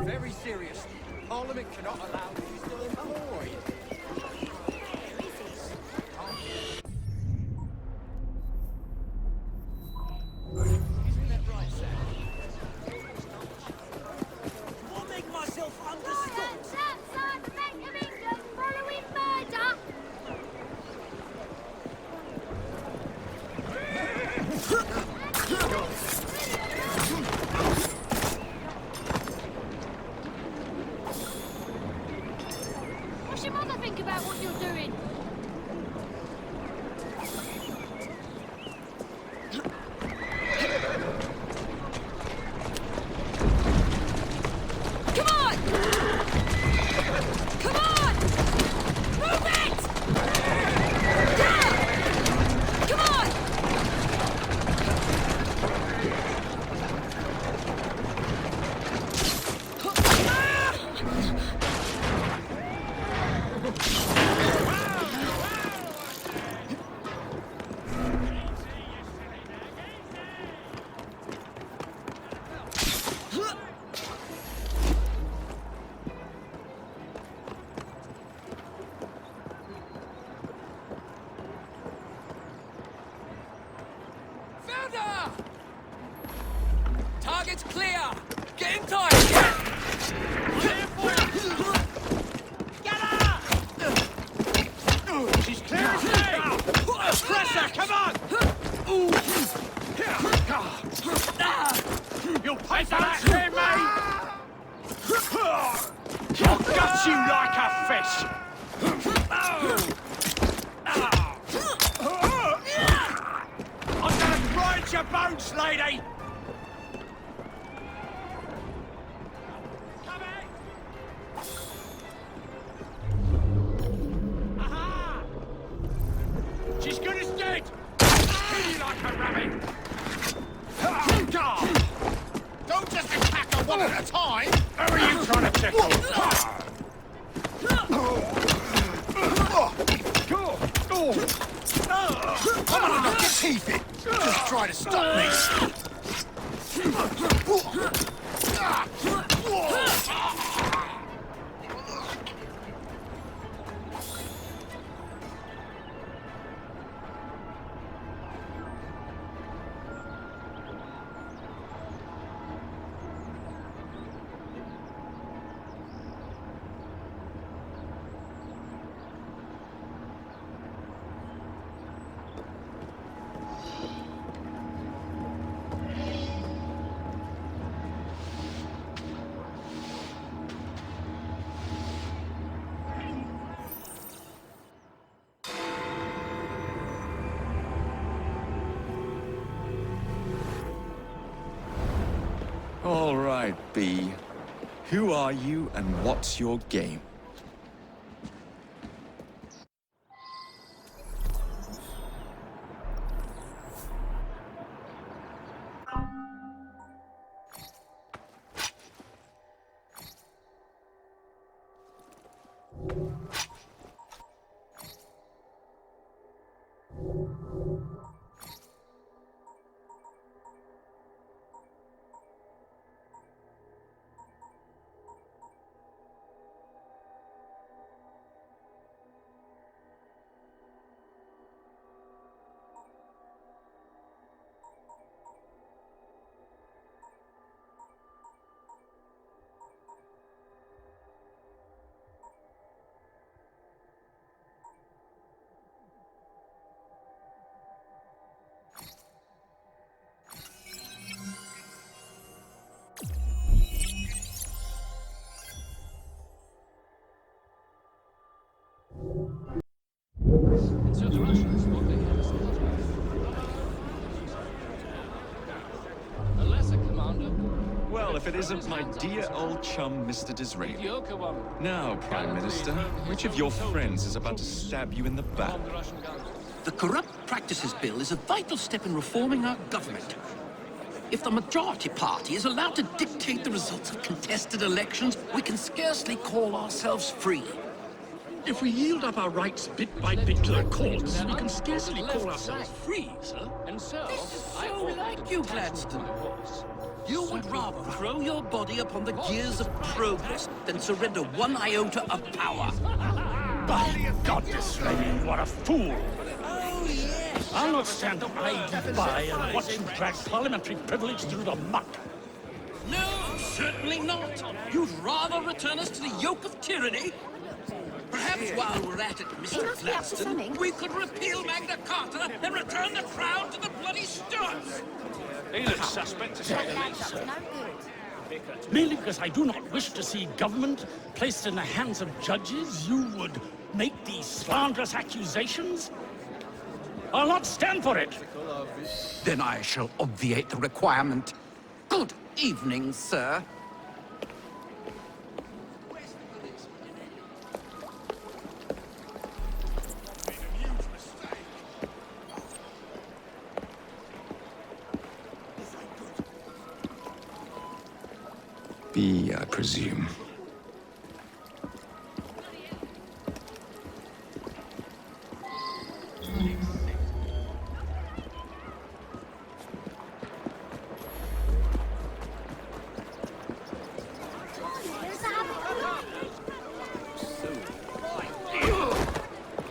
Very seriously, Parliament cannot allow you to still in Malloy. Isn't that right, Sam? I'll make myself understood. Hands outside the Bank of England following murder! What's your mother think about what you're doing? Come on! Come on! Move it! Down! Come on! Found her! Target's clear! Get in time! Get her! She's clear as day! Press her, come on! You'll pay for that, hear me? I'll gut you like a fish! I'm gonna grind your bones, lady! She's good as dead! Kill you like a rabbit! Don't just attack her one at a time! Who are you trying to tickle? I'm gonna knock your teeth in! Just try to stop me! All right, B. Who are you and what's your game? Well, if it isn't my dear old chum, Mr. Disraeli. Now, Prime Minister, which of your friends is about to stab you in the back? The Corrupt Practices Bill is a vital step in reforming our government. If the majority party is allowed to dictate the results of contested elections, we can scarcely call ourselves free. If we yield up our rights bit by bit to the courts, we can scarcely call ourselves free, sir. And so, this is so like you, Gladstone. You would rather throw your body upon the gears of progress than surrender 1 iota of power. By God, Disraeli, you are a fool! Oh, yes! I'll not stand idly by and watch you drag parliamentary privilege through the muck. No, certainly not. You'd rather return us to the yoke of tyranny? Perhaps while we're at it, Mr. Gladstone, we could repeal Magna Carta and return the crown to the bloody Stuarts! He looks suspect to say the least, sir. Merely because I do not wish to see government placed in the hands of judges, you would make these slanderous accusations? I'll not stand for it! Then I shall obviate the requirement. Good evening, sir. B, I presume.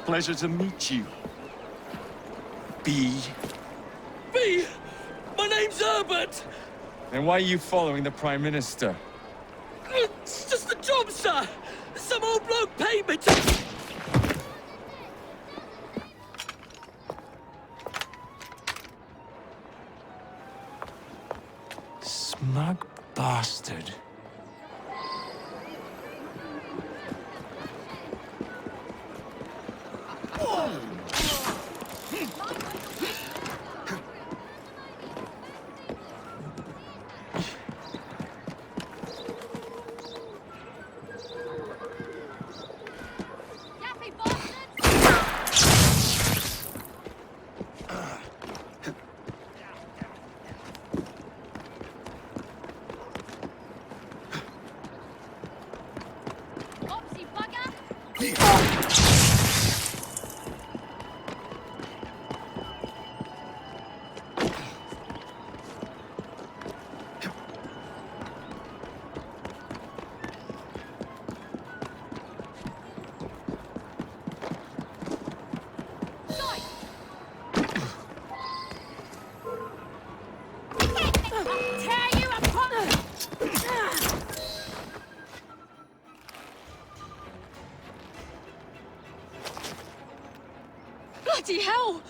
Pleasure to meet you. B. B! My name's Herbert! Then why are you following the Prime Minister? It's just a job, sir! Some old bloke paid me to... Smug bastard. Tear you apart! Bloody hell!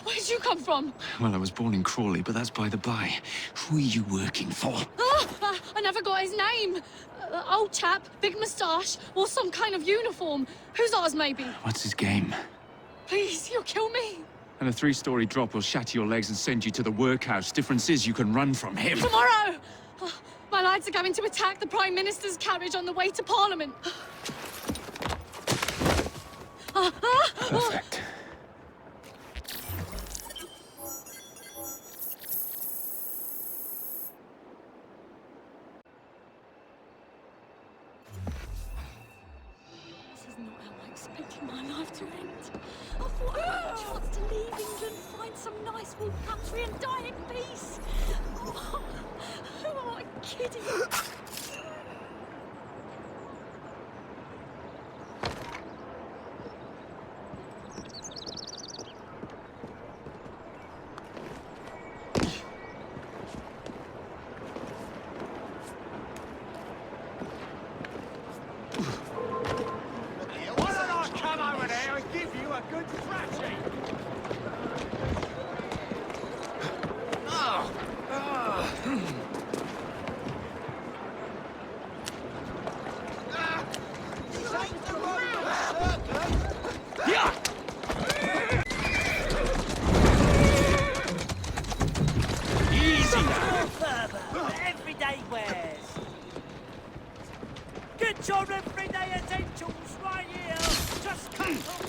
Where'd you come from? Well, I was born in Crawley, but that's by the by. Who are you working for? I never got his name. Old chap, big moustache, or some kind of uniform. Who's ours, maybe? What's his game? Please, you'll kill me. And a 3-story drop will shatter your legs and send you to the workhouse. Difference is you can run from him. Tomorrow! My lads are going to attack the Prime Minister's carriage on the way to Parliament. Perfect. This is not how I expected my life to end. I thought I'd have a chance to leave England, find some nice warm country and die in peace. Oh, who am I kidding? Why don't I come over there and give you a good thrashing? Easy now. Everyday wears. Get your everyday essentials right here. Just come from...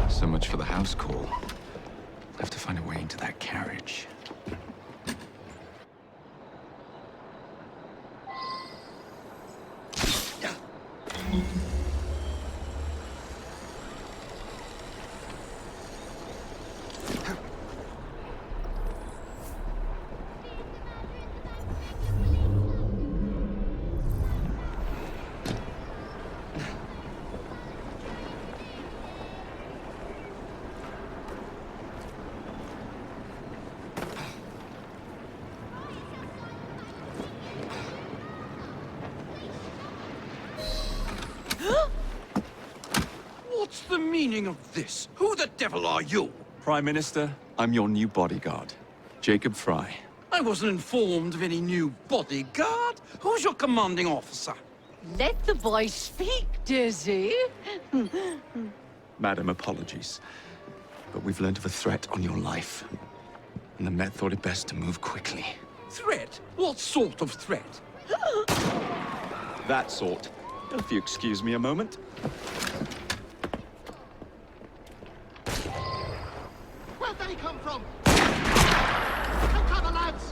So much for the house call. I have to find a way into that carriage. What's the meaning of this? Who the devil are you? Prime Minister, I'm your new bodyguard, Jacob Fry. I wasn't informed of any new bodyguard. Who's your commanding officer? Let the boy speak, Dizzy. Madam, apologies. But we've learned of a threat on your life. And the Met thought it best to move quickly. Threat? What sort of threat? That sort. If you excuse me a moment. Where'd they come from? Take cover, lads!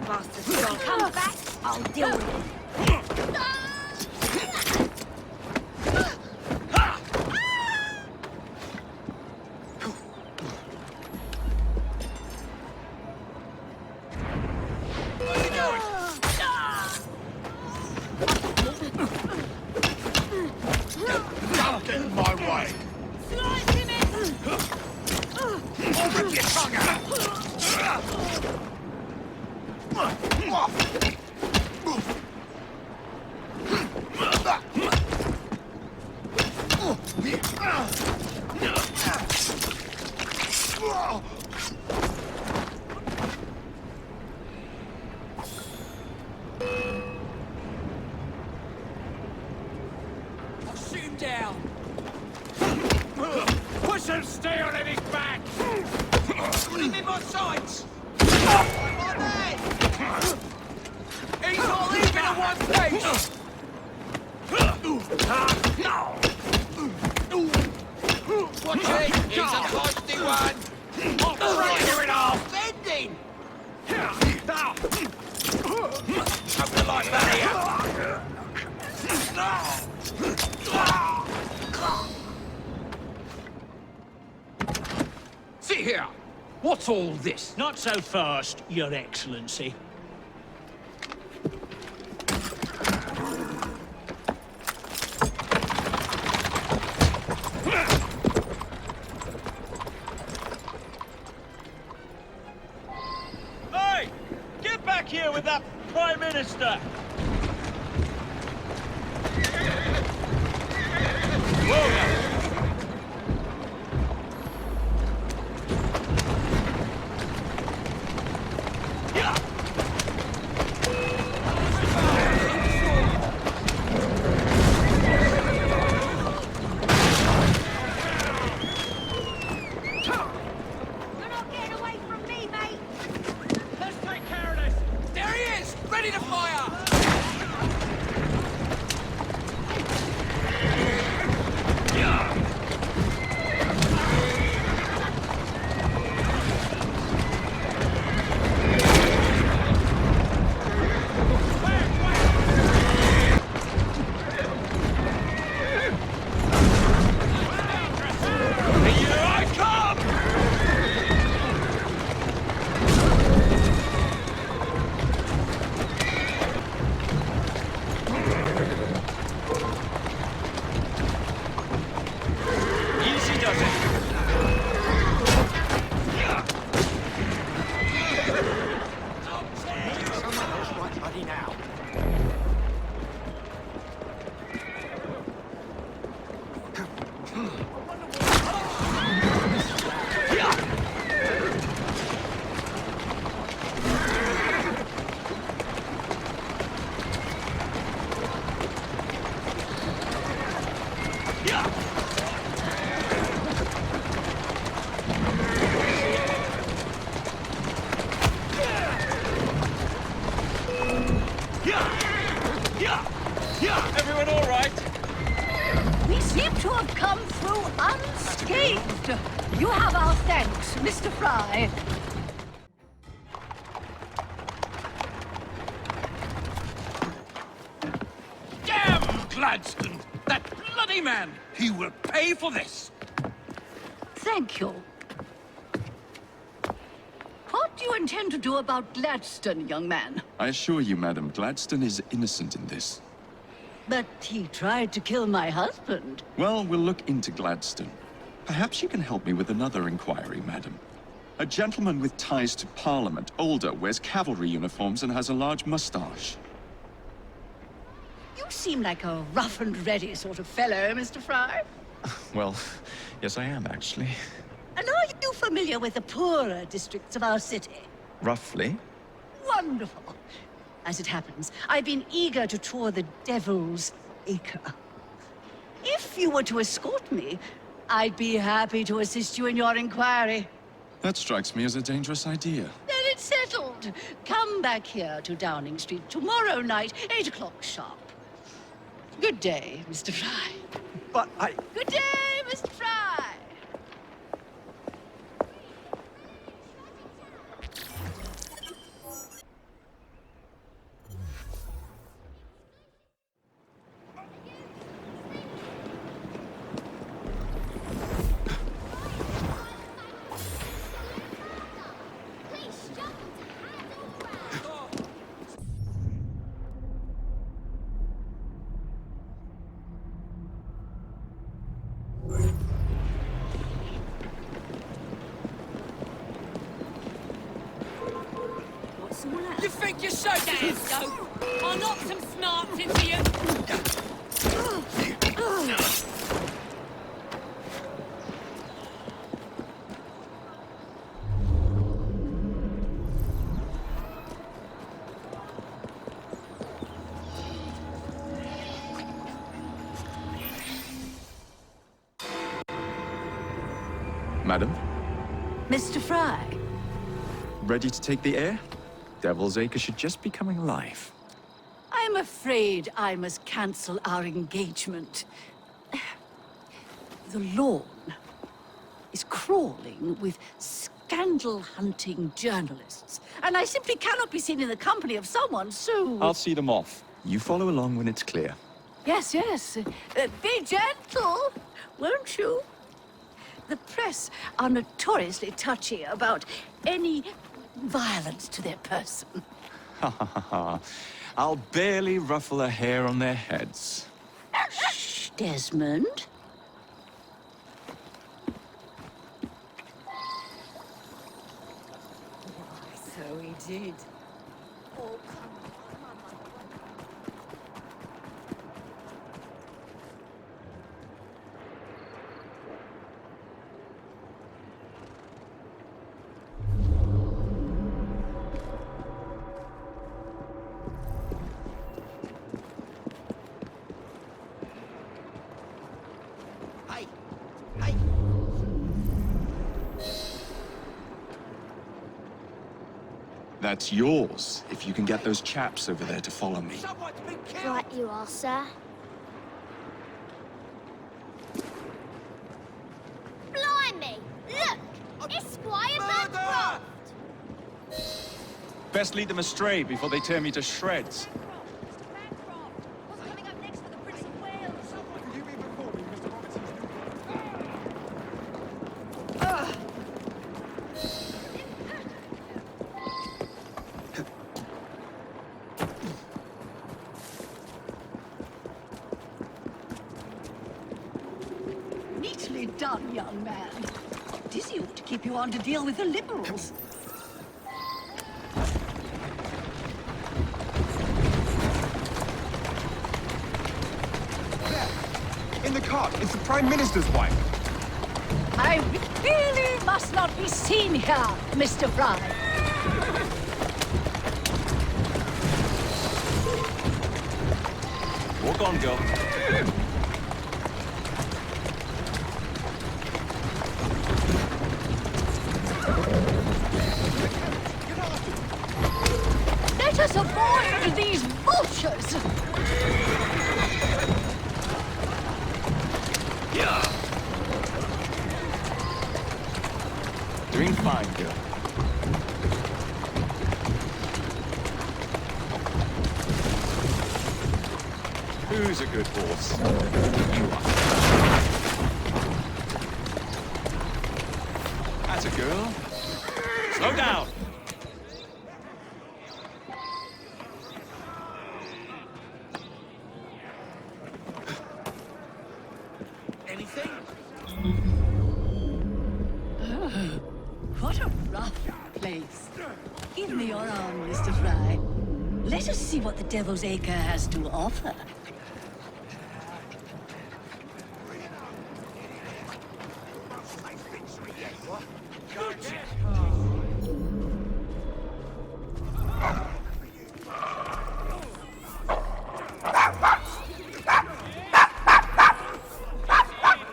bastard comes back, I'll deal with him. Don't get in my way! Slice him in! I'll rip your tongue out! I'll shoot him down. Push him steel in his back. Put him in my sights. My man! He's not leaving in one piece. Watch it! He's a feisty one! I'll break it off! Bending! Something like that See here! What's all this? Not so fast, Your Excellency. Hey! Get back here with that Prime Minister! Whoa now! You're not getting away from me, mate! Let's take care of this! There he is! Ready to fire! Here I come! Easy does it. Right bloody now. Everyone all right? We seem to have come through unscathed. You have our thanks, Mr. Fry. Damn Gladstone! That bloody man! He will pay for this! Thank you. What do you intend to do about Gladstone, young man? I assure you, Madam, Gladstone is innocent in this. But he tried to kill my husband. Well, we'll look into Gladstone. Perhaps you can help me with another inquiry, Madam. A gentleman with ties to Parliament, older, wears cavalry uniforms and has a large mustache. You seem like a rough and ready sort of fellow, Mr. Fry. Well, yes I am, actually. And are you familiar with the poorer districts of our city? Roughly. Wonderful. As it happens, I've been eager to tour the Devil's Acre. If you were to escort me, I'd be happy to assist you in your inquiry. That strikes me as a dangerous idea. Then it's settled. Come back here to Downing Street tomorrow night, 8 o'clock sharp. Good day, Mr. Fry. But I... Good day, Mr. Fry. someone else. You think you're so damn dope? I'll knock some smarts into you. Madam? Mr. Fry, Ready to take the air? Devil's Acre should just be coming alive. I'm afraid I must cancel our engagement. The lawn is crawling with scandal-hunting journalists, and I simply cannot be seen in the company of someone so... I'll see them off. You follow along when it's clear. Yes, yes. Be gentle, won't you? The press are notoriously touchy about any violence to their person. Ha ha ha ha. I'll barely ruffle a hair on their heads. Shh, Desmond. So he did. Oh, come on. That's yours, if you can get those chaps over there to follow me. Right you are, sir. Blimey! Look! It's Squire Bancroft! Best lead them astray before they tear me to shreds. Neatly done, young man. Dizzy ought to keep you on to deal with the Liberals. In the cart, it's the Prime Minister's wife. I really must not be seen here, Mr. Fry. Walk on, girl. Let us avoid these vultures! Yeah. Doing fine, girl. Who's a good horse? You are. That's a girl. Slow down. Anything? Oh, what a rough place. Give me your arm, Mr. Fry. Let us see what the Devil's Acre has to offer.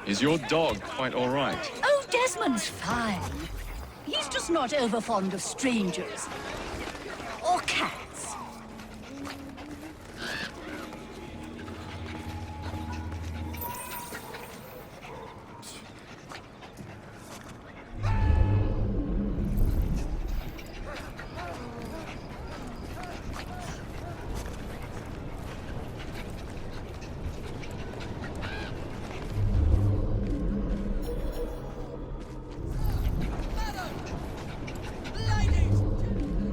Is your dog quite all right? Oh, Desmond's fine. He's just not over fond of strangers. Or cats.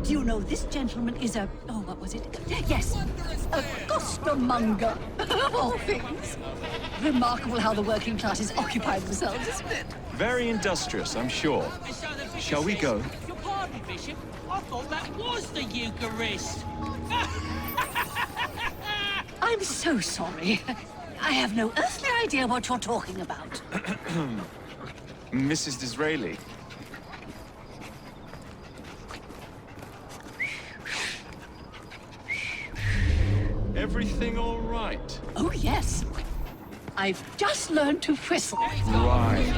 Do you know this gentleman is a... oh, what was it? Yes, a costermonger, of all things. Remarkable how the working classes occupy themselves, isn't it? Very industrious, I'm sure. Shall we go? Your pardon, Bishop. I thought that was the Eucharist. I'm so sorry. I have no earthly idea what you're talking about. Mrs. Disraeli. Everything all right? Oh, yes. I've just learned to whistle. Right.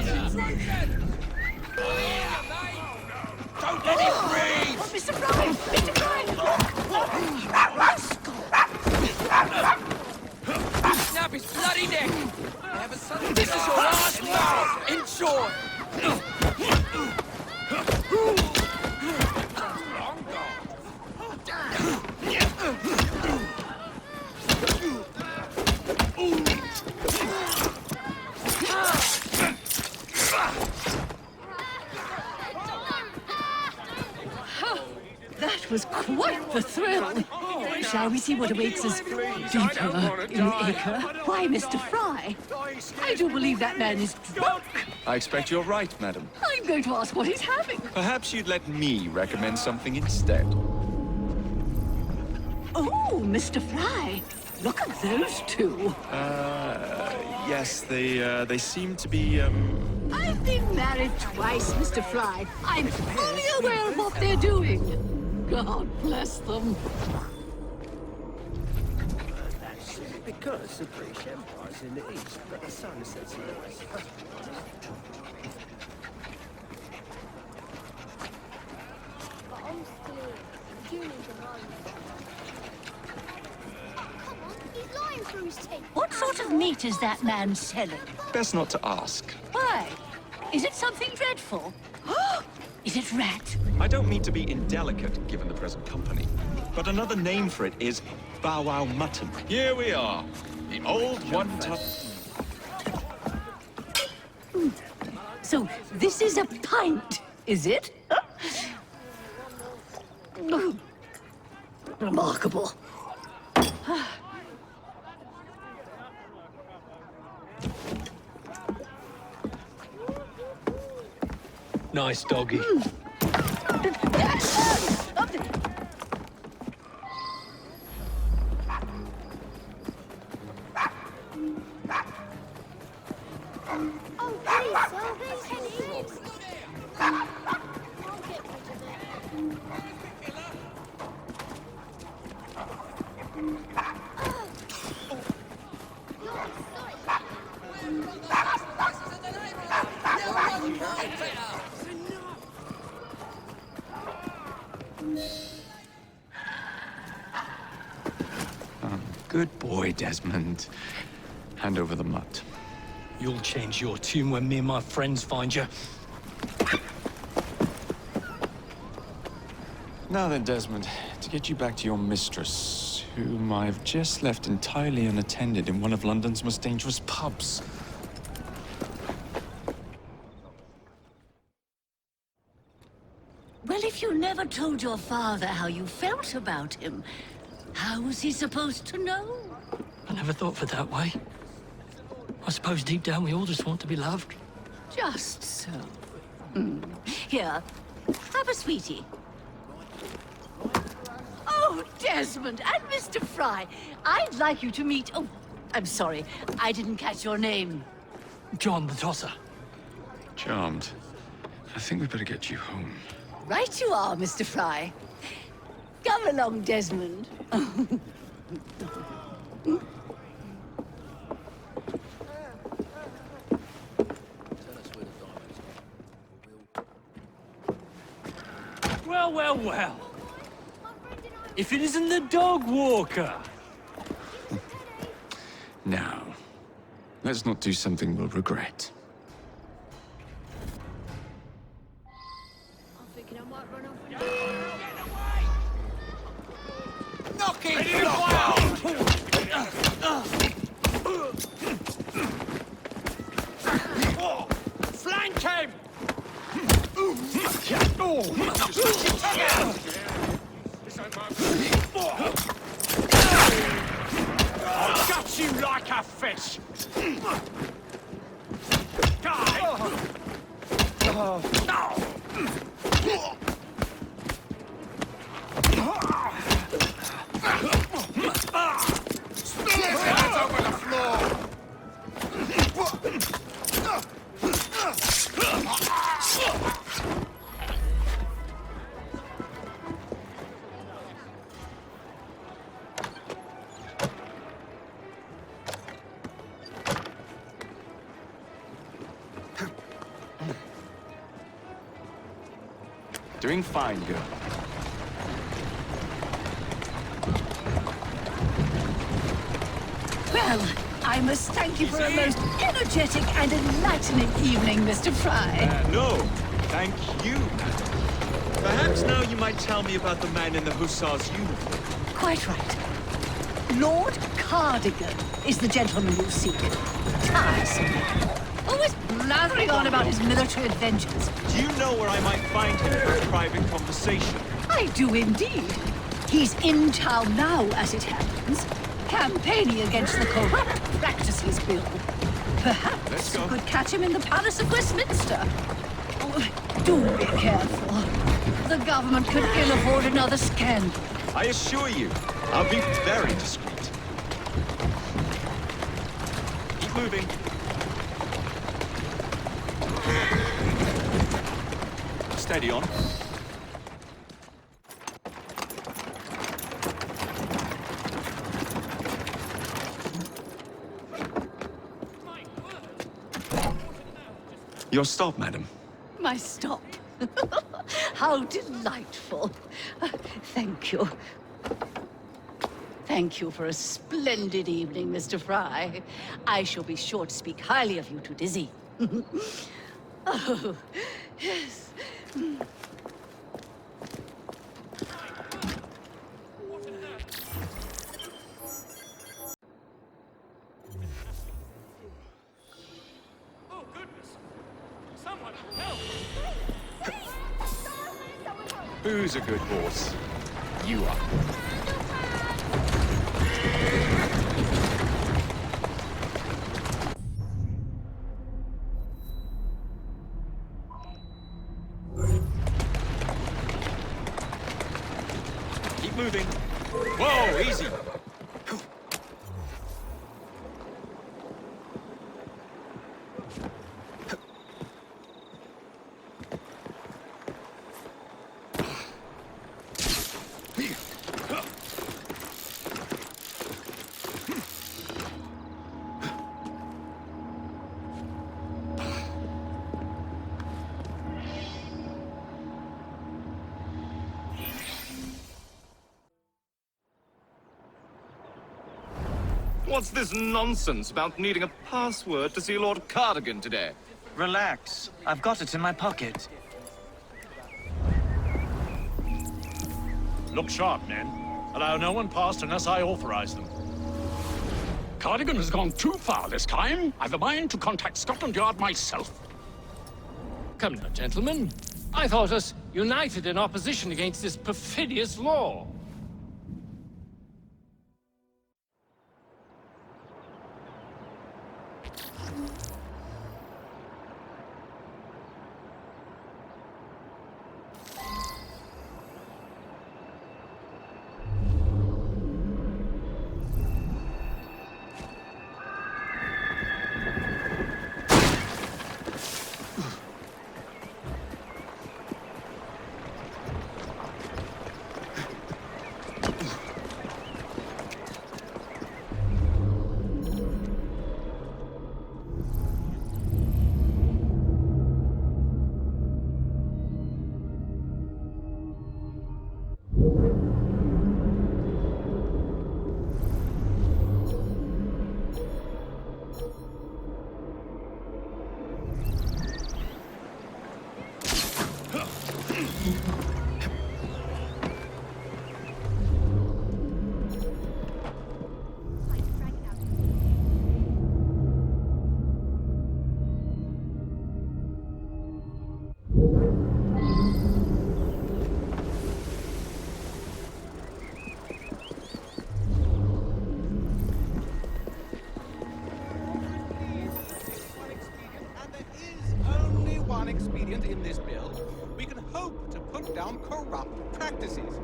Don't let him breathe! Oh, Mr. Fry! Mr. Fry! Snap his bloody neck! This is your last laugh! Enjoy! That was quite the thrill. Shall we see what awaits us deeper in the acre? Why, Mr. Fry, I do believe that man is drunk. I expect you're right, madam. I'm going to ask what he's having. Perhaps you'd let me recommend something instead. Oh, Mr. Fry, look at those two. Yes, they seem to be, I've been married twice, Mr. Fry. I'm fully aware of what they're doing. God bless them. That's because the British Empire's in the east, but the sun sets in the west. But I'm still doing the right. Come on, he's lying through his teeth. What sort of meat is that man selling? best not to ask. Why? Is it something dreadful? Is it rat? I don't mean to be indelicate, given the present company, but another name for it is bow wow mutton. Here we are, the old one-ton. So this is a pint, is it? Remarkable. Nice doggy. Oh, please, sir, these pennies. I'll get rid of it. Good boy, Desmond. Hand over the mutt. You'll change your tune when me and my friends find you. Now then, Desmond, to get you back to your mistress, whom I've just left entirely unattended in one of London's most dangerous pubs. Well, if you never told your father how you felt about him, how was he supposed to know? I never thought of it that way. I suppose deep down we all just want to be loved. Just so. Here, have a sweetie. Oh, Desmond and Mr. Fry, I'd like you to meet... Oh, I'm sorry, I didn't catch your name. John the Tosser. Charmed. I think we better get you home. Right you are, Mr. Fry. Come along, Desmond. Well, well, well. If it isn't the dog walker. Now, let's not do something we'll regret. I'm thinking I might run off and... Knock him out! Flank him! I'll gut you like a fish! Doing fine, girl. Well, I must thank you for a most energetic and enlightening evening, Mr. Fry. No, thank you. Perhaps now you might tell me about the man in the hussar's uniform. Quite right. Lord Cardigan is the gentleman you seek. Tiresome. Always blathering on about his military adventures. Do you know where I might find him for a private conversation? I do indeed. He's in town now, as it happens, campaigning against the Corrupt Practices Bill. Perhaps you could catch him in the Palace of Westminster. Oh, do be careful. The government could ill afford another scandal. I assure you, I'll be very discreet. Keep moving. Steady on. Your stop, madam. My stop. How delightful. Thank you. Thank you for a splendid evening, Mr. Fry. I shall be sure to speak highly of you to Dizzy. Oh, yes. Oh, goodness. Someone help! Who's a good horse? You are. Keep moving. Whoa, easy. What's this nonsense about needing a password to see Lord Cardigan today? Relax. I've got it in my pocket. Look sharp, men. Allow no one past unless I authorize them. Cardigan has gone too far this time. I've a mind to contact Scotland Yard myself. Come now, gentlemen. I thought us united in opposition against this perfidious law. Expedient in this bill, we can hope to put down corrupt practices.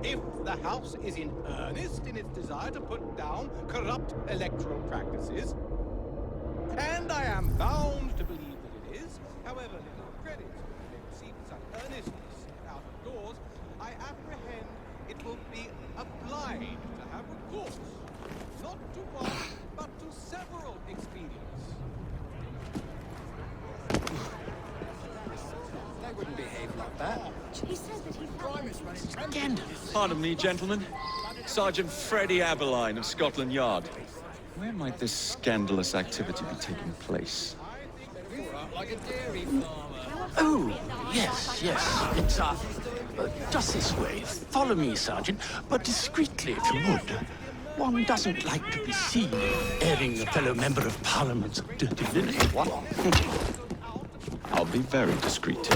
If the House is in earnest in its desire to put down corrupt electoral practices, and I am bound to believe that it is, however little credit may receive such earnestness out of doors, I apprehend it will be obliged to have recourse, not to one, but to several expedients. They wouldn't behave like that. He said that he Crime is running rampant. Scandalous. Pardon me, gentlemen. Sergeant Freddie Aberline of Scotland Yard. Where might this scandalous activity be taking place? Like a dairy farmer. Oh, yes. It's, just this way. Follow me, Sergeant, but discreetly, if you would. One doesn't like to be seen airing a fellow member of Parliament's dirty linen. What? I'll be very discreet.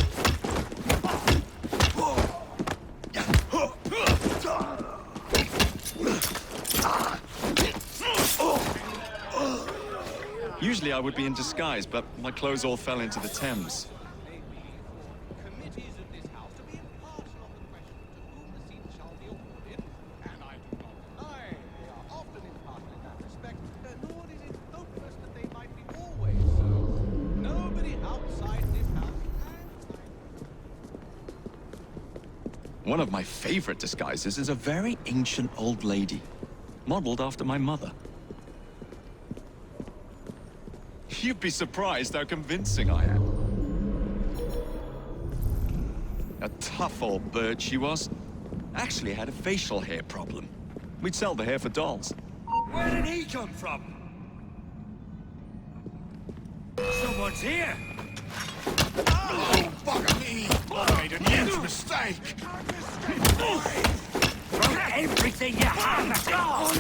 Usually I would be in disguise, but my clothes all fell into the Thames. One of my favorite disguises is a very ancient old lady, modeled after my mother. You'd be surprised how convincing I am. A tough old bird she was. Actually had a facial hair problem. We'd sell the hair for dolls. Where did he come from? Someone's here! Oh, bugger me! I made a huge mistake! Throw everything you have at it! Oh,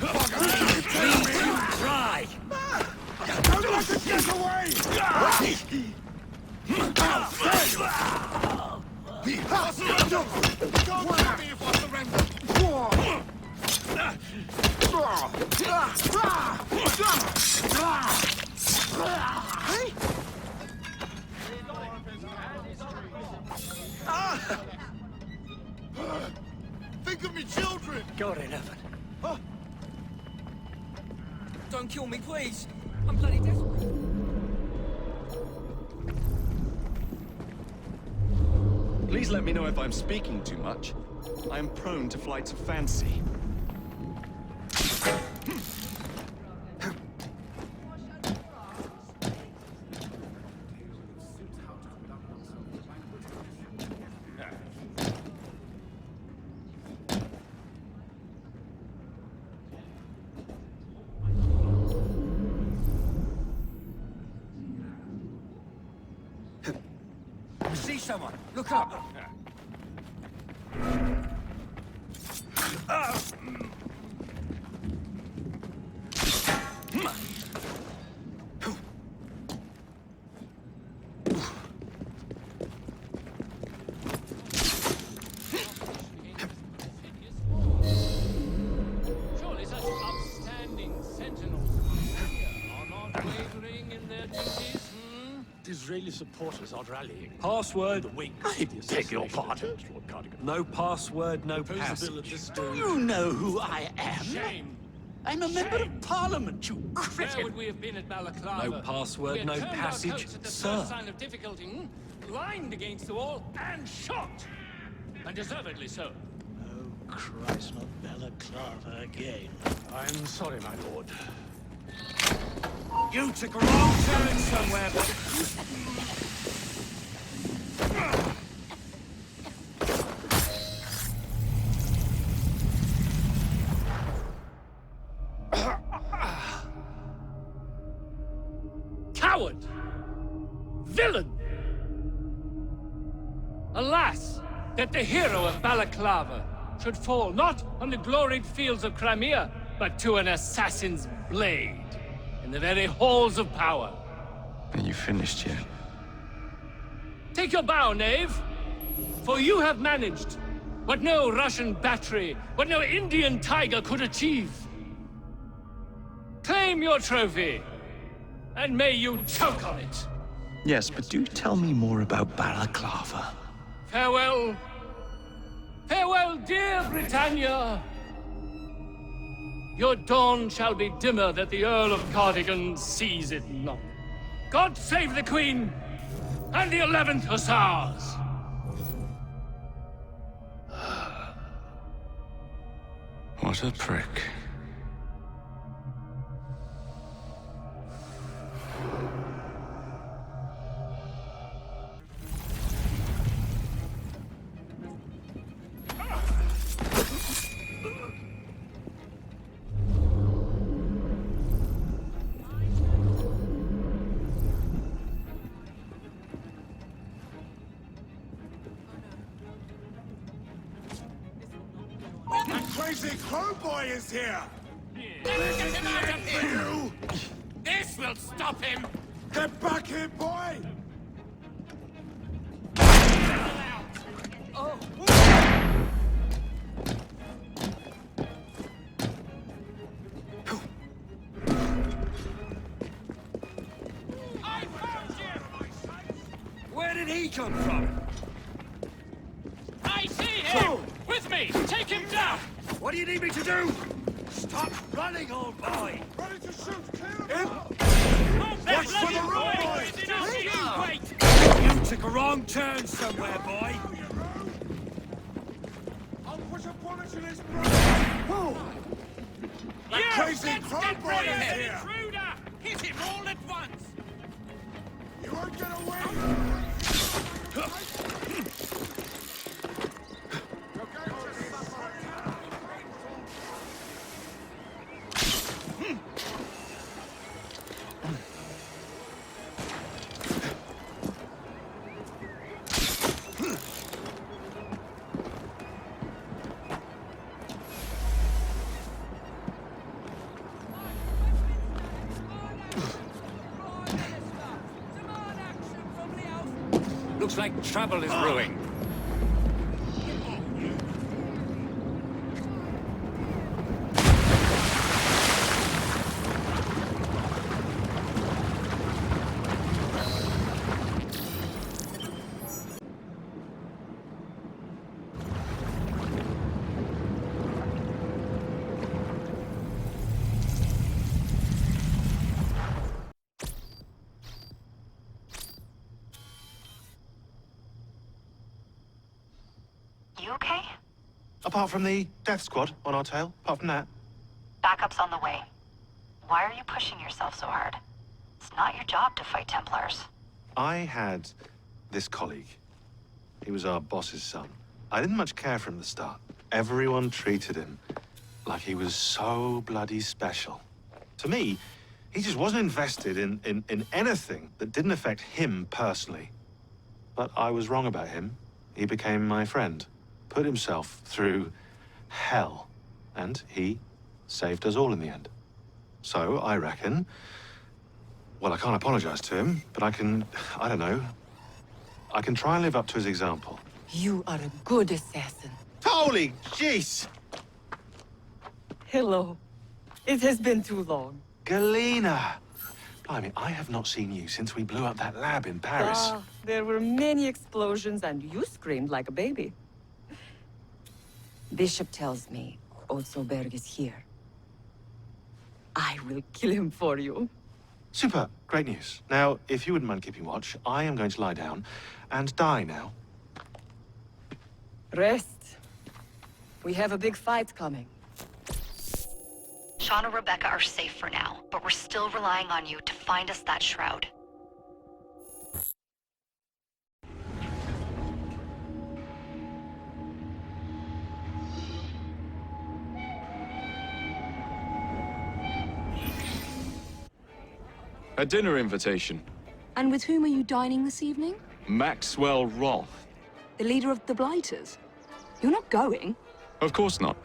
bugger me! Please, you try! Don't let it get away! Don't hurt me if I surrender! Think of me children! God in heaven. Don't kill me, please. I'm bloody desperate. Please let me know if I'm speaking too much. I am prone to flights of fancy. See someone. Look up. Surely such upstanding sentinels are not wavering in their duties, Israeli supporters are rallying. Password? I beg your pardon. No password, no passage. Do you know who I am? Shame. I'm a member of Parliament, you critic. Where would we have been at Balaclava? No password, We had no turned our passage, coats at the sir. first sign of difficulty, lined against the wall, and shot. And deservedly so. Oh, Christ, not Balaclava again. I'm sorry, my lord. You took a wrong turn somewhere, but... Coward! Villain! Alas, that the hero of Balaclava should fall not on the gloried fields of Crimea, but to an assassin's blade in the very halls of power. Are you finished yet? Take your bow, knave, for you have managed what no Russian battery, what no Indian tiger could achieve. Claim your trophy, and may you choke on it. Yes, but do tell me more about Balaclava. Farewell. Farewell, dear Britannia. Your dawn shall be dimmer that the Earl of Cardigan sees it not. God save the Queen and the 11th Hussars! What a prick. crazy crow boy is here! Let's get him out of here! This will stop him! Get back here, boy! Oh. I found you! Where did he come from? I see him! With me! Take him down! What do you need me to do? Stop running, old boy! Ready to shoot! Clear him! Watch for the road, boys! Wait! You took a wrong turn somewhere, boy. I'll push a bullet in his brain! Whoa! That crazy crow boy is here! Intruder! Hit him all at once! You won't get away! Looks like trouble is brewing. You okay? Apart from the death squad on our tail, apart from that. Backup's on the way. Why are you pushing yourself so hard? It's not your job to fight Templars. I had this colleague. He was our boss's son. I didn't much care for him at the start. Everyone treated him like he was so bloody special. To me, he just wasn't invested in anything that didn't affect him personally. But I was wrong about him. He became my friend. Put himself through hell, and he saved us all in the end. So, I reckon, well, I can't apologize to him, but I can try and live up to his example. You are a good assassin. Holy jeez! Hello. It has been too long. Galena! Blimey, I have not seen you since we blew up that lab in Paris. There were many explosions, and you screamed like a baby. Bishop tells me Otsoberg is here. I will kill him for you. Super. Great news. Now, if you wouldn't mind keeping watch, I am going to lie down and die now. Rest. We have a big fight coming. Sean and Rebecca are safe for now, but we're still relying on you to find us that shroud. A dinner invitation. And with whom are you dining this evening? Maxwell Roth. The leader of the Blighters? You're not going? Of course not.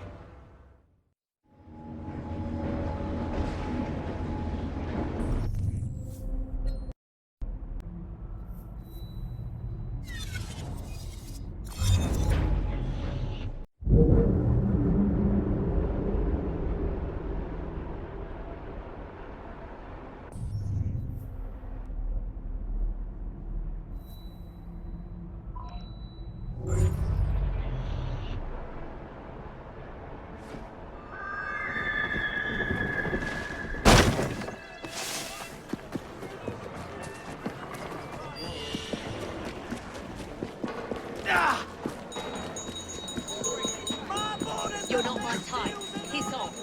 You're not my type. Piss off.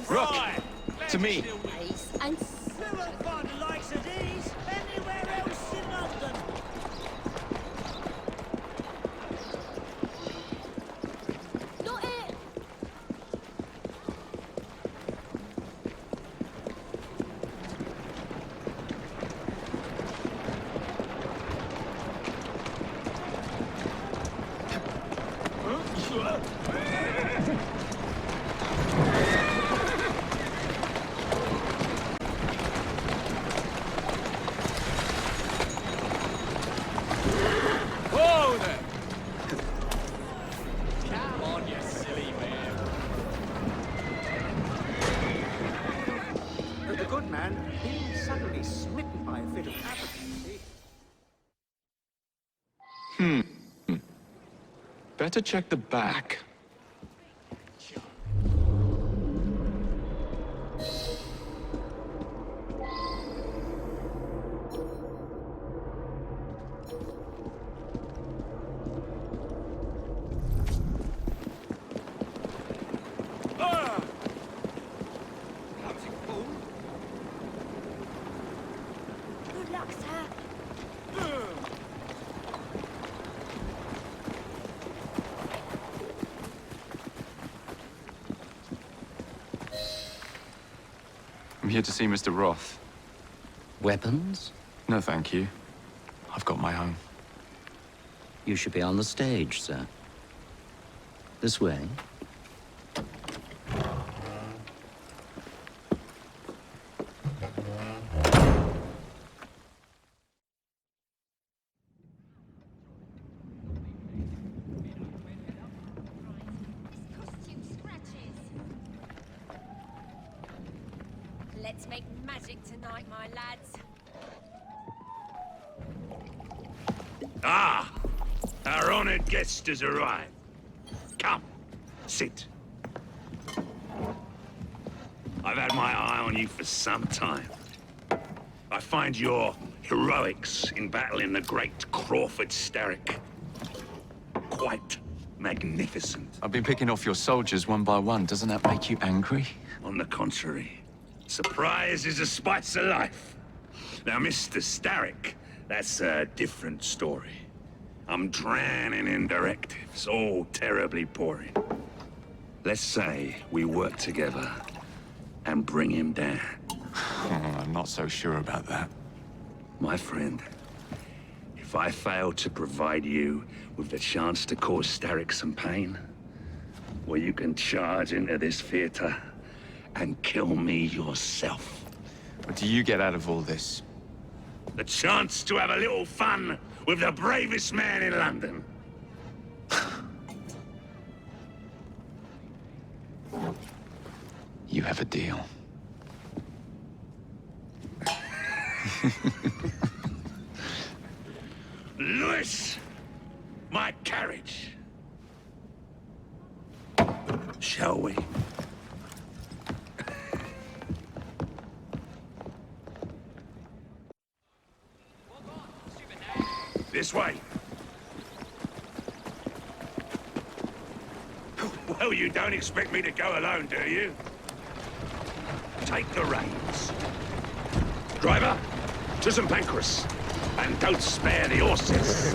Rook! To me! And You won't find the likes of these anywhere else in London. Not it! Better check the back. Good luck, sir. I'm here to see Mr. Roth. Weapons? No, thank you. I've got my own. You should be on the stage, sir. This way. Let's make magic tonight, my lads. Ah! Our honored guest has arrived. Come, sit. I've had my eye on you for some time. I find your heroics in battling the great Crawford Starrick quite magnificent. I've been picking off your soldiers one by one. Doesn't that make you angry? On the contrary, surprise is a spice of life. Now, Mr. Starrick, that's a different story. I'm drowning in directives, all terribly boring. Let's say we work together and bring him down. I'm not so sure about that. My friend, if I fail to provide you with the chance to cause Starrick some pain, well, you can charge into this theater and kill me yourself. What do you get out of all this? The chance to have a little fun with the bravest man in London. You have a deal. Lewis! My carriage. Shall we? This way. Well, you don't expect me to go alone, do you? Take the reins. Driver, to St. Pancras. And don't spare the horses.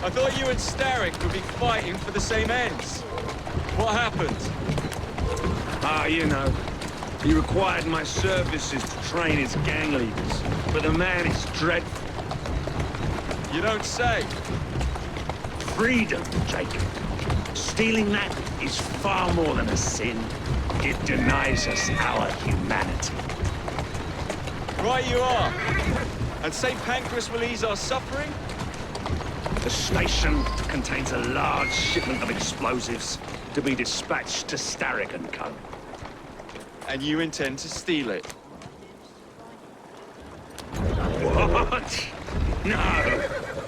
I thought you and Starrick would be fighting for the same ends. What happened? Ah, you know. He required my services to train his gang leaders. But the man is dreadful. You don't say. Freedom, Jacob. Stealing that is far more than a sin. It denies us our humanity. Right you are. And St. Pancras will ease our suffering? The station contains a large shipment of explosives to be dispatched to Starrick and Co. And you intend to steal it? What? No!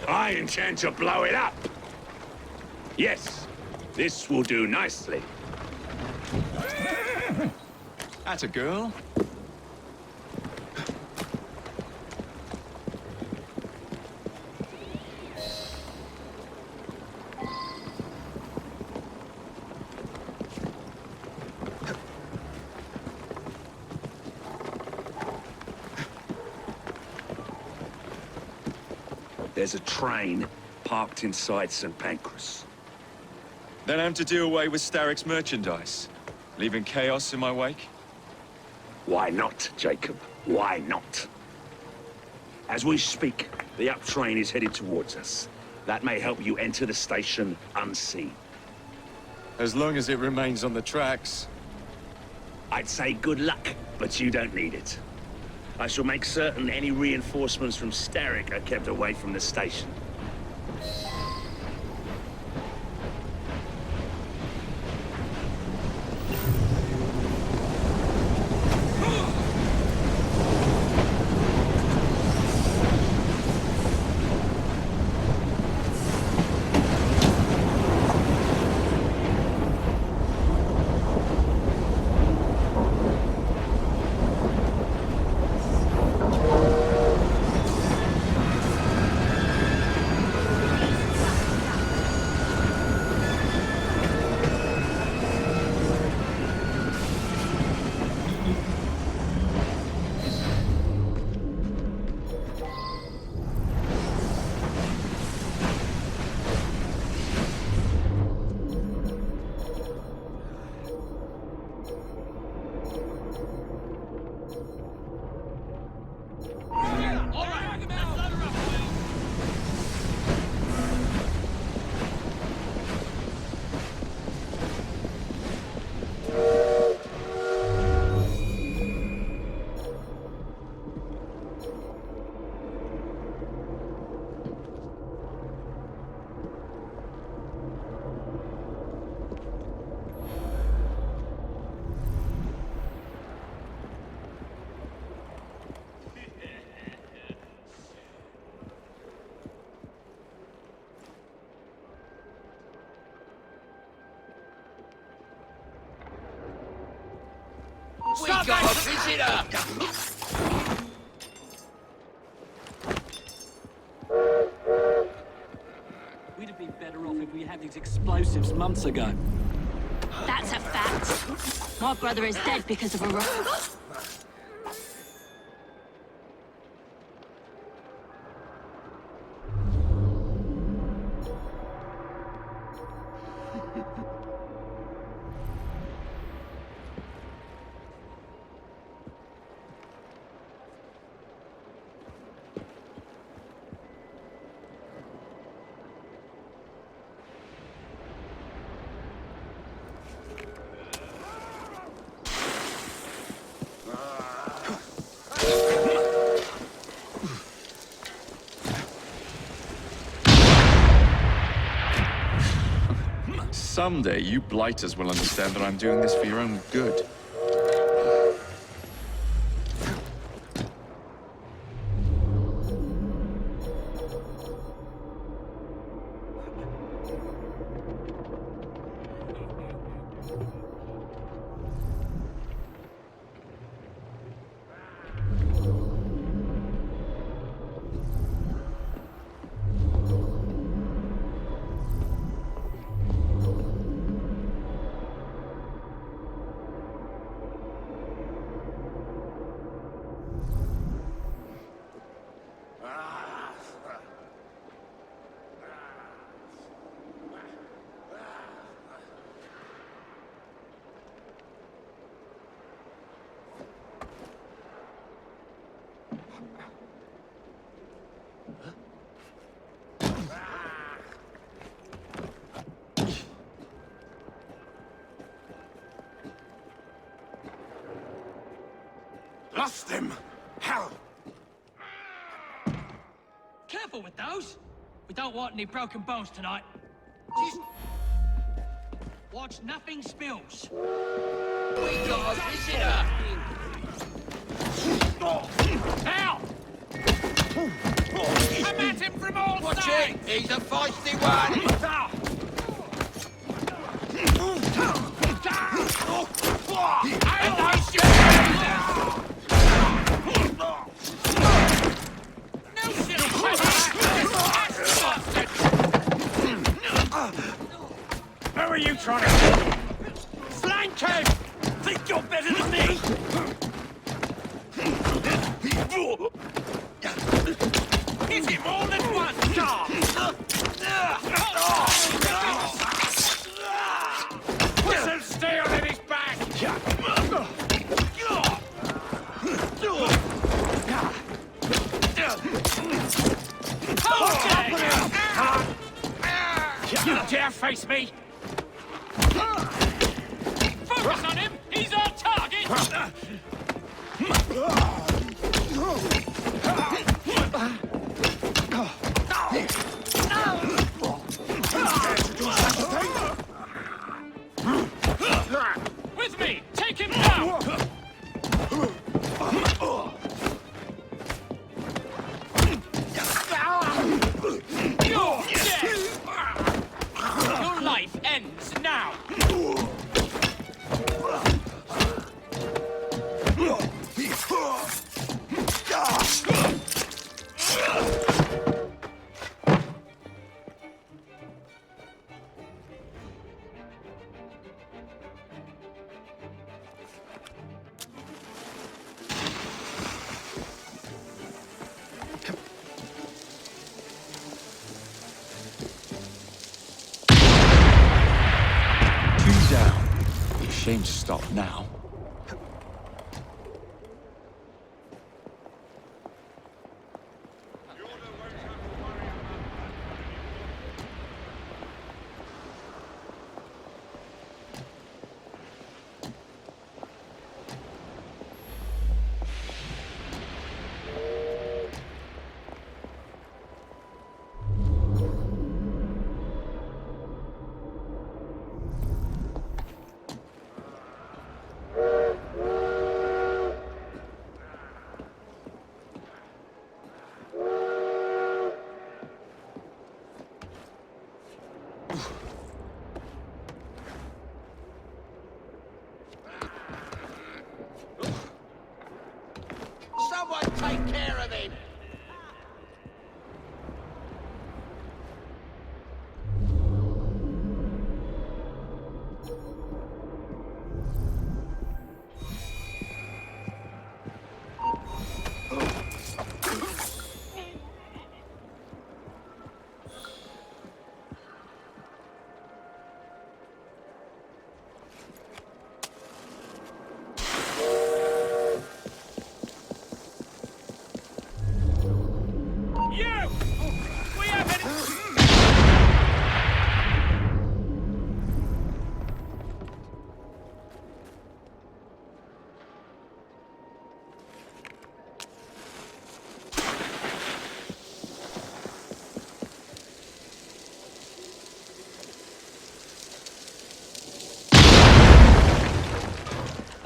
I intend to blow it up! Yes, this will do nicely. That's a girl. There's a train parked inside St. Pancras. Then I'm to do away with Starrick's merchandise, leaving chaos in my wake? Why not, Jacob? Why not? As we speak, the up train is headed towards us. That may help you enter the station unseen. As long as it remains on the tracks. I'd say good luck, but you don't need it. I shall make certain any reinforcements from Starrick are kept away from the station. We got a visitor! We'd have been better off if we had these explosives months ago. That's a fact. My brother is dead because of a rope. Someday, you blighters will understand that I'm doing this for your own good. Lost him! Hell! Careful with those. We don't want any broken bones tonight. Watch nothing spills. We got a visitor! Now! Come at him from all Watch sides! it! He's a feisty one! And those Who are you trying to... Flank him! Think you're better than me? Hit him all at once! Put some steel in his back! You dare face me? Focus on him! He's our target! With me! Take him down! You're dead! Your life ends now! Shame to stop now.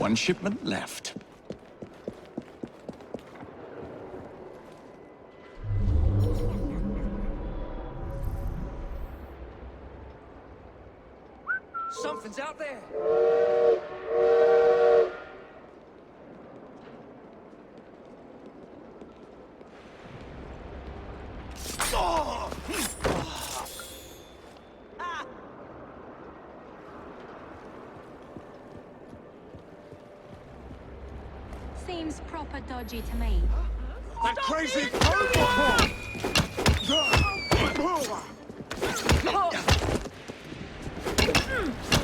one shipment left. Something's out there. Seems proper dodgy to me. That crazy cobra!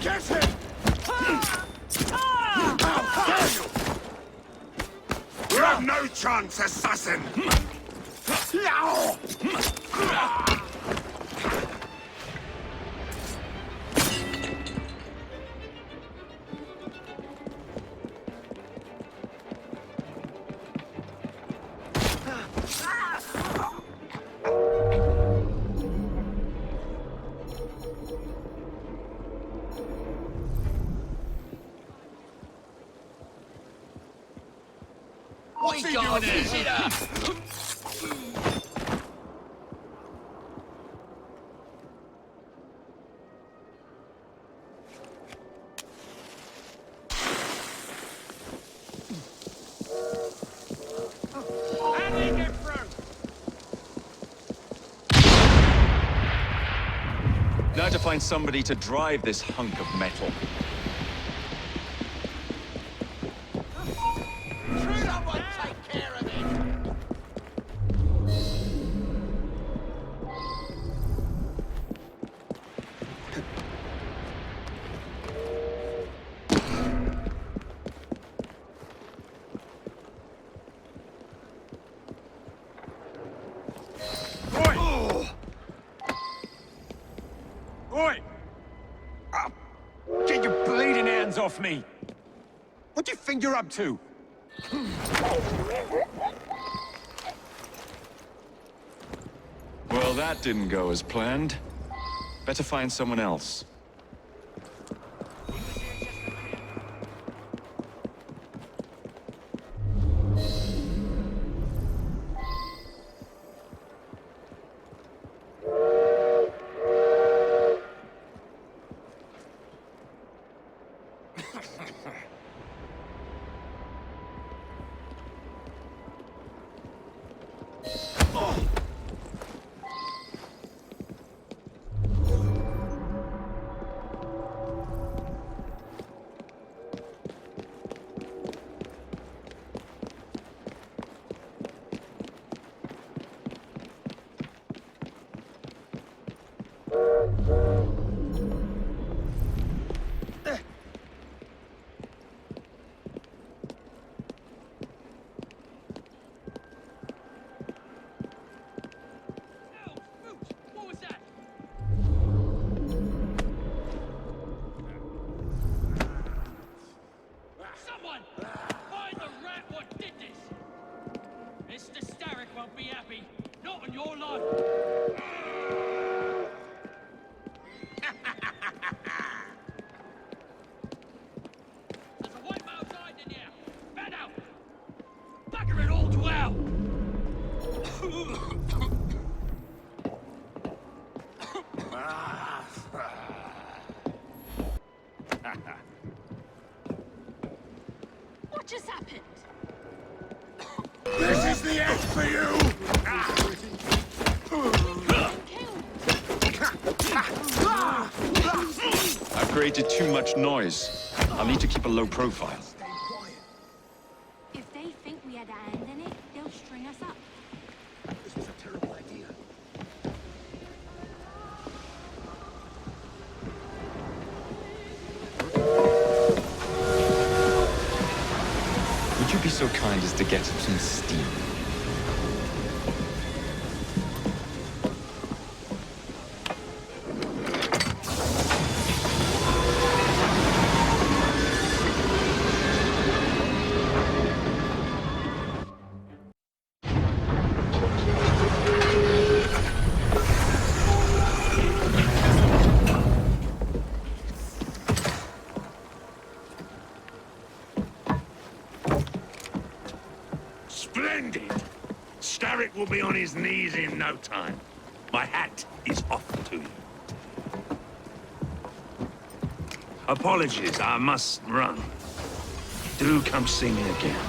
Get him! How dare you! You have no chance, assassin! What's he doing there? Now to find somebody to drive this hunk of metal. Take care of it! Oi! Get your bleeding hands off me! What do you think you're up to? Well, that didn't go as planned. Better find someone else. What just happened? This is the end for you! I've created too much noise. I'll need to keep a low profile. If they think we had a hand in it, they'll string us up. This was a terrible idea. Would you be so kind as to get some steam? Starrick will be on his knees in no time. My hat is off to you. Apologies, I must run. Do come see me again.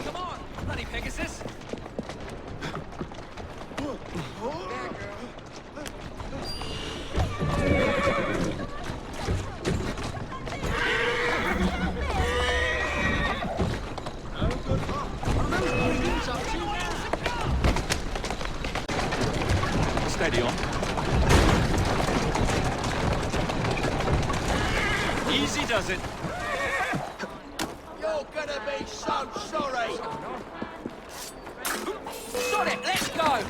Come on, bloody Pegasus! Steady on. Easy does it. You're gonna be so sorry! Sod it, let's go!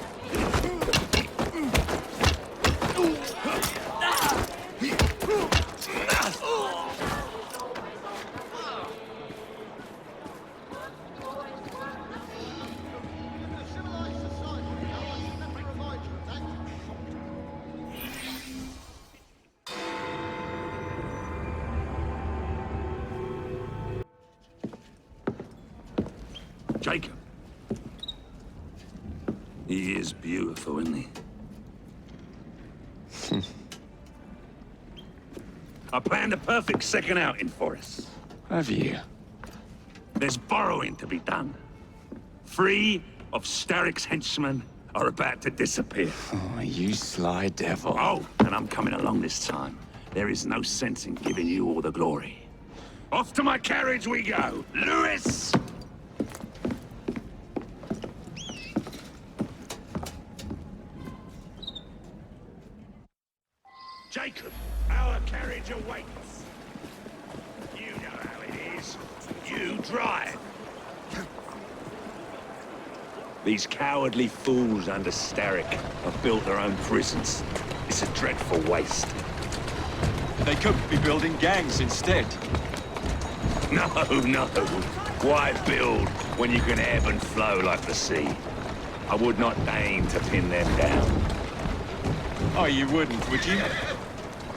Jacob. He is beautiful, isn't he? I planned a perfect second outing for us. Have you? There's borrowing to be done. 3 of Starrick's henchmen are about to disappear. Oh, you sly devil. Oh, and I'm coming along this time. There is no sense in giving you all the glory. Off to my carriage we go. Lewis! Jacob, our carriage awaits. You know how it is. You drive. These cowardly fools under Starrick have built their own prisons. It's a dreadful waste. They could be building gangs instead. No, no. Why build when you can ebb and flow like the sea? I would not deign to pin them down. Oh, you wouldn't, would you?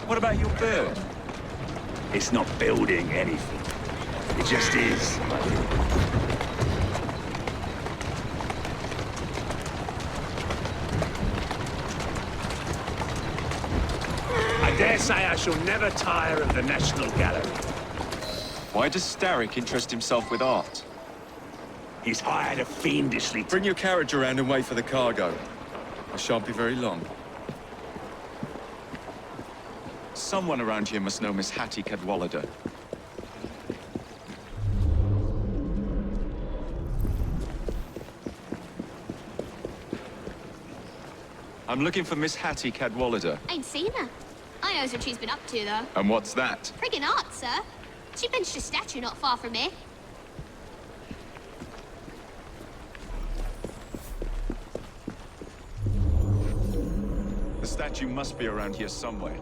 What about your bird? It's not building anything. It just is. I dare say I shall never tire of the National Gallery. Why does Starrick interest himself with art? He's hired a fiendishly... Bring your carriage around and wait for the cargo. I shan't be very long. Someone around here must know Miss Hattie Cadwallader. I'm looking for Miss Hattie Cadwallader. Ain't seen her. I knows what she's been up to, though. And what's that? Friggin' art, sir. She benched a statue not far from here. The statue must be around here somewhere.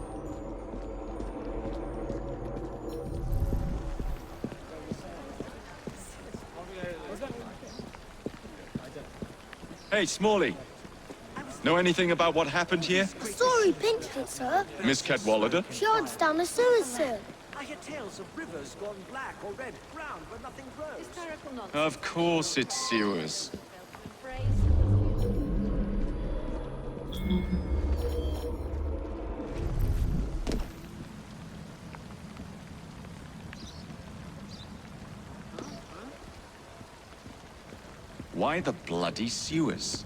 Hey, Smalley. Know anything about what happened here? I saw he pinched it, sir. Miss Cadwallader? She hides down the sewers, sir. I hear tales of rivers gone black or red, brown, where nothing grows. Of course it's sewers. Why the bloody sewers?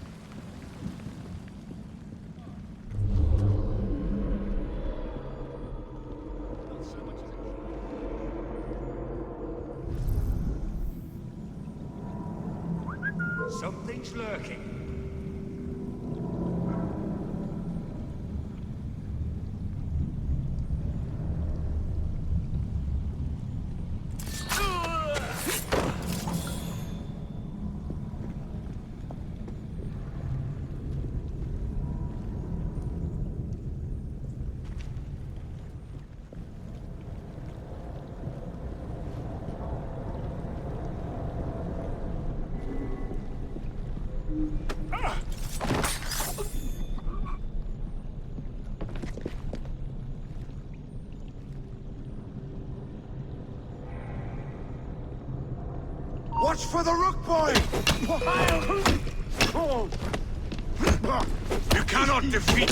Something's lurking. Watch for the rook boy! You cannot defeat...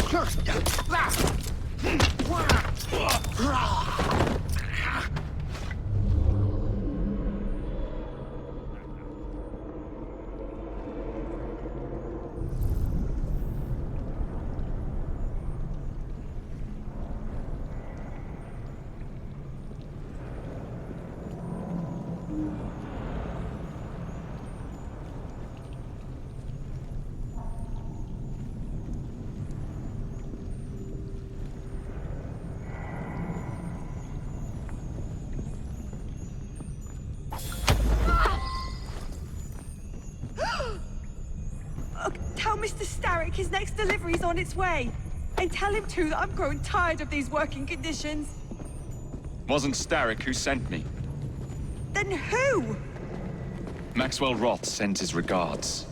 Tell Mr. Starrick his next delivery's on its way. And tell him too that I'm growing tired of these working conditions. Wasn't Starrick who sent me. Then who? Maxwell Roth sent his regards.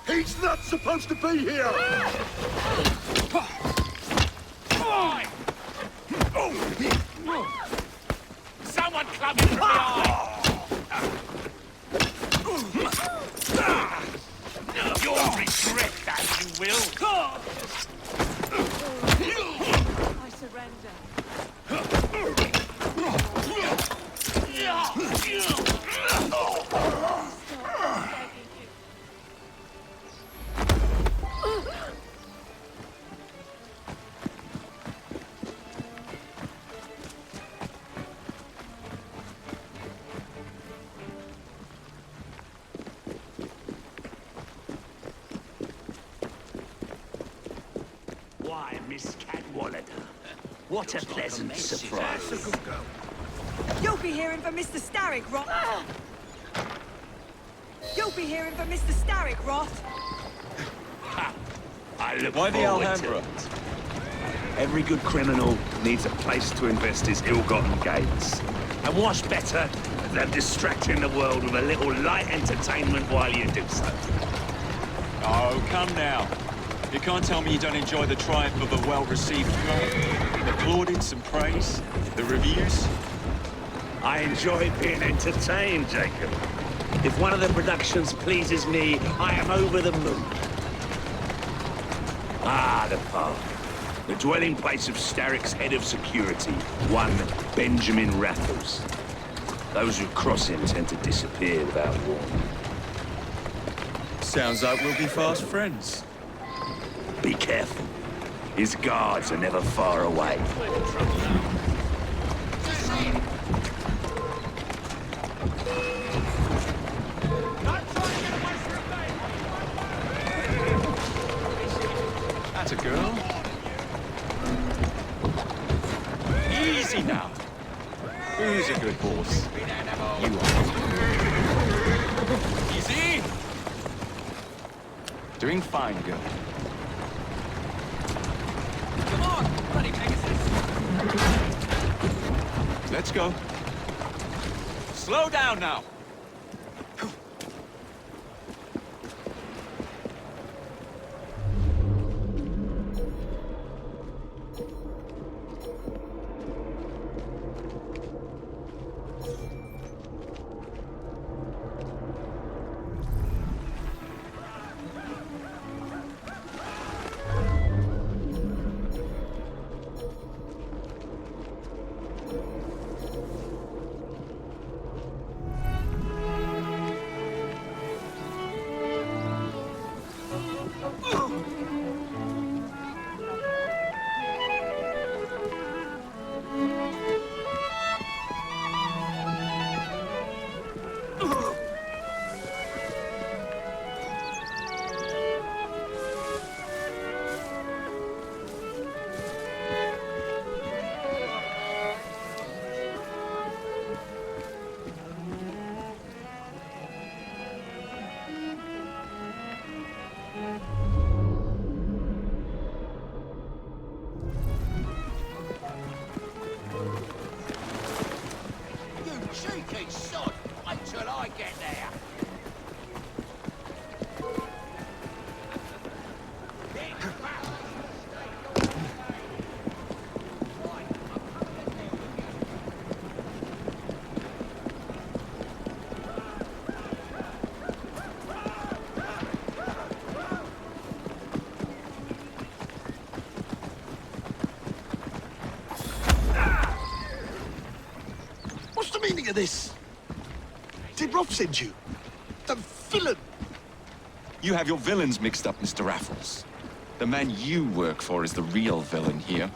He's not supposed to be here! Someone club him from behind! You'll regret that, you will! I surrender. Why, Miss Cadwallader, what a pleasant surprise. That's a good girl. You'll be hearing from Mr. Starrick, Roth. You'll be hearing from Mr. Starrick, Roth. I look Why the forward Alhambra? to it. Every good criminal needs a place to invest his ill-gotten gains. And what's better than distracting the world with a little light entertainment while you do so? Oh, come now. You can't tell me you don't enjoy the triumph of a well-received play. The plaudits and praise, the reviews. I enjoy being entertained, Jacob. If one of the productions pleases me, I am over the moon. Ah, the park. The dwelling place of Starrick's head of security, one Benjamin Raffles. Those who cross him tend to disappear without warning. Sounds like we'll be fast friends. Be careful. His guards are never far away. That's a girl. Easy now. Who's a good horse? You are. Easy. Doing fine, girl. Come on, bloody Pegasus! Let's go. Slow down now. me, sod! Wait till I get there! What's the meaning of this? Did Rob send you? The villain! You have your villains mixed up, Mr. Raffles. The man you work for is the real villain here.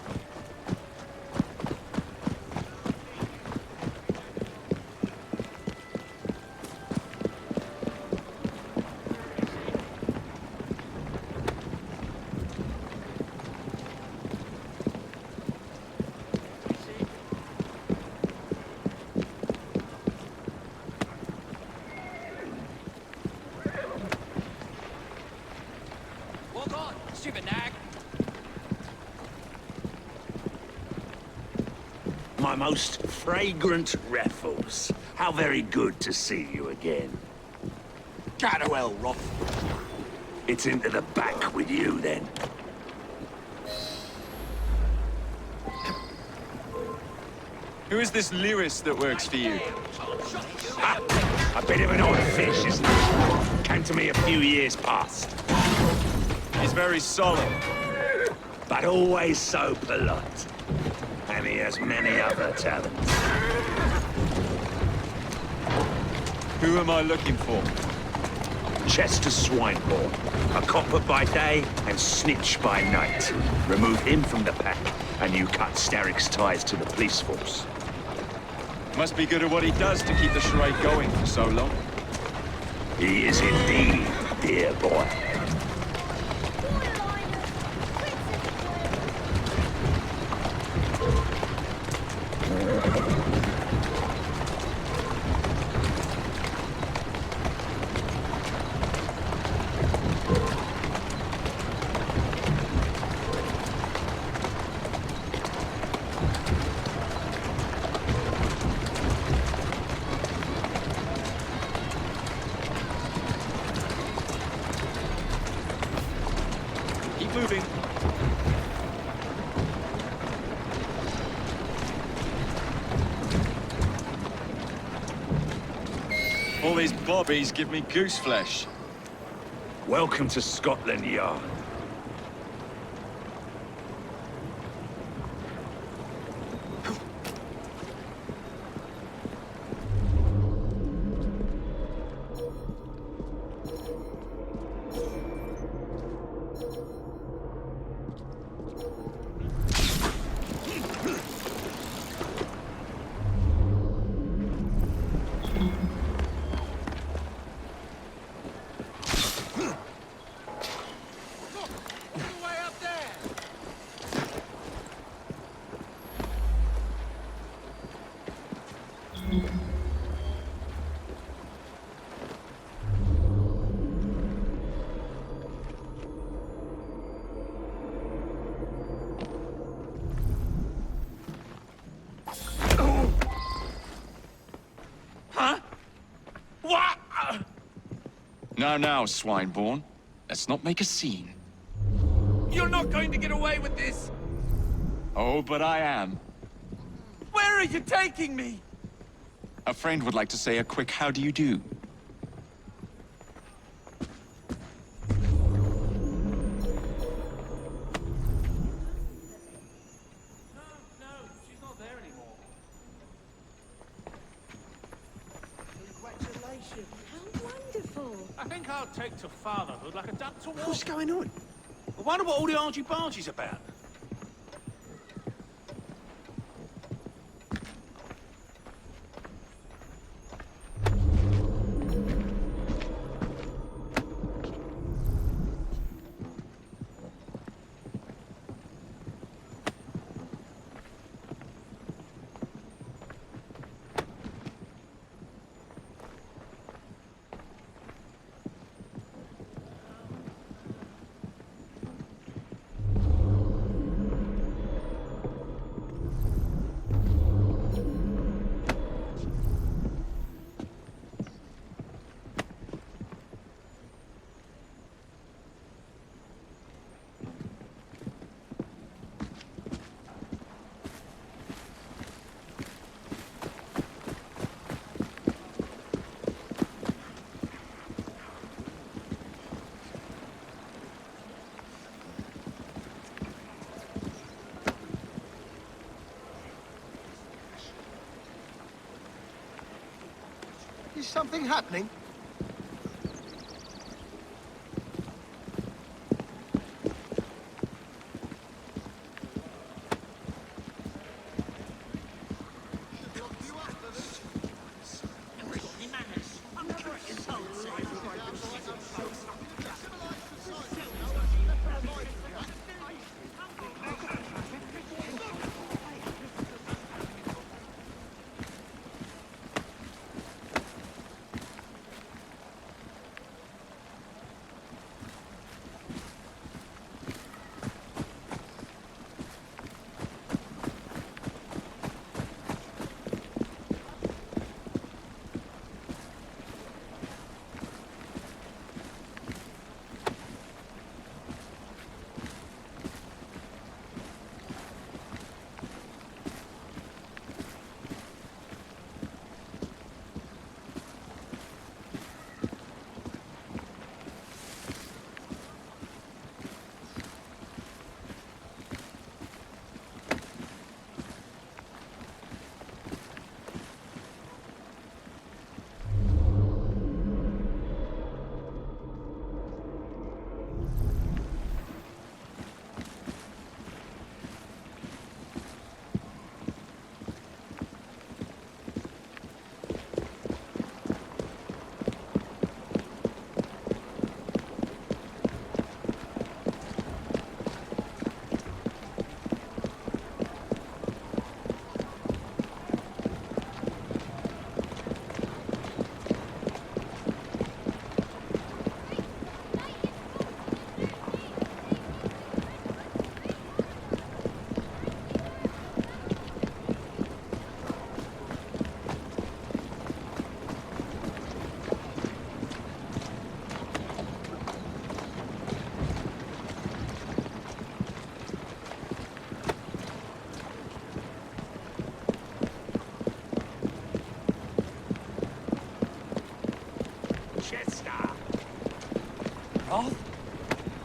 Walk on, stupid nag. My most fragrant Raffles. How very good to see you again. Go to hell, Roth. It's into the back with you, then. Who is this lyrist that works for you? A bit of an odd fish, isn't it? Came to me a few years past. He's very solemn. But always so polite. And he has many other talents. Who am I looking for? Chester Swinebourne. A copper by day and snitch by night. Remove him from the pack, and you cut Starrick's ties to the police force. Must be good at what he does to keep the charade going for so long. He is indeed, dear boy. Keep moving. All these bobbies give me goose flesh. Welcome to Scotland Yard. Huh? What? Now, Swinebourne. Let's not make a scene. You're not going to get away with this! Oh, but I am. Where are you taking me? A friend would like to say a quick how do you do. I think I'll take to fatherhood like a duck to water. What's going on? I wonder what all the argy-bargy's about. Is something happening?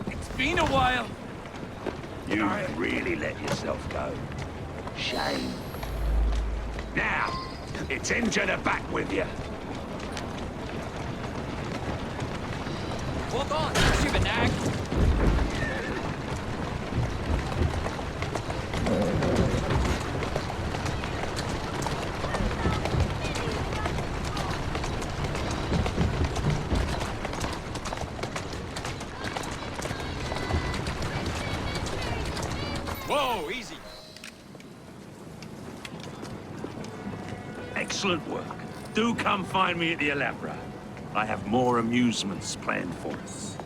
It's been a while. You really let yourself go. Shame. Now, it's into the back with you. Walk on, stupid nag. Whoa, easy. Excellent work. Do come find me at the Alhambra. I have more amusements planned for us.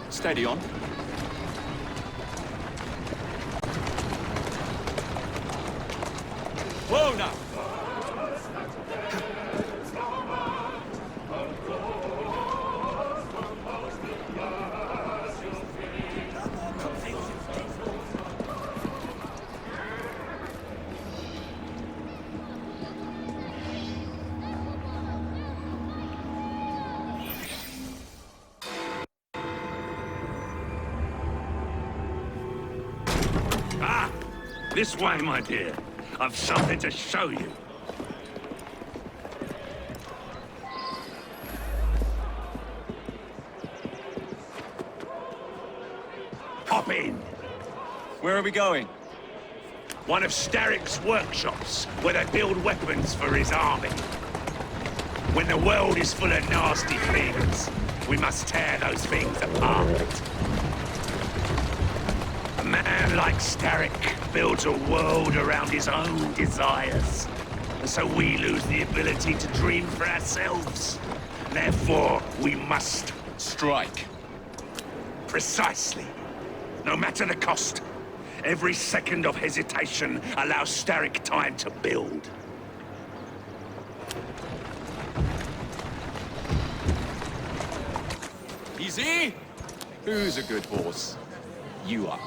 Steady on. Whoa now! This way, my dear. I've something to show you. Hop in. Where are we going? One of Starrick's workshops, where they build weapons for his army. When the world is full of nasty things, we must tear those things apart. A man like Starrick builds a world around his own desires. And so we lose the ability to dream for ourselves. Therefore, we must strike. Precisely. No matter the cost, every second of hesitation allows Starrick time to build. Easy! Who's a good horse? You are.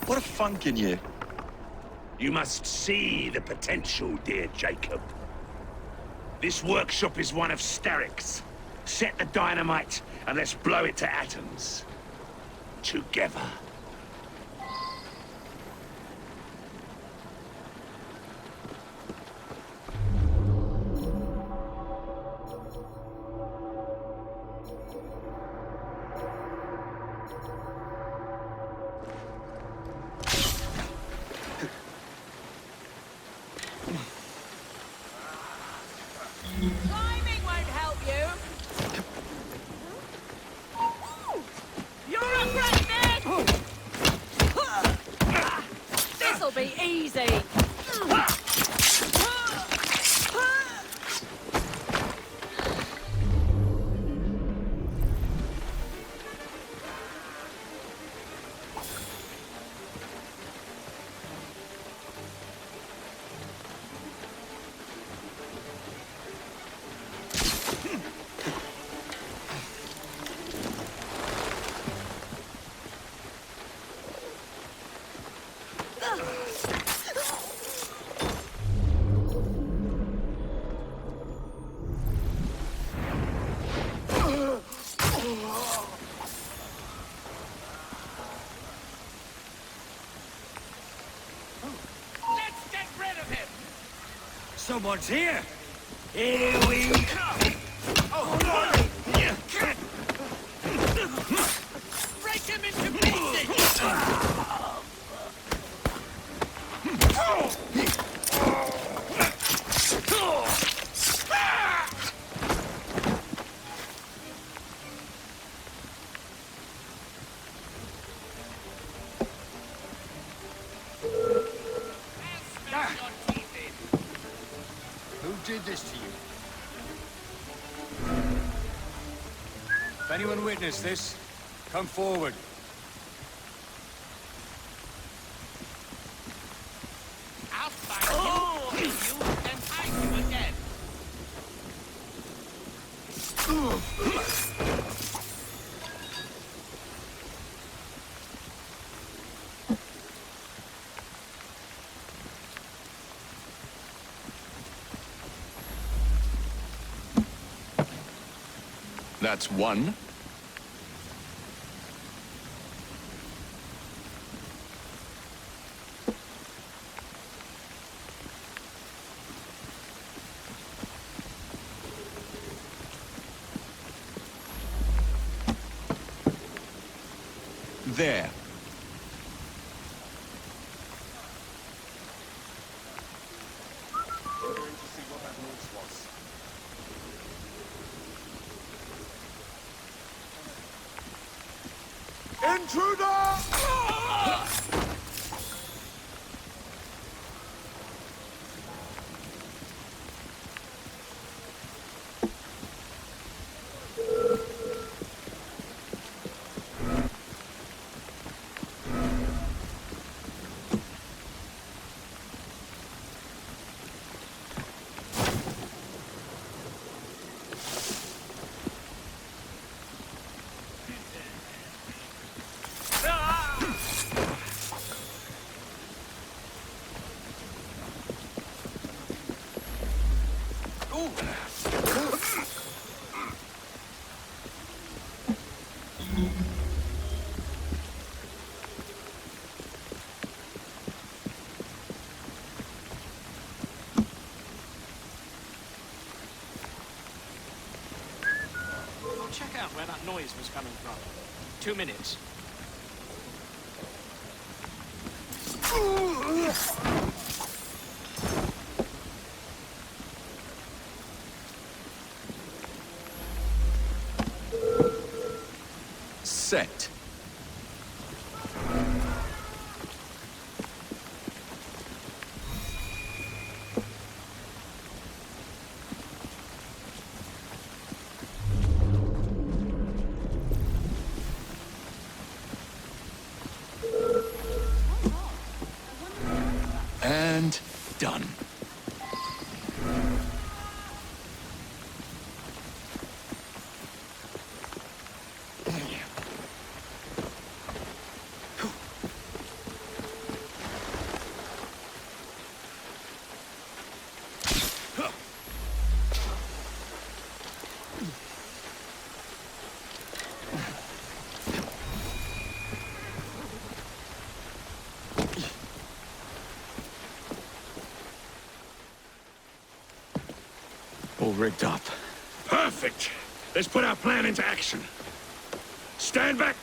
What a funk in you. You must see the potential, dear Jacob. This workshop is one of Starrick's. Set the dynamite and let's blow it to atoms. Together. Climbing won't help you. You're upgraded! This'll be easy. Let's get rid of him! Someone's here. Here we come. Oh, no! Break him into pieces! Who did this to you? If anyone witnessed this, come forward. I'll find you, kill you, then hide you again. That's one. There. We're going to see what that noise was. Intruder! Check out where that noise was coming from. 2 minutes. set. And done. All rigged up. Perfect. Let's put our plan into action. Stand back.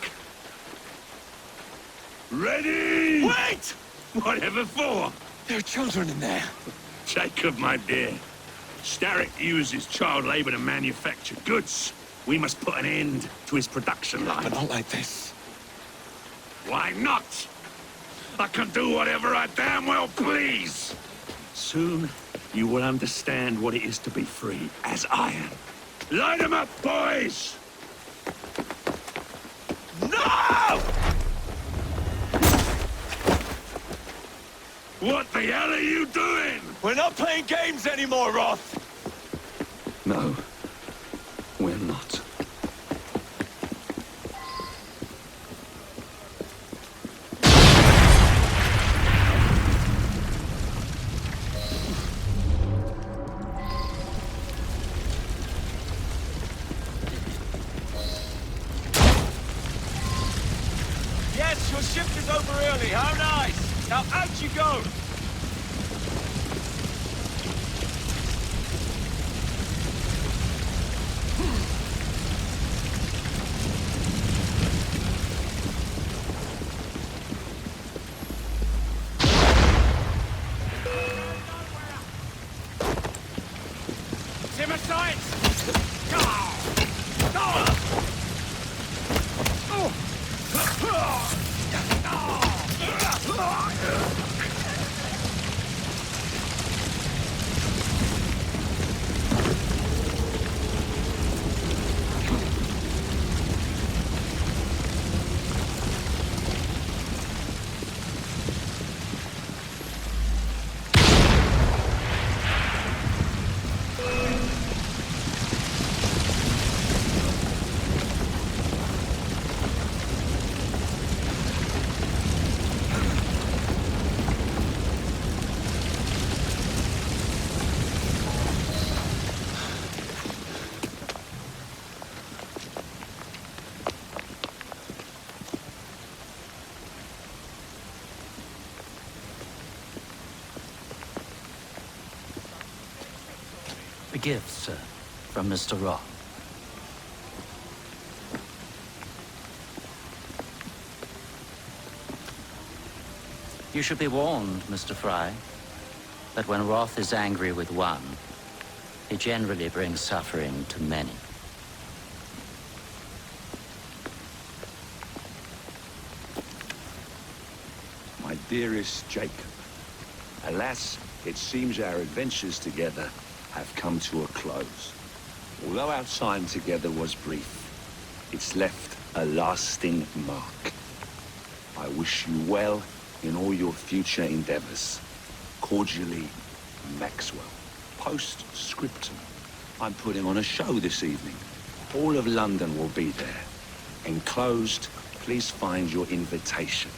Ready? Wait! Whatever for? There are children in there. Jacob, my dear. Starrick uses child labor to manufacture goods. We must put an end to his production line. But not like this. Why not? I can do whatever I damn well please. Soon, you will understand what it is to be free, as I am. Light 'em up, boys! No! What the hell are you doing? We're not playing games anymore, Roth! No, we're not. Yes, your shift is over early. How nice! Now out you go! Timber sights! A gift, sir, from Mr. Roth. You should be warned, Mr. Fry, that when Roth is angry with one, he generally brings suffering to many. My dearest Jacob, alas, it seems our adventures together have come to a close. Although our time together was brief, it's left a lasting mark. I wish you well in all your future endeavors. Cordially, Maxwell. Postscriptum. I'm putting on a show this evening. All of London will be there. Enclosed, please find your invitation.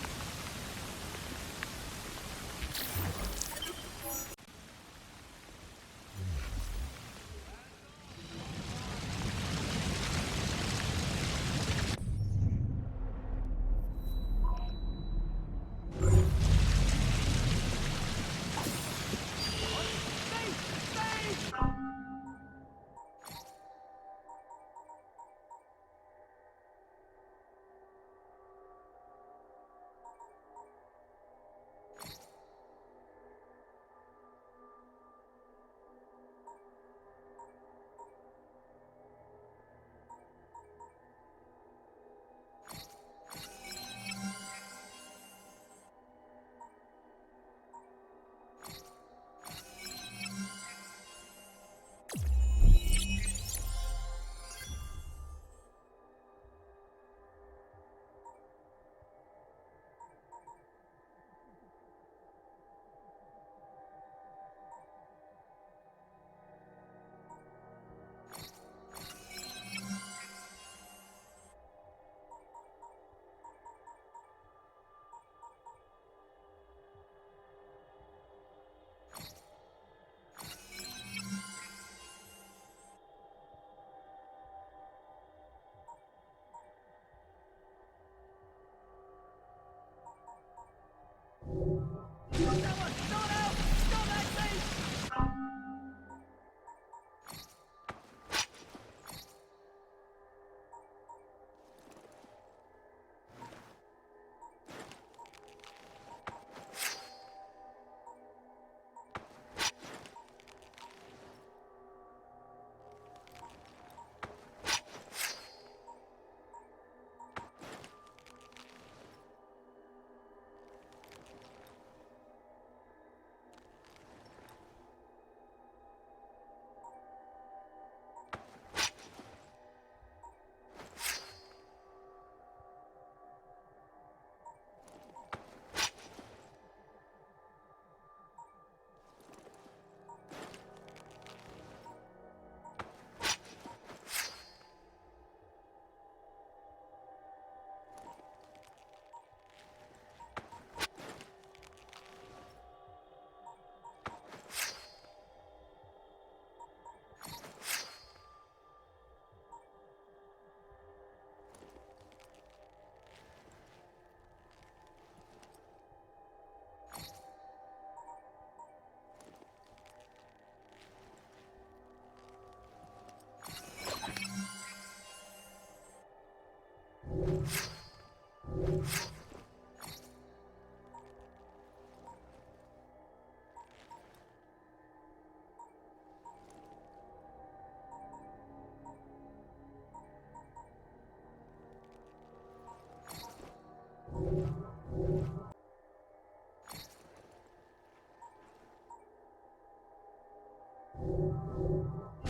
What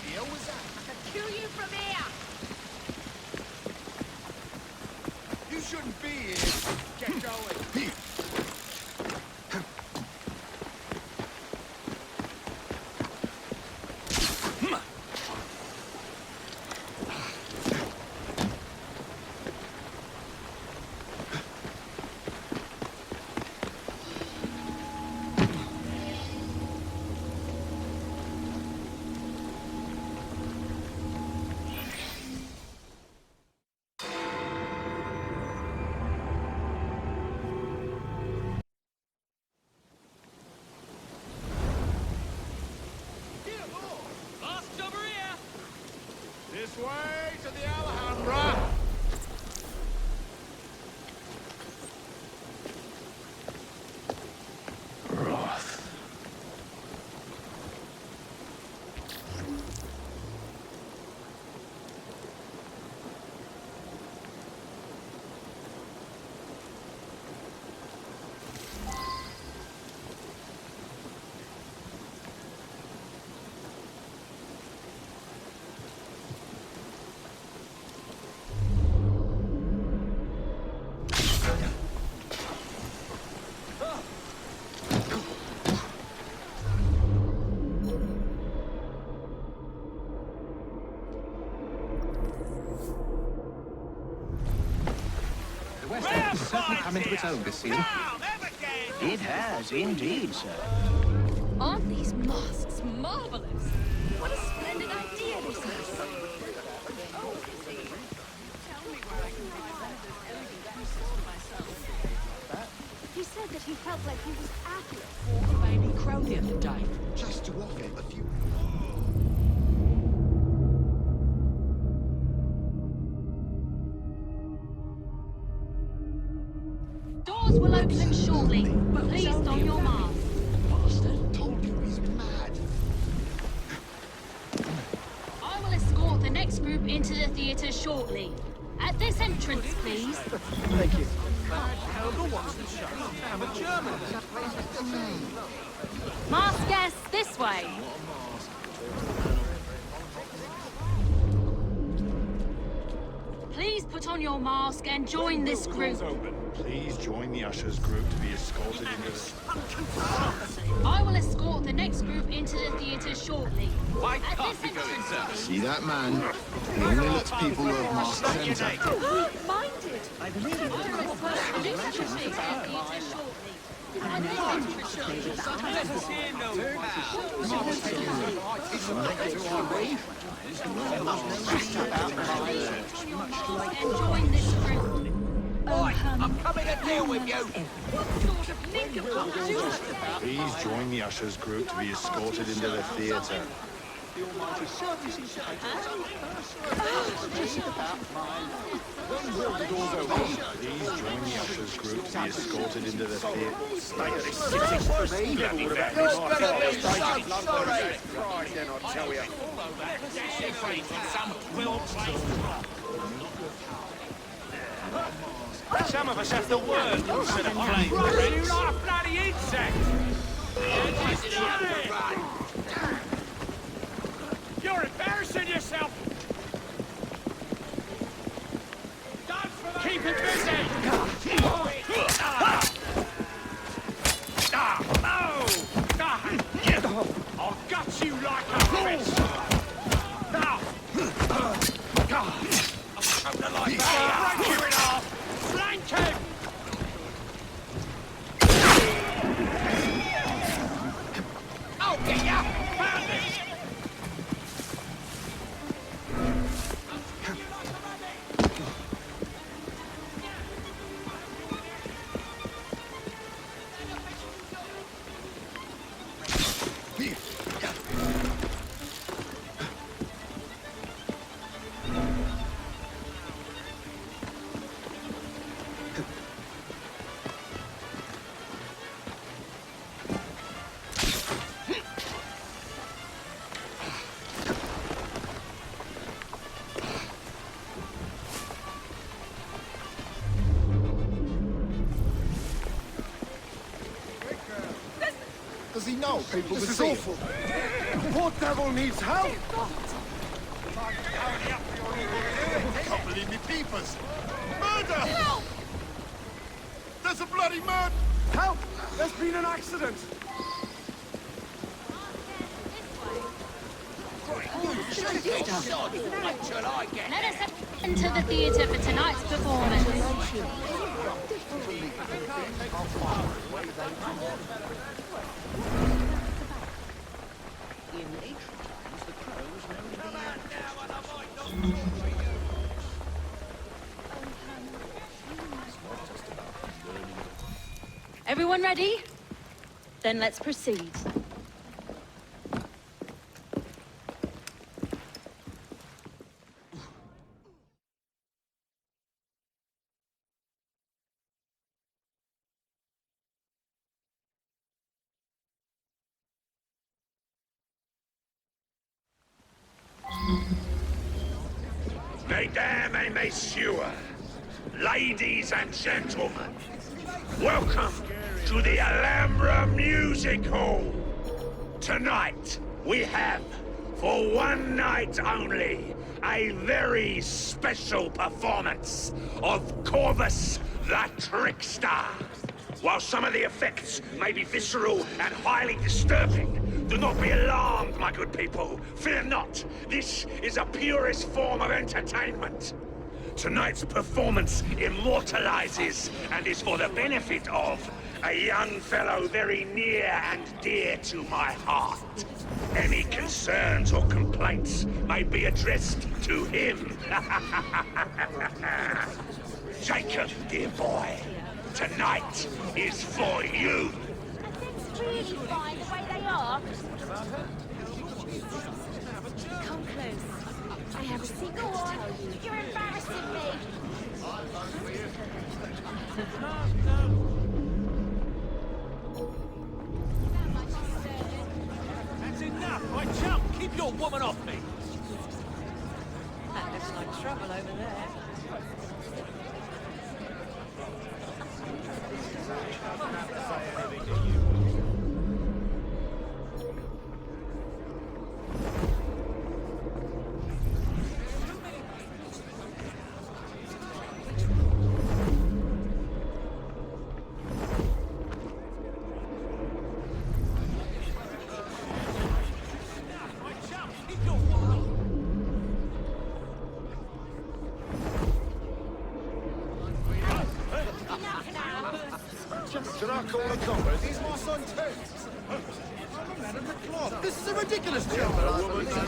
the hell was that? I can kill you from here! You shouldn't be here. Get going. Last over here! This way to the Alhambra. Wrath. The West End has certainly come into its own this season. It has indeed, sir. Aren't these masks marvelous? What a splendid idea this is. He said that he felt like he was accurate. For a baby crow the other day. Just to offer a few... Doors will open shortly. Please don your mask. Bastard told you he's mad. I will escort the next group into the theatre shortly. At this entrance, please. Thank you. I'm a German. Mask guests, this way. Please put on your mask and join this group. Please join the ushers group to be escorted into the... I will escort the next group into the theatre shortly. Why At can't this we go entrance, inside? please. See that man? He only lets people who have masks enter. Minded. I believe you will escort the next group into the theatre shortly. At this entrance, please. And join this group. I'm coming to deal with you. What sort of nincompoop do you say? Please join the ushers group to be escorted into the theatre. Please join the ushers group to be escorted into the theatre. Some of us have to work instead of playing tricks. You like a bloody insect! You're embarrassing yourself! Keep it busy! I'll gut you like a fish! I'll come to life! Break you in half! Flank him! Does he know people this is awful? Poor devil needs help! Can't believe me peepers! Murder! Help! There's a bloody murder! Help! There's been an accident! Let us enter the theatre for tonight's performance. Everyone ready? Then let's proceed. Mesdames et messieurs, ladies and gentlemen, welcome to the Alhambra Music Hall. Tonight, we have, for one night only, a very special performance of Corvus the Trickster. While some of the effects may be visceral and highly disturbing, do not be alarmed, my good people. Fear not. This is a purest form of entertainment. Tonight's performance immortalizes and is for the benefit of a young fellow very near and dear to my heart. Any concerns or complaints may be addressed to him. Jacob, dear boy, tonight is for you. Really fine the way they are. Come close. I have a secret to tell you. You're embarrassing me. That's enough, my chum. Keep your woman off me. That looks like trouble over there. Should I call a comrade? He's my son too. I'm a man of the cloth. This is a ridiculous job.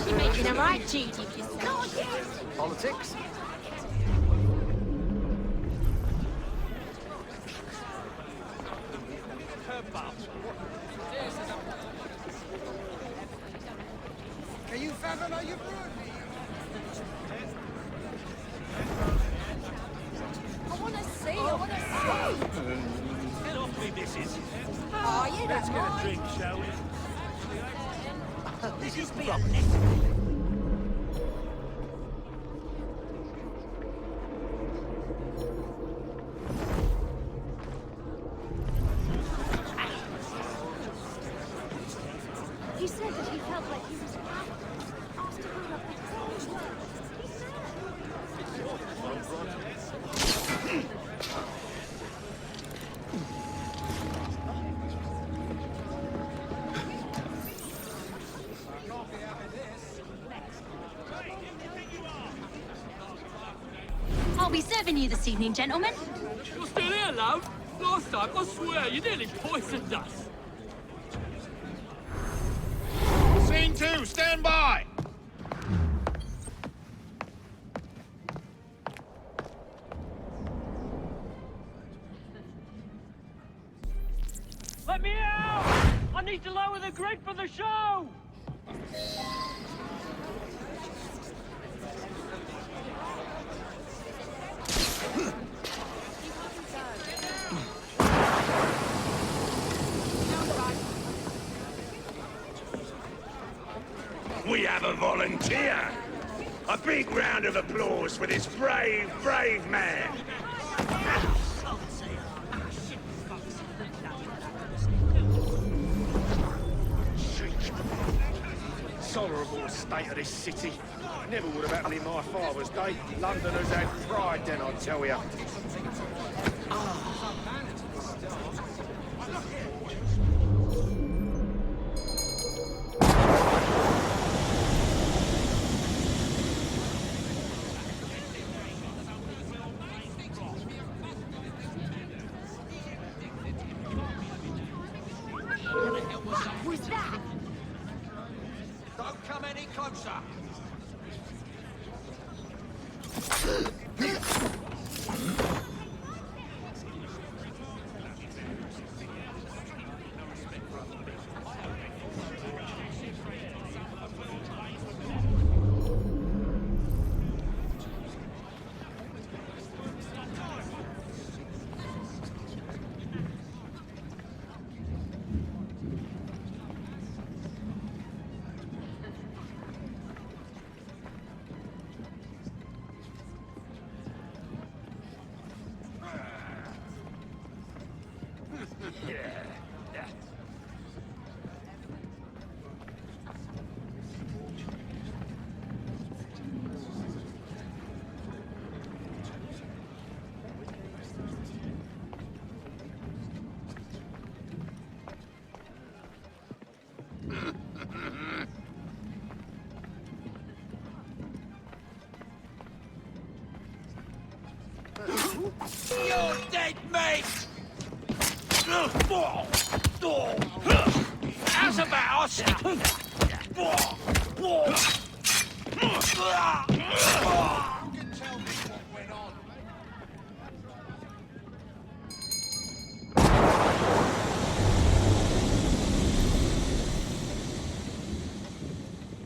You're making a right Judy of yourself. Politics? Can you fathom how you brought me? I want to see. I want to see. Get off me, missus. Oh, you Let's don't get a mind. drink, shall we? This is being necessary. He said that he felt like he was asked to hold up the phone. I'll be serving you this evening, gentlemen. You're still here, love? Last time, I swear, you nearly poisoned us. Scene 2, stand by! Let me out! I need to lower the grid for the show! We have a volunteer. A big round of applause for this brave, brave man. Poor state of this city. Never would have happened in my father's day. Londoners had pride then, I tell ya. Who's that? Don't come any closer. You're dead, mate! How's about us?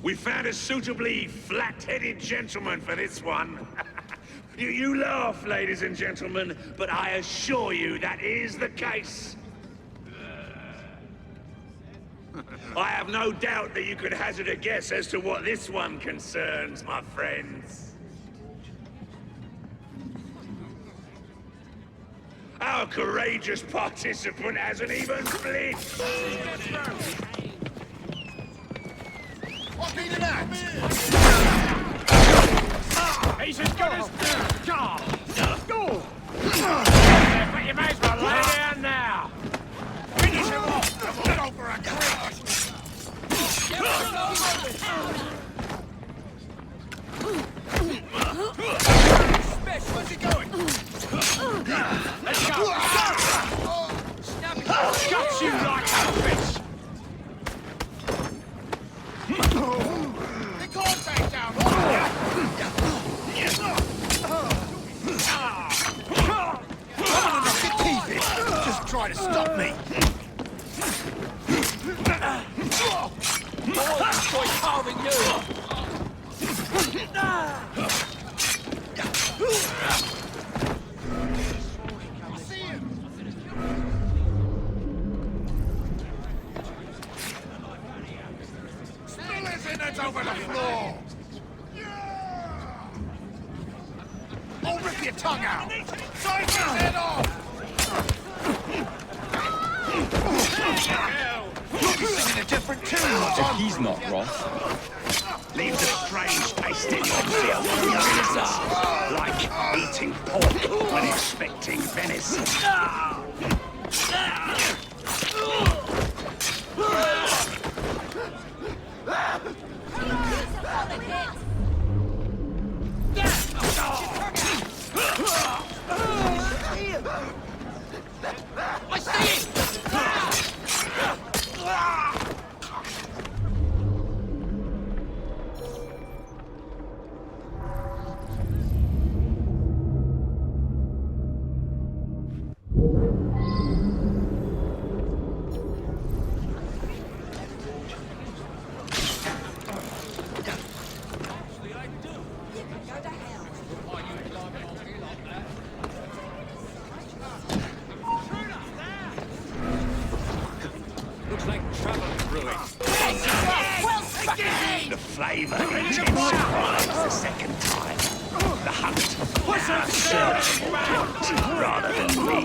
We found a suitably flat-headed gentleman for this one. You laugh, ladies and gentlemen, but I assure you that is the case. I have no doubt that you could hazard a guess as to what this one concerns, my friends. Our courageous participant hasn't even flinched. What needed that? He's as good as Go! Go! But you may as well lay down now. Finish him off! Get over a crash! Where's he going? Let's go! Snap it! Shuts you like a fish! They can't take down! Just try to stop me! I enjoy carving you! I see him! Still his innards over the floor! I'll rip your tongue out! Take his head off! You'll be singing a different tune, If he's not Roth. Leaves a strange taste in your mouth, like eating pork when expecting venison. I see it! Looks like traveling ruin. The flavor intensifies the second time. The hunt now serves for guilt rather than me.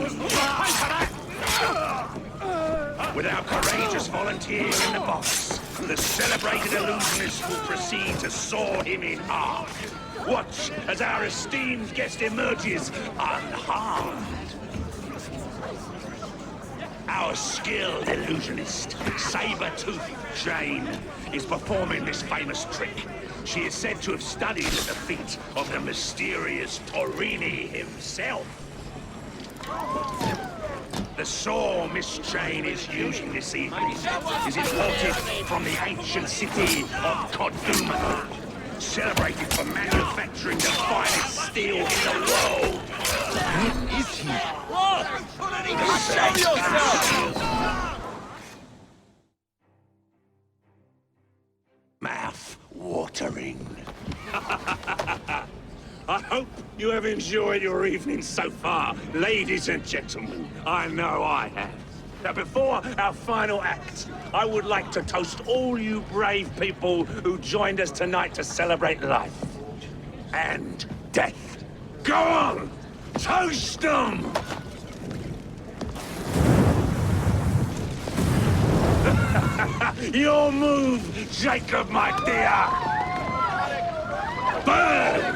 With our courageous volunteer in the box, the celebrated illusionist will proceed to saw him in half. Watch as our esteemed guest emerges unharmed. Our skilled illusionist, Saber-Tooth Jane, is performing this famous trick. She is said to have studied at the feet of the mysterious Torini himself. The saw Miss Jane is using this evening is imported from the ancient city of Koduma, celebrated for manufacturing the finest steel in the world. Where is he? What? Show yourself! Mouth-watering. I hope you have enjoyed your evening so far, ladies and gentlemen. I know I have. Now, before our final act, I would like to toast all you brave people who joined us tonight to celebrate life and death. Go on! Toast them! Your move, Jacob, my dear! Burn!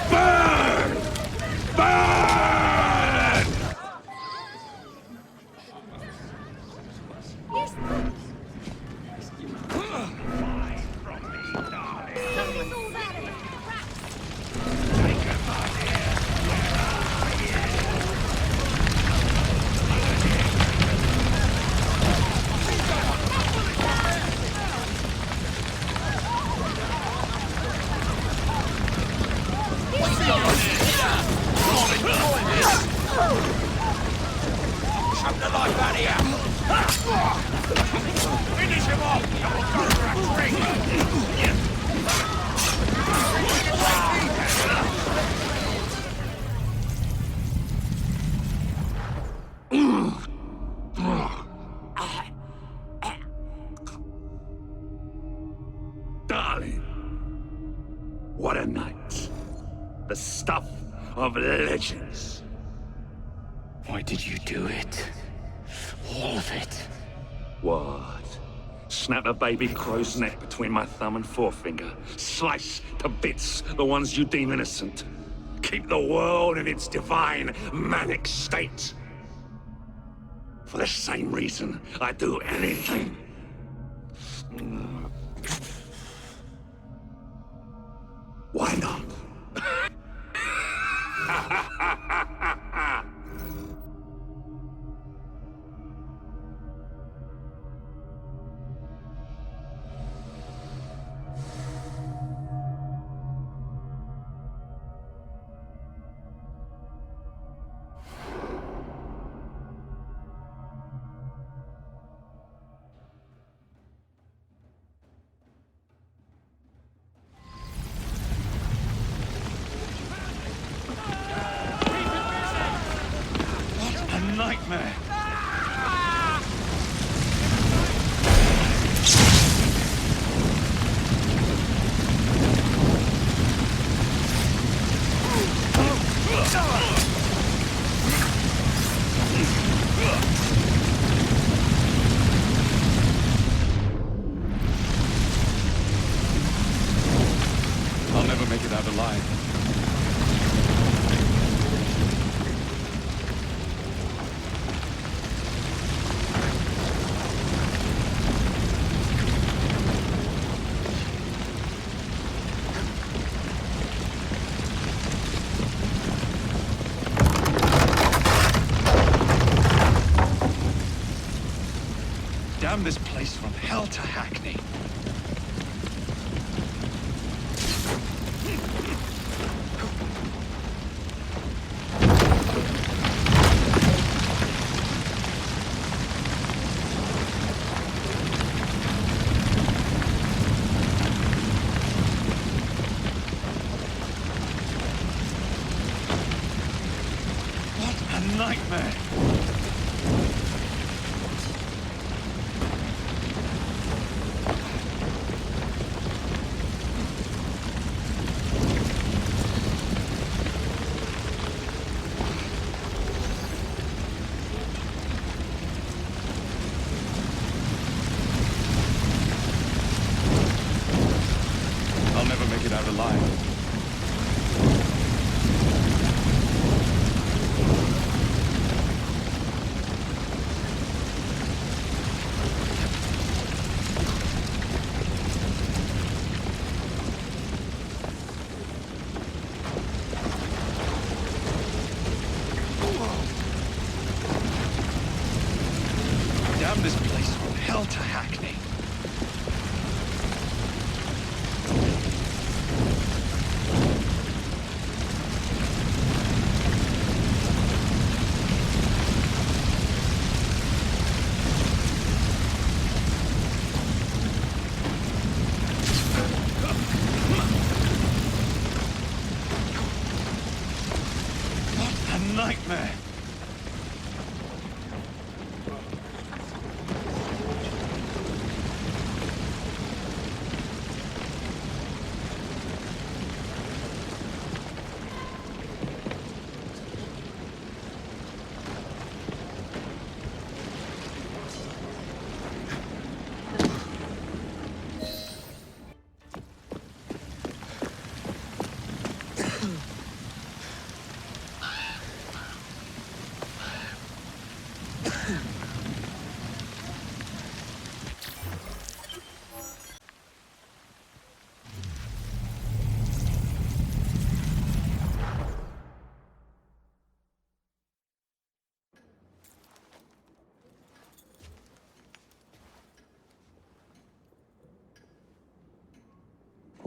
Burn! Burn! Shut the life out of here! Finish him off, and we'll go for a drink! Darling, what a night. The stuff of legends. Why did you do it? All of it. What? Snap a baby crow's neck between my thumb and forefinger. Slice to bits the ones you deem innocent. Keep the world in its divine, manic state. For the same reason, I do anything. Why not? Nightmare. I'll never make it out alive. Damn this place from hell to Hackney. What a nightmare. Damn this place from hell to Hackney. What a nightmare.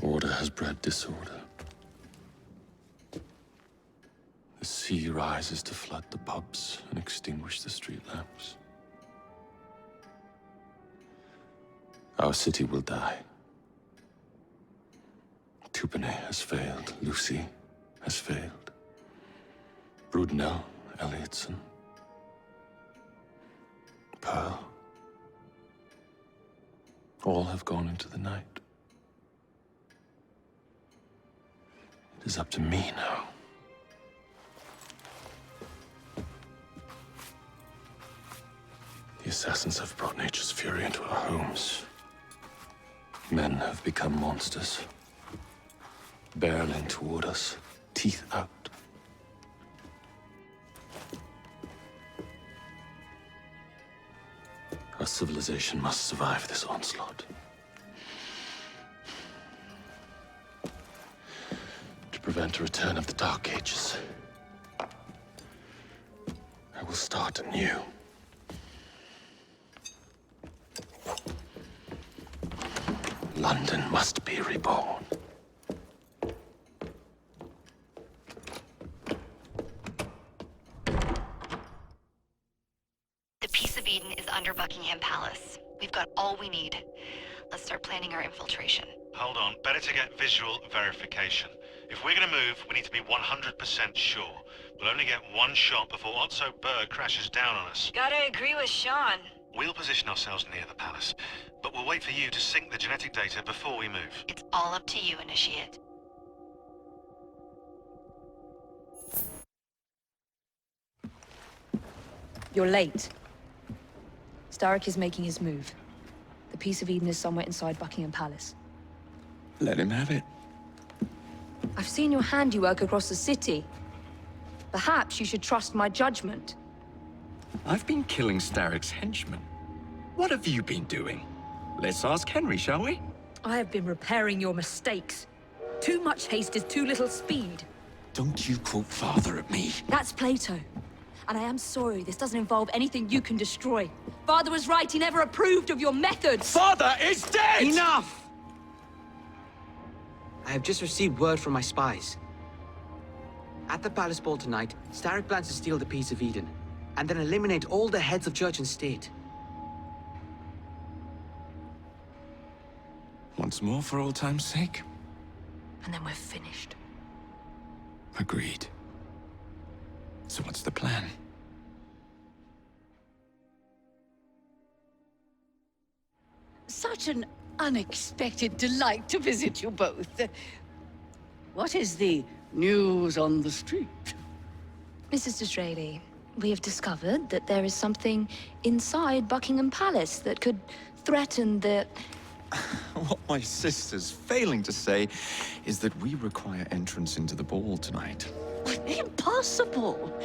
Order has bred disorder. The sea rises to flood the pubs and extinguish the street lamps. Our city will die. Tupene has failed. Lucy has failed. Brudnell, Elliotson, Pearl. All have gone into the night. It is up to me now. The assassins have brought nature's fury into our homes. Men have become monsters, barreling toward us, teeth out. Our civilization must survive this onslaught. To prevent a return of the Dark Ages, I will start anew. London must be reborn. The Peace of Eden is under Buckingham Palace. We've got all we need. Let's start planning our infiltration. Hold on, better to get visual verification. If we're gonna move, we need to be 100% sure. We'll only get one shot before Otso Berg crashes down on us. Gotta agree with Sean. We'll position ourselves near the palace, but we'll wait for you to sync the genetic data before we move. It's all up to you, Initiate. You're late. Starrick is making his move. The Peace of Eden is somewhere inside Buckingham Palace. Let him have it. I've seen your handiwork across the city. Perhaps you should trust my judgment. I've been killing Starrick's henchmen. What have you been doing? Let's ask Henry, shall we? I have been repairing your mistakes. Too much haste is too little speed. Don't you quote Father at me. That's Plato. And I am sorry, this doesn't involve anything you can destroy. Father was right, he never approved of your methods! Father is dead! Enough! I have just received word from my spies. At the Palace Ball tonight, Starrick plans to steal the Peace of Eden, and then eliminate all the heads of church and state. Once more for old time's sake? And then we're finished. Agreed. So what's the plan? Such an unexpected delight to visit you both. What is the news on the street? Mrs. Disraeli, we have discovered that there is something inside Buckingham Palace that could threaten the... What my sister's failing to say is that we require entrance into the ball tonight. Impossible!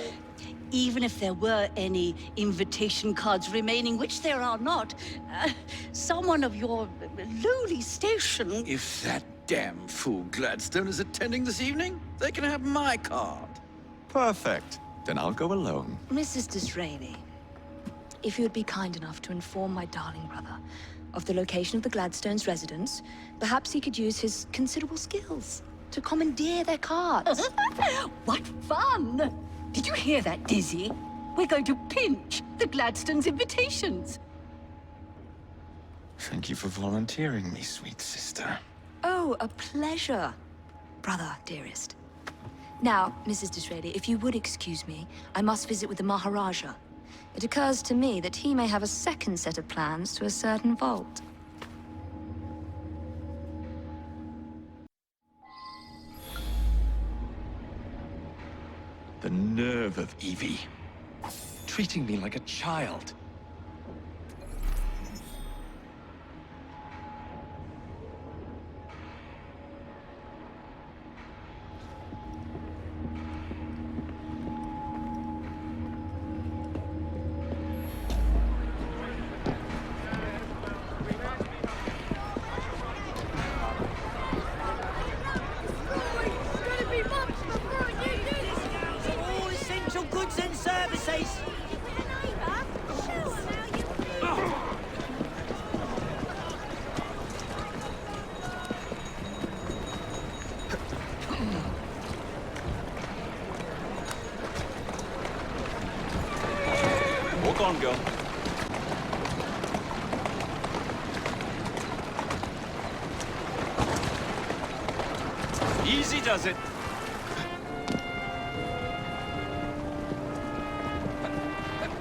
Even if there were any invitation cards remaining, which there are not, someone of your lowly station... If that damn fool Gladstone is attending this evening, they can have my card. Perfect. Then I'll go alone. Mrs. Disraeli, if you would be kind enough to inform my darling brother of the location of the Gladstones' residence, perhaps he could use his considerable skills to commandeer their carts. What fun! Did you hear that, Dizzy? We're going to pinch the Gladstones' invitations. Thank you for volunteering me, sweet sister. Oh, a pleasure, brother, dearest. Now, Mrs. Disraeli, if you would excuse me, I must visit with the Maharaja. It occurs to me that he may have a second set of plans to a certain vault. The nerve of Evie. Treating me like a child. All essential goods and services. Walk on, girl. Easy does it.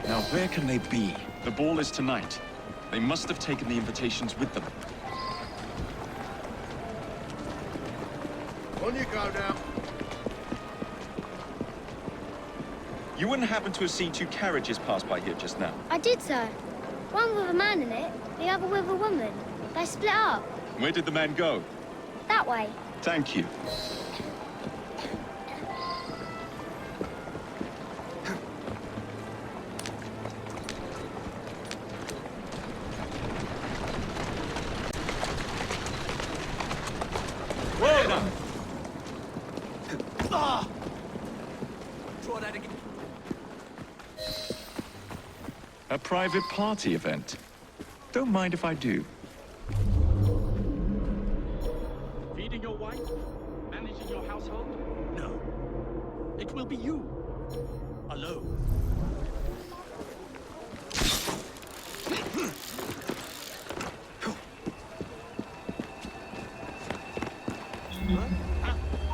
Now, where can they be? The ball is tonight. They must have taken the invitations with them. On you go now. You wouldn't happen to have seen two carriages pass by here just now? I did, sir. One with a man in it, the other with a woman. They split up. Where did the man go? That way. Thank you. Well done. Try that again. A private party event. Don't mind if I do. Feeding your wife? Managing your household? No. It will be you. Alone.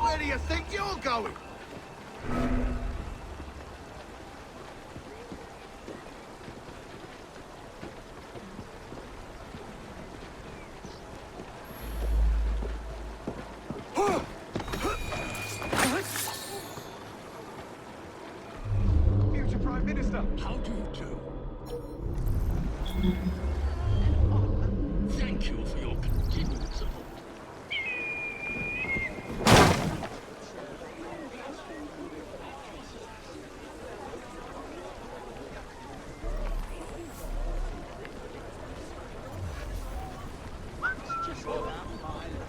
Where do you think you're going? Future Prime Minister! How do you do? Thank you for your continued support.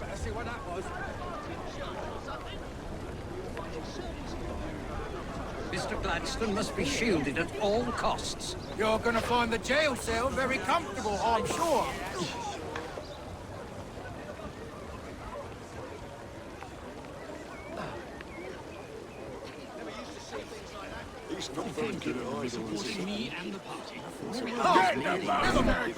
Better see what that was. Mr. Gladstone must be shielded at all costs. You're gonna find the jail cell very comfortable, I'm sure. He's not very good at hiding. Supporting me and the party. Never mind.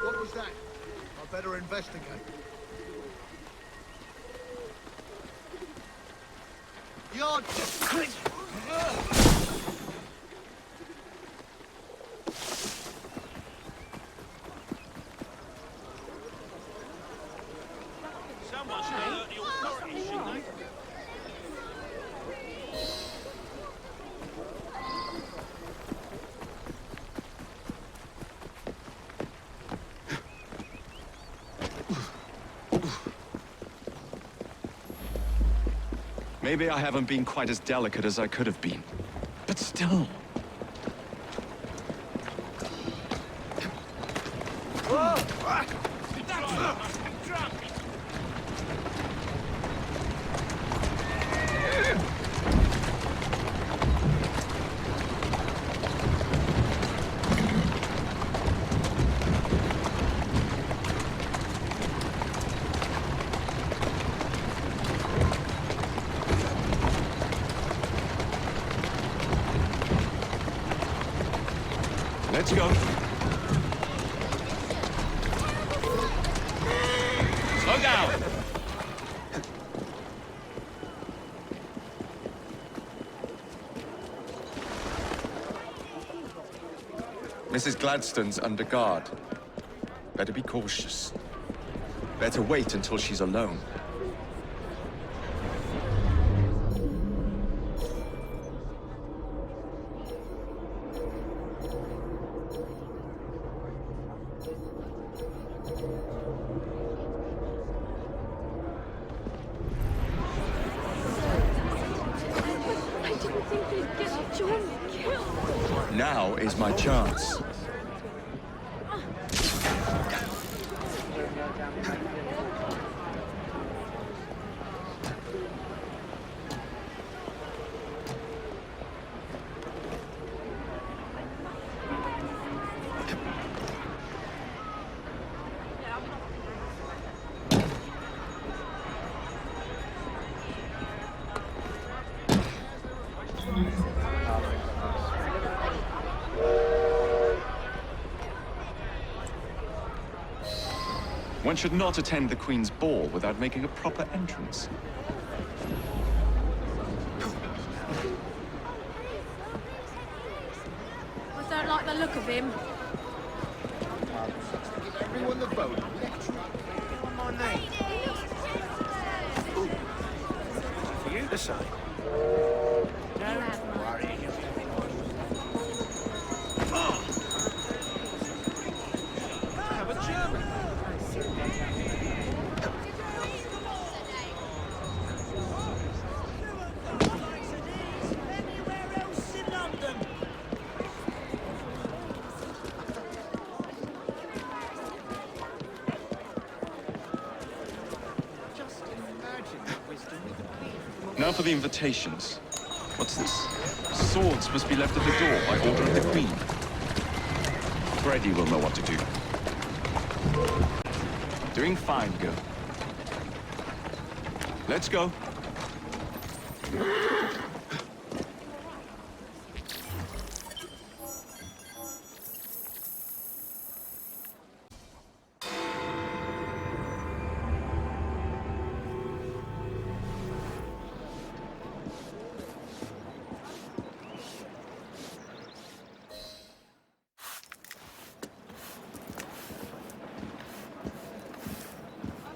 What was that? I better investigate. You're... Someone should alert the authorities, shouldn't they? Maybe I haven't been quite as delicate as I could have been. But still. Let's go. Slow down. Mrs. Gladstone's under guard. Better be cautious. Better wait until she's alone. Now is my chance. One should not attend the Queen's ball without making a proper entrance. I don't like the look of him. Everyone the vote. My name. For you to say. Don't worry. Have a German. Anywhere else in London? Just imagine the wisdom we could glean from Now for the invitations. What's this? Swords must be left at the door by order of the Queen. Freddy will know what to do. Doing fine, girl. Let's go.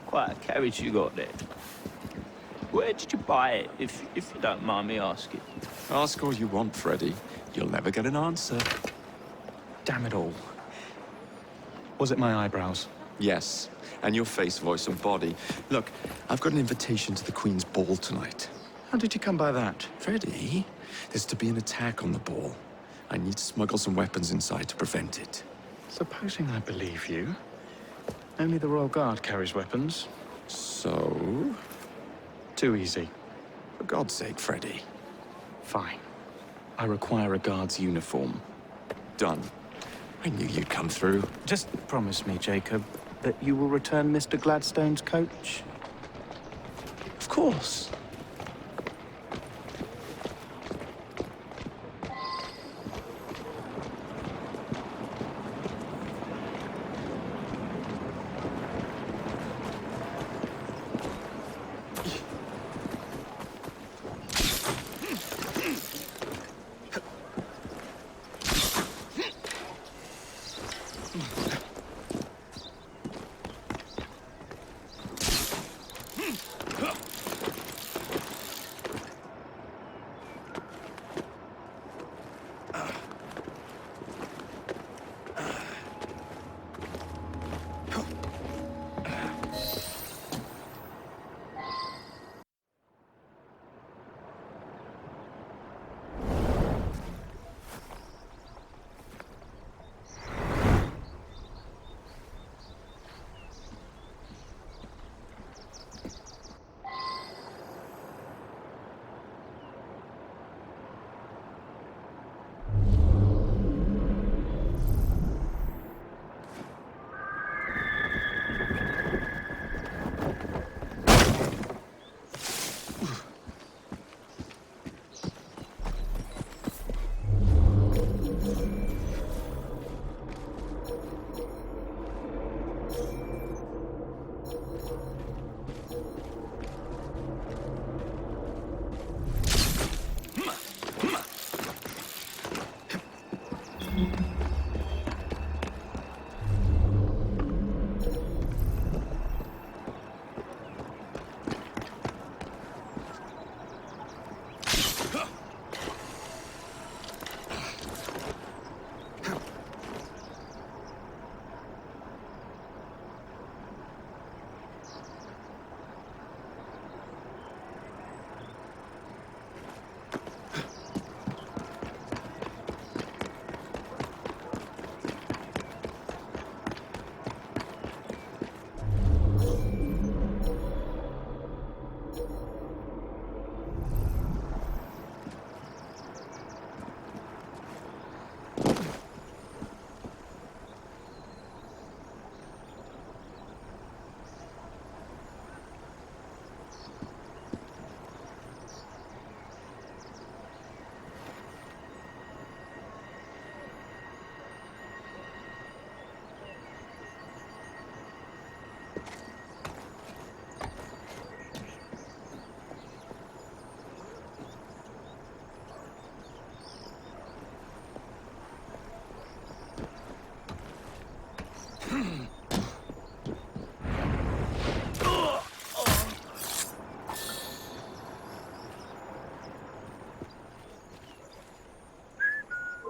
Quite a carriage you got there. Where did you buy it, if you don't mind me asking? Ask all you want, Freddy. You'll never get an answer. Damn it all. Was it my eyebrows? Yes, and your face, voice, and body. Look, I've got an invitation to the Queen's ball tonight. How did you come by that? Freddy, there's to be an attack on the ball. I need to smuggle some weapons inside to prevent it. Supposing I believe you. Only the Royal Guard carries weapons. So? Too easy. For God's sake, Freddy. Fine. I require a guard's uniform. Done. I knew you'd come through. Just promise me, Jacob, that you will return Mr. Gladstone's coach. Of course.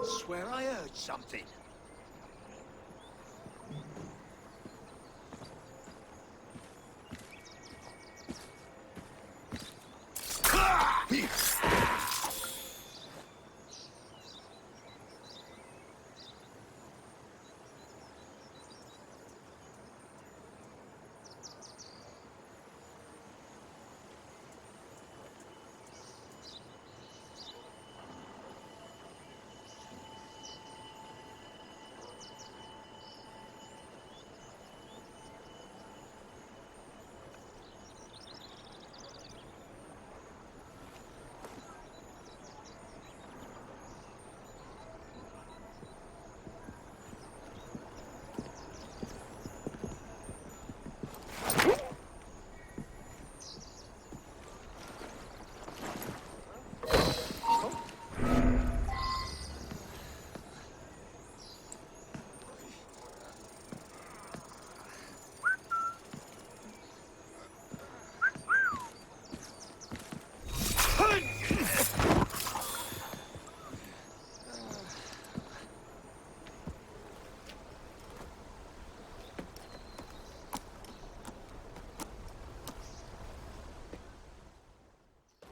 Swear I heard something.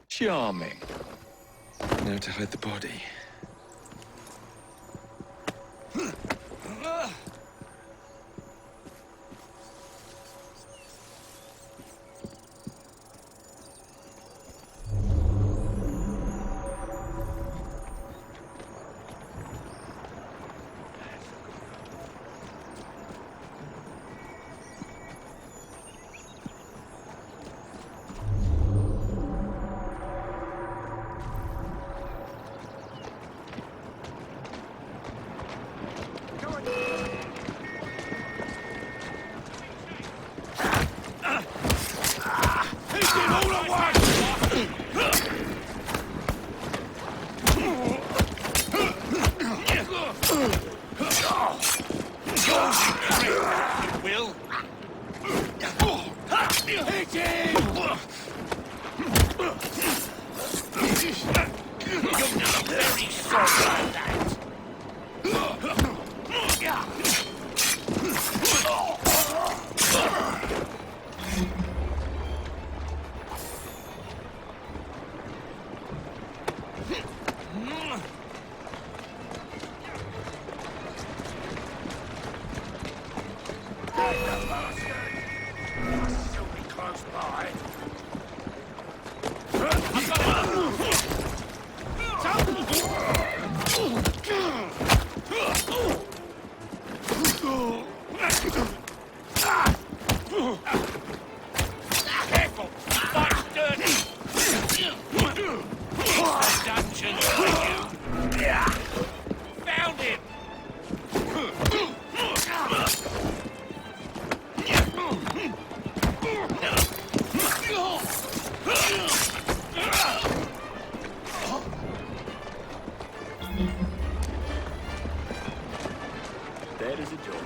Charming. Now to hide the body. You will. Hit him! You're not very sorry like that. Still be close by. Careful! Fire's dirty! It's a dungeon for you! Found him! There is a door.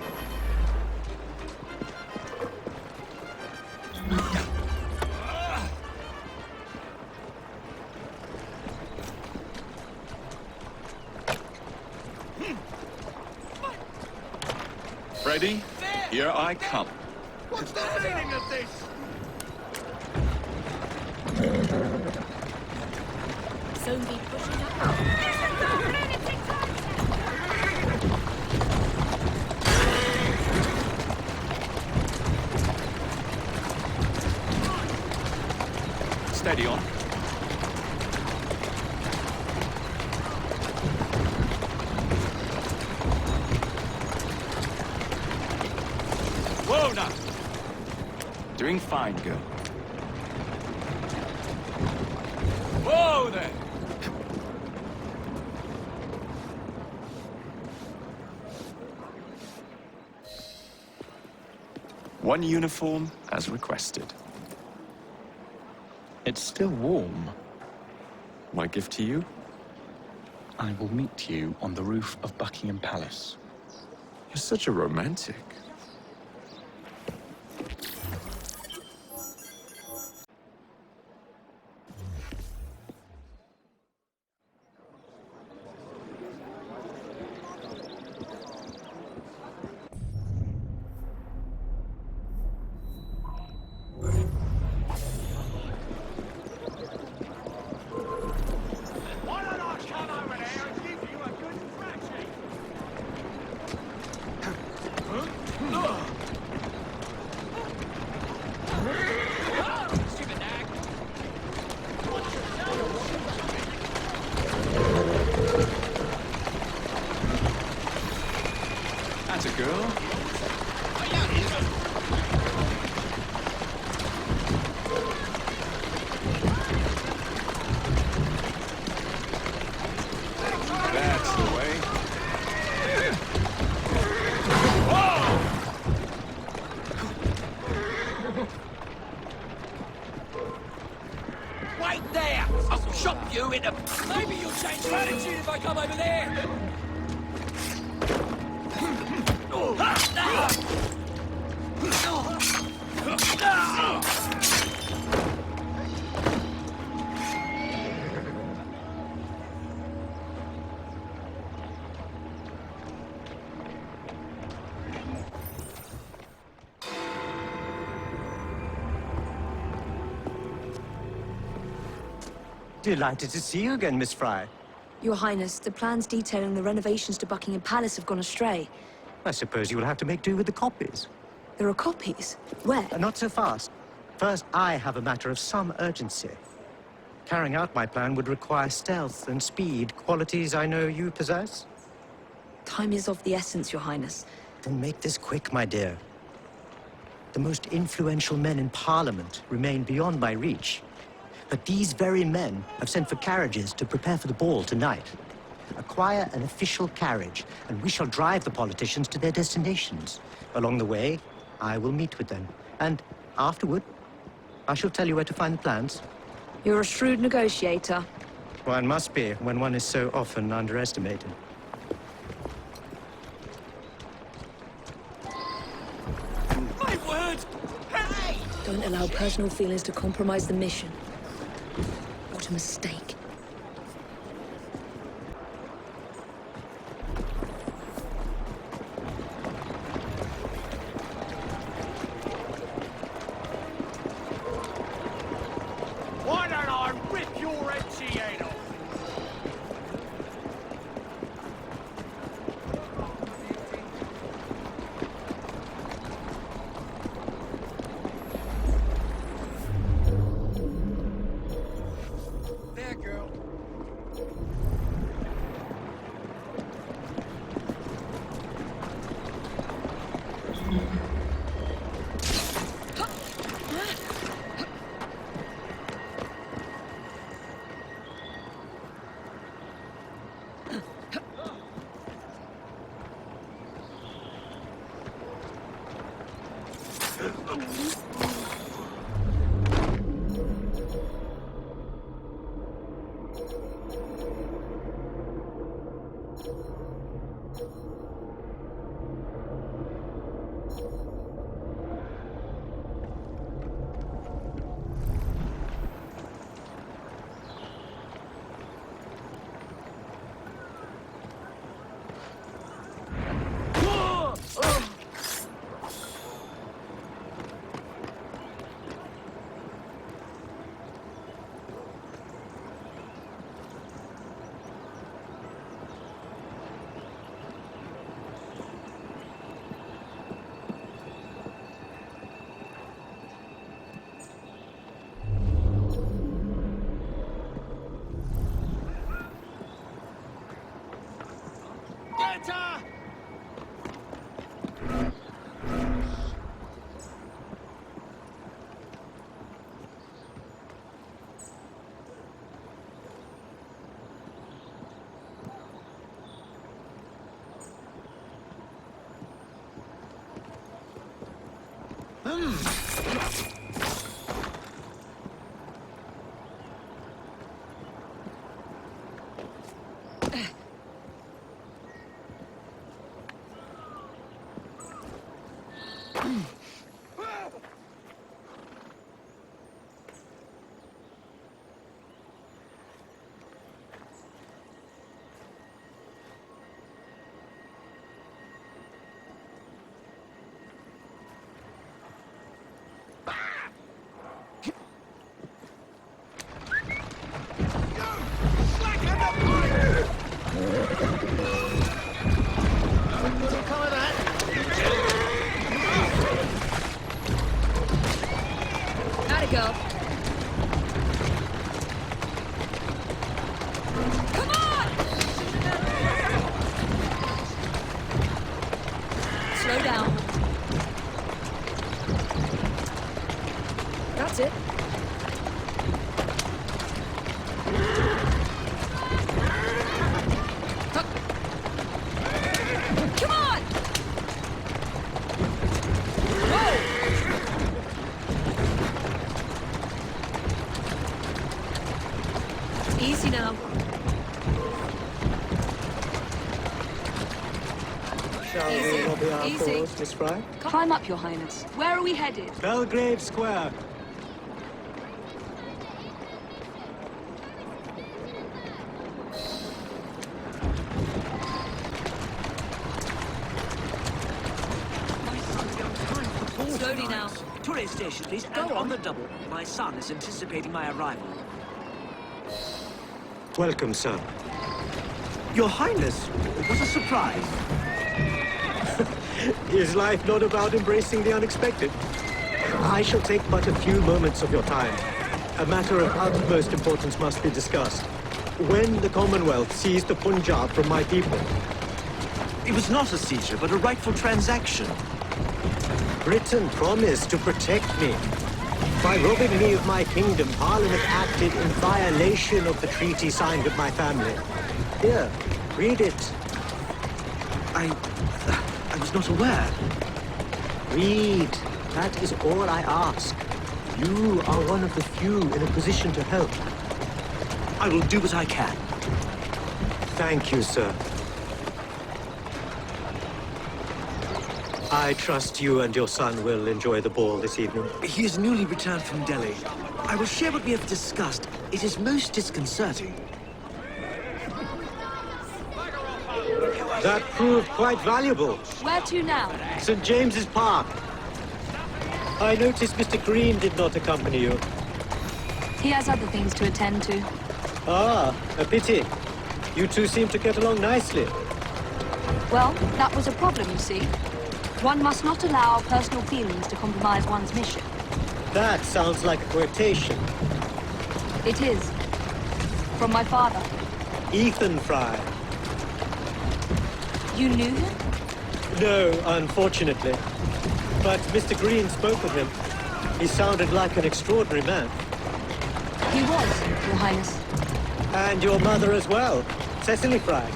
Ready? Here I come. What's the meaning of this? Soon be pushing up. Steady on. Whoa, now! Doing fine, girl. Whoa there! One uniform as requested. It's still warm. My gift to you? I will meet you on the roof of Buckingham Palace. You're such a romantic. Why don't I come over there and give you a good thrashing? Stupid nag! That's a girl. That's the way. Wait there! I'll chop you into... Maybe you'll change your attitude if I come over there! Delighted to see you again, Miss Fry. Your Highness, the plans detailing the renovations to Buckingham Palace have gone astray. I suppose you will have to make do with the copies. There are copies? Where? Not so fast. First, I have a matter of some urgency. Carrying out my plan would require stealth and speed, qualities I know you possess. Time is of the essence, Your Highness. Then make this quick, my dear. The most influential men in Parliament remain beyond my reach. But these very men have sent for carriages to prepare for the ball tonight. Acquire an official carriage, and we shall drive the politicians to their destinations. Along the way, I will meet with them. And afterward, I shall tell you where to find the plans. You're a shrewd negotiator. One must be when one is so often underestimated. Don't allow personal feelings to compromise the mission. What a mistake. Why don't I rip your empty head off? There, girl. Get her! Atta girl. Come on! Slow down. That's it. Come on! Whoa! Easy now. Shall we lobby our Easy. cause, Miss Fry? Climb up, Your Highness. Where are we headed? Belgrave Square. Slowly now. Tourist station, please. Go And on. on the double. My son is anticipating my arrival. Welcome, sir. Your Highness, it was a surprise. Is life not about embracing the unexpected? I shall take but a few moments of your time. A matter of utmost importance must be discussed. When the Commonwealth seized the Punjab from my people, It was not a seizure, but a rightful transaction. Britain promised to protect me. By robbing me of my kingdom, Parliament acted in violation of the treaty signed with my family. Here, read it. I was not aware. Read. That is all I ask. You are one of the few in a position to help. I will do what I can. Thank you, sir. I trust you and your son will enjoy the ball this evening. He is newly returned from Delhi. I will share what we have discussed. It is most disconcerting. That proved quite valuable. Where to now? St. James's Park. I noticed Mr. Green did not accompany you. He has other things to attend to. Ah, a pity. You two seem to get along nicely. Well, that was a problem, you see. One must not allow personal feelings to compromise one's mission. That sounds like a quotation. It is. From my father. Ethan Fry. You knew him? No, unfortunately. But Mr. Green spoke with him. He sounded like an extraordinary man. He was, Your Highness. And your mother as well, Cecily Fry.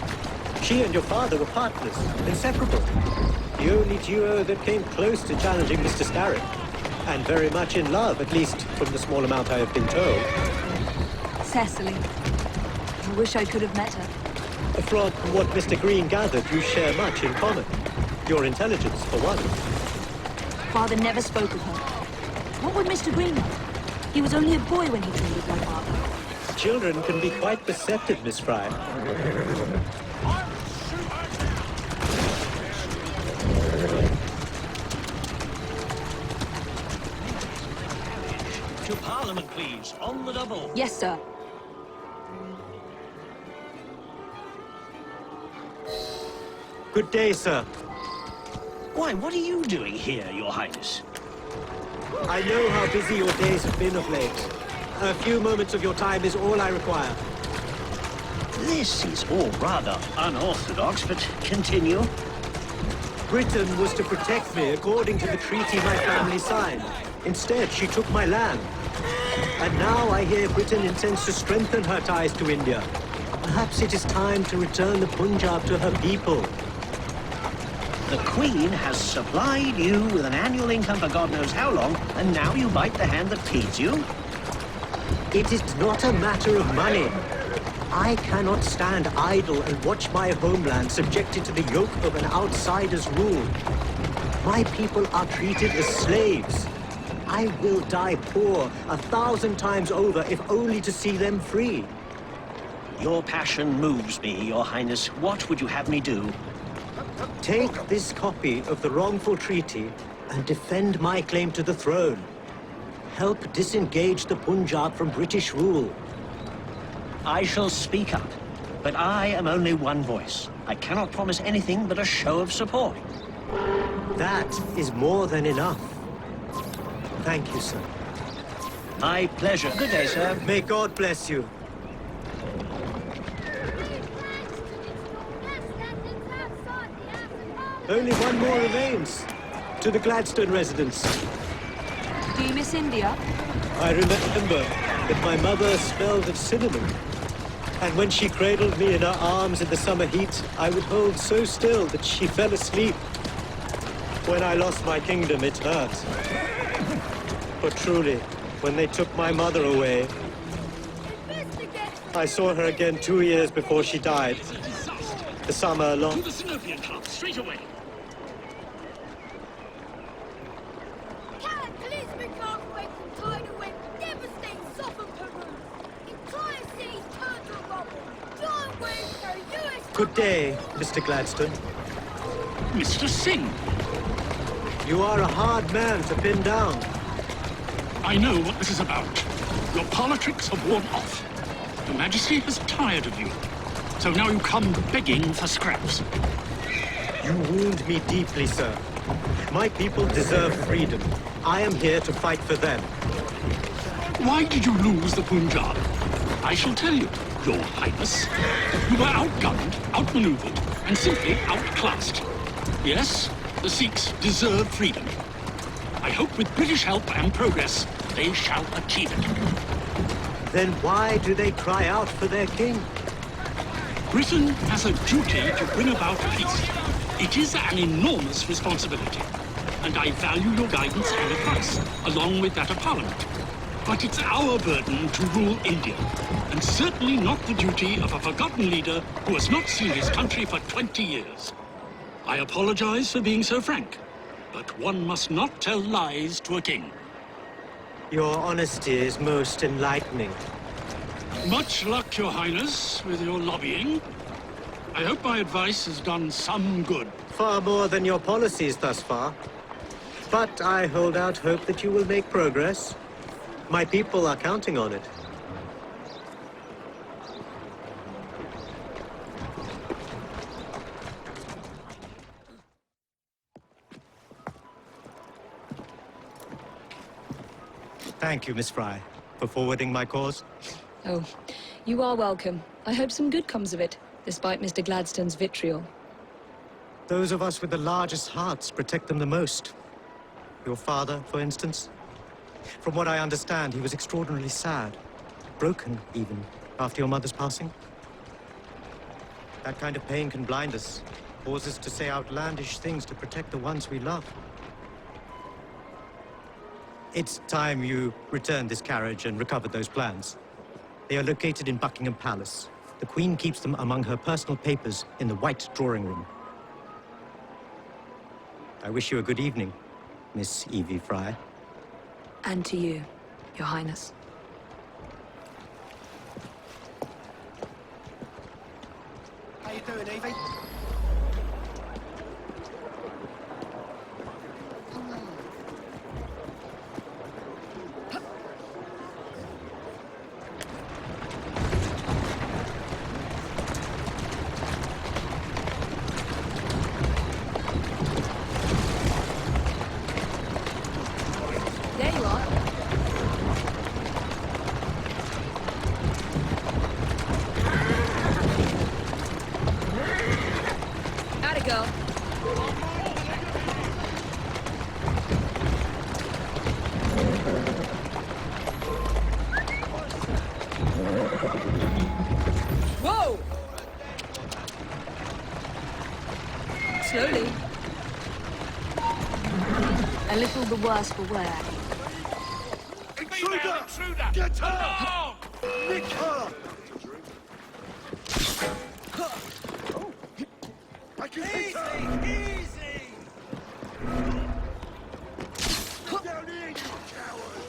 She and your father were partners, inseparable. The only duo that came close to challenging Mr. Starrick. And very much in love, at least from the small amount I have been told. Cecily. I wish I could have met her. From what Mr. Green gathered, you share much in common. Your intelligence, for one. Father never spoke of her. What would Mr. Green know? He was only a boy when he trained with my father. Children can be quite perceptive, Miss Fry. To Parliament, please. On the double. Yes, sir. Good day, sir. Why, what are you doing here, Your Highness? I know how busy your days have been of late. A few moments of your time is all I require. This is all rather unorthodox, but continue. Britain was to protect me according to the treaty my family signed. Instead, she took my land. And now I hear Britain intends to strengthen her ties to India. Perhaps it is time to return the Punjab to her people. The Queen has supplied you with an annual income for God knows how long, and now you bite the hand that feeds you? It is not a matter of money. I cannot stand idle and watch my homeland subjected to the yoke of an outsider's rule. My people are treated as slaves. I will die poor 1,000 times over if only to see them free. Your passion moves me, Your Highness. What would you have me do? Take this copy of the wrongful treaty and defend my claim to the throne. Help disengage the Punjab from British rule. I shall speak up, but I am only one voice. I cannot promise anything but a show of support. That is more than enough. Thank you, sir. My pleasure. Good day, sir. May God bless you. Only one more remains. To the Gladstone residence. Do you miss India? I remember that my mother smelled of cinnamon. And when she cradled me in her arms in the summer heat, I would hold so still that she fell asleep. When I lost my kingdom, it hurt. But truly, when they took my mother away, I saw her again 2 years before she died. The summer long. To the Synovian Club, straight away. Good day, Mr. Gladstone. Mr. Singh. You are a hard man to pin down. I know what this is about. Your politics have worn off. Your Majesty has tired of you. So now you come begging for scraps. You wound me deeply, sir. My people deserve freedom. I am here to fight for them. Why did you lose the Punjab? I shall tell you, Your Highness. You were outgunned, outmaneuvered, and simply outclassed. Yes, the Sikhs deserve freedom. I hope with British help and progress, they shall achieve it. Then why do they cry out for their king? Britain has a duty to bring about peace. It is an enormous responsibility, and I value your guidance and advice, along with that of Parliament. But it's our burden to rule India, and certainly not the duty of a forgotten leader who has not seen his country for 20 years. I apologize for being so frank, but one must not tell lies to a king. Your honesty is most enlightening. Much luck, Your Highness, with your lobbying. I hope my advice has done some good. Far more than your policies thus far. But I hold out hope that you will make progress. My people are counting on it. Thank you, Miss Fry, for forwarding my cause. Oh, you are welcome. I hope some good comes of it, despite Mr. Gladstone's vitriol. Those of us with the largest hearts protect them the most. Your father, for instance. From what I understand, he was extraordinarily sad. Broken, even, after your mother's passing. That kind of pain can blind us, cause us to say outlandish things to protect the ones we love. It's time you returned this carriage and recovered those plans. They are located in Buckingham Palace. The Queen keeps them among her personal papers in the White Drawing Room. I wish you a good evening, Miss Evie Fry. And to you, Your Highness. How you doing, Evie? There you are. How'd it go? Whoa! Slowly. A little the worse for wear. Intruder! Get her! Nick her! I can hit her! Easy! Come down here, you coward!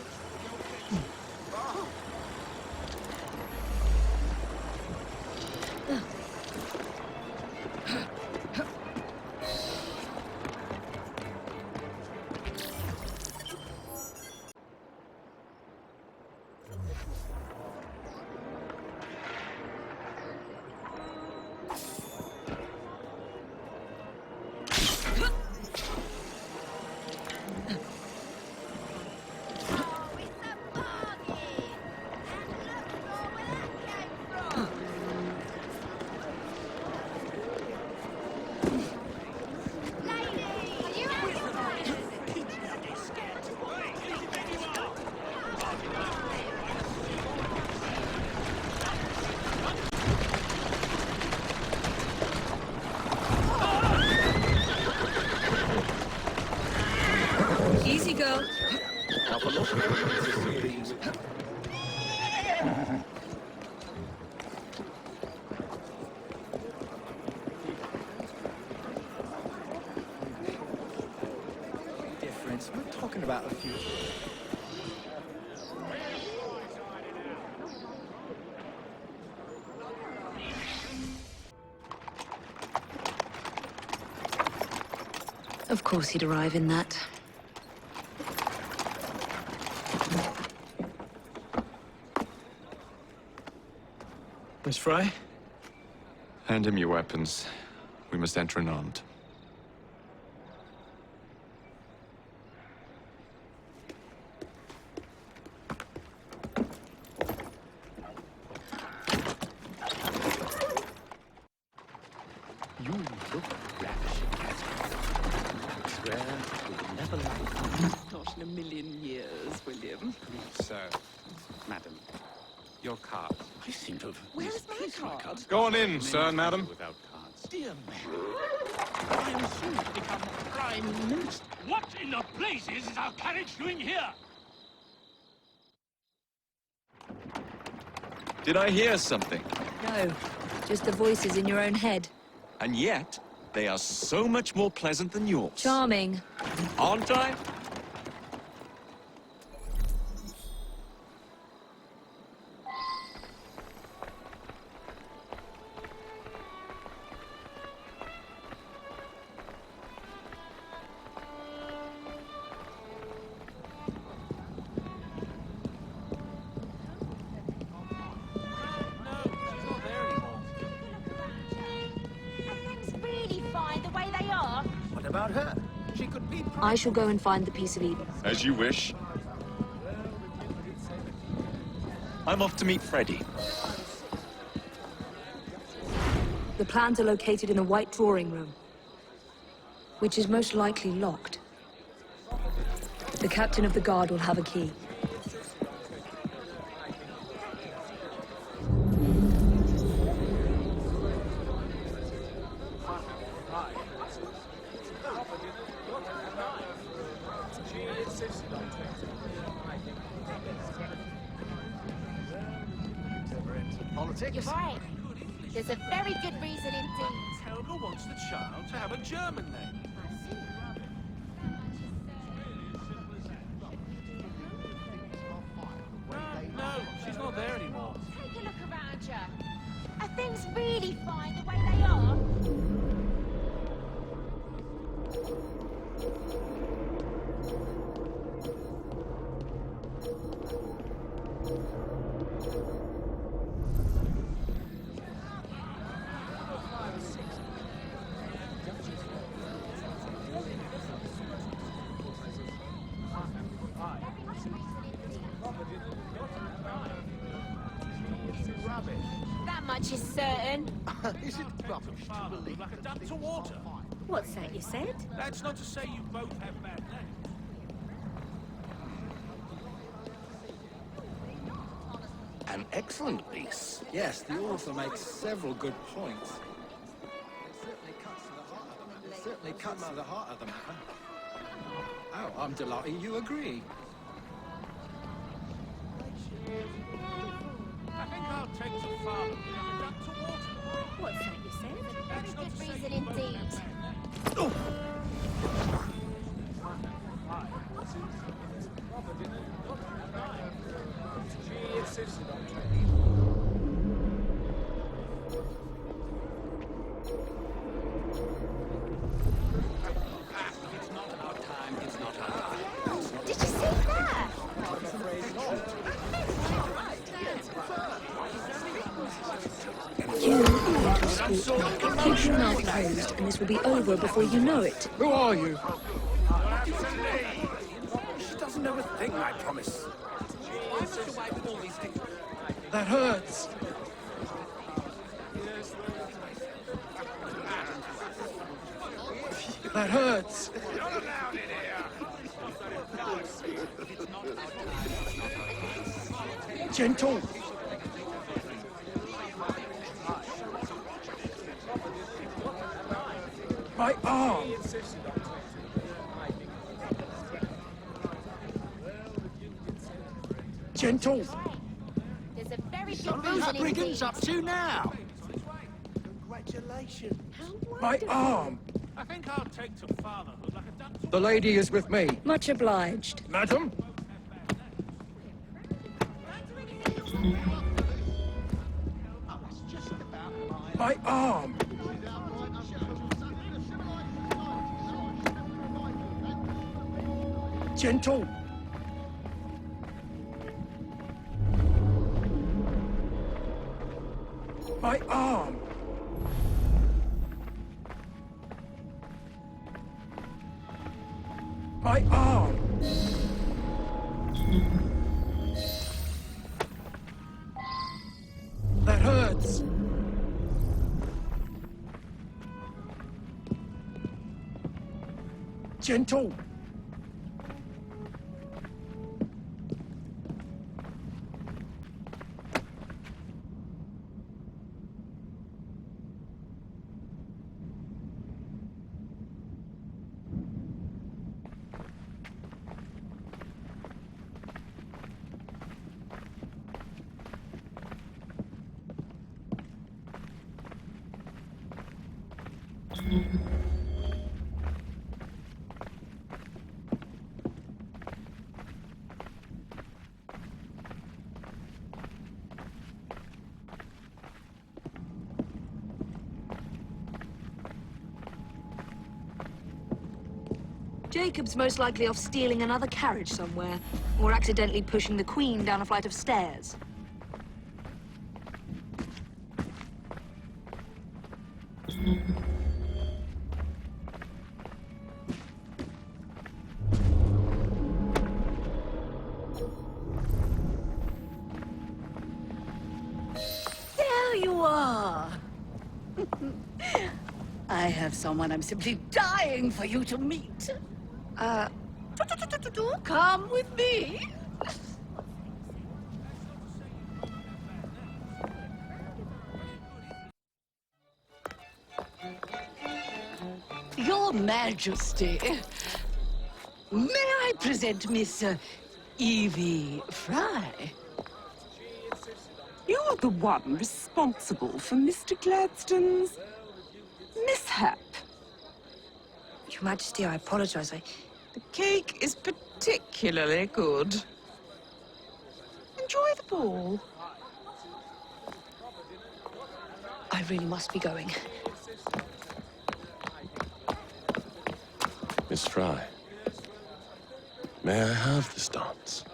Easy, girl. Difference. We're talking about a few. Of course he'd arrive in that. Miss Fry? Hand him your weapons. We must enter unarmed. You look ravishing, Catherine. I swear we'll never like. Not in a million years, William. Sir, madam, your card. I seem to have... Where is my card? Go on in, sir and madam. Without cards. Dear man, I am soon to become Prime Minister. What in the blazes is our carriage doing here? Did I hear something? No, just the voices in your own head. And yet, They are so much more pleasant than yours. Charming. Aren't I? What about her? She could be... I shall go and find the Piece of Eden. As you wish. I'm off to meet Freddy. The plans are located in the white drawing room, which is most likely locked. The captain of the guard will have a key. You're right. There's a very good reason indeed. Helga wants the child to have a German name. No, she's not there anymore. Take a look around you. Are things really fine the way they are? That much is certain. Is it rubbish to believe like a duck to water? What's that you said? That's not to say you both have bad names. An excellent piece. Yes, the author makes several good points. It certainly cuts to the heart of the matter. Oh, I'm delighted you agree. I think I'll take to father like a duck to water. What's that you said? Very good reason indeed. She insisted on It's not our time, it's not our time. Did you see that? I'm afraid not. You are to school. Keep your mouth closed, and this will be over before you know it. Who are you? She doesn't know a thing, I promise. Why must you wipe all these things? That hurts. That hurts. Not allowed in here. Gentle. My arm. Gentle. There's a very So good these reason brigands indeed. up to now? Congratulations. My arm. I think I'll take to fatherhood like a duck to The lady is with me. Much obliged. Madam? My arm. Gentle. My arm. My arm. That hurts. Gentle. Jacob's most likely off stealing another carriage somewhere, or accidentally pushing the Queen down a flight of stairs. There you are! I have someone I'm simply dying for you to meet. Come with me. Your Majesty, may I present Miss Evie Fry? You're the one responsible for Mr. Gladstone's mishap. Your Majesty, I apologize. The cake is particularly good. Enjoy the ball. I really must be going. Miss Fry, may I have this dance?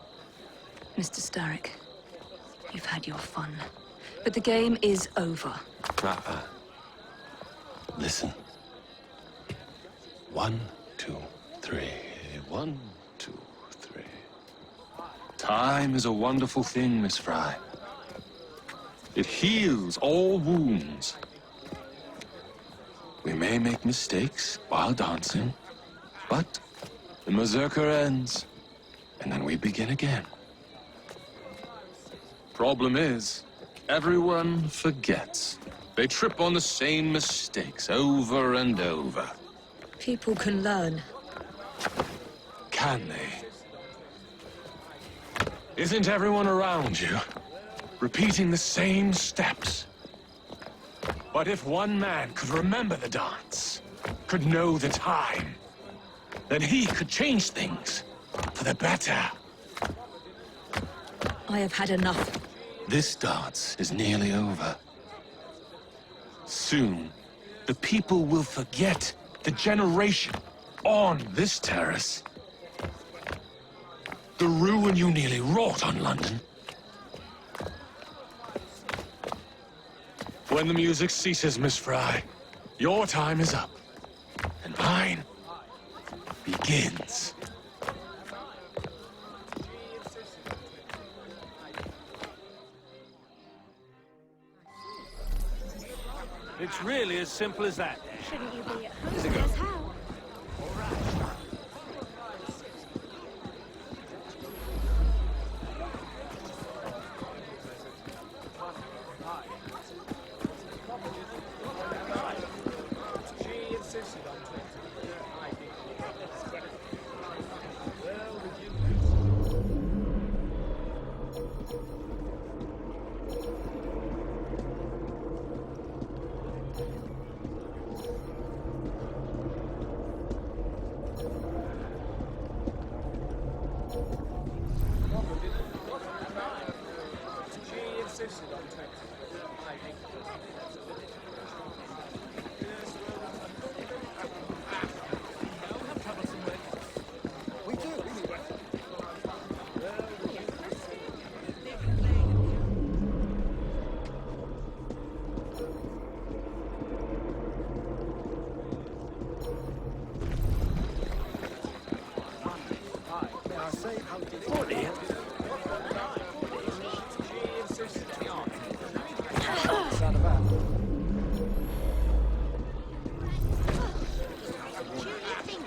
Mr. Starrick, you've had your fun. But the game is over. Listen. 1, 2, 3. 1, 2, 3. Time is a wonderful thing, Miss Fry. It heals all wounds. We may make mistakes while dancing, but the mazurka ends, and then we begin again. Problem is, everyone forgets. They trip on the same mistakes over and over. People can learn. Can they? Isn't everyone around you repeating the same steps? But if one man could remember the dance, could know the time, then he could change things for the better. I have had enough. This dance is nearly over. Soon, the people will forget the generation on this terrace. The ruin you nearly wrought on London. When the music ceases, Miss Fry, your time is up, and mine begins. It's really as simple as that. Shouldn't you be at home? There's how.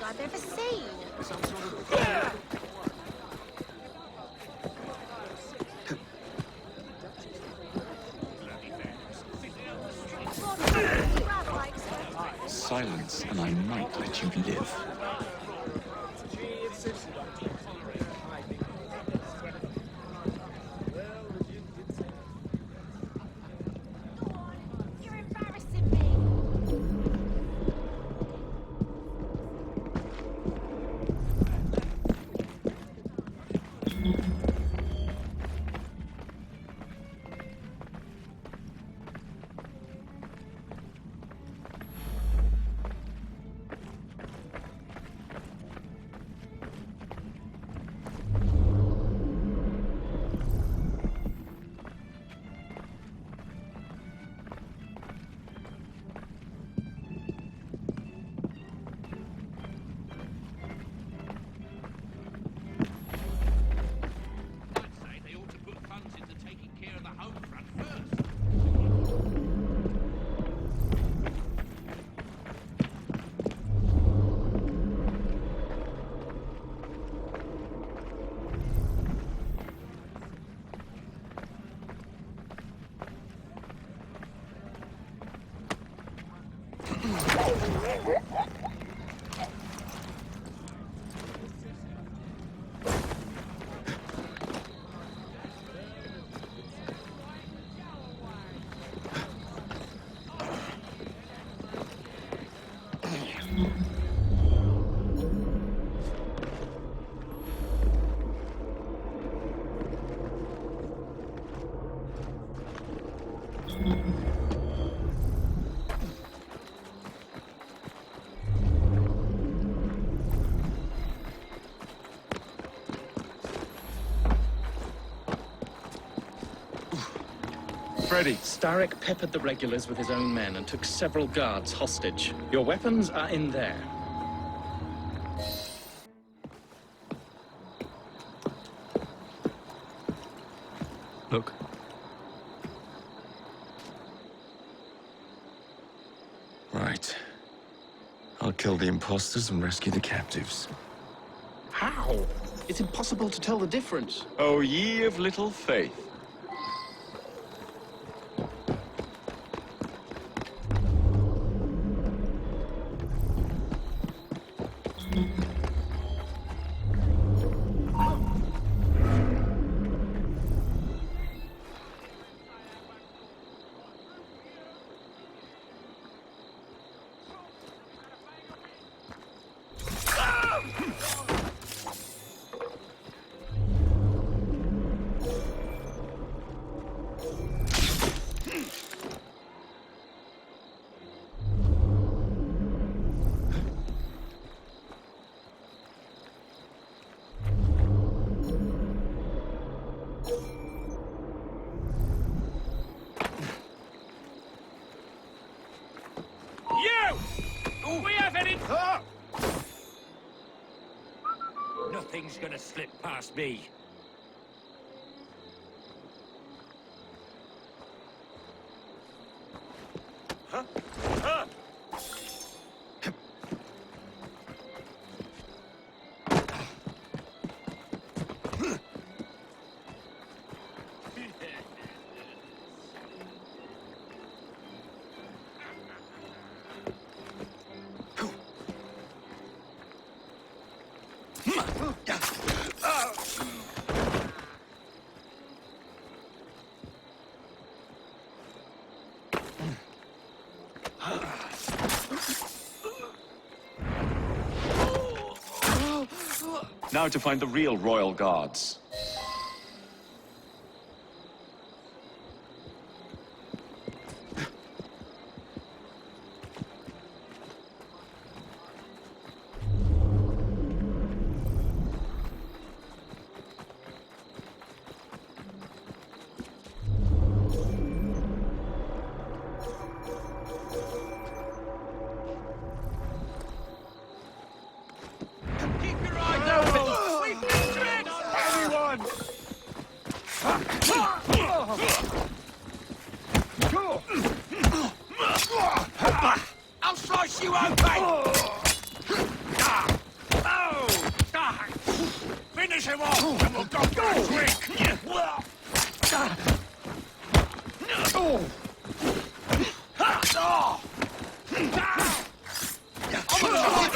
I've ever seen. Silence, and I might let you live. You're embarrassing me. Freddy. Starrick peppered the regulars with his own men and took several guards hostage. Your weapons are in there. Look. Right. I'll kill the imposters and rescue the captives. How? It's impossible to tell the difference. Oh, ye of little faith. We have any... Nothing's gonna slip past me. Huh? Huh? Now to find the real royal guards. I'll slice you open! Finish him off, and we'll go for a drink!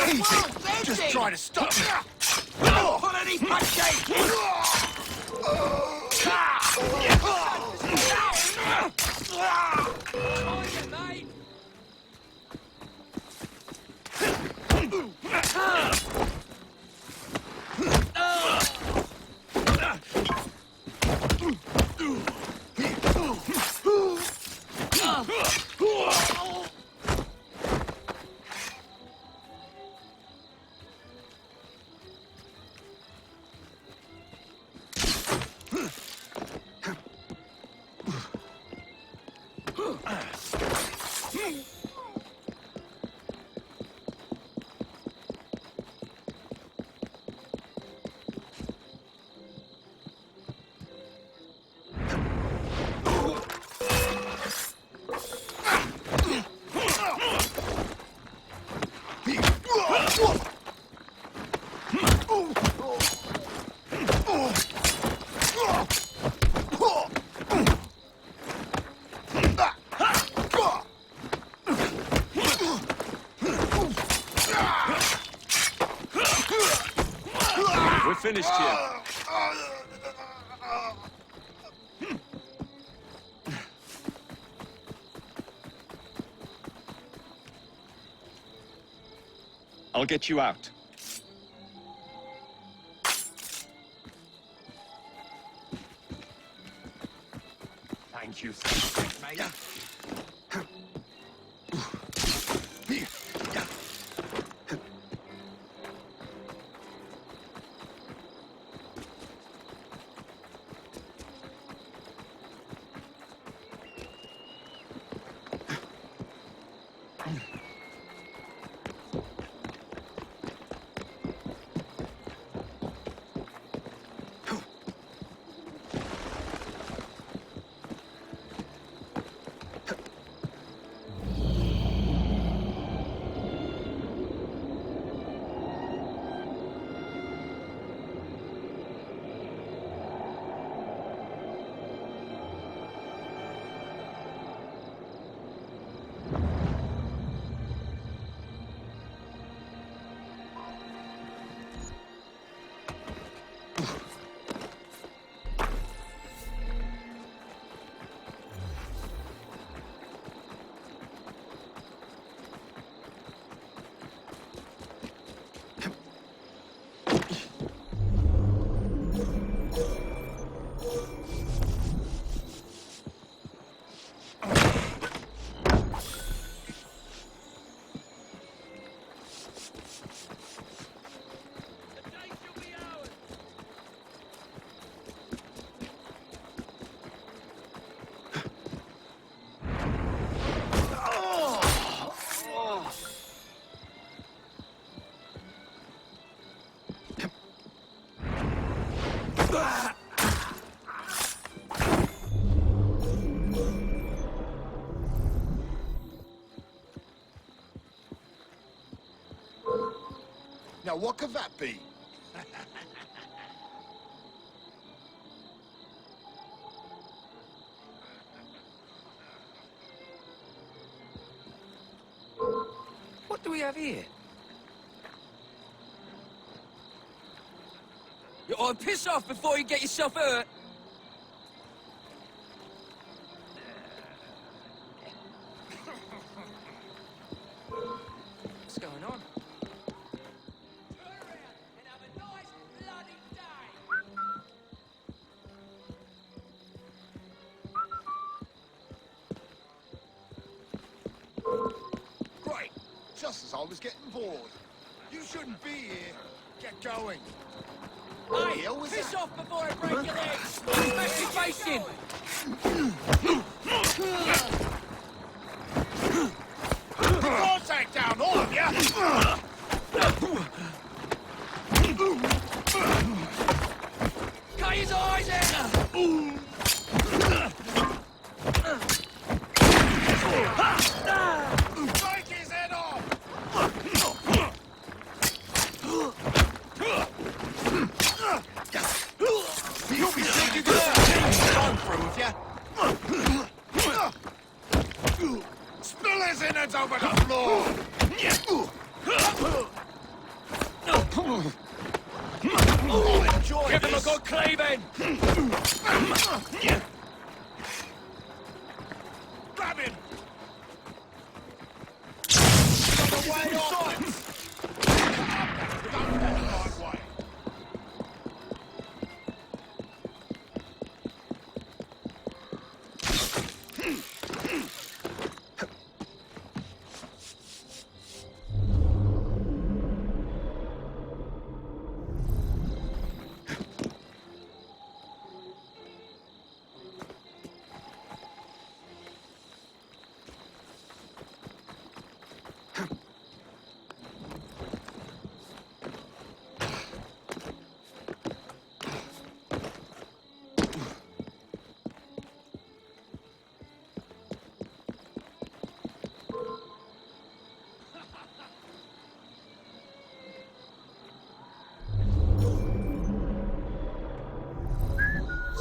Easy! Just try to stop me! Don't pull any punches! We're finished here. I'll get you out. Thank you, mate. Now, what could that be? What do we have here? Oh, piss off before you get yourself hurt. What's going on? Great. Just as I was getting bored. You shouldn't be here. Get going. Hey, piss off before I break your legs! Smash your face in! I'll take down all of you! Cut his eyes out! Break his head off! You'll be sick of this gone through with ya! Spill his innards over the floor! Oh, enjoy Give him a this. good cleaving! Grab him! Got away off! Done that right way.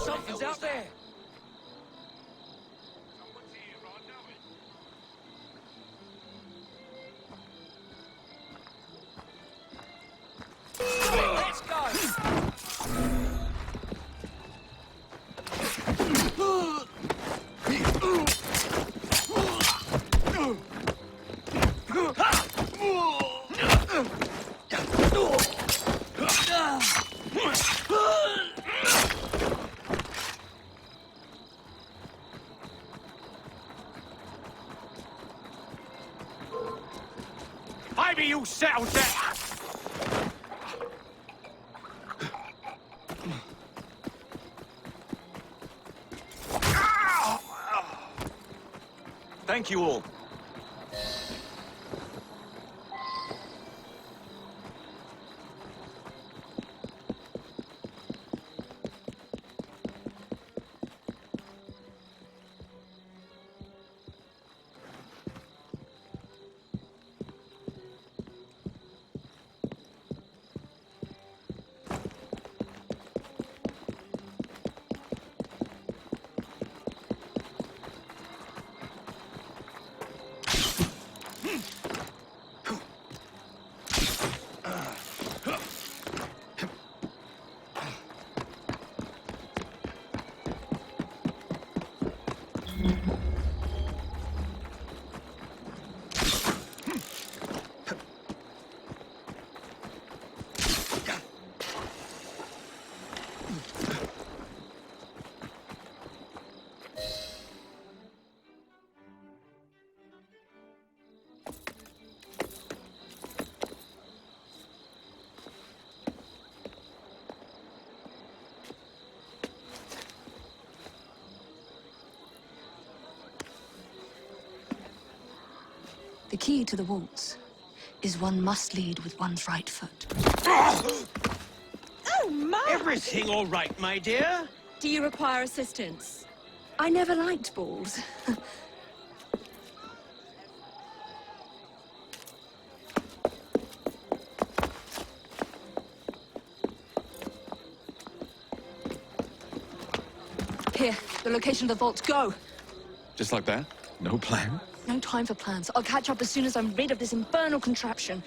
Something's out there! Let's go! Maybe you settled that. Thank you all. The key to the waltz is one must lead with one's right foot. Oh! man! Everything all right, my dear? Do you require assistance? I never liked balls. Here, the location of the vault. Go! Just like that? No plan? No time for plans. I'll catch up as soon as I'm rid of this infernal contraption.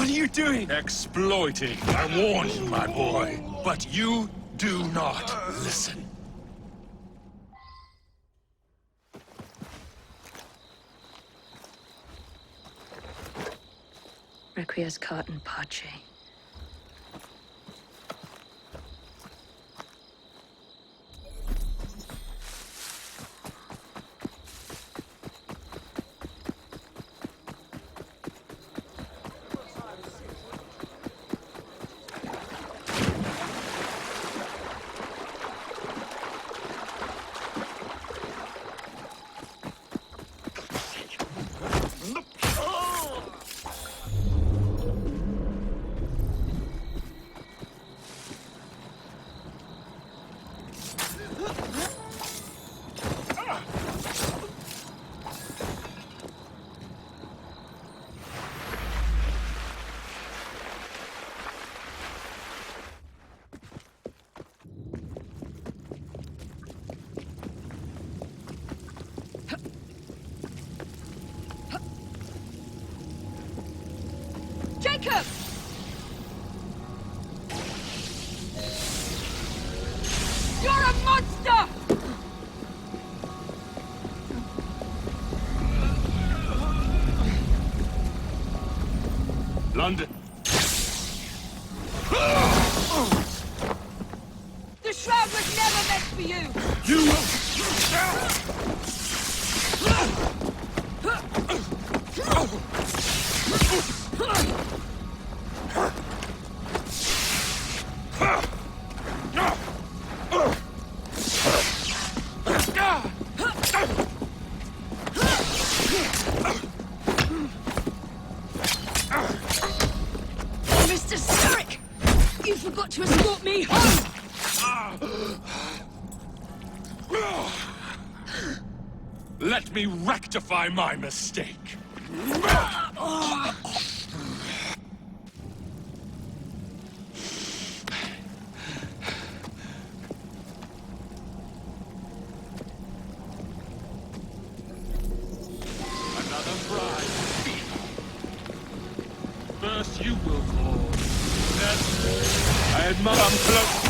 What are you doing? Exploiting. I warned you, my boy. But you do not listen. Requiescat cart in pace. Jacob! You're a monster! London. The shroud was never meant for you! You Mr. Starrick! You forgot to escort me home! Let me rectify my mistake. Another prize. First you will fall. Then I admire I'm close.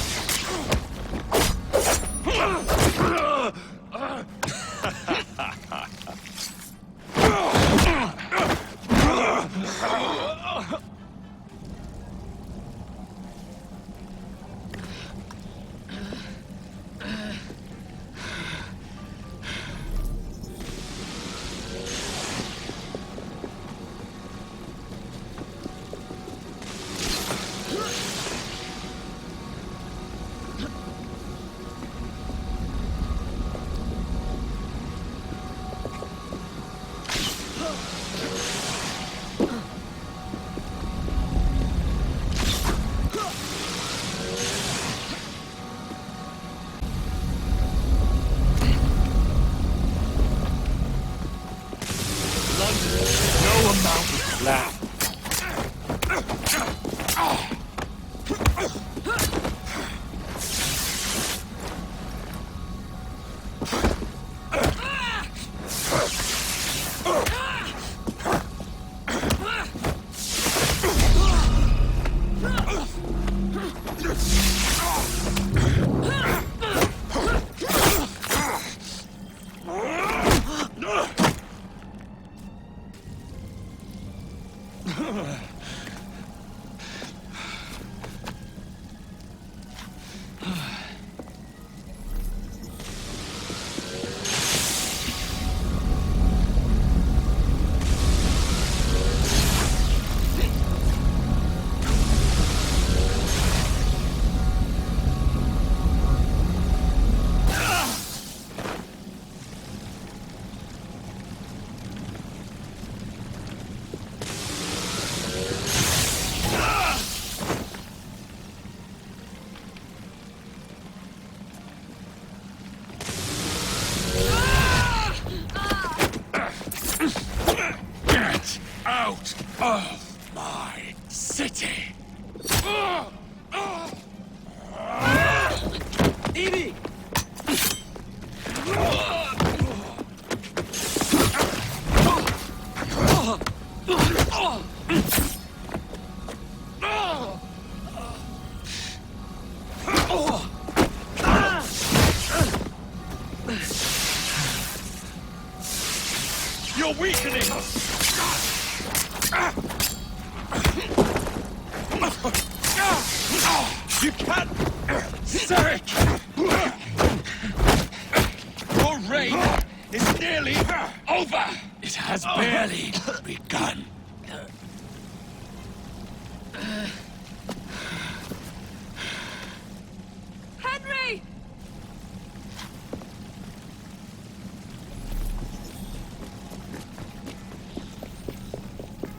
Get out of my city! Evie! You're weakening! You can't... Sarek! Your reign is nearly over! It has barely begun. Henry!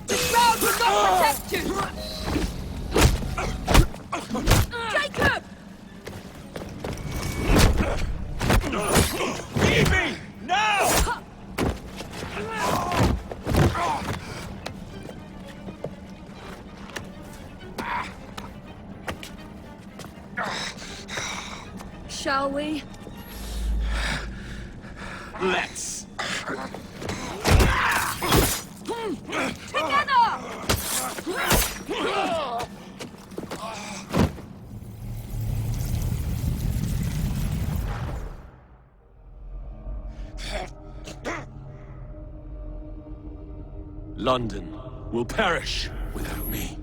The shroud will not protect you! Jacob! Evie! Now! Shall we? Let's. London will perish without me.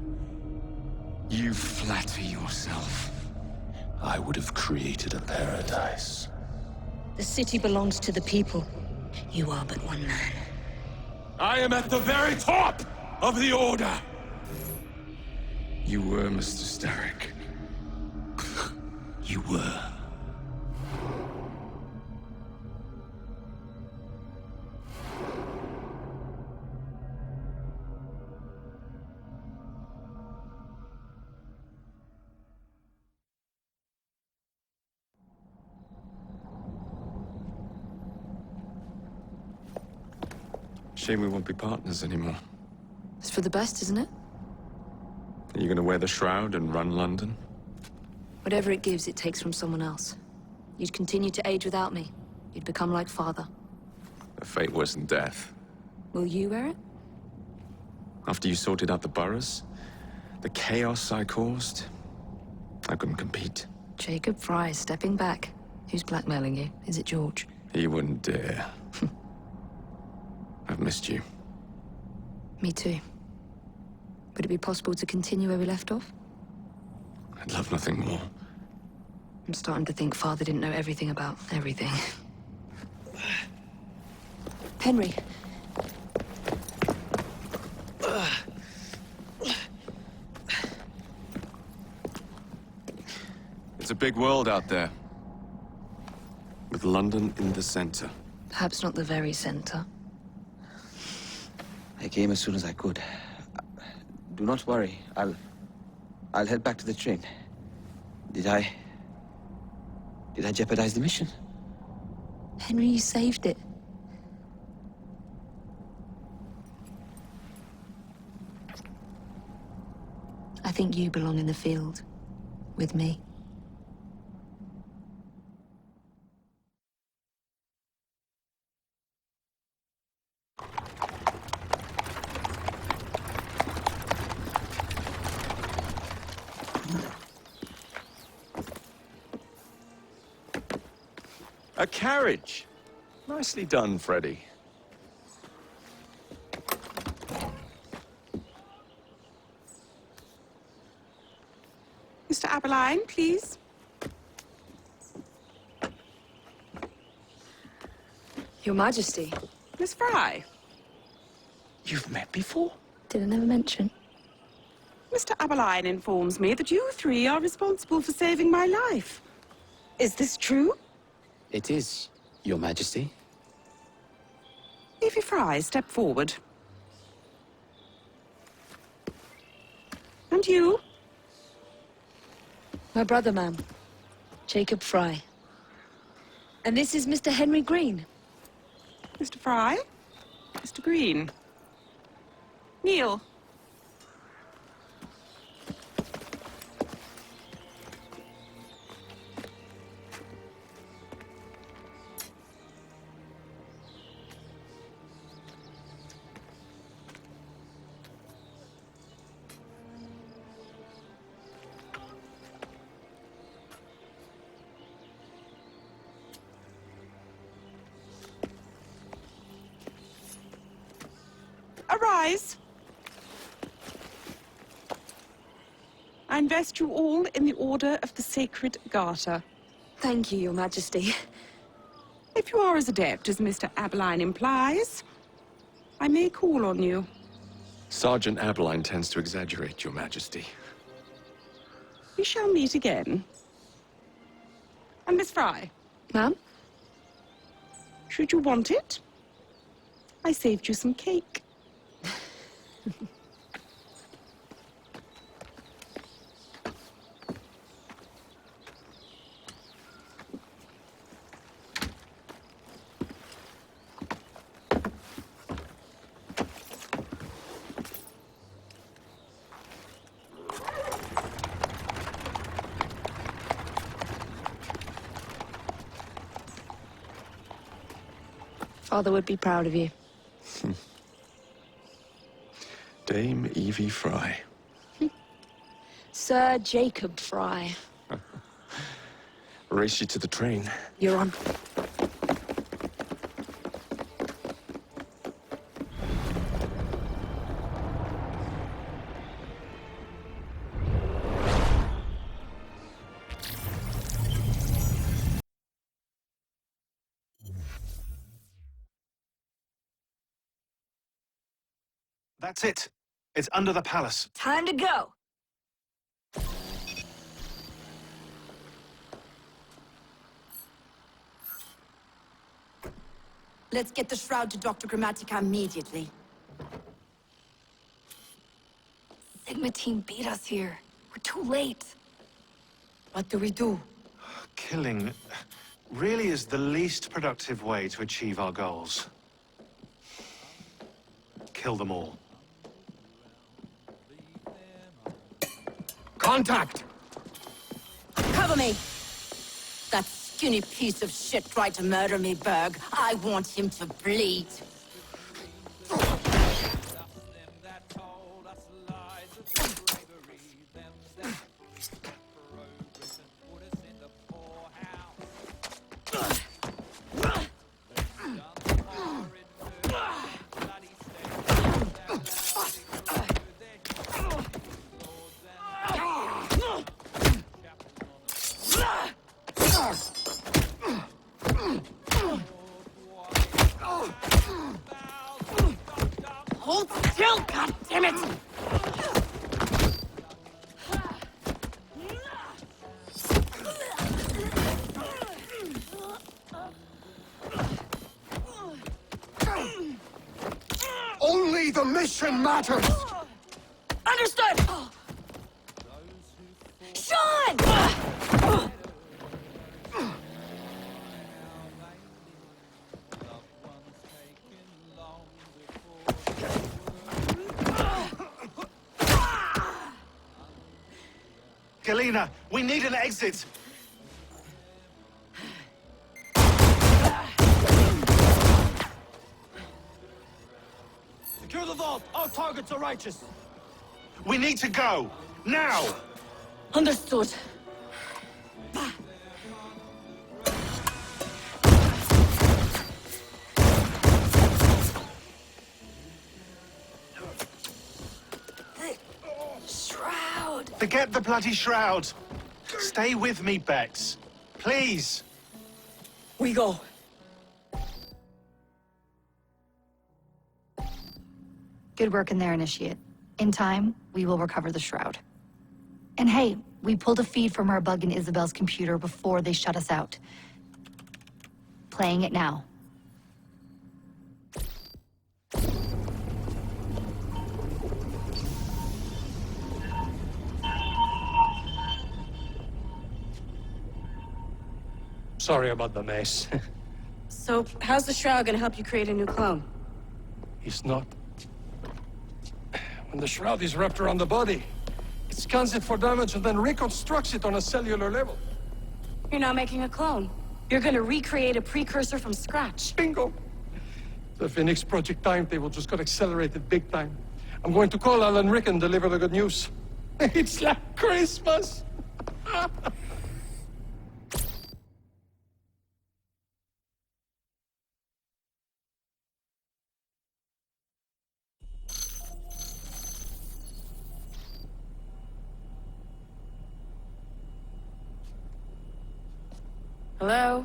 You flatter yourself. I would have created a paradise. The city belongs to the people. You are but one man. I am at the very top of the Order! You were, Mr. Starrick. You were. Shame we won't be partners anymore. It's for the best, isn't it? Are you gonna wear the shroud and run London? Whatever it gives, it takes from someone else. You'd continue to age without me. You'd become like father. The fate wasn't death. Will you wear it? After you sorted out the boroughs, the chaos I caused, I couldn't compete. Jacob Fry stepping back. Who's blackmailing you? Is it George? He wouldn't dare. I've missed you. Me too. Would it be possible to continue where we left off? I'd love nothing more. I'm starting to think Father didn't know everything about everything. Henry. It's a big world out there. With London in the center. Perhaps not the very center. I came as soon as I could. Do not worry. I'll head back to the train. Did I jeopardize the mission? Henry, you saved it. I think you belong in the field. With me. A carriage! Nicely done, Freddy. Mr. Aberline, please. Your Majesty. Miss Fry. You've met before? Did I never mention? Mr. Aberline informs me that you three are responsible for saving my life. Is this true? It is, Your Majesty. Evie Fry, step forward. And you? My brother, ma'am. Jacob Fry. And this is Mr. Henry Green. Mr. Fry? Mr. Green? Kneel. Arise. I invest you all in the Order of the Sacred Garter. Thank you, Your Majesty. If you are as adept as Mr. Aberline implies, I may call on you. Sergeant Aberline tends to exaggerate, Your Majesty. We shall meet again. And Miss Fry? Ma'am? Should you want it, I saved you some cake. Father would be proud of you. Dame Evie Fry. Sir Jacob Fry. Race you to the train. You're on. That's it. It's under the palace. Time to go. Let's get the shroud to Dr. Grammatica immediately. Sigma team beat us here. We're too late. What do we do? Killing really is the least productive way to achieve our goals. Kill them all. Contact! Cover me! That skinny piece of shit tried to murder me, Berg. I want him to bleed. Hold still, goddammit! Only the mission matters! Understood! Sean! Galena, we need an exit! Secure the vault! All targets are righteous! We need to go! Now! Understood. Shroud! Forget the bloody shroud! Stay with me, Bex. Please. We go. Good work in there, Initiate. In time, we will recover the Shroud. And hey, we pulled a feed from our bug in Isabel's computer before they shut us out. Playing it now. Sorry about the mess. So, how's the Shroud gonna help you create a new clone? It's not. When the Shroud is wrapped around the body, it scans it for damage and then reconstructs it on a cellular level. You're not making a clone. You're gonna recreate a precursor from scratch. Bingo! The Phoenix Project timetable just got accelerated big time. I'm going to call Alan Rick and deliver the good news. It's like Christmas! Hello?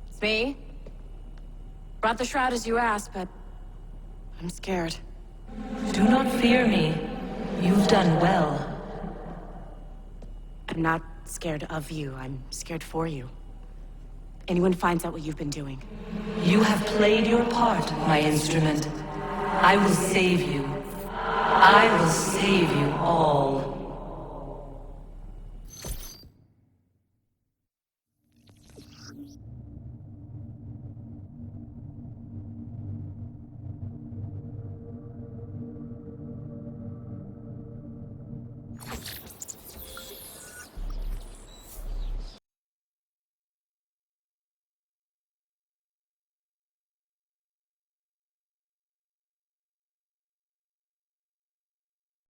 It's me? Brought the Shroud as you asked, but I'm scared. Do not fear me. You've done well. I'm not scared of you. I'm scared for you. Anyone finds out what you've been doing. You have played your part, my instrument. I will save you. I will save you all.